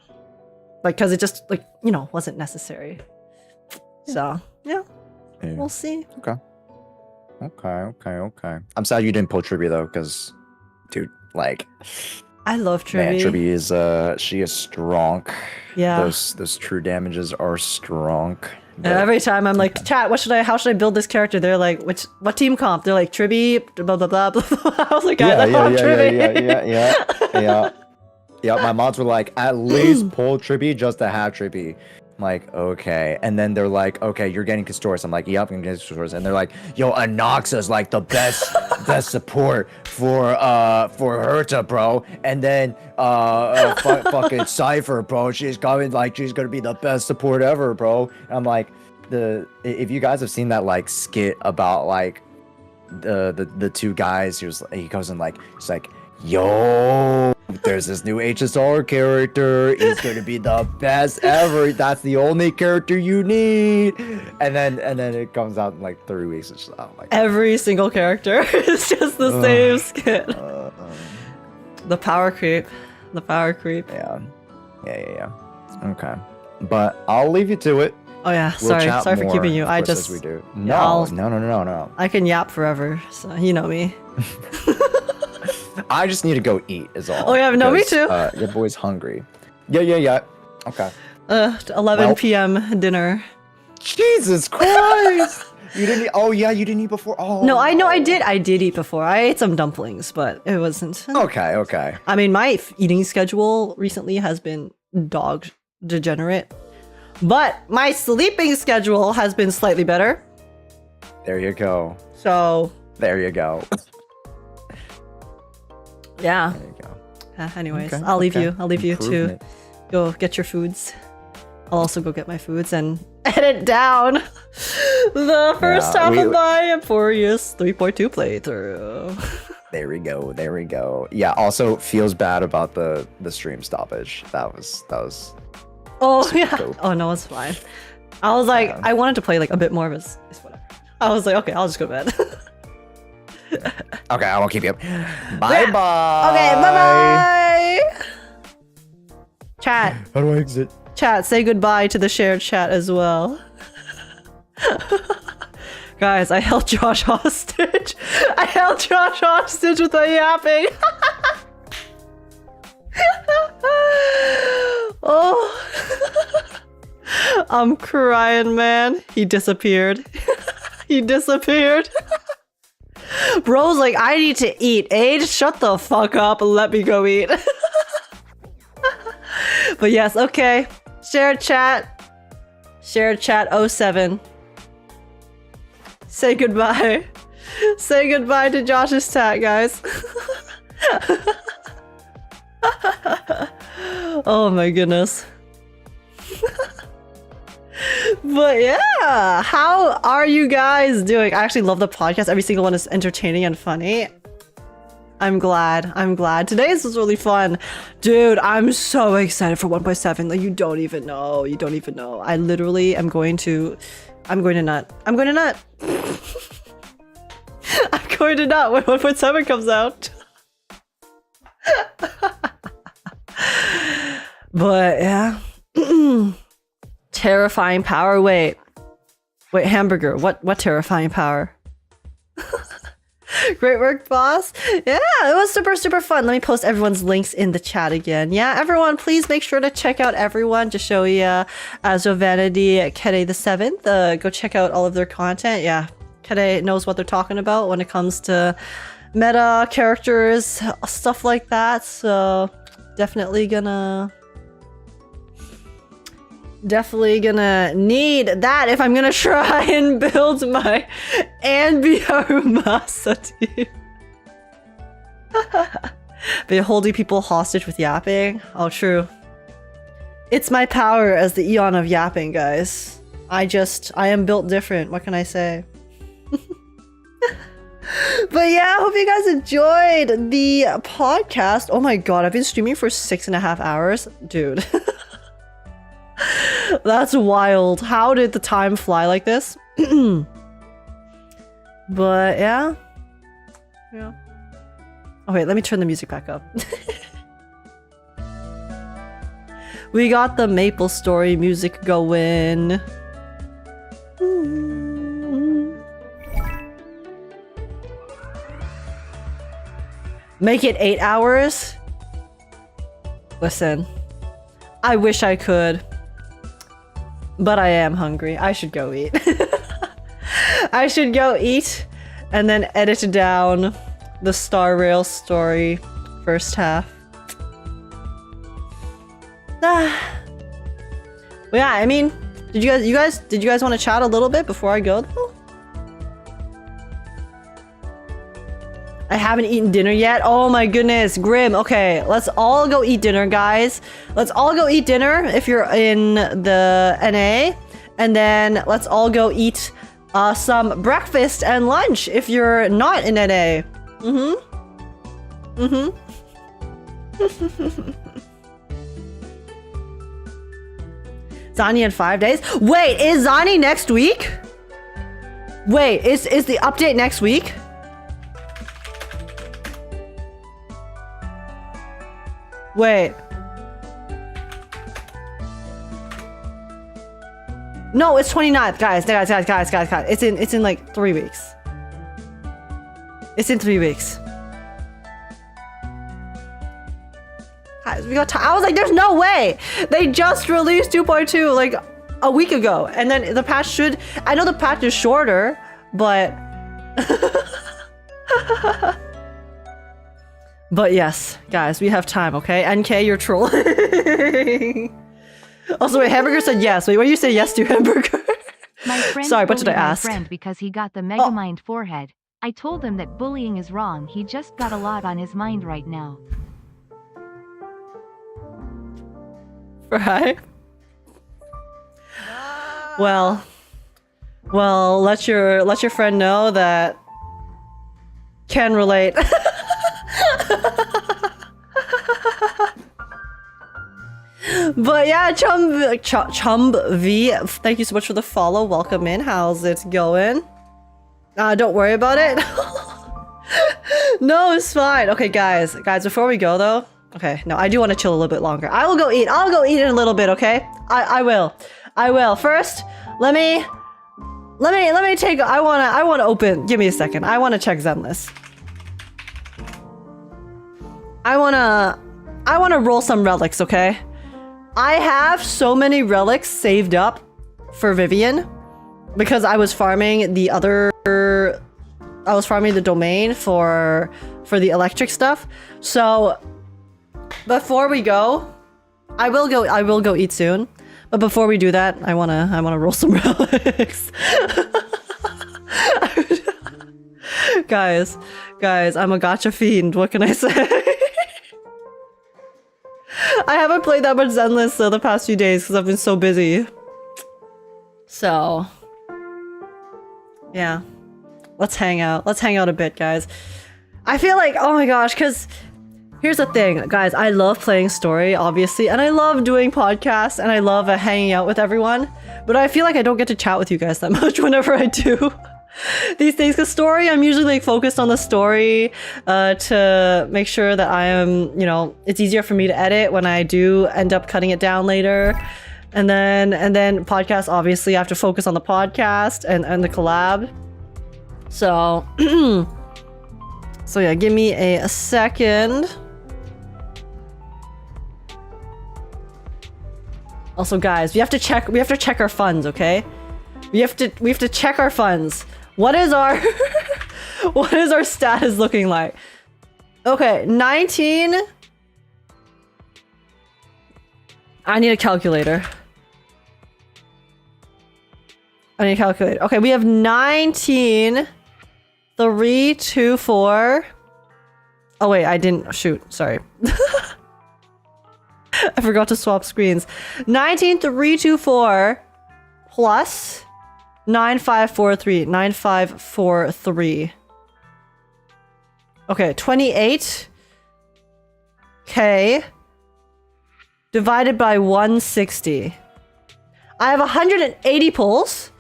like because it just like wasn't necessary. So we'll see. Okay. I'm sad you didn't pull Trivia though, because dude. Like, I love Trivia. Man, Trivia is she is strong. Yeah. Those true damages are strong. And every time I'm like, chat, how should I build this character? They're like, what team comp? They're like Trivia, blah blah blah blah. I was like, guys, I love Trivia. Yeah. My mods were like, at least pull Trivia just to have Trivia. I'm like, okay. And then they're like, okay, you're getting Custoris. I'm like, yep, I'm getting Custoris. And they're like, yo, Anoxa's like the best support for Herta, bro. And then fucking Cypher, bro. She's gonna be the best support ever, bro. And I'm like, if you guys have seen that like skit about like the two guys, he goes in like, he's like, yo, there's this new HSR character. He's gonna be the best ever. That's the only character you need. And then it comes out in like 3 weeks. It's just, oh my God. Every single character is just the same skit. The power creep. Yeah. Okay, but I'll leave you to it. Oh yeah, sorry for keeping you. I just we do. No. I can yap forever, so you know me. I just need to go eat is all. Oh yeah, no, me too. Your boy's hungry. Yeah. Okay. 11 p.m. dinner. Jesus Christ! You didn't eat. Oh yeah, you didn't eat before. Oh. No, I know I did. I did eat before. I ate some dumplings, but it wasn't. Okay. I mean, my eating schedule recently has been dog degenerate, but my sleeping schedule has been slightly better. There you go. So. There you go. Yeah. There you go. Anyways, I'll leave you to go get your foods. I'll also go get my foods and edit down the first half of my Emporious 3.2 playthrough. There we go. Yeah, also feels bad about the stream stoppage. That was Oh yeah. Dope. Oh no, it's fine. I was like, I wanted to play like a bit more of his whatever. I was like, okay, I'll just go to bed. Okay, I won't keep you up. Bye. Okay, bye. Chat. How do I exit? Chat, say goodbye to the shared chat as well. Guys, I held Josh hostage. With a yapping. Oh. I'm crying, man. He disappeared. Bro's like, I need to eat. Age, shut the fuck up and let me go eat. But yes, okay. Shared chat 07. Say goodbye. Say goodbye to Josh's chat, guys. Oh my goodness. But yeah, how are you guys doing? I actually love the podcast. Every single one is entertaining and funny. I'm glad. Today's was really fun. Dude, I'm so excited for 1.7. Like, you don't even know. I literally am going to nut. I'm going to nut when 1.7 comes out. But yeah. Terrifying power. Wait, hamburger. What terrifying power? Great work, boss. Yeah, it was super fun. Let me post everyone's links in the chat again. Yeah, everyone, please make sure to check out everyone. Just show you Azure Vanity, Kede the 7th. Go check out all of their content. Yeah, Kede knows what they're talking about when it comes to meta characters, stuff like that. So definitely gonna need that if I'm gonna try and build my Anbiarumasa team. But holding people hostage with yapping. Oh, true. It's my power as the Eon of yapping, guys. I am built different. What can I say? But yeah, I hope you guys enjoyed the podcast. Oh my god, I've been streaming for 6.5 hours. Dude. That's wild. How did the time fly like this? But yeah. Oh wait, let me turn the music back up. We got the Maple Story music going. Make it 8 hours? Listen, I wish I could. But I am hungry. I should go eat. I should go eat and then edit down the Star Rail story first half. Well, yeah, I mean, did you guys want to chat a little bit before I go though? I haven't eaten dinner yet. Oh my goodness, Grim. Okay, let's all go eat dinner, guys. Let's all go eat dinner if you're in the NA. And then let's all go eat some breakfast and lunch if you're not in NA. Zani in 5 days? Wait, is Zani next week? Wait, is the update next week? Wait. No, it's 29th, guys. It's in like 3 weeks. It's in 3 weeks. Guys, we got time. I was like, there's no way. They just released 2.2 like a week ago, and then the patch should. I know the patch is shorter, but. But yes, guys, we have time, okay? NK, you're trolling. Also, wait, Hamburger said yes. Wait, what did you say yes to, Hamburger? My friend Sorry, what did I bullied my ask? friend because he got the Megamind forehead. I told him that bullying is wrong. He just got a lot on his mind right now. Right? Well, let your friend know that can relate. But yeah, Chumb V, thank you so much for the follow. Welcome in. How's it going? Don't worry about it. No, it's fine. Okay, guys, before we go though. Okay, no, I do want to chill a little bit longer. I will go eat. I'll go eat in a little bit, okay? I will. First, let me take. I wanna open. Give me a second. I wanna check Zenless. I wanna roll some relics, okay? I have so many relics saved up for Vivian because I was farming the domain for the electric stuff. So before we go, I will go eat soon. But before we do that, I wanna roll some relics. guys, I'm a gacha fiend. What can I say? I haven't played that much Zenless the past few days because I've been so busy. So, yeah. Let's hang out. Let's hang out a bit, guys. I feel like, oh my gosh, because here's the thing, guys. I love playing story, obviously, and I love doing podcasts, and I love hanging out with everyone. But I feel like I don't get to chat with you guys that much whenever I do these things. Because story, I'm usually like focused on the story to make sure that I am, you know, it's easier for me to edit when I do end up cutting it down later. And then podcast, obviously, I have to focus on the podcast and the collab. So, so yeah, give me a second. Also, guys, we have to check our funds, okay? We have to check our funds. What is our what is our status looking like? Okay, 19. I need a calculator. Okay, we have 19, 3, 2, 4. Oh wait, I didn't shoot. Sorry. I forgot to swap screens. 19,324 plus 9543. 9543. Okay, 28k divided by 160. I have 180 pulls,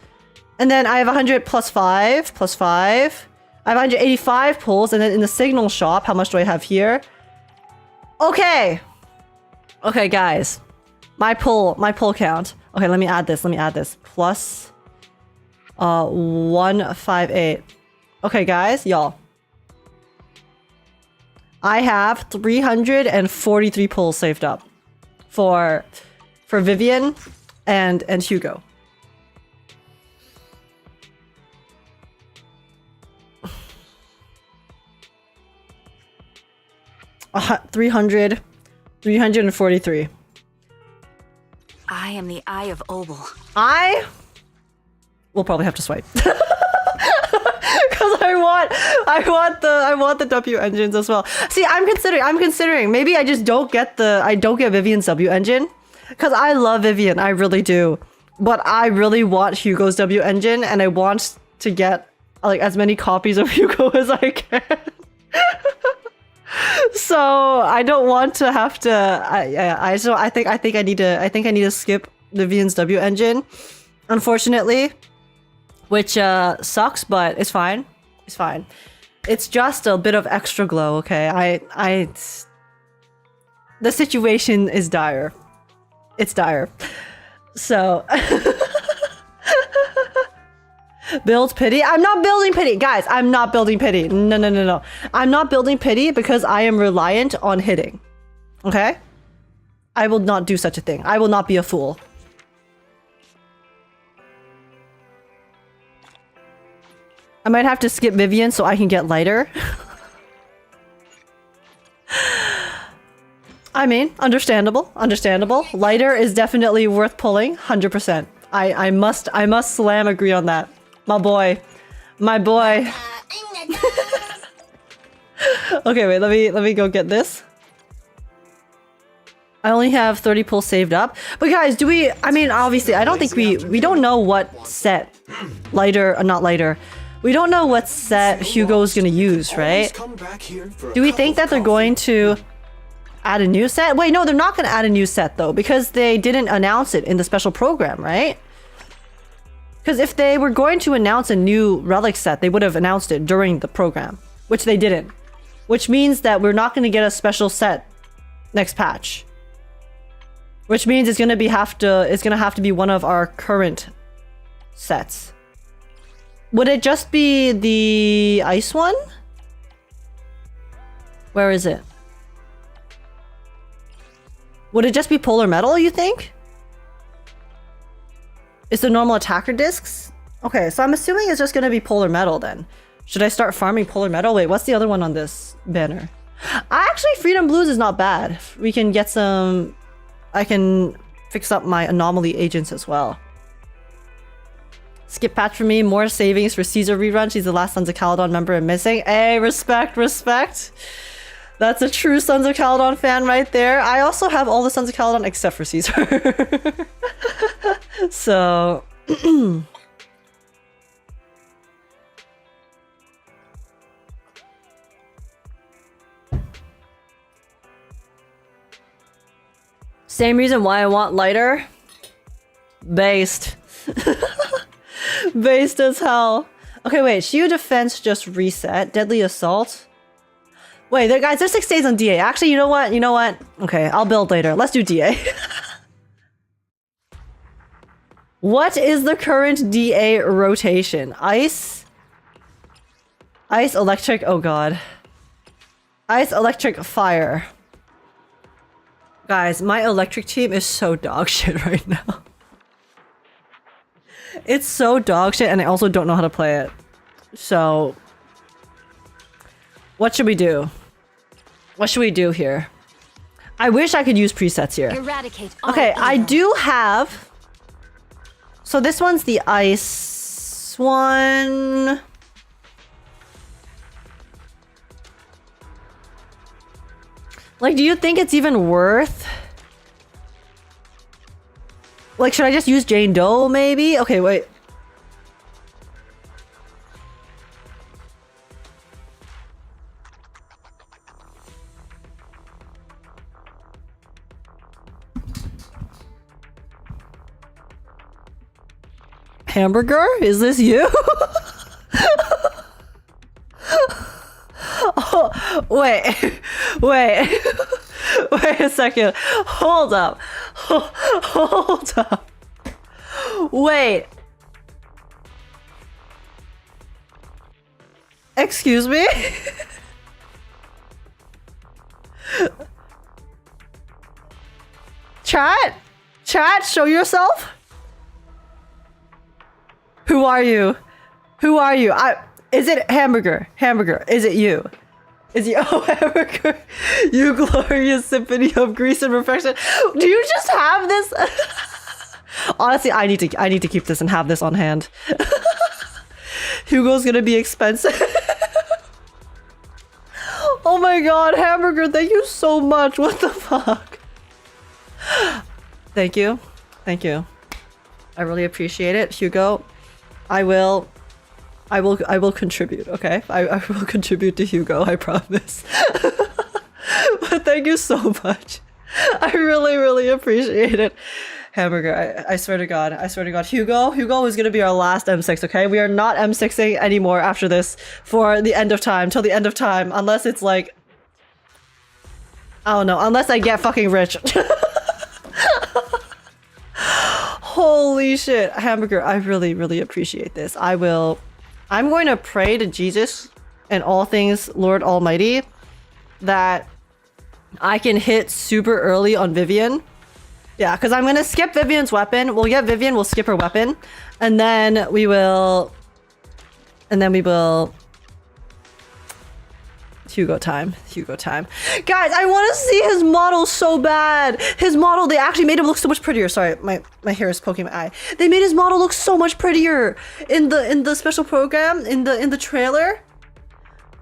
and then I have 100 plus 5 plus 5. I have 185 pulls, and then in the signal shop, how much do I have here? Okay. Okay, guys, my pull count. Okay, let me add this. Plus 158. Okay, guys, y'all. I have 343 pulls saved up for Vivian and Hugo. Uh, 343. I am the Eye of Obel. I will probably have to swipe. Because I want the W engines as well. See, I'm considering maybe I just don't get Vivian's W engine. Because I love Vivian, I really do. But I really want Hugo's W engine, and I want to get like as many copies of Hugo as I can. So I don't want to have to. I think I need to skip Vivian's W engine, unfortunately, which sucks, but it's fine. It's fine. It's just a bit of extra glow. Okay, the situation is dire. It's dire. So. Build pity? I'm not building pity. Guys, I'm not building pity. No. I'm not building pity because I am reliant on hitting. Okay? I will not do such a thing. I will not be a fool. I might have to skip Vivian so I can get lighter. I mean, understandable. Lighter is definitely worth pulling, 100%. I must slam agree on that. My boy. Okay, wait, let me go get this. I only have 30 pulls saved up. But guys, I mean, obviously, I don't think we don't know what set not lighter. We don't know what set Hugo's gonna use, right? Do we think that they're going to add a new set? Wait, no, they're not gonna add a new set though, because they didn't announce it in the special program, right? Because if they were going to announce a new relic set, they would have announced it during the program, which they didn't. Which means that we're not going to get a special set next patch. Which means it's going to have to be one of our current sets. Would it just be the ice one? Where is it? Would it just be polar metal, you think? Is the normal attacker discs? Okay, so I'm assuming it's just gonna be polar metal then. Should I start farming polar metal? Wait, what's the other one on this banner? Actually, Freedom Blues is not bad. We can get some... I can fix up my anomaly agents as well. Skip patch for me. More savings for Caesar rerun. She's the last Sons of Caledon member and missing. Hey, respect. That's a true Sons of Caledon fan right there. I also have all the Sons of Caledon except for Caesar. So... Same reason why I want lighter. Based. Based as hell. Okay, wait. Shield defense just reset. Deadly assault. Wait, guys, there's 6 days on DA. Actually, you know what? You know what? Okay, I'll build later. Let's do DA. What is the current DA rotation? Ice? Ice, electric. Oh, God. Ice, electric, fire. Guys, my electric team is so dog shit right now. It's so dog shit, and I also don't know how to play it. So, what should we do? What should we do here? I wish I could use presets here. Eradicate all Okay, I evil. do have... So this one's the ice one. Like, do you think it's even worth... Like, should I just use Jane Doe, maybe? Okay, wait. Hamburger? Is this you? Oh, wait. Wait. Wait a second. Hold up. Hold up. Wait. Excuse me? Chat? Chat, show yourself? Who are you? Who are you? Is it Hamburger? Hamburger, is it you? Is you? Oh, Hamburger, you glorious symphony of grease and perfection. Do you just have this? Honestly, I need to keep this and have this on hand. Hugo's gonna be expensive. Oh my God, Hamburger, thank you so much. What the fuck? Thank you. Thank you. I really appreciate it, Hugo. I will contribute, okay? I will contribute to Hugo, I promise. But thank you so much. I really, really appreciate it. Hamburger, I swear to God, Hugo is gonna be our last M6, okay? We are not M6ing anymore after this for the end of time, till the end of time, unless it's like, I don't know, unless I get fucking rich. Holy shit, Hamburger, I really, really appreciate this. I'm going to pray to Jesus and all things Lord Almighty that I can hit super early on Vivian. Yeah, because I'm going to skip Vivian's weapon. We'll get Vivian, we'll skip her weapon. And then we will... Hugo time. Guys, I want to see his model so bad. His model, they actually made him look so much prettier. Sorry, my hair is poking my eye. They made his model look so much prettier in the special program, in the trailer.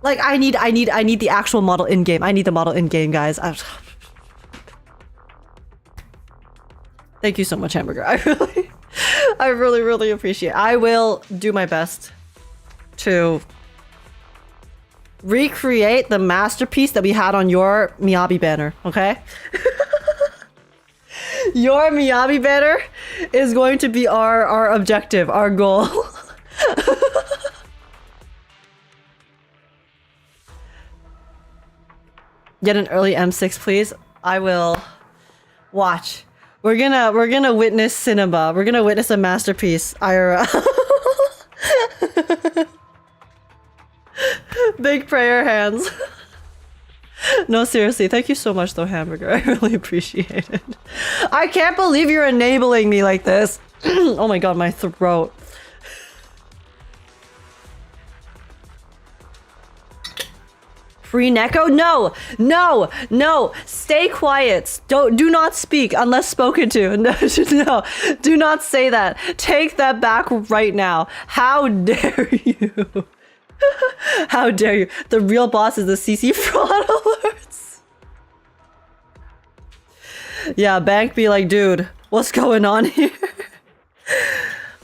Like, I need the actual model in game. I need the model in game, guys. Thank you so much, Hamburger. I really, really appreciate it. I will do my best to recreate the masterpiece that we had on your Miyabi banner, okay? Your Miyabi banner is going to be our objective, our goal. Get an early M6, please. I will watch. We're gonna witness cinema. We're gonna witness a masterpiece, IRL. Big prayer hands. No, seriously, thank you so much though, Hamburger. I really appreciate it. I can't believe you're enabling me like this. Oh my God, my throat. Free Neko? No, stay quiet. Do not speak unless spoken to. No, do not say that. Take that back right now. How dare you? How dare you? The real boss is the CC fraud alerts. Yeah, Bank be like, dude, what's going on here?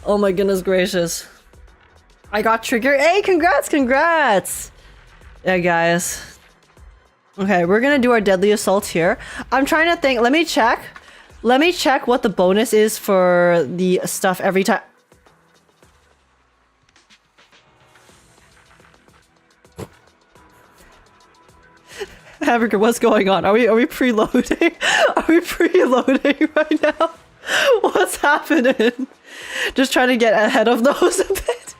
Oh my goodness gracious. I got triggered. Hey, congrats! Yeah, guys. Okay, we're gonna do our deadly assault here. I'm trying to think. Let me check what the bonus is for the stuff every time. Hamburger, what's going on? Are we preloading? Are we preloading right now? What's happening? Just trying to get ahead of those a bit.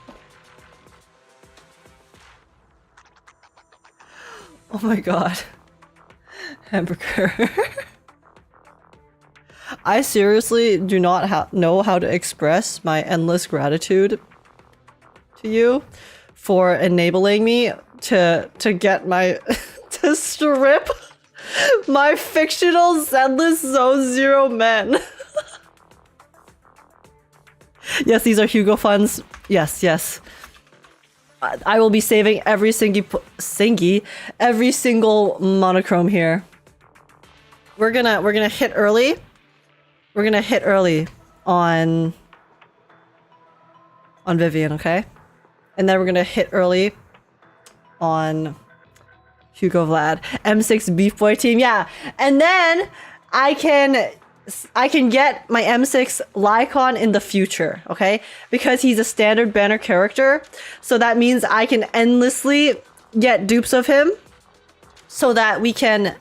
Oh my god. Hamburger. I seriously do not know how to express my endless gratitude to you for enabling me to get my to strip my fictional Zenless Zone Zero men. Yes, these are Hugo funds. Yes. I will be saving every single monochrome here. We're gonna hit early. We're gonna hit early on Vivian, okay? And then we're gonna hit early on Hugo Vlad. M6 Beef Boy team, yeah. And then I can get my M6 Lycon in the future, okay? Because he's a standard banner character. So that means I can endlessly get dupes of him so that we can,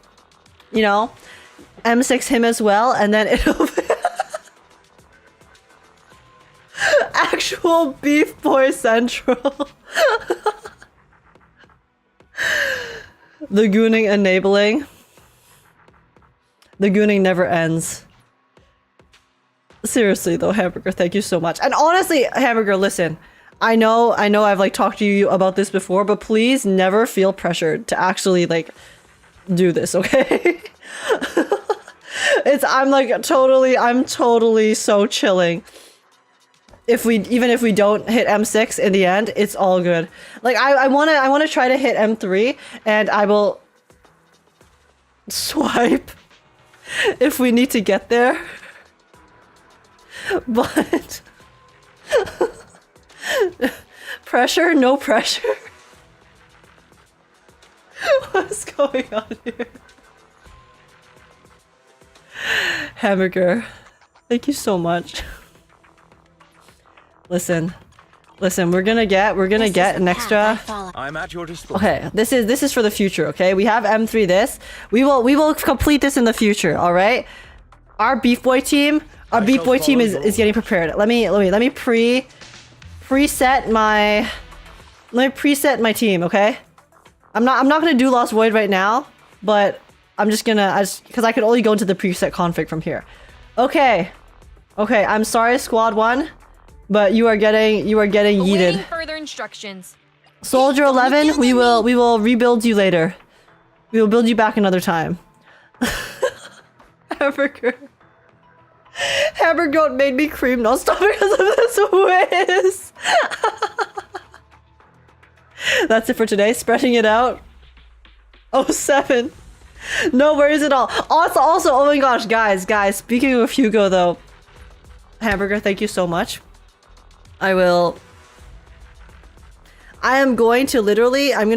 you know, M6 him as well, and then it'll be actual Beef Boy Central. The gooning enabling. The gooning never ends. Seriously though, Hamburger, thank you so much. And honestly, Hamburger, listen. I know I've like talked to you about this before, but please never feel pressured to actually like do this, okay? I'm totally so chilling. Even if we don't hit M6 in the end, it's all good. Like I wanna try to hit M3 and I will swipe if we need to get there. But pressure, no pressure. What's going on here? Hamburger, thank you so much. Listen, we're gonna get an extra. I'm at your disposal. Okay, this is for the future, okay? We have M3 this. We will complete this in the future, all right? Our Beef Boy team is getting prepared. Let me preset my team, okay? I'm not gonna do Lost Void right now, but I'm just gonna because I could only go into the preset config from here. Okay, I'm sorry, Squad 1, but you are getting yeeted. Further instructions. Soldier 11, we will rebuild you later. We will build you back another time. Hamburger made me cream non-stop because of this whiz. That's it for today. Spreading it out. 07. No worries at all. Also, oh my gosh, guys. Speaking of Hugo though, Hamburger, thank you so much. I'm going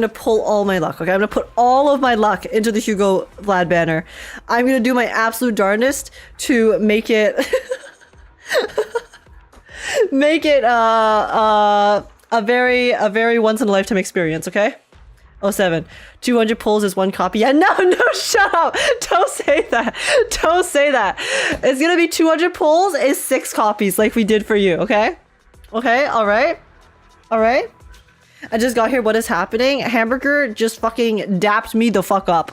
to pull all my luck, okay? I'm gonna put all of my luck into the Hugo Vlad banner. I'm gonna do my absolute darndest to make it a very once in a lifetime experience, okay? 07. 200 pulls is 1 copy. Yeah, no, shut up. Don't say that. It's gonna be 200 pulls is 6 copies like we did for you, okay? Okay, all right. I just got here. What is happening? Hamburger just fucking dapped me the fuck up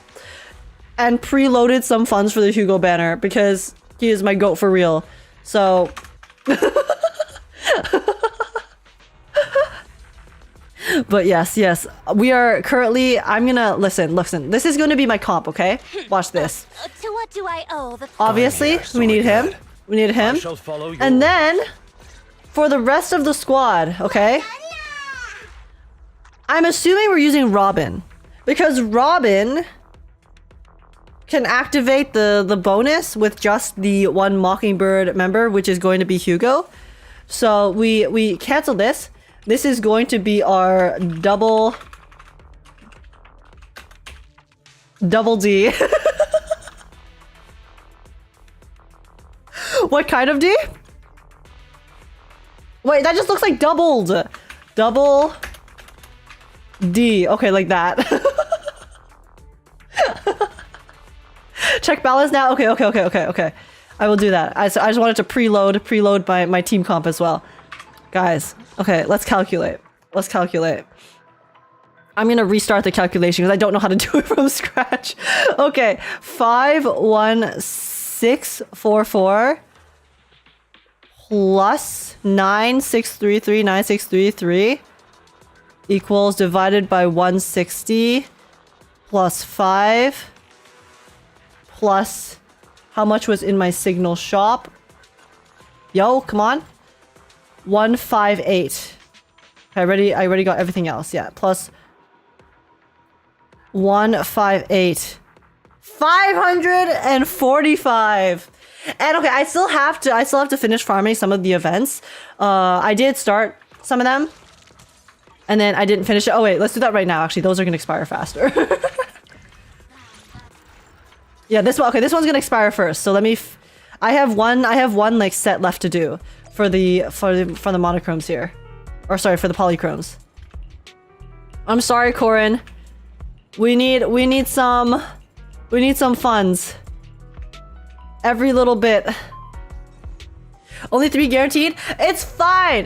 and preloaded some funds for the Hugo banner because he is my goat for real. So but yes, we are currently. I'm gonna listen. This is going to be my comp, okay? Watch this. To what do I owe the? Obviously, we need him. I shall follow your And then for the rest of the squad, okay? I'm assuming we're using Robin because Robin can activate the bonus with just the one Mockingbird member, which is going to be Hugo. So we cancel this. This is going to be our double D. What kind of D? Wait, that just looks like doubled. Double D. Okay, like that. Check balance now. Okay. I will do that. I just wanted to preload my team comp as well. Guys, okay, let's calculate. I'm gonna restart the calculation because I don't know how to do it from scratch. Okay, 51644 plus 9633 equals divided by 160 plus 5 plus how much was in my signal shop? Yo, come on. 158. I already got everything else. Yeah, plus 158. 545. And okay, I still have to finish farming some of the events. I did start some of them, and then I didn't finish it. Oh wait, let's do that right now. Actually, those are gonna expire faster. Yeah, this one. Okay, this one's gonna expire first. So let me. I have one like set left to do for the monochromes here, or sorry, for the polychromes. I'm sorry, Corin. We need some funds. Every little bit. Only 3 guaranteed? It's fine.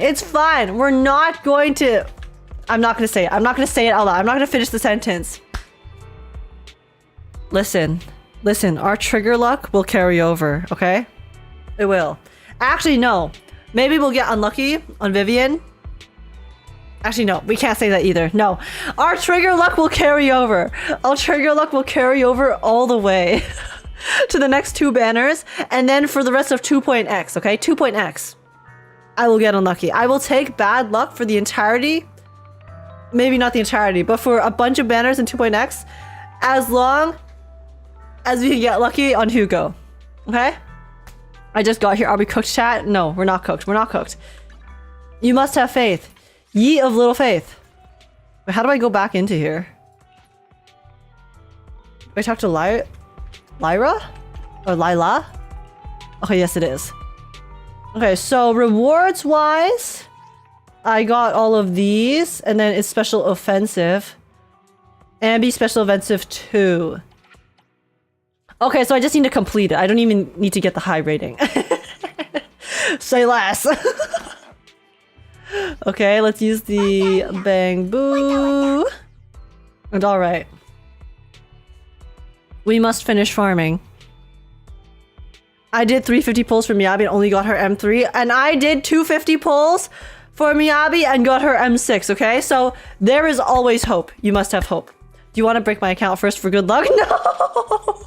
We're not going to... I'm not gonna say it. I'm not gonna say it out loud. I'm not gonna finish the sentence. Listen. Our trigger luck will carry over, okay? It will. Actually, no. Maybe we'll get unlucky on Vivian. Actually, no. We can't say that either. No. Our trigger luck will carry over. Our trigger luck will carry over all the way. To the next 2 banners, and then for the rest of 2.x, okay? 2.x. I will get unlucky. I will take bad luck for the entirety. Maybe not the entirety, but for a bunch of banners in 2.x, as long as we can get lucky on Hugo. Okay? I just got here. Are we cooked, chat? No, we're not cooked. You must have faith. Ye of little faith. Wait, how do I go back into here? Do I talk to Lyra? Or Lila? Okay, yes it is. Okay, so rewards wise, I got all of these, and then it's special offensive. And be special offensive 2. Okay, so I just need to complete it. I don't even need to get the high rating. Say less. Okay, let's use the bang boo. And alright. We must finish farming. I did 350 pulls for Miyabi and only got her M3. And I did 250 pulls for Miyabi and got her M6, okay? So there is always hope. You must have hope. Do you want to break my account first for good luck? No!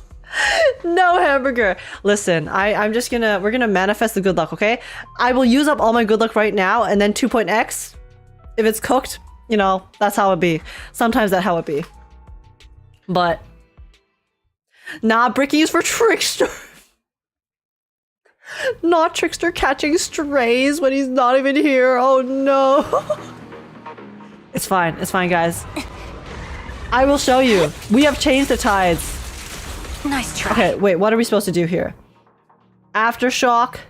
No, Hamburger. Listen, we're gonna manifest the good luck, okay? I will use up all my good luck right now, and then 2.x, if it's cooked, you know, that's how it be. Sometimes that's how it be. But nah, bricking is for Trickster. Not Trickster catching strays when he's not even here. Oh no. It's fine, guys. I will show you. We have changed the tides. Nice try. Okay, wait, what are we supposed to do here? Aftershock.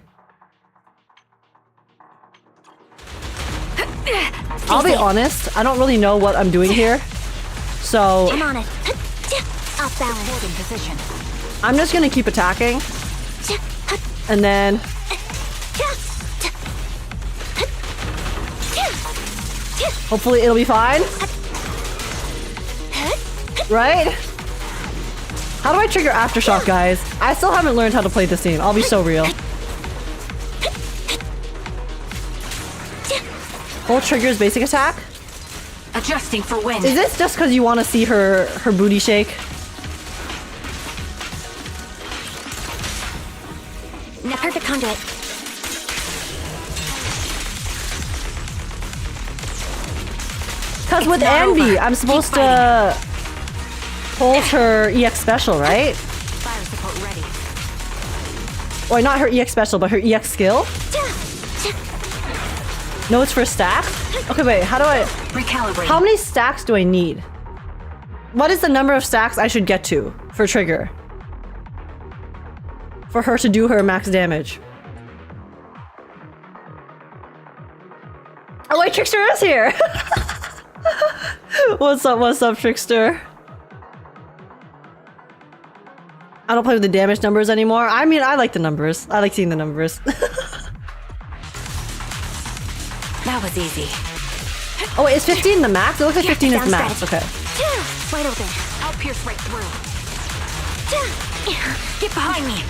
I'll be honest, I don't really know what I'm doing here. So I'm on it. Off balance. In position. I'm just gonna keep attacking. And then hopefully it'll be fine. Right? How do I trigger Aftershock, guys? I still haven't learned how to play this game. I'll be so real. Full triggers basic attack? Adjusting for wind. Is this just because you want to see her booty shake? Now perfect conduit. Because with Envy, I'm supposed to hold her EX special, right? Or not her EX special, but her EX skill. No, it's for stack? Okay, wait, how do I... Recalibrate. How many stacks do I need? What is the number of stacks I should get to for trigger? For her to do her max damage. Oh wait, Trickster is here! What's up, Trickster? I don't play with the damage numbers anymore. I mean, I like the numbers. I like seeing the numbers. That was easy. Oh wait, is 15 the max? It looks like 15 is the max. Okay. Wide open. I'll pierce right through. Get behind me.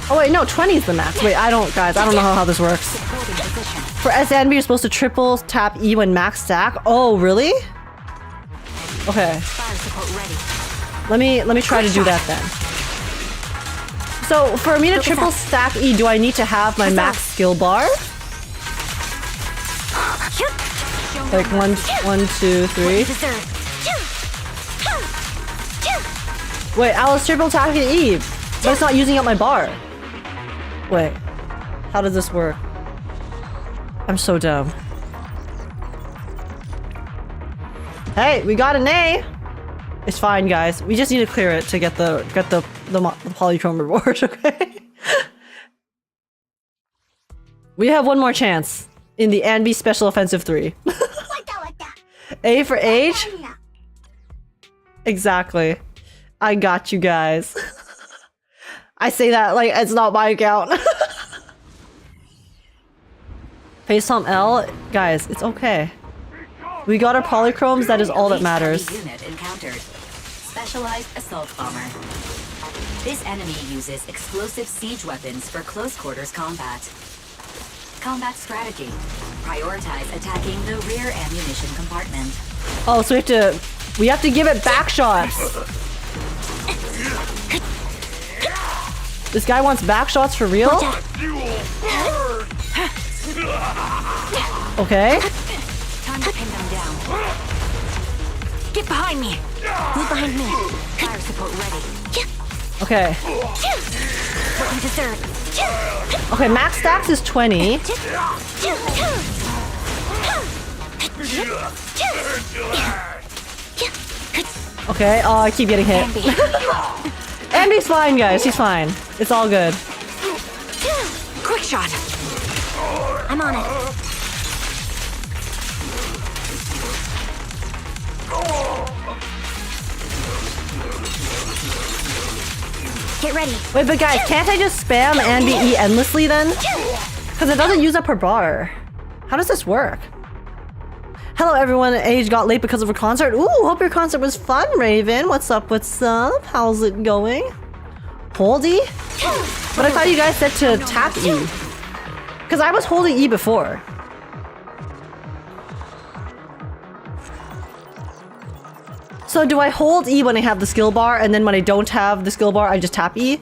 Oh wait, no, 20 is the max. Wait, I don't know how this works. Supporting position. For SNB, you're supposed to triple tap E when max stack. Oh, really? Okay. Fire support ready. Let me try to do that then. So for me to triple stack E, do I need to have my max skill bar? Like 1, 2, 3. Wait, I was triple tapping E, but it's not using up my bar. Wait, how does this work? I'm so dumb. Hey, we got an A. It's fine, guys. We just need to clear it to get the polychrome reward. Okay. We have one more chance in the Anby Special Offensive 3. A for age? Exactly. I got you guys. I say that like it's not my account. FaceTime L? Guys, it's okay. We got our polychromes, that is all that matters. Unit encountered. Specialized assault bomber. This enemy uses explosive siege weapons for close quarters combat. Combat strategy. Prioritize attacking the rear ammunition compartment. Oh, so we have to give it back shots. This guy wants back shots for real? Okay. Time to pin them down. Get behind me. Move behind me. Fire support ready. Okay. What you deserve. Okay, max stacks is 20. Okay, oh, I keep getting hit. Andy's fine, guys. He's fine. It's all good. Quick shot. I'm on it. Get ready. Wait, but guys, can't I just spam Andy E endlessly then? Because it doesn't use up her bar. How does this work? Hello everyone, Age got late because of her concert. Ooh, hope your concert was fun, Raven. What's up, what's up? How's it going? Hold E? But I thought you guys said to tap E. Because I was holding E before. So do I hold E when I have the skill bar, and then when I don't have the skill bar, I just tap E?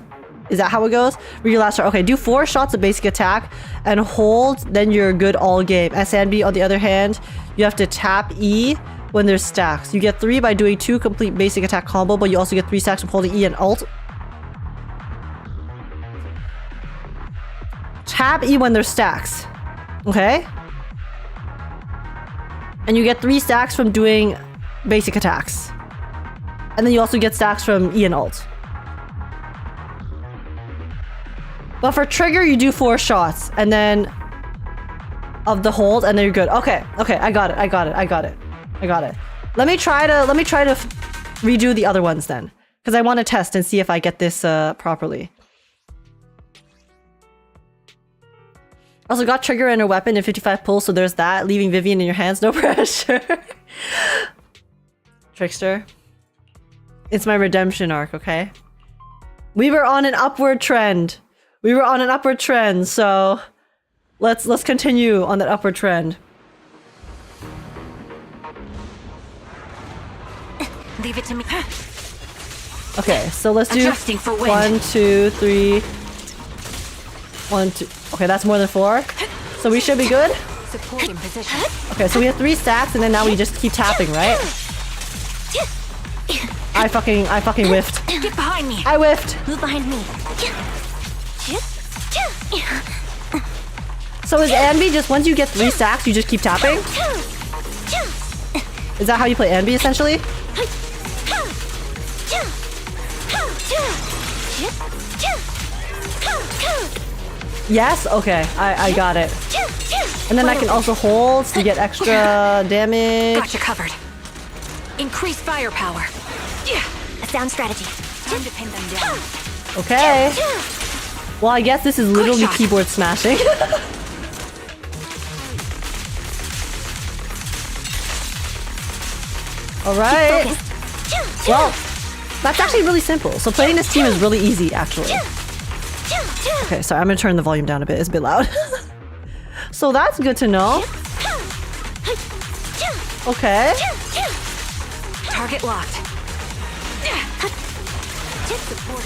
Is that how it goes? Read your last shot. Okay, do 4 shots of basic attack and hold, then you're good all game. SNB, on the other hand, you have to tap E when there's stacks. You get 3 by doing 2 complete basic attack combo, but you also get 3 stacks from holding E and alt. Tap E when there's stacks. Okay? And you get 3 stacks from doing basic attacks. And then you also get stacks from E and alt. But for trigger, you do 4 shots, and then of the hold, and then you're good. Okay, okay, I got it. Let me try to redo the other ones then, because I want to test and see if I get this properly. Also got trigger and a weapon and 55 pull, so there's that. Leaving Vivian in your hands, no pressure. Trickster. It's my redemption arc, okay? We were on an upward trend. So let's continue on that upward trend. Leave it to me. Okay, so let's do Adjusting for wind. 1, 2, 3. 1, 2. Okay, that's more than 4. So we should be good. Supporting position. Okay, so we have 3 stacks, and then now we just keep tapping, right? I fucking whiffed. Get behind me. I whiffed. Move behind me. So is Anby just once you get 3 stacks, you just keep tapping? Is that how you play Anby essentially? Yes? Okay, I got it. And then I can also hold to get extra damage. Got you covered. Increase firepower. A sound strategy. Time to pin them down. Okay. Well, I guess this is literally shot. keyboard smashing. Alright. Well, that's actually really simple. So playing this team is really easy, actually. Okay, sorry, I'm gonna turn the volume down a bit. It's a bit loud. So that's good to know. Okay. Target locked.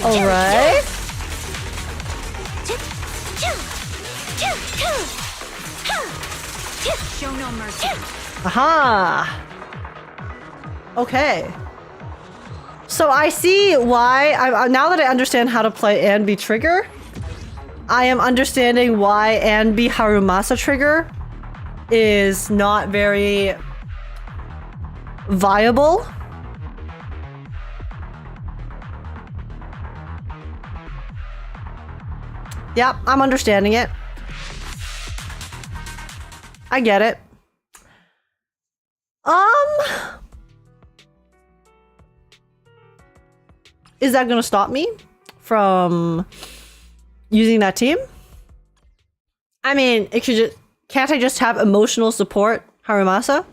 Alright. Show no mercy. Aha! Okay. So I see why, now that I understand how to play Anby trigger, I am understanding why Anby Harumasa trigger is not very viable. Yep, I'm understanding it. I get it. Is that gonna stop me from using that team? I mean, it should just, can't I just have emotional support Harumasa?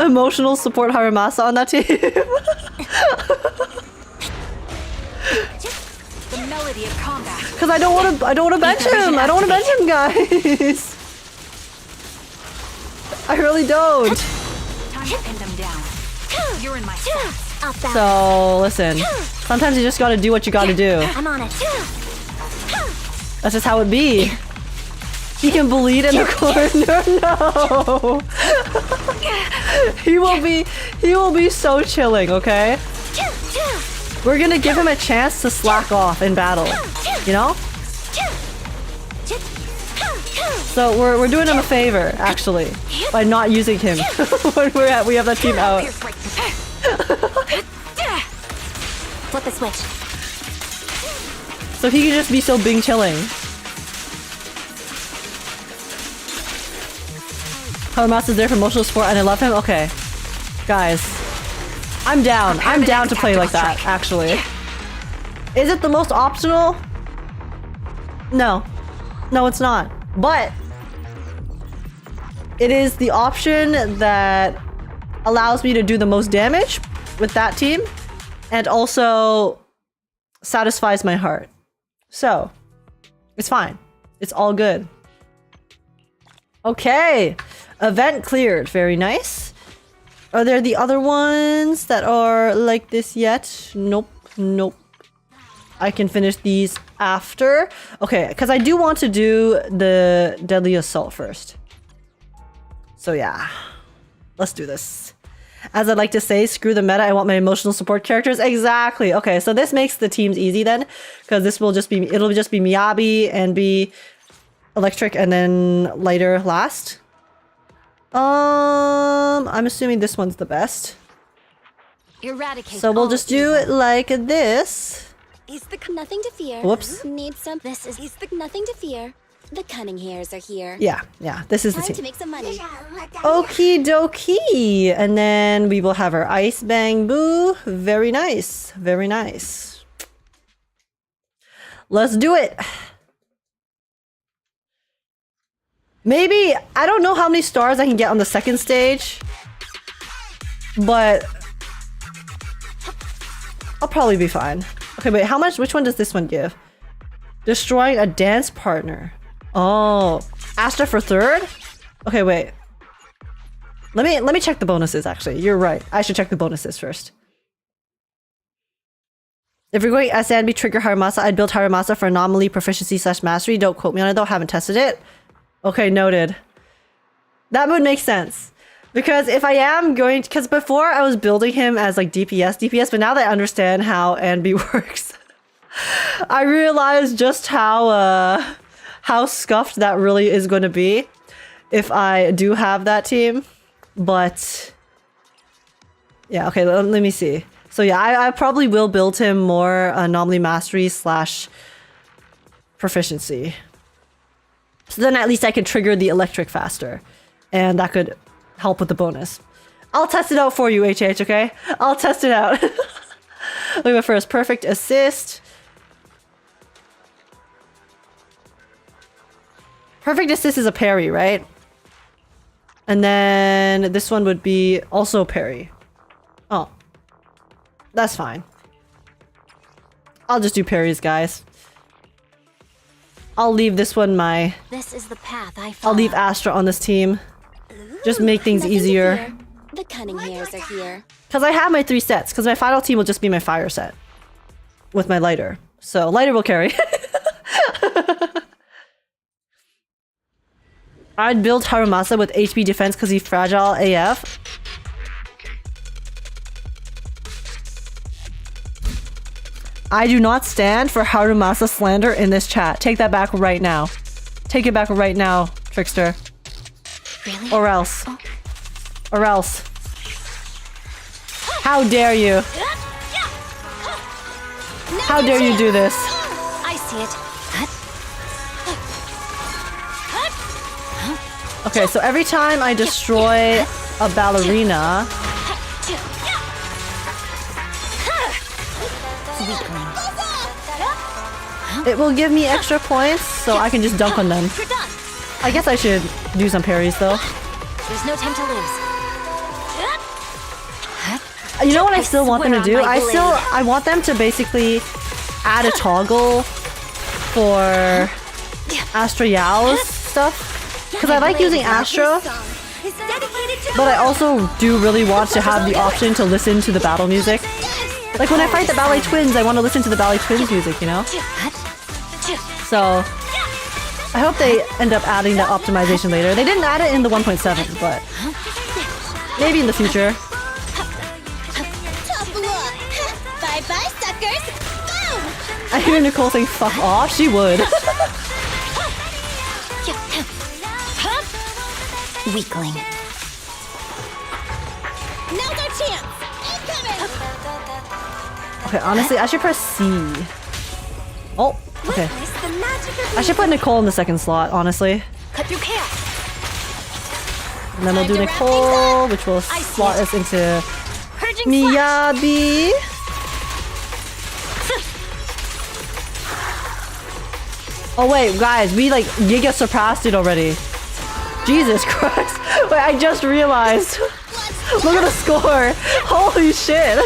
Emotional support Harumasa on that team? The melody of combat. Because I don't want to bench him. I don't want to bench him, guys. I really don't. Time to pin them down. You're in my sights. So listen, sometimes you just gotta do what you gotta do. I'm on it. That's just how it be. He can bleed in the corner. No. He will be so chilling, okay? We're gonna give him a chance to slack off in battle. You know? So we're doing him a favor, actually, by not using him when we have that team out. Flip the switch. So he can just be so bing chilling. Haramasa's there for emotional support and I love him? Okay. Guys. I'm down. I'm down to play like that, actually. Is it the most optional? No. No, it's not. But it is the option that allows me to do the most damage with that team and also satisfies my heart. So, it's fine. It's all good. Okay. Event cleared. Very nice. Are there the other ones that are like this yet? Nope. Nope. I can finish these after. Okay, because I do want to do the Deadly Assault first. So yeah. Let's do this. As I like to say, screw the meta, I want my emotional support characters. Exactly. Okay, so this makes the teams easy then. Because this will just be, it'll just be Miyabi and be Electric and then Lighter last. I'm assuming this one's the best. Eradicate. So we'll just do it like this. Is the nothing to fear? Whoops. Need some. This is the nothing to fear. The cunning hairs are here. Yeah, this is the Time to team. make some money. Okie dokie. And then we will have our Ice Bang Boo. Very nice. Very nice. Let's do it. Maybe, I don't know how many stars I can get on the second stage, but I'll probably be fine. Okay, wait, how much? Which one does this one give? Destroying a dance partner. Oh, Astra for third? Okay, wait. Let me check the bonuses, actually. You're right. I should check the bonuses first. If you're going SNB trigger Harumasa, I'd build Harumasa for anomaly, proficiency / mastery. Don't quote me on it though, haven't tested it. Okay, noted. That would make sense. Because if I am going to, because before I was building him as like DPS, but now that I understand how Anby works, I realized just how scuffed that really is going to be if I do have that team. But yeah, okay, let me see. So yeah, I probably will build him more anomaly mastery / proficiency. So then at least I can trigger the electric faster. And that could help with the bonus. I'll test it out for you, HH, okay? I'll test it out. Look at first. Perfect assist. Perfect assist is a parry, right? And then this one would be also parry. Oh. That's fine. I'll just do parries, guys. I'll leave this one This is the path I follow. I'll leave Astra on this team. Just make things Nothing to easier. fear. The cunning hairs are here. Because I have my 3 sets. Because my final team will just be my fire set. With my lighter. So lighter will carry. I'd build Harumasa with HP defense because he's fragile AF. I do not stand for Harumasa slander in this chat. Take that back right now. Take it back right now, Trickster. Really? Or else. Or else. How dare you? How dare you do this? I see it. Okay, so every time I destroy a ballerina, it will give me extra points, so I can just dunk on them. I guess I should do some parries, though. There's no time to lose. You know what I still want them to do? I want them to basically add a toggle for Astra Yao's stuff. Because I like using Astra, but I also do really want to have the option to listen to the battle music. Like when I fight the Ballet Twins, I want to listen to the Ballet Twins music, you know? So, I hope they end up adding that optimization later. They didn't add it in the 1.7, but maybe in the future. Bye-bye, suckers! Boom! I hear Nicole saying fuck off. She would. Weakling. Now's our chance! Incoming! Okay, honestly, I should press C. Oh, okay. I should put Nicole in the second slot, honestly. Cut through chaos. And then we'll do Nicole, which will slot us into Miyabi. Oh wait, guys, we like Giga surpassed it already. Jesus Christ. Wait, I just realized. Look at the score. Holy shit.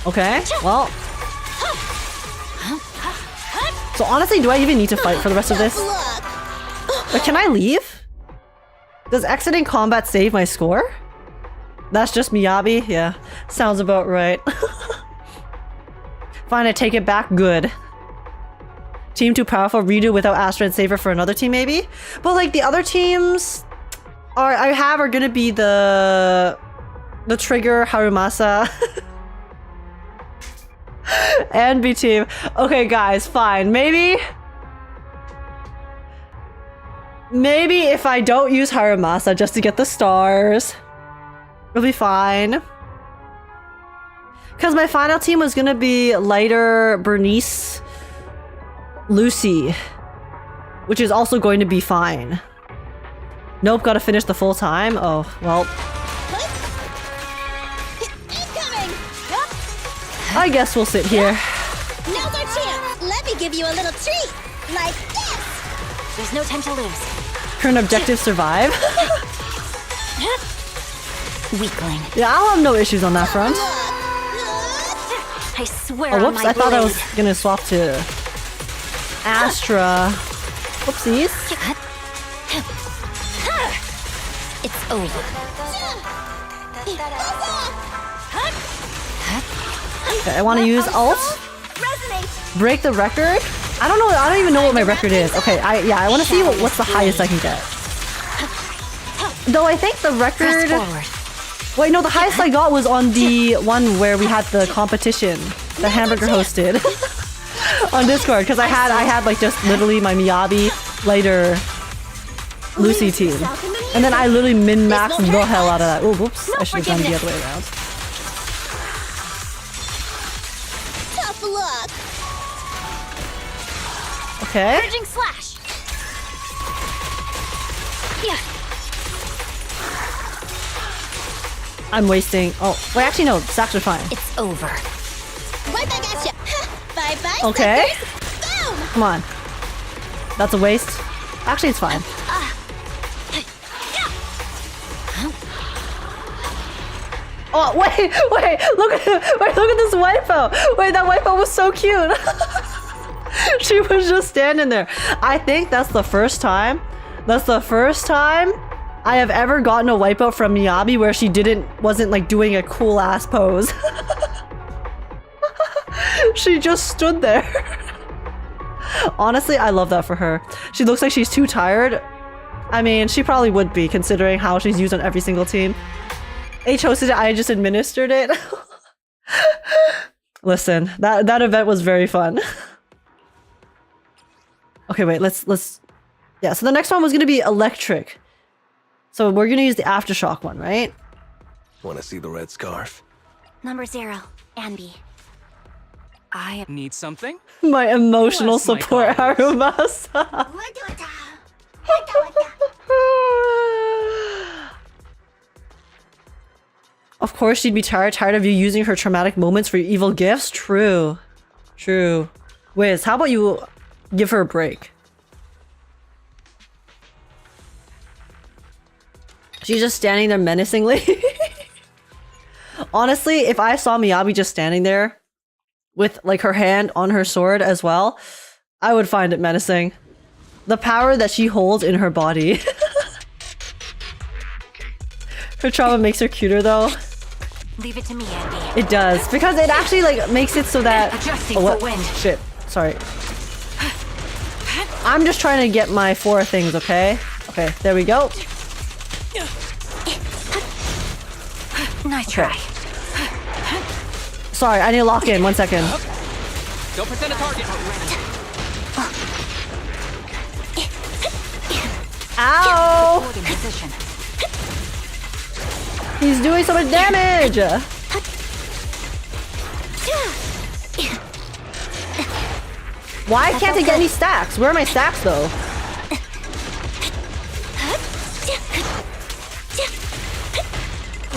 Okay, well. So honestly, do I even need to fight for the rest of this? But can I leave? Does exiting combat save my score? That's just Miyabi? Yeah, sounds about right. Fine, I take it back. Good. Team too powerful. Redo without Astra and Saver for another team, maybe? But like the other teams are gonna be the Trigger, Harumasa, and B team. Okay, guys, fine. Maybe if I don't use Harumasa just to get the stars, it'll be fine. Because my final team was gonna be Lighter, Bernice, Lucy, which is also going to be fine. Nope, gotta finish the full time. Oh, well. I guess we'll sit here. Now's our chance. Let me give you a little treat. Like this. There's no time to lose. Current objective survive. Weakling. Yeah, I'll have no issues on that front. I swear Oh, on whoops, my I thought I blade. was gonna swap to Astra. Whoopsies. It's over. Okay, I want to use ult. Break the record. I don't know. I don't even know what my record is. Okay, I want to see what's the highest I can get. Though I think the record Wait, no, the highest I got was on the one where we had the competition that Hamburger hosted on Discord, because I had like just literally my Miyabi, lighter, Lucy team, and then I literally min-maxed the hell out of that. Oh, whoops! I should have done it the other way around. Tough luck. Okay. Urging slash. Yeah. I'm wasting. Oh, wait, actually no, stacks are fine. It's over. Right back at ya. Bye bye. Okay. Suckers. Boom. Come on. That's a waste. Actually, it's fine. Oh wait! Look at this wipeout. Wait, that wipeout was so cute. She was just standing there. I think that's the first time. I have ever gotten a wipeout from Miyabi where she wasn't like doing a cool ass pose. She just stood there. Honestly, I love that for her. She looks like she's too tired. I mean, she probably would be considering how she's used on every single team. H hosted it, I just administered it. Listen, that event was very fun. Okay, wait, let's yeah, so the next one was gonna be electric. So we're gonna use the aftershock one, right? Want to see the red scarf? Number 0, Anby. I need something? My emotional Bless my support, goggles. Harumasa. Of course she'd be tired of you using her traumatic moments for your evil gifts. True. Wiz, how about you give her a break? She's just standing there menacingly. Honestly, if I saw Miyabi just standing there with like her hand on her sword as well, I would find it menacing. The power that she holds in her body. Her trauma makes her cuter though. Leave it to me, Anby. It does, because it actually like makes it so that Adjusting oh, what? for wind. Shit, sorry. I'm just trying to get my 4 things, okay? Okay, there we go. Nice try. Sorry, I need to lock in. 1 second. Don't pretend a target. Ow! Hold in position. He's doing so much damage! Why can't I get any stacks? Where are my stacks though?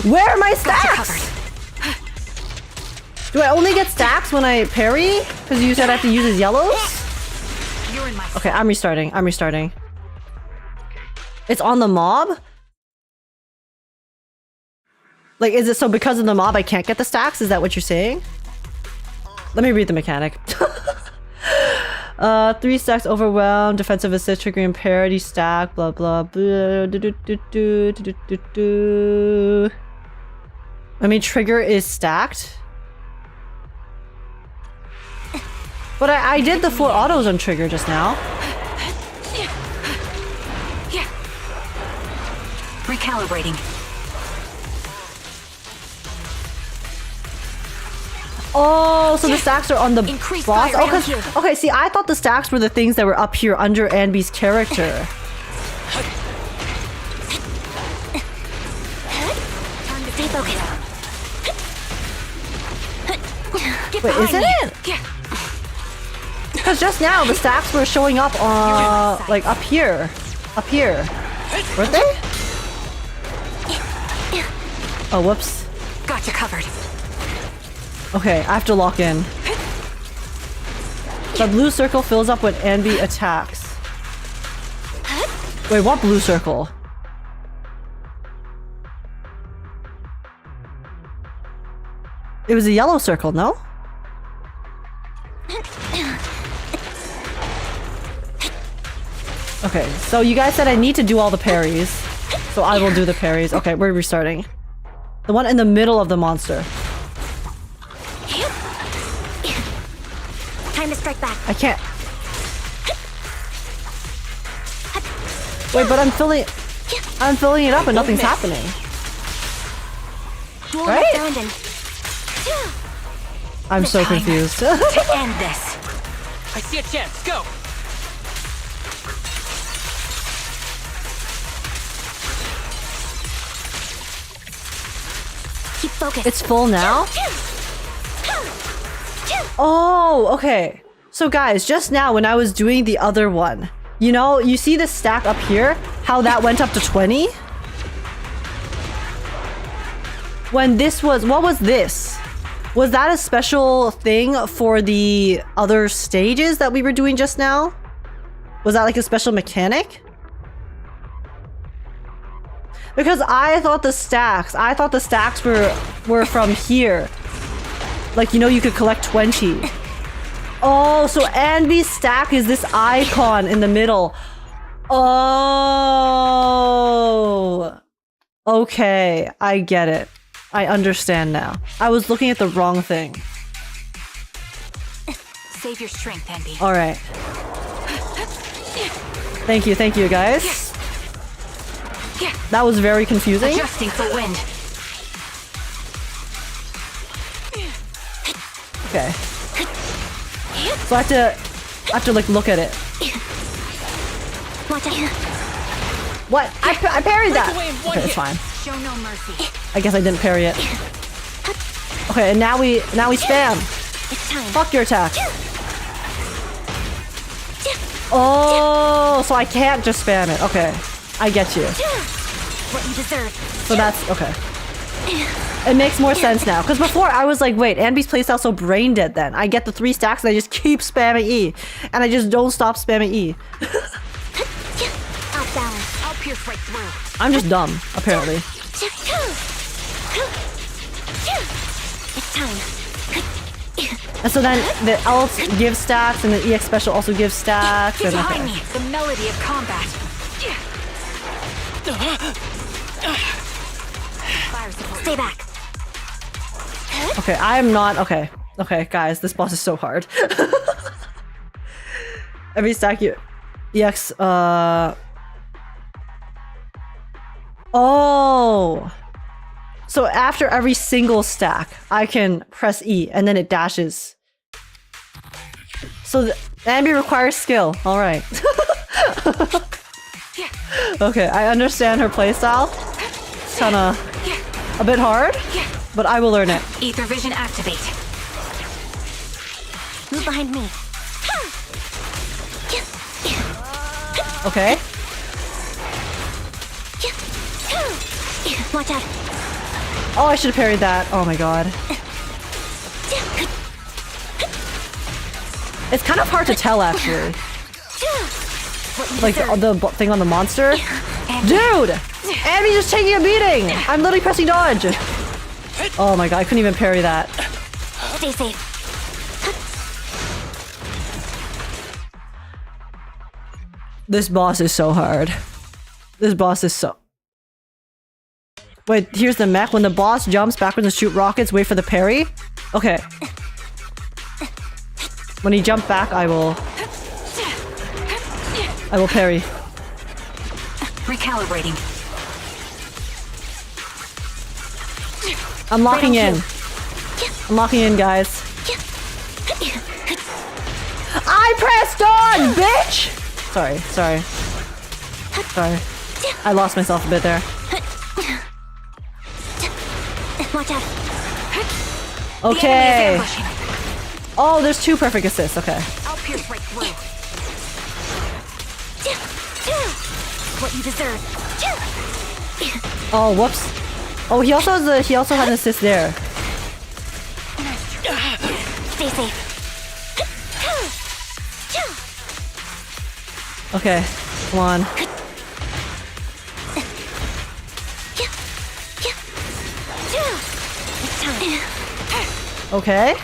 Where are my stacks? Do I only get stacks when I parry? Because you said I have to use his yellows? You're in my Okay, I'm restarting. It's on the mob? Like, is it so because of the mob I can't get the stacks? Is that what you're saying? Let me read the mechanic. 3 stacks overwhelmed, defensive assist, triggering parity stack, blah blah blah. I mean, trigger is stacked. But I did the 4 autos on trigger just now. Recalibrating. Oh, so the stacks are on the Increase boss? fire down Oh, here. okay, see, I thought the stacks were the things that were up here under Anby's character. Time to stay focused. Get Wait, behind isn't me. it? Because just now the stacks were showing up on, like, up here. Up here. Weren't they? Oh, whoops. Got you covered. Okay, I have to lock in. The blue circle fills up when Anby attacks. Wait, what blue circle? It was a yellow circle, no? Okay, so you guys said I need to do all the parries. So I will do the parries. Okay, we're restarting. The one in the middle of the monster. Time to strike back. I can't. Wait, but I'm filling it up and nothing's happening. Duel Right? abandoned. I'm so confused. To end this. I see a chance. Go. Keep focused. It's full now? Oh, okay. So guys, just now when I was doing the other one, you know, you see the stack up here? How that went up to 20? When this was, what was this? Was that a special thing for the other stages that we were doing just now? Was that like a special mechanic? Because I thought the stacks were from here. Like, you know, you could collect 20. Oh, so Anby's stack is this icon in the middle. Oh. Okay, I get it. I understand now. I was looking at the wrong thing. Save your strength, Anby. All right. Thank you, guys. That was very confusing. Adjusting for wind. Okay. So I have to like look at it. Watch out. What? I parried that. away in one Okay, it's hit. fine. Show no mercy. I guess I didn't parry it. Okay, and now we spam. It's time. Fuck your attack. Oh, so I can't just spam it. Okay, I get you. What you deserve. So that's okay. It makes more sense now. Because before I was like, wait, Anby's playstyle's so brain dead then. I get the 3 stacks and I just keep spamming E. And I just don't stop spamming E. Out balance. I'll pierce right through. I'm just dumb, apparently. It's time. And so then the ult gives stacks and the EX special also gives stacks. Get And behind okay. me. The melody of combat. Fire support. Stay back. Okay, I am not okay. Okay, guys, this boss is so hard. Every stack you EX Oh. So after every single stack, I can press E and then it dashes. So Anby requires skill. All right. Okay, I understand her playstyle. It's kind of a bit hard, but I will learn it. Ether vision activate. Move behind me. Okay. Watch out. Oh, I should have parried that. Oh my god. It's kind of hard to tell, actually. Like the thing on the monster. Dude! Anby's just taking a beating! I'm literally pressing dodge. Oh my god, I couldn't even parry that. Stay safe. This boss is so hard. This boss is so... Wait, here's the mech. When the boss jumps backwards and shoot rockets, wait for the parry. Okay. When he jumps back, I will parry. Recalibrating. I'm locking in. I'm locking in, guys. I pressed on, bitch! Sorry. I lost myself a bit there. Watch out. Okay. Oh, there's 2 perfect assists. Okay. I'll pierce right through. What you deserve. Oh, whoops. Oh, he also had an assist there. Stay safe. Okay. Come on. Okay.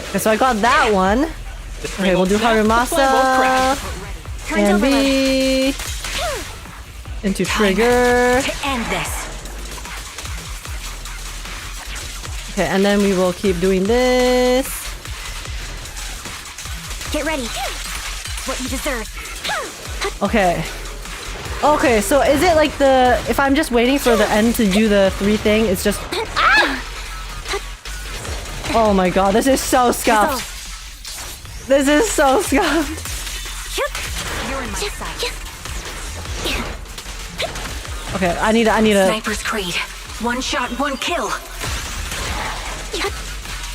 Okay, so I got that one. Okay, we'll do Harimasa. And B. Into trigger. To end this. Okay, and then we will keep doing this. Get ready. What you deserve. Okay. Okay, so is it like the... If I'm just waiting for the end to do the 3 thing, it's just... Oh my god, this is so scuffed. This is so scuffed. You're in my sight. Okay, I need a... Sniper's Creed. 1 shot, 1 kill.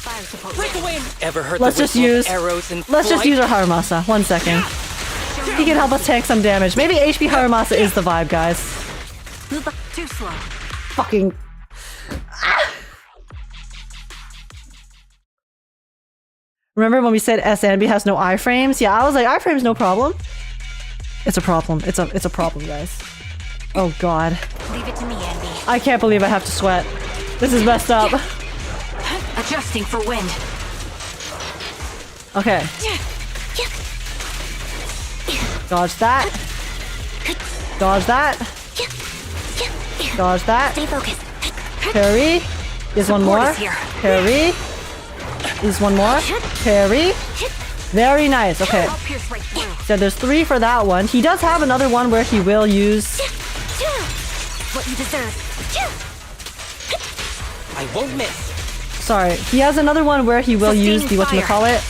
Fire support. Break away. Ever heard Let's the just whistle of use... arrows in Let's just flight? use our Haramasa. 1 second. He can help us tank some damage. Maybe HP Haramasa is the vibe, guys. Too slow. Fucking... Remember when we said SNB has no iframes? Yeah, I was like, iframes no problem. It's a problem. It's a problem, guys. Oh god. Leave it to me, Andy. I can't believe I have to sweat. This is messed up. Adjusting for wind. Okay. Dodge that. Dodge that. Dodge that. Stay focused. Parry. There's one Support more. is here. Parry. There's one more. Parry. Very nice. Okay. I'll pierce right through. So there's 3 for that one. He does have another one where he will use... What you deserve. I won't miss. Sorry. He has another one where he will use the Sustaining whatchamacallit.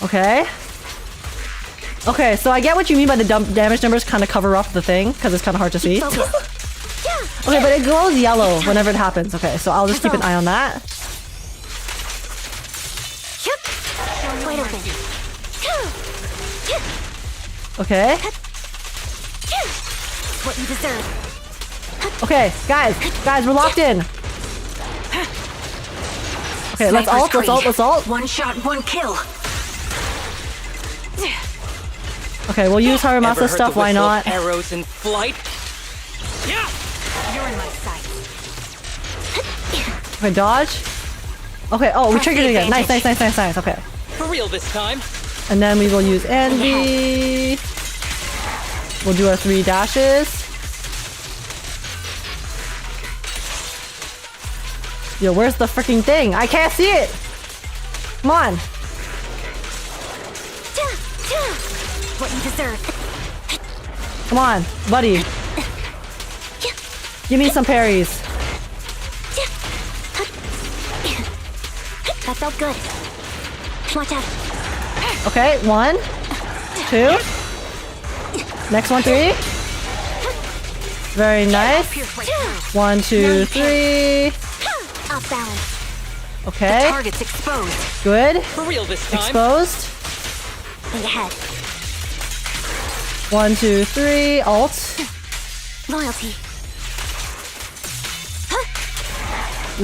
Okay. Okay, so I get what you mean by the damage numbers kind of cover up the thing, because it's kind of hard to see. Okay, but it glows yellow whenever it happens. Okay, so I'll just keep an eye on that. Wide open. Okay. What you deserve. Okay, guys, we're locked in. Okay, let's ult, let's ult. 1 shot, 1 kill. Okay, we'll use Ever Haramasa heard stuff, the why whistle not? of arrows in flight? You're in my sight. Okay, dodge. Okay, oh, we triggered it again. Nice, nice, nice, nice, nice. Okay. For real this time. And then we will use Envy. We'll do our 3 dashes. Yo, where's the freaking thing? I can't see it! Come on! What you deserve. Come on, buddy. Give me some parries. That felt good. Watch out. Okay, 1, 2. Next one, 3. Very nice. 1, 2, 3. Off balance. Okay, Target's exposed. good. For real this time. Exposed. Way ahead. 1, 2, 3. Alt. Loyalty.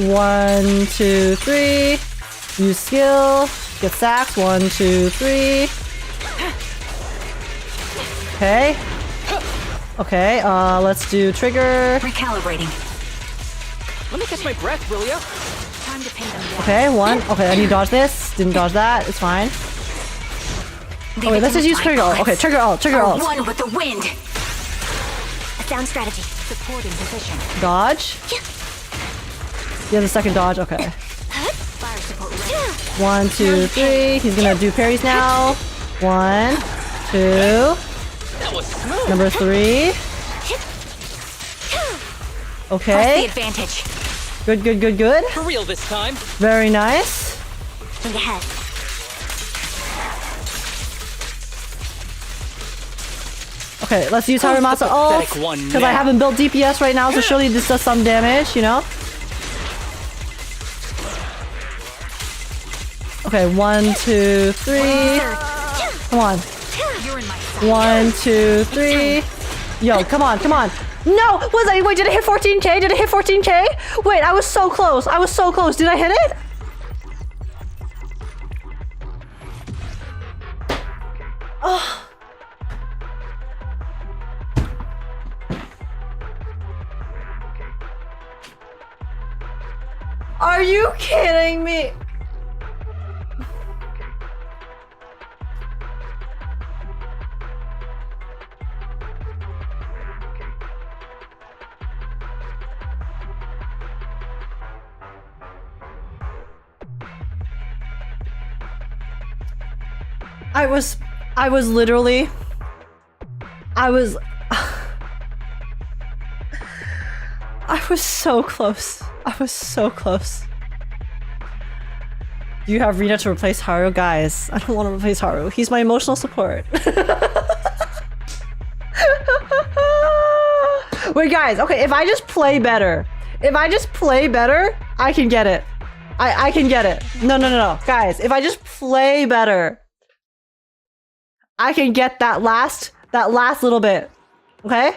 1, 2, 3. Use skill. Get sacked. 1, 2, 3. Okay. Okay, let's do trigger. Recalibrating. Let me catch my breath, will ya? Time to pin them down. Okay, 1. Okay, I need to dodge this. Didn't dodge that. It's fine. Leave Okay, it let's to just the use trigger alt. tight Okay, trigger alt. Trigger bullets. alt. One with the wind. A sound strategy. Supporting position. Dodge. He has a second dodge. Okay. Fire support ready. 1, 2, 3. He's gonna do parries now. 1, 2. That was smooth. Number 3. Press the Okay. advantage. Good, good, good, good. For real this time. Very nice. Way ahead. Okay, let's use Who's the Haramasa ult. pathetic one Because I now? haven't built DPS right now, so surely this does some damage, you know? Okay, 1, 2, 3. Come on. You're in my sight. 1, 2, 3. Yo, come on, come on. No! Wait, did it hit 14k? Did it hit 14k? Wait, I was so close. I was so close. Did I hit it? Oh. Are you kidding me? I was literally... I was so close. I was so close. Do you have Rina to replace Haru? Guys, I don't want to replace Haru. He's my emotional support. Wait, guys. Okay, if I just play better, I can get it. I can get it. No. Guys, if I just play better, I can get that last little bit. Okay?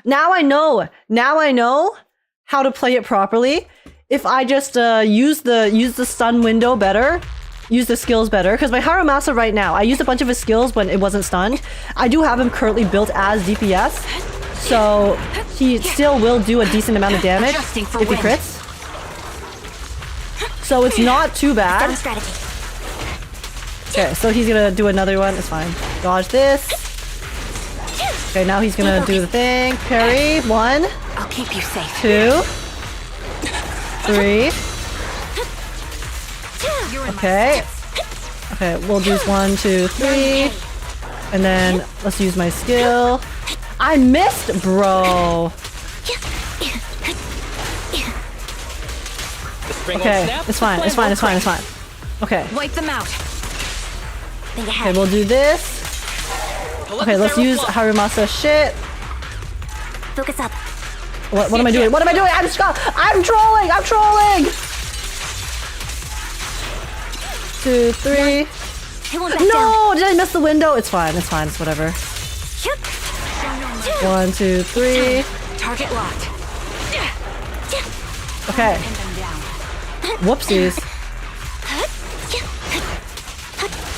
Now I know how to play it properly. If I just use the stun window better, use the skills better. Because my Harumasa right now, I used a bunch of his skills when it wasn't stunned. I do have him currently built as DPS, so he still will do a decent amount of damage if he crits. So it's not too bad. Okay, so he's gonna do another one. It's fine. Dodge this. Okay, now he's gonna do the thing. Parry. 1. I'll keep you safe. 2. 3. Okay. Okay, we'll do 1, 2, 3. And then let's use my skill. I missed, bro. Okay, it's fine. Okay. Wipe them out. Okay, we'll do this. Okay, let's use Harumasa shit. Focus up. What am I doing? I'm trolling! 2, 3. No! Did I miss the window? It's fine, it's whatever. 1, 2, 3. Target locked. Okay. Whoopsies.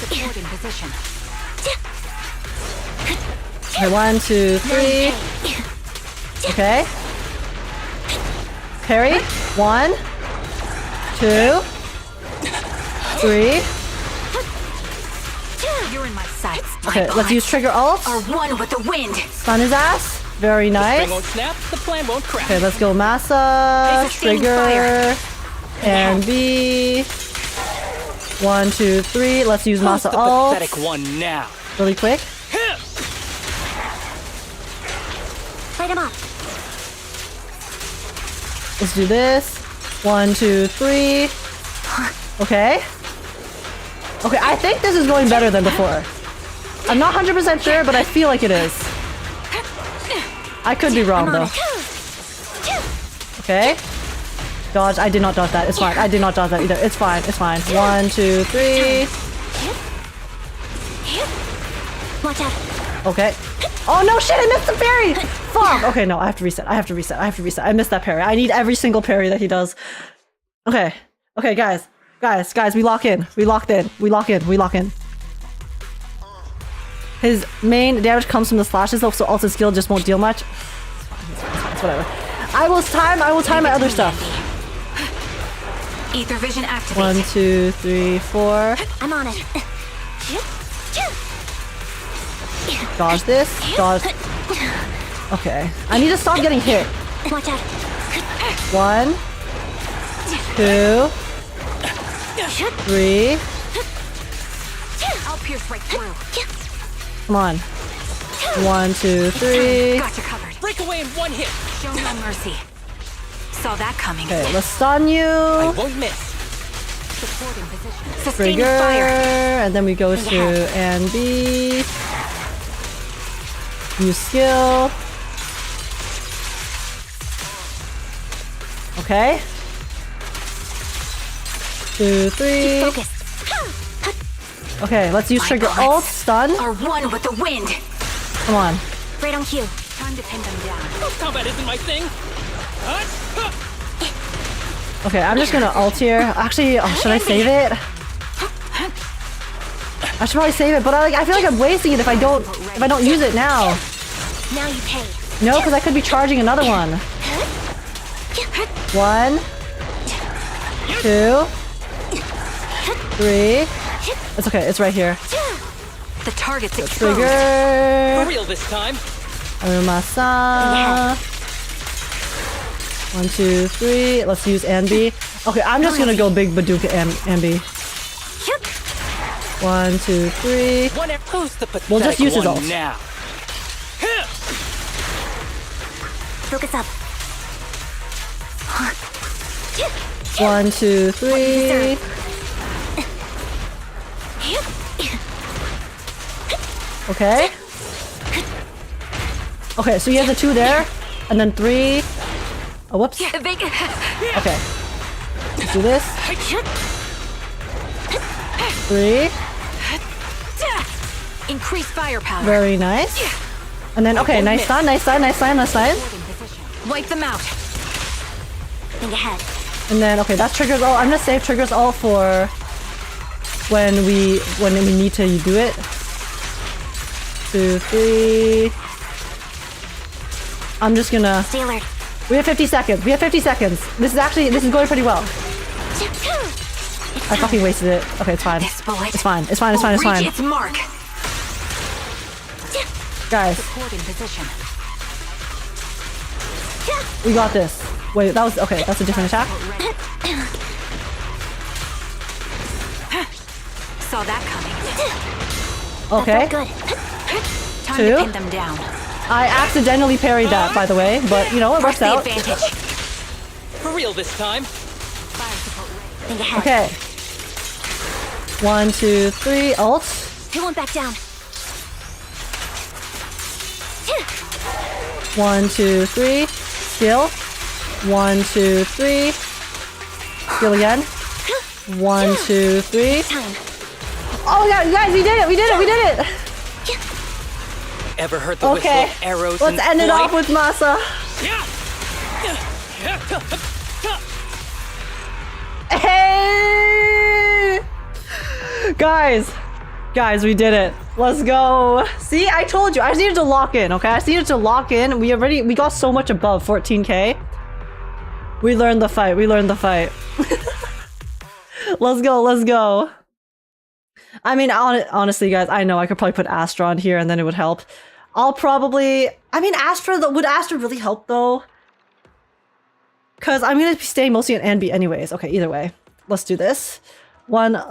Supporting position. Okay, 1, 2, 3. Okay. Parry. 1, 2, 3. You're in my sights. Okay, let's use trigger ult. Are one with the wind. Stun his ass. Very nice. Won't snap, the plan won't crash. Okay, let's go Masa. Trigger. And B. 1, 2, 3. Let's use Masa the ult. pathetic one now. Really quick. Light him up. Let's do this. 1, 2, 3. Okay. Okay, I think this is going better than before. I'm not 100% sure, but I feel like it is. I could be wrong though. Okay. Dodge. I did not dodge that. It's fine. I did not dodge that either. It's fine. 1, 2, 3. Watch out. Okay. Oh no shit, I missed the parry! Fuck! Okay, no, I have to reset. I missed that parry. I need every single parry that he does. Okay. Okay, guys, we lock in. We lock in. His main damage comes from the slashes though, so also skill just won't deal much. It's whatever. I will time my other stuff. Ether vision activate. 1, 2, 3, 4. I'm on it. Dodge this. Dodge. Okay. I need to stop getting hit. Watch out. 1, 2, 3. I'll pierce right through. Come on. 1, 2, 3. Got you covered. Break away in one hit. Show no mercy. Saw that coming. Okay, let's stun you. I won't miss. Supporting position. Trigger. Sustaining fire. And then we go to and B. Use skill. Okay. 2, 3. Focus. Okay, let's use trigger ult. Stun. Are one with the wind. Come on. Right on cue. Time to pin them down. Combat isn't my thing. Okay, I'm just gonna ult here. Actually, should I save it? I should probably save it, but I feel like I'm wasting it if I don't use it now. Now you pay. No, because I could be charging another one. 1, 2, 3. It's okay. It's right here. The target's exposed. For Trigger. real this time. Arumasa. 1, 2, 3. Let's use Anby. Okay, I'm just gonna go big Badooka Anby. 1, 2, 3. Who's the pathetic We'll just use his one ult. now? Focus up. 1, 2, 3. Okay. Okay, so you have the 2 there, and then 3. Oh, whoops. Okay. Let's do this. 3. Increase firepower. Very nice. And then, okay, nice stun, nice stun, nice stun, nice stun. Wipe them out. Think ahead. And then, okay, that's triggers all. I'm gonna save triggers all for when we need to do it. 2, 3. I'm just gonna. Stay alert. We have 50 seconds. We have 50 seconds. This is going pretty well. I fucking wasted it. Okay, it's fine. This bullet It's fine. It's fine. It's fine. It's will fine. reach its mark. Guys, Support in position. we got this. Wait, that was okay. That's a different attack. Saw that coming. Okay. Good. Time 2. to pin them down. I accidentally parried that, by the way, but you know it works Press the out. advantage. For real this time. Fire support ready. Think ahead. Okay. 1, 2, 3. Ult. He won't back down. 1, 2, 3. Skill. 1, 2, 3. Skill again. 1, 2, 3. Time. Oh yeah, guys, we did it! We did it! We did it! Ever heard the Okay. whistle of arrows Let's and end it flight? off with Masa. Hey! Guys, we did it. Let's go. See, I told you. I just needed to lock in, okay? I just needed to lock in. We got so much above 14k. We learned the fight. We learned the fight. Let's go. Let's go. I mean, honestly, guys, I know I could probably put Astra on here and then it would help. I'll probably... I mean, would Astra really help, though? Because I'm going to be staying mostly on Anby anyways. Okay, either way. Let's do this. 1... come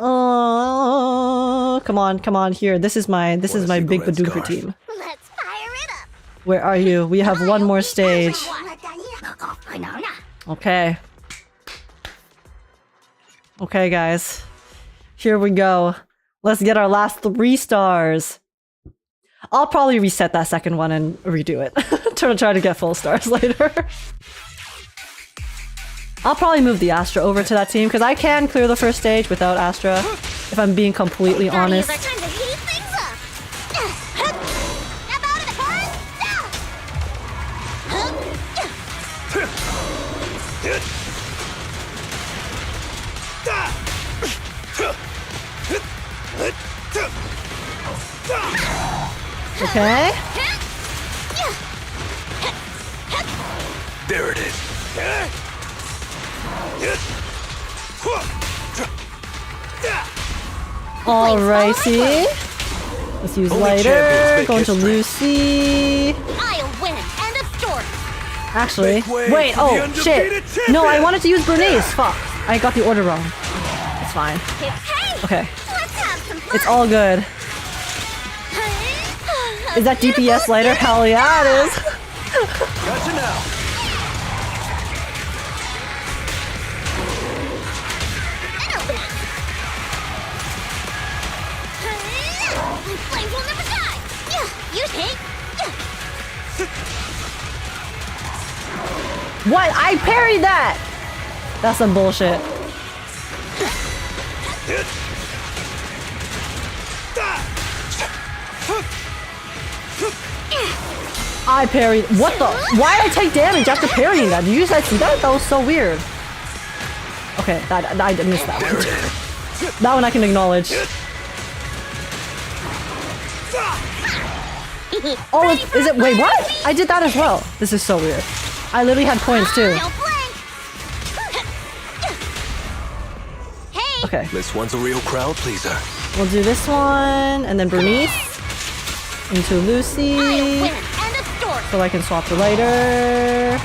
on, here. This is my big Badooker team. Let's fire it up. Where are you? We have one more stage. Okay. Okay, guys. Here we go. Let's get our last 3 stars. I'll probably reset that second one and redo it. Try to get full stars later. I'll probably move the Astra over to that team because I can clear the first stage without Astra, if I'm being completely honest. Time to heat things up. Step out of the current. Okay. There it is. Alrighty. Let's use Only lighter. champions make Going to history. Lucy. I'll win. End of story. Actually, Make way wait. for the Oh undefeated shit. champion. No, I wanted to use Bernice. Fuck. I got the order wrong. It's fine. Hey, Okay. let's have some fun. It's all good. Is that DPS lighter? Hell yeah, it is. Gotcha now. Flames will never die. You take. What? I parried that! That's some bullshit. I parried. What the? Why did I take damage after parrying that? Did you guys see that? That was so weird. Okay, I missed that one. That one I can acknowledge. Oh, is it? Wait, what? I did that as well. This is so weird. I literally had points too. Okay, This one's a real crowd pleaser. we'll do this one, and then Bernice into Lucy, End of story. so I can swap the lighter.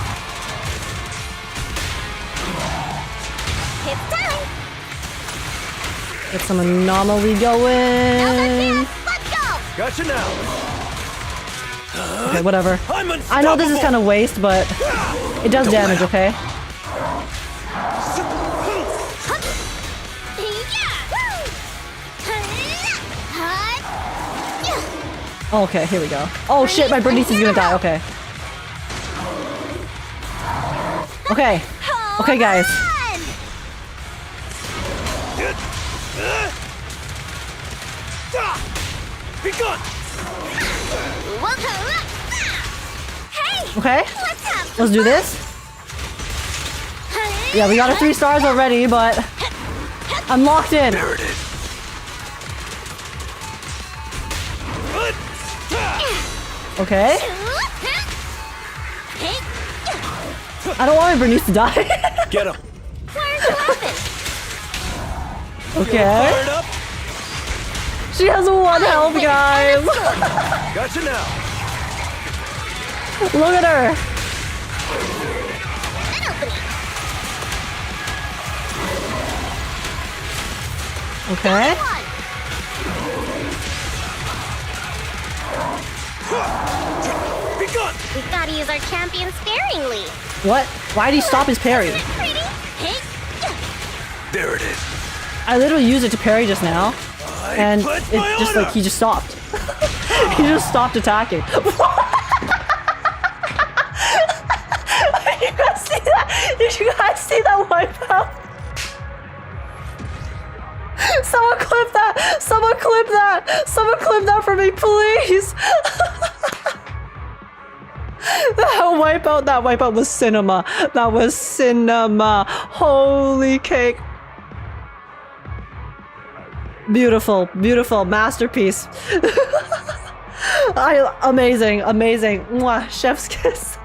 It's time. Get some anomaly going. Let's go! Gotcha now. Okay, whatever. I'm I know this is kind of waste, but it does damage, okay? Okay, here we go. Oh shit, my Bernice is gonna die. Okay. Okay. Okay, guys. Be gone. Okay. Let's do this. Yeah, we got our 3 stars already, but I'm locked in. There it is. Okay. I don't want my Bernice to die. Get him. Okay. Fired up. She has 1 health, guys. Gotcha now. Look at her. Okay. Be gone. We've got to use our champion sparingly. What? Why did he stop his parry? There it is. I literally used it to parry just now, and pledge it my just honor. like he just stopped. He just stopped attacking. You guys see that? Did you guys see that wipeout? Someone clip that! Someone clip that! Someone clip that for me, please! That wipeout was cinema. That was cinema. Holy cake. Beautiful, beautiful masterpiece. Amazing, amazing. Mwah, chef's kiss.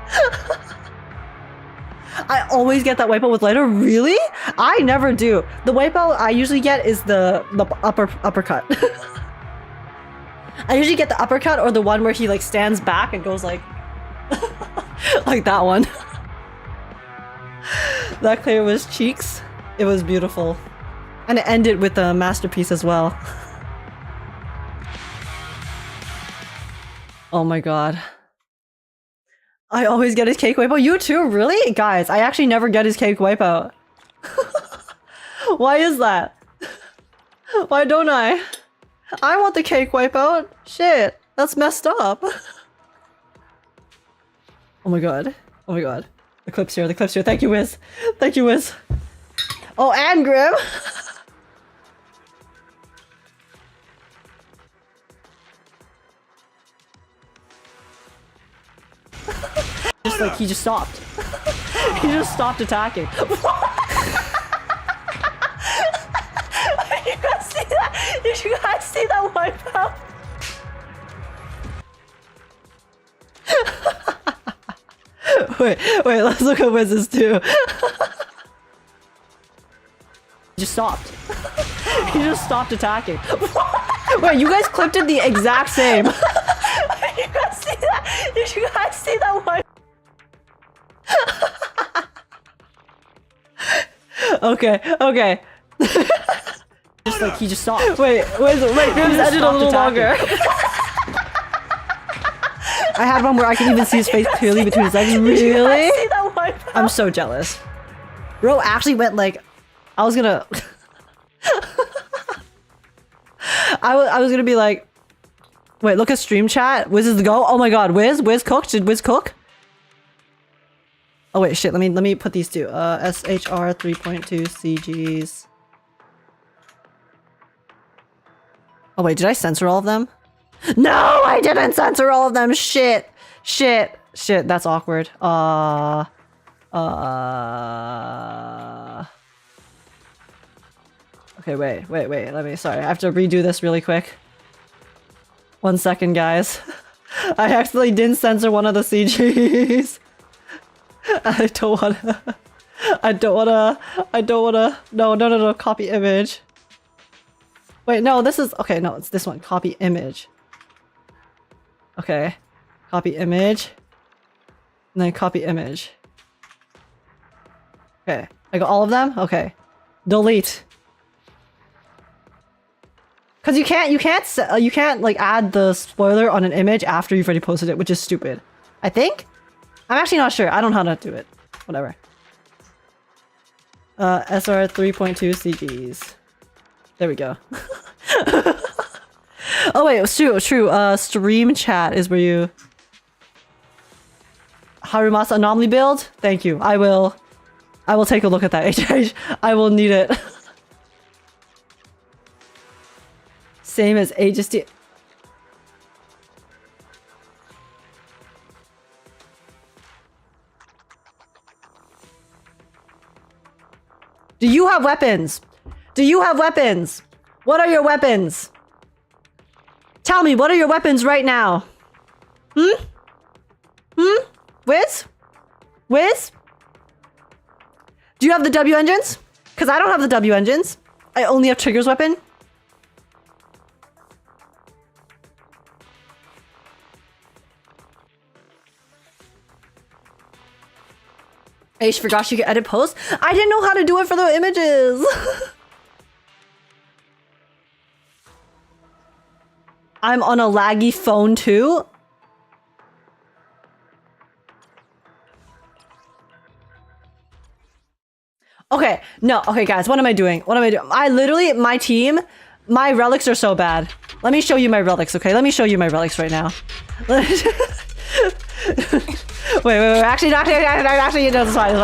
I always get that wipeout with lighter. Really? I never do. The wipeout I usually get is the uppercut. I usually get the uppercut or the one where he like stands back and goes like like that one. That clear was cheeks. It was beautiful. And it ended with a masterpiece as well. Oh my god. I always get his cake wipeout. You too? Really? Guys, I actually never get his cake wipeout. Why is that? Why don't I? I want the cake wipeout. Shit. That's messed up. Oh my god. Oh my god. The clip's here. The clip's here. Thank you, Wiz. Thank you, Wiz. Oh, and Grim. Just like he just stopped. He just stopped attacking. You guys see that? Did you guys see that wipeout? Wait, let's look at Wiz's too. He just stopped. He just stopped attacking. Wait, you guys clipped it the exact same. You guys see that? Did you guys see that one? Okay. Just like he just stopped. Wait, Grim's ended a little longer. I had one where I can even see his face clearly between his legs. Really? I'm so jealous. Bro actually went like, I was gonna I was gonna be like, wait, look at stream chat. Wiz is the go. Oh my god, Wiz cooked? Did Wiz cook? Oh wait, shit, let me put these two. SHR 3.2 CGs. Oh wait, did I censor all of them? No, I didn't censor all of them. Shit, that's awkward. Okay, wait. Sorry, I have to redo this really quick. 1 second, guys. I accidentally didn't censor one of the CGs. I don't wanna. No, copy image. Wait, no, this is, okay, no, it's this one, copy image. Okay, copy image. And then copy image. Okay, I got all of them? Okay. Delete. Because you can't like add the spoiler on an image after you've already posted it, which is stupid. I think. I'm actually not sure. I don't know how to do it. Whatever. SR 3.2 CGs. There we go. Oh wait, it's true. Stream chat is where you. Harumasa anomaly build. Thank you. I will take a look at that. HH. I will need it. Same as Aegis. Do you have weapons? Do you have weapons? What are your weapons? Tell me, what are your weapons right now? Wiz? Wiz? Do you have the W engines? Because I don't have the W engines. I only have Trigger's weapon. Aish forgot you could edit posts. I didn't know how to do it for the images. I'm on a laggy phone too. Okay, no, okay guys, what am I doing? What am I doing? I literally, my team, my relics are so bad. Let me show you my relics, okay? Let me show you my relics right now. wait, actually, no, it's fine.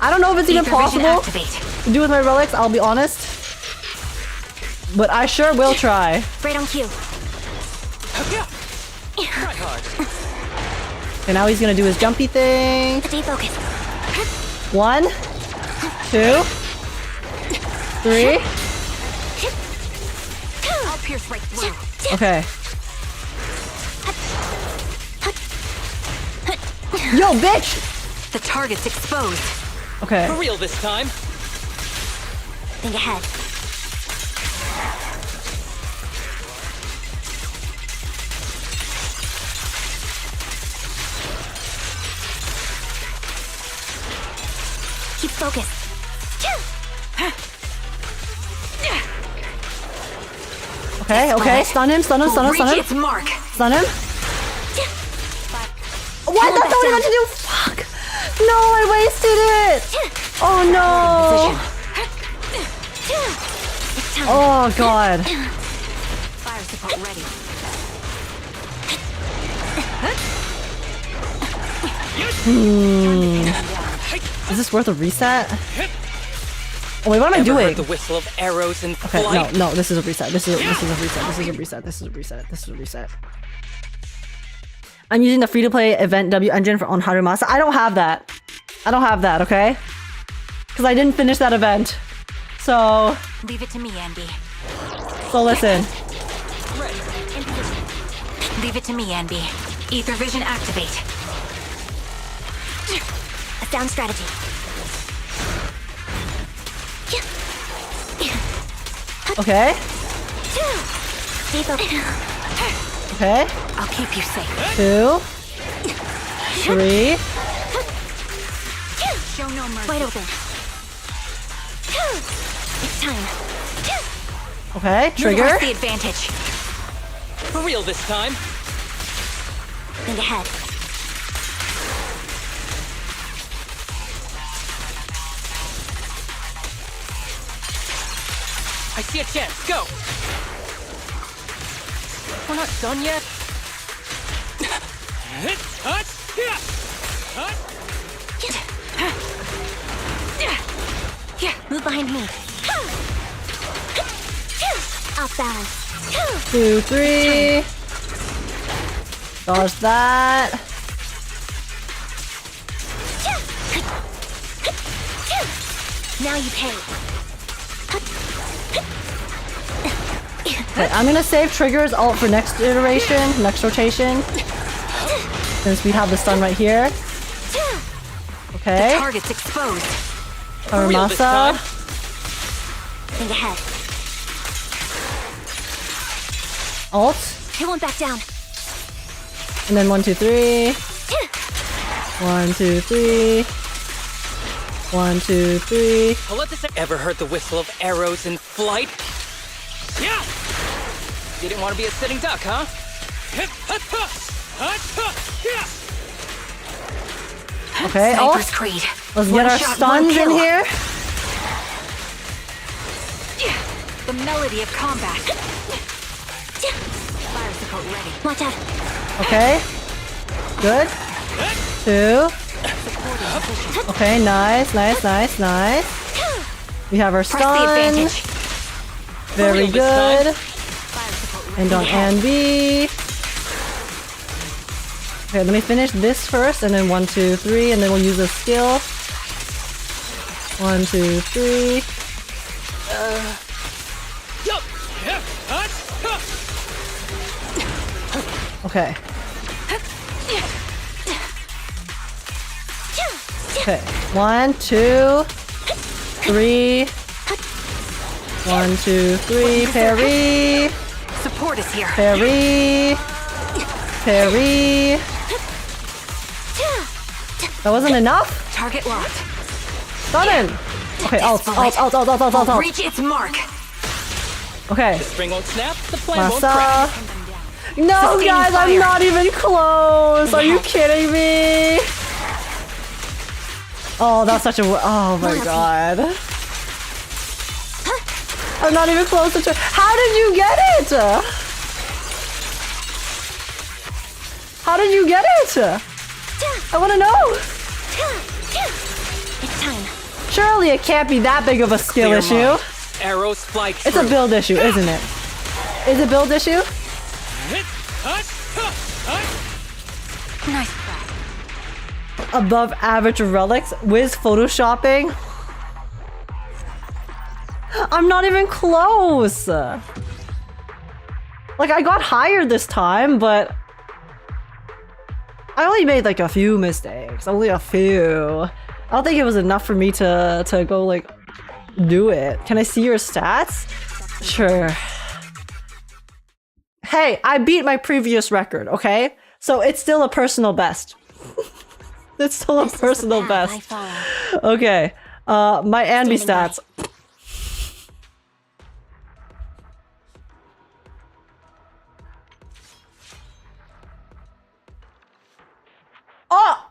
I don't know if it's even possible to do with my relics, I'll be honest. But I sure will try. Right on cue. Try hard. Okay, now he's gonna do his jumpy thing. Stay focused. 1, 2, 3. I'll pierce right through. Okay. Yo, bitch! The target's exposed. Okay. For real this time. Think ahead. Keep focused. Okay. Stun him. Reach its mark. Stun him. What? That's not what I meant to do. Fuck. No, I wasted it. Oh no. Oh god. Fire support ready. Is this worth a reset? Oh wait, what am I Ever doing? heard the whistle of arrows and Okay, flight? no, this is a reset. This is a reset. I'm using the free-to-play event W engine on Harumasa. I don't have that. Okay? Because I didn't finish that event. So Leave it to me, Andy. listen. Leave it to me, Andy. Ether vision activate. A sound strategy. Okay. Stay focused. Okay. I'll keep you safe. 2, 3. Show no mercy. Wide open. It's time. Okay. Trigger. Press the advantage. For real this time. Think ahead. I see a chance. Go. We're not done yet. Move behind me. Off balance. 2, 3. Dodge that. Now you pay. Okay, I'm gonna save triggers alt for next iteration, next rotation. Since we have the stun right here. Okay. The target's exposed. For real this time. Harumasa. Think ahead. Alt. It won't back down. And then 1, 2, 3. 1, 2, 3. 1, 2, 3. Well, let this ever heard the whistle of arrows in flight? Yeah! You didn't want to be a sitting duck, huh? Okay, Sniper's Creed. let's One get our shot, stuns one in kill. here. The melody of combat. Fire support ready. Watch out. Okay. Good. 2. Okay, nice. We have our Press the stun. advantage. Very real this time. good. Fire support ready. And on Anby. Okay, let me finish this first, and then 1, 2, 3, and then we'll use a skill. 1, 2, 3. Okay. Okay. 1, 2, 3. 1, 2, 3. Parry. Support is here. Parry. Parry. That wasn't enough? Target locked. Stunning. Okay, alt. Reach its mark. Okay. Spring won't snap, the plan won't Masa. crack. No, Sustaining guys, I'm fire. not even close. Are you kidding me? Oh, that's such a. Oh my god. I'm not even close to. How did you get it? How did you get it? I want to know. It's time. Surely it can't be that big of a skill Clear issue. mark. Arrows fly true. It's a build issue, isn't it? Is it build issue? Nice. Above average relics. Whiz photoshopping. I'm not even close. Like, I got higher this time, but I only made like a few mistakes. Only a few. I don't think it was enough for me to go like do it. Can I see your stats? Sure. Hey, I beat my previous record, okay? So it's still a personal best. It's still a This is the personal path I best. follow. Okay. My Anby Standing by. stats. Oh!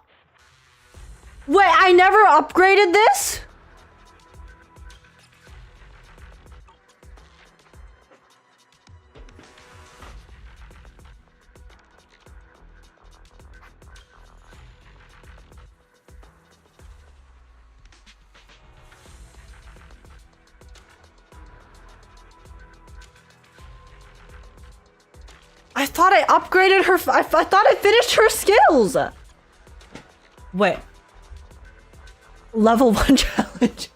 Wait, I never upgraded this? I thought I upgraded her. I thought I finished her skills. Wait. Level 1 challenge.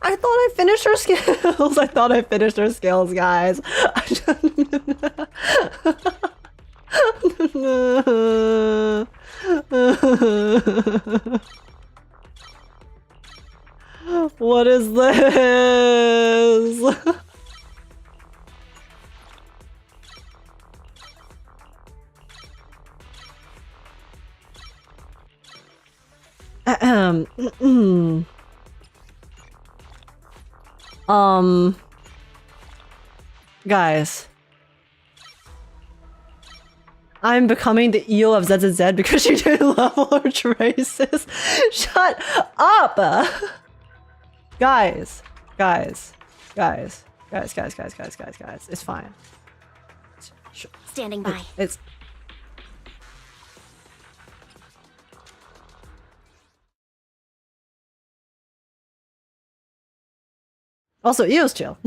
I thought I finished her skills. I thought I finished her skills, guys. What is this? Guys. I'm becoming the EO of ZZZ because you didn't level her traces. Shut up! Guys. It's fine. Standing by. It's... Also, EO's chill.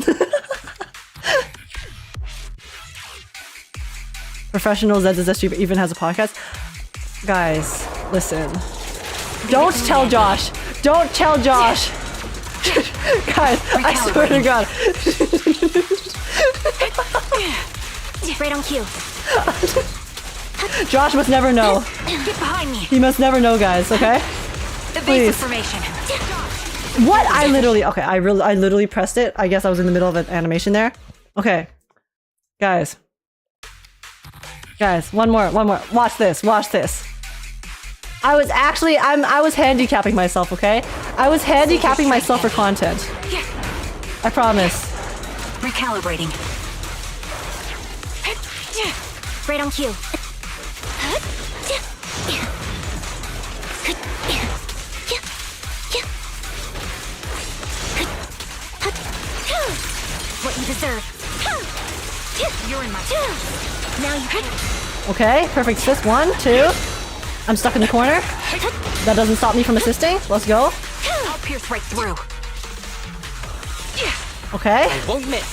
Professional ZZZ streamer even has a podcast. Guys, listen. Don't tell Josh. Don't tell Josh. Guys, I swear to God. Right on cue. Josh must never know. Get behind me. He must never know, guys. Okay? Evasive Please. formation. What? I literally pressed it. I guess I was in the middle of an animation there. Okay. Guys. Guys, one more. Watch this. I was actually, I was handicapping myself, okay? I was handicapping myself for content. I promise. Recalibrating. Right on cue. What you deserve. You're in my... Now you can. Okay, perfect assist. 1, 2. I'm stuck in the corner. That doesn't stop me from assisting. Let's go. I'll pierce right through. Okay. I won't miss.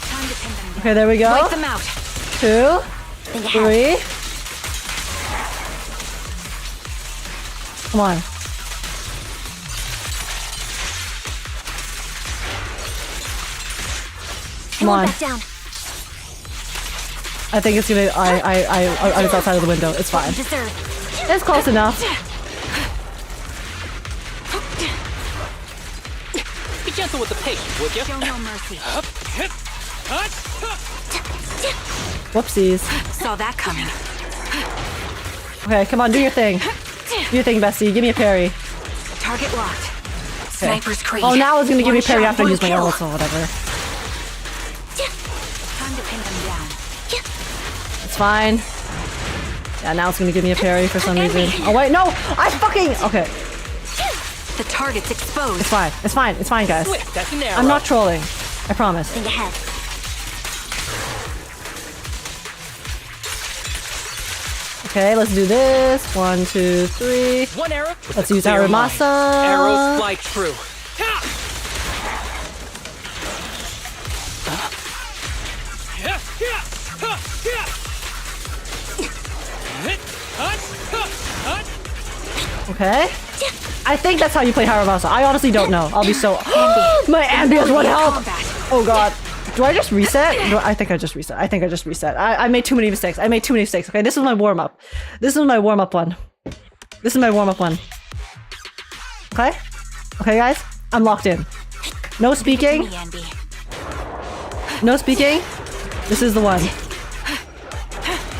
Time to pin them down. Okay, there we go. Wipe them out. 2, 3. Come on. Come on. Back down. I think it's gonna. I was outside of the window. It's fine. You deserve. It's close enough. Be gentle with the patient, would you? Show no mercy. Whoopsies. Saw that coming. Okay, come on, do your thing. Do your thing, Bessie. Give me a parry. Target locked. Sniper's crazy. Oh, now it's gonna give me a One parry shot, after I one use my kill. ults or whatever. Time to pin them down. It's fine. Yeah, now it's gonna give me a parry for some reason. Oh wait, no! I fucking. Okay, The target's exposed. it's fine. It's fine. It's fine, guys. Swift as an arrow. I'm not trolling. I promise. Think ahead. Okay, let's do this. 1, 2, 3. One arrow. with Let's a use clear mind. Aramasa. Arrows fly true. Okay. I think that's how you play Haramasa. I honestly don't know. I'll be so. My Ambi has 1 health. Oh god. Do I just reset? I think I just reset. I made too many mistakes. Okay, this is my warm up. This is my warm up one. Okay? Okay, guys? I'm locked in. No speaking. Me, Andy. No speaking. This is the one.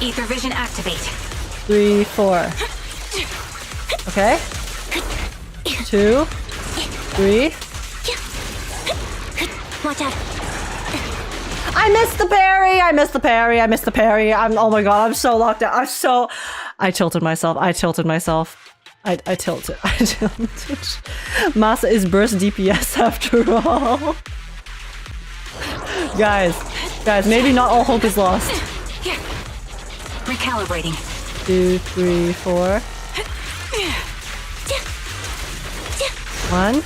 Ether vision activate. 3, 4. Okay. 2, 3. Watch out. I missed the parry. Oh my god, I'm so locked out. I tilted myself. I tilted. Masa is burst DPS after all. Guys, maybe not all hope is lost. Recalibrating. 2, 3, 4. 1.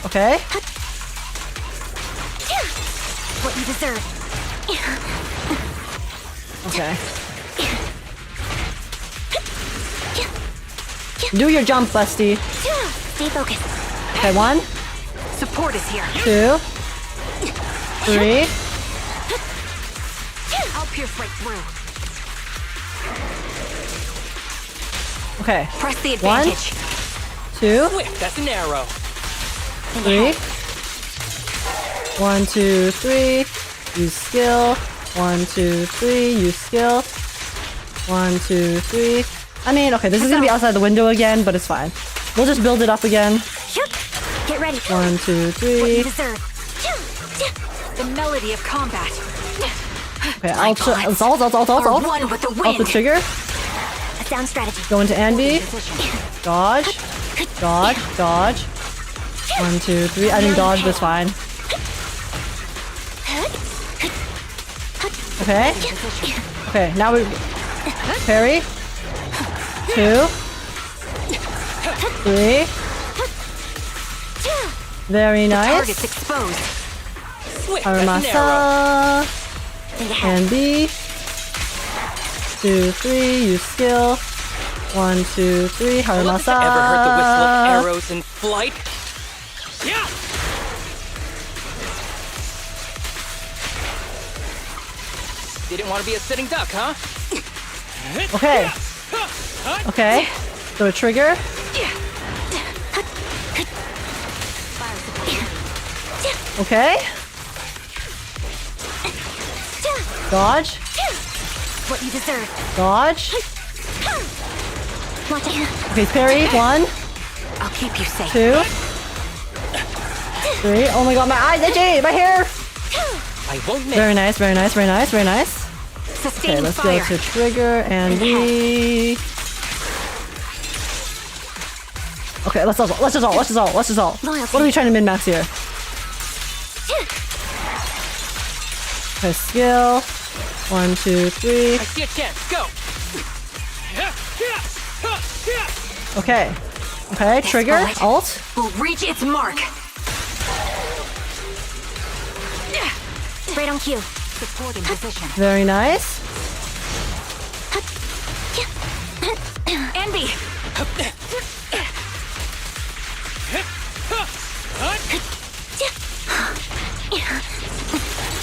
Okay. What you deserve. Okay. Do your jump, Busty. Stay focused. Okay, 1, Support is here. 2, 3. I'll pierce right through. Okay. Press the 1, advantage. 2, Swift as an arrow. 3. 1, 2, 3. Use skill. 1, 2, 3. Use skill. 1, 2, 3. I mean, okay, this is gonna be outside the window again, but it's fine. We'll just build it up again. Get ready. 1, 2, What you 3. deserve. The melody of combat. Okay, alt. Are one with the Alt the wind. trigger. A sound strategy. Go into Anby. Dodge. Dodge. 1, 2, 3. I didn't dodge, but it's fine. Okay. Okay, now we parry. 2, 3. Very Target's nice. exposed. Swift as an arrow. Aramasa. And B. 2, 3. Use skill. 1, 2, 3. Haramasa. Ever heard the whistle of arrows in flight? Yeah. Didn't want to be a sitting duck, huh? Okay. Okay. So a trigger. Okay. Dodge. What you deserve. Dodge. Watch it. Okay, parry. 1, I'll keep you safe. 2, 3. Oh my god, my eyes itchy! My hair! I won't miss. Very nice, very nice, very nice, very nice. Okay, Sustaining let's fire. go to trigger and we. Okay, let's just all. Loyalty. What are we trying to min-max here? Okay, skill. 1, 2, 3. I see a chance. Go. Okay. Okay, trigger, bullet alt. will reach its mark. Right on cue. Supporting position. Very nice. Envy.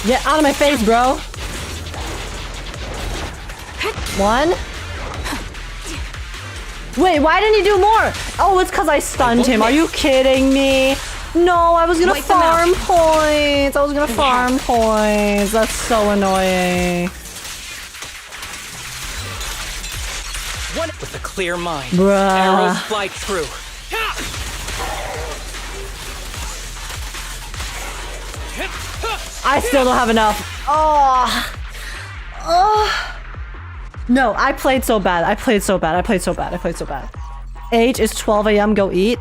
Get out of my face, bro. 1. Wait, why didn't he do more? Oh, it's because I stunned him. Are you kidding me? No, I was gonna Wipe them out. farm points. I was gonna farm points. That's so annoying. One with a clear mind. Bruh. Arrows fly through. I still don't have enough. Oh. No, I played so bad. I played so bad. Age is 12 a.m. Go eat.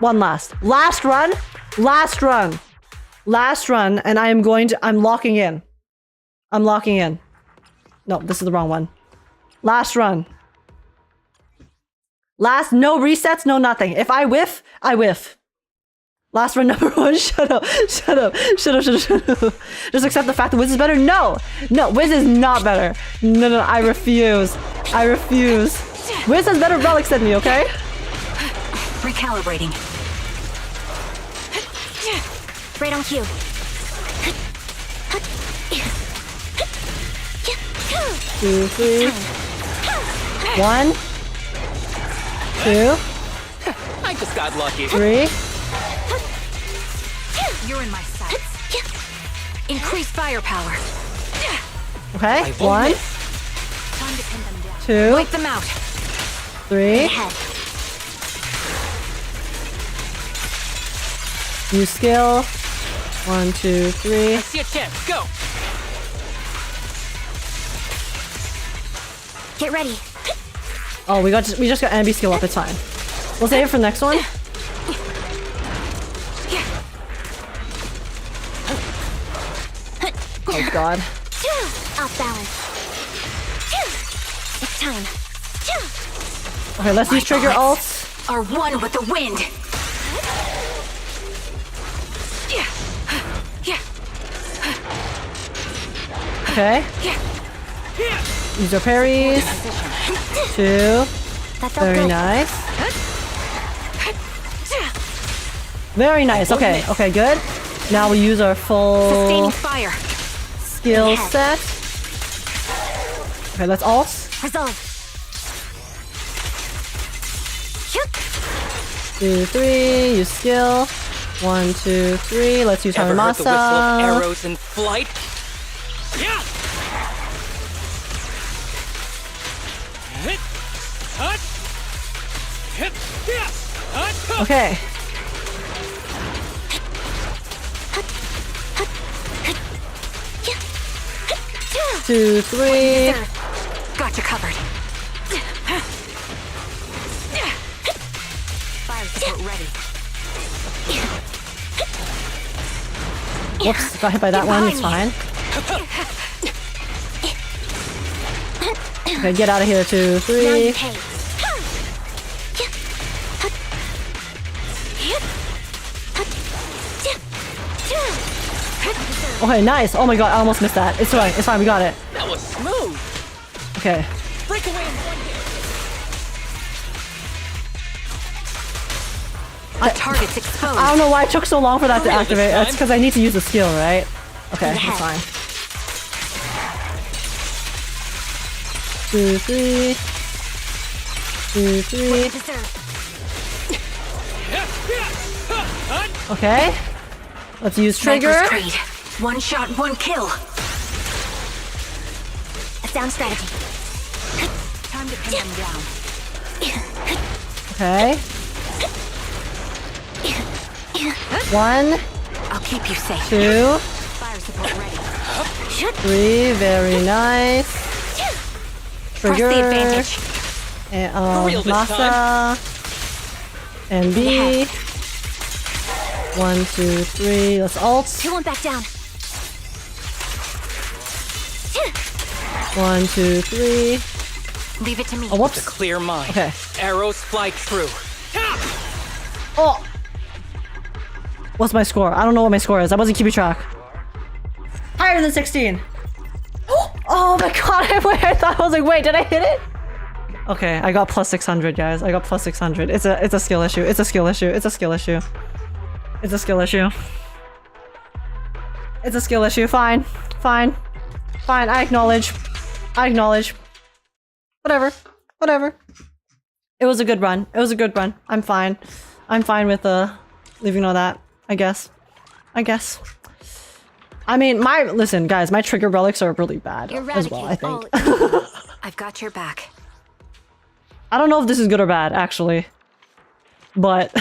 One last run, and I'm locking in. No, this is the wrong one. Last run. No resets, no nothing. If I whiff, I whiff. Last run number 1. Shut up. Just accept the fact that Wiz is better. No, Wiz is not better. No, I refuse. Wiz has better relics than me, okay? Recalibrating. Right on cue. 2, 3. 1, 2, I just got lucky. 3. You're in my sights. Increase firepower. Okay, I won't 1, miss. Time to pin them down. 2, Wipe them out. 3. Ahead. Use skill. 1, 2, 3. I see a chance. Go. Get ready. Oh, we just got NB skill up. It's fine. We'll save it for the next one. Oh god. Off balance. It's time. Okay, let's use trigger odds ults. Are one with the wind. Okay. Use our parries. 2. That felt Very good. nice. Very nice. Okay, good. Now we use our Sustaining full fire. skill set. Okay, let's alt. Resolve. 2, 3. Use skill. 1, 2, 3. Let's use Ever heard the whistle of Haramasa. arrows in flight? Yeah. Okay. Two, 3. Got you covered. Fire support ready. Whoops, got hit by that one. It's fine. Okay, get out of here. 2, 3. Okay, nice. Oh my god, I almost missed that. It's fine, we got it. That was smooth. Okay. Break away in one hit. The target's exposed. I don't know why it took so long for that to For real this activate. That's time. because I need to use the skill, right? Okay, that's fine. 2, 3. 2, 3. Okay. Let's use trigger. Sniper's trade. One shot, one kill. A sound strategy. Time to pin them down. Okay. 1, I'll keep you safe. 2, Fire support ready. 3. Very nice. Press the Trigger. advantage. And, For real this Masa. And B. 1, 2, 3. Let's ult. He won't back down. 1, 2, 3. Leave it to me. Oh, whoops. The clear mind. Okay. Arrows fly true. Oh! What's my score? I don't know what my score is. I wasn't keeping track. Higher than 16. Oh my god, I thought I was like, wait, did I hit it? Okay, I got plus 600, guys. I got plus 600. It's a skill issue. It's a skill issue. It's a skill issue. It's a skill issue. It's a skill issue. Fine. Fine. Fine. I acknowledge. I acknowledge. Whatever. Whatever. It was a good run. It was a good run. I'm fine. I'm fine with leaving all that. I guess. I guess. I mean, listen, guys, my trigger relics are really bad as well, I think. I've got your back. I don't know if this is good or bad, actually. But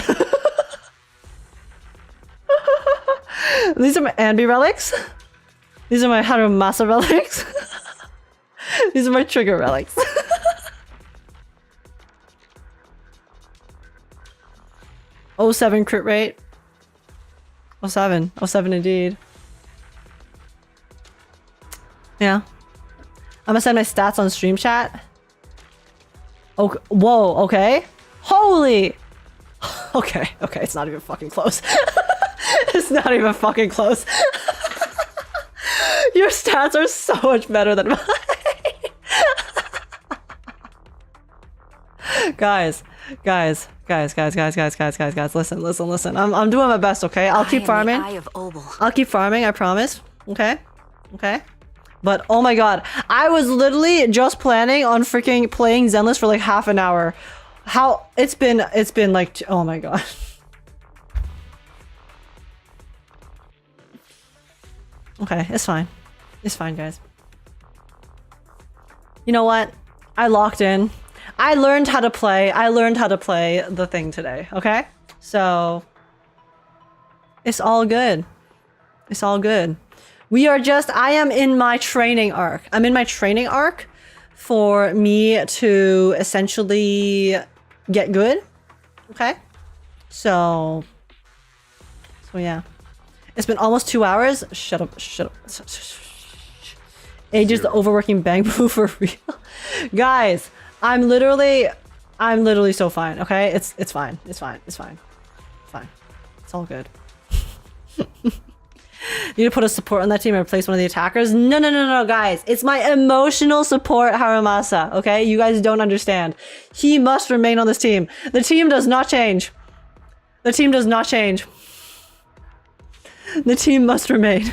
these are my Anbi relics. These are my Harumasa relics. These are my trigger relics. Oh, 07 crit rate. 07. 07 indeed. Yeah. I'm gonna send my stats on stream chat. Okay. Whoa, okay. Holy! Okay, okay, it's not even fucking close. It's not even fucking close. Your stats are so much better than mine. Guys, listen. I'm doing my best, okay? I'll keep farming. I'll keep farming, I promise. Okay? Okay? But oh my god, I was literally just planning on freaking playing Zenless for like half an hour. How it's been like, oh my god. Okay, it's fine. It's fine, guys. You know what? I locked in. I learned how to play. I learned how to play the thing today, okay? So it's all good. It's all good. I am in my training arc. I'm in my training arc for me to essentially get good. Okay? So yeah. It's been almost 2 hours. Shut up. Ages the overworking bang boo for real. Guys, I'm literally so fine, okay? It's fine. It's fine. It's all good. You need to put a support on that team and replace one of the attackers? No, guys. It's my emotional support, Harumasa, okay? You guys don't understand. He must remain on this team. The team does not change. The team does not change. The team must remain.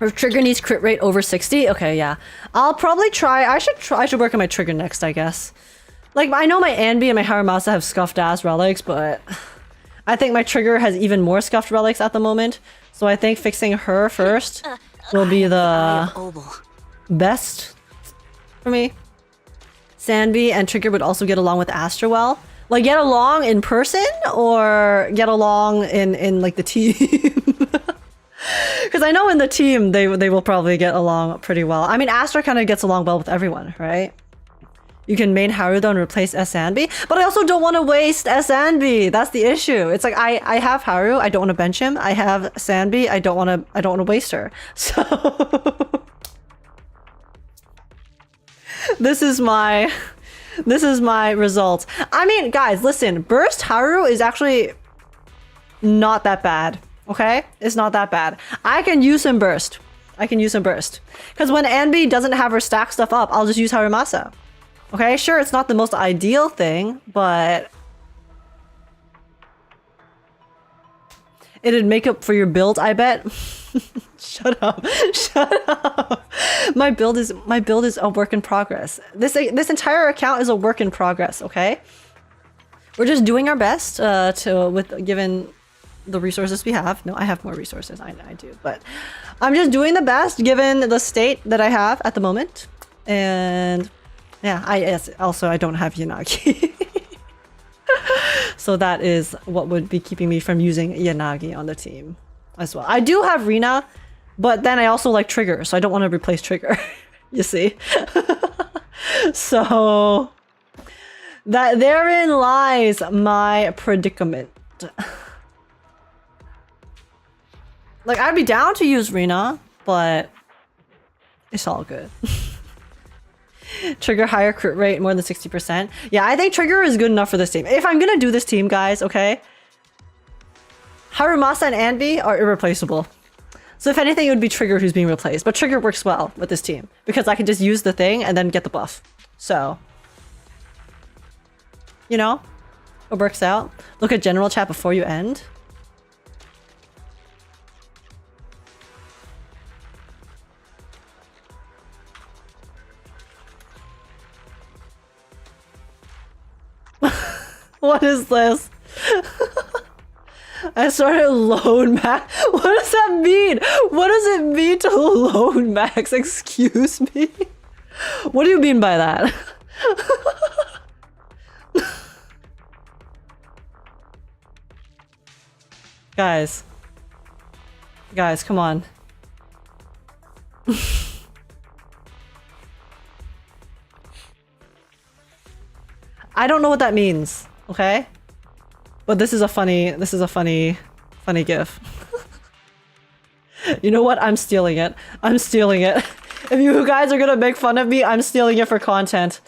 Her trigger needs crit rate over 60? Okay, yeah. I'll probably try. I should work on my trigger next, I guess. Like, I know my Anbi and my Harumasa have scuffed ass relics, but I think my trigger has even more scuffed relics at the moment. So I think fixing her first will be the best for me. Sanvi and trigger would also get along with Astra well. Like, get along in person or get along in like the team? Because I know in the team they will probably get along pretty well. I mean, Astra kind of gets along well with everyone, right? You can main Haru though and replace S&B, but I also don't want to waste S&B. That's the issue. It's like I have Haru, I don't want to bench him. I have Sanbi, I don't want to waste her. So this is my result. I mean, guys, listen, Burst Haru is actually not that bad. Okay? It's not that bad. I can use him Burst. Because when Anbi doesn't have her stack stuff up, I'll just use Harumasa. Okay, sure, it's not the most ideal thing, but it'd make up for your build, I bet. Shut up. My build is a work in progress. This entire account is a work in progress, okay? we're just doing our best given the resources we have. No, I have more resources. I do, but I'm just doing the best given the state that I have at the moment. And yeah, I don't have Yanagi. So that is what would be keeping me from using Yanagi on the team as well. I do have Rina, but then I also like Trigger, so I don't want to replace Trigger. You see? So that therein lies my predicament. Like, I'd be down to use Rina, but it's all good. Trigger higher crit rate, more than 60%. Yeah, I think Trigger is good enough for this team. If I'm gonna do this team, guys, okay? Harumasa and Anbi are irreplaceable. So if anything, it would be Trigger who's being replaced. But Trigger works well with this team because I can just use the thing and then get the buff. So, you know, it works out. Look at general chat before you end. What is this? I started load max. What does that mean? What does it mean to load max? Excuse me? What do you mean by that? Guys, come on. I don't know what that means, okay? But this is a funny gif. You know what? I'm stealing it. I'm stealing it. If you guys are gonna make fun of me, I'm stealing it for content.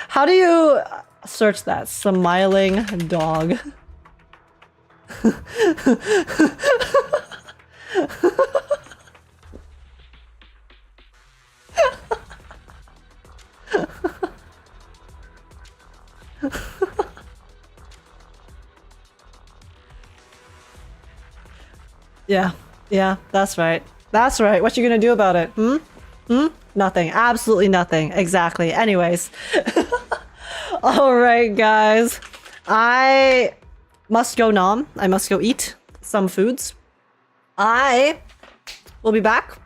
How do you search that? Smiling dog. Yeah, that's right. That's right. What you gonna do about it? Nothing. Absolutely nothing. Exactly. Anyways. All right, guys. I must go nom. I must go eat some foods. I will be back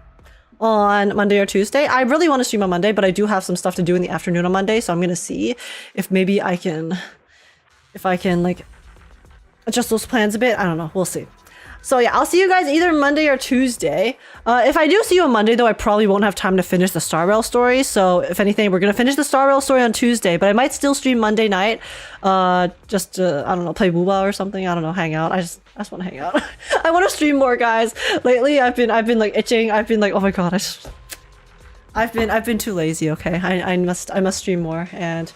on Monday or Tuesday. I really want to stream on Monday, but I do have some stuff to do in the afternoon on Monday, so I'm gonna see if maybe I can like adjust those plans a bit. I don't know. We'll see. So yeah, I'll see you guys either Monday or Tuesday. If I do see you on Monday, though, I probably won't have time to finish the Star Rail story. So if anything, we're gonna finish the Star Rail story on Tuesday, but I might still stream Monday night. Just to, I don't know, play Woowa or something. I don't know, hang out. I just want to hang out. I want to stream more, guys. Lately, I've been like itching. I've been like, oh my god, I've been too lazy. Okay, I must stream more, and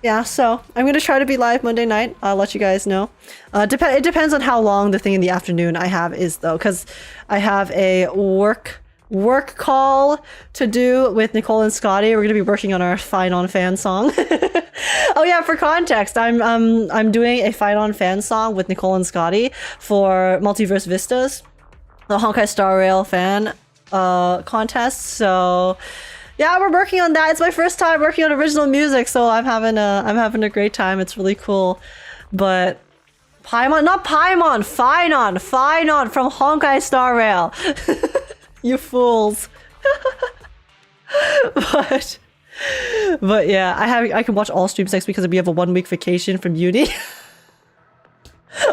yeah, so I'm gonna try to be live Monday night. I'll let you guys know. It depends on how long the thing in the afternoon I have is, though, because I have a work call to do with Nicole and Scotty. We're gonna be working on our Fine On Fan song. Oh yeah, for context, I'm doing a Fine On Fan song with Nicole and Scotty for Multiverse Vistas, the Honkai Star Rail fan contest. So yeah, we're working on that. It's my first time working on original music, so I'm having a great time. It's really cool. But Paimon, not Paimon, Fine On from Honkai Star Rail. You fools. But yeah, I can watch all streams next week because we have a 1-week vacation from uni.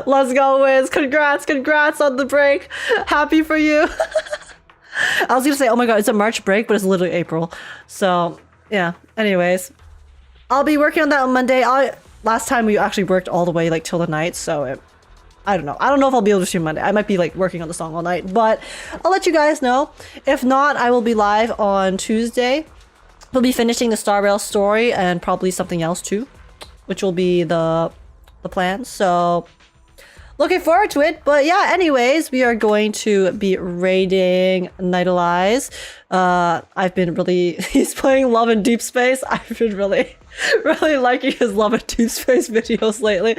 Let's go, Wiz. Congrats on the break. Happy for you. I was gonna say, oh my god, it's a March break, but it's literally April. So yeah, anyways, I'll be working on that on Monday. Last time we actually worked all the way like till the night, so I don't know if I'll be able to stream Monday. I might be like working on the song all night, but I'll let you guys know. If not, I will be live on Tuesday. We'll be finishing the Star Rail story and probably something else too, which will be the plan. So looking forward to it. But yeah, anyways, we are going to be raiding Nightalize. I've been really, he's playing Love in Deep Space. I've been really liking his Love in Deep Space videos lately.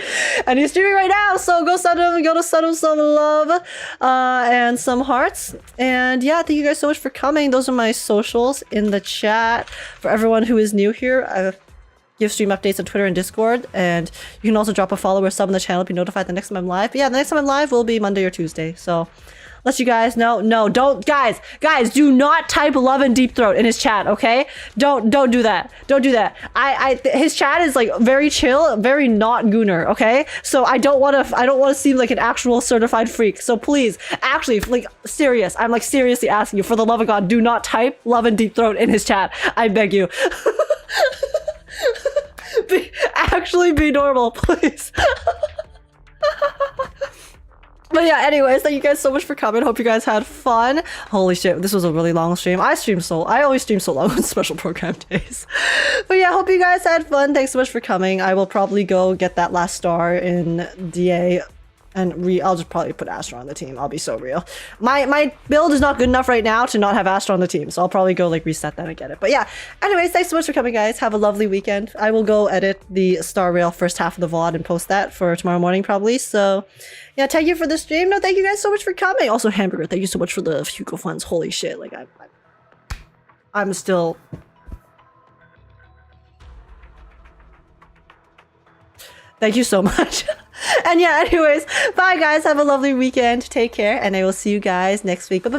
And he's streaming right now, so go send him some love and some hearts. And yeah, thank you guys so much for coming. Those are my socials in the chat. For everyone who is new here, give stream updates on Twitter and Discord, and you can also drop a follow or sub on the channel to be notified the next time I'm live. But yeah, the next time I'm live will be Monday or Tuesday. So let you guys know. No, don't, guys, do not type love and deep throat in his chat, okay? Don't do that. Don't do that. His chat is like very chill, very not gooner, okay? So I don't want to seem like an actual certified freak. So please, actually, like serious, I'm like seriously asking you, for the love of God, do not type love and deep throat in his chat. I beg you. Actually be normal, please. But yeah, anyways, thank you guys so much for coming. Hope you guys had fun. Holy shit, this was a really long stream. I always stream so long on special program days. But yeah, hope you guys had fun. Thanks so much for coming. I will probably go get that last star in DA and I'll just probably put Astra on the team. I'll be so real. My build is not good enough right now to not have Astra on the team, so I'll probably go like reset that and get it. But yeah, anyways, thanks so much for coming, guys. Have a lovely weekend. I will go edit the Star Rail first half of the VOD and post that for tomorrow morning probably. So yeah, thank you for the stream. No, thank you guys so much for coming. Also, Hamburger, thank you so much for the Hugo funds. Holy shit, like I'm still. Thank you so much. And yeah, anyways, bye guys. Have a lovely weekend. Take care. And I will see you guys next week. Bye-bye.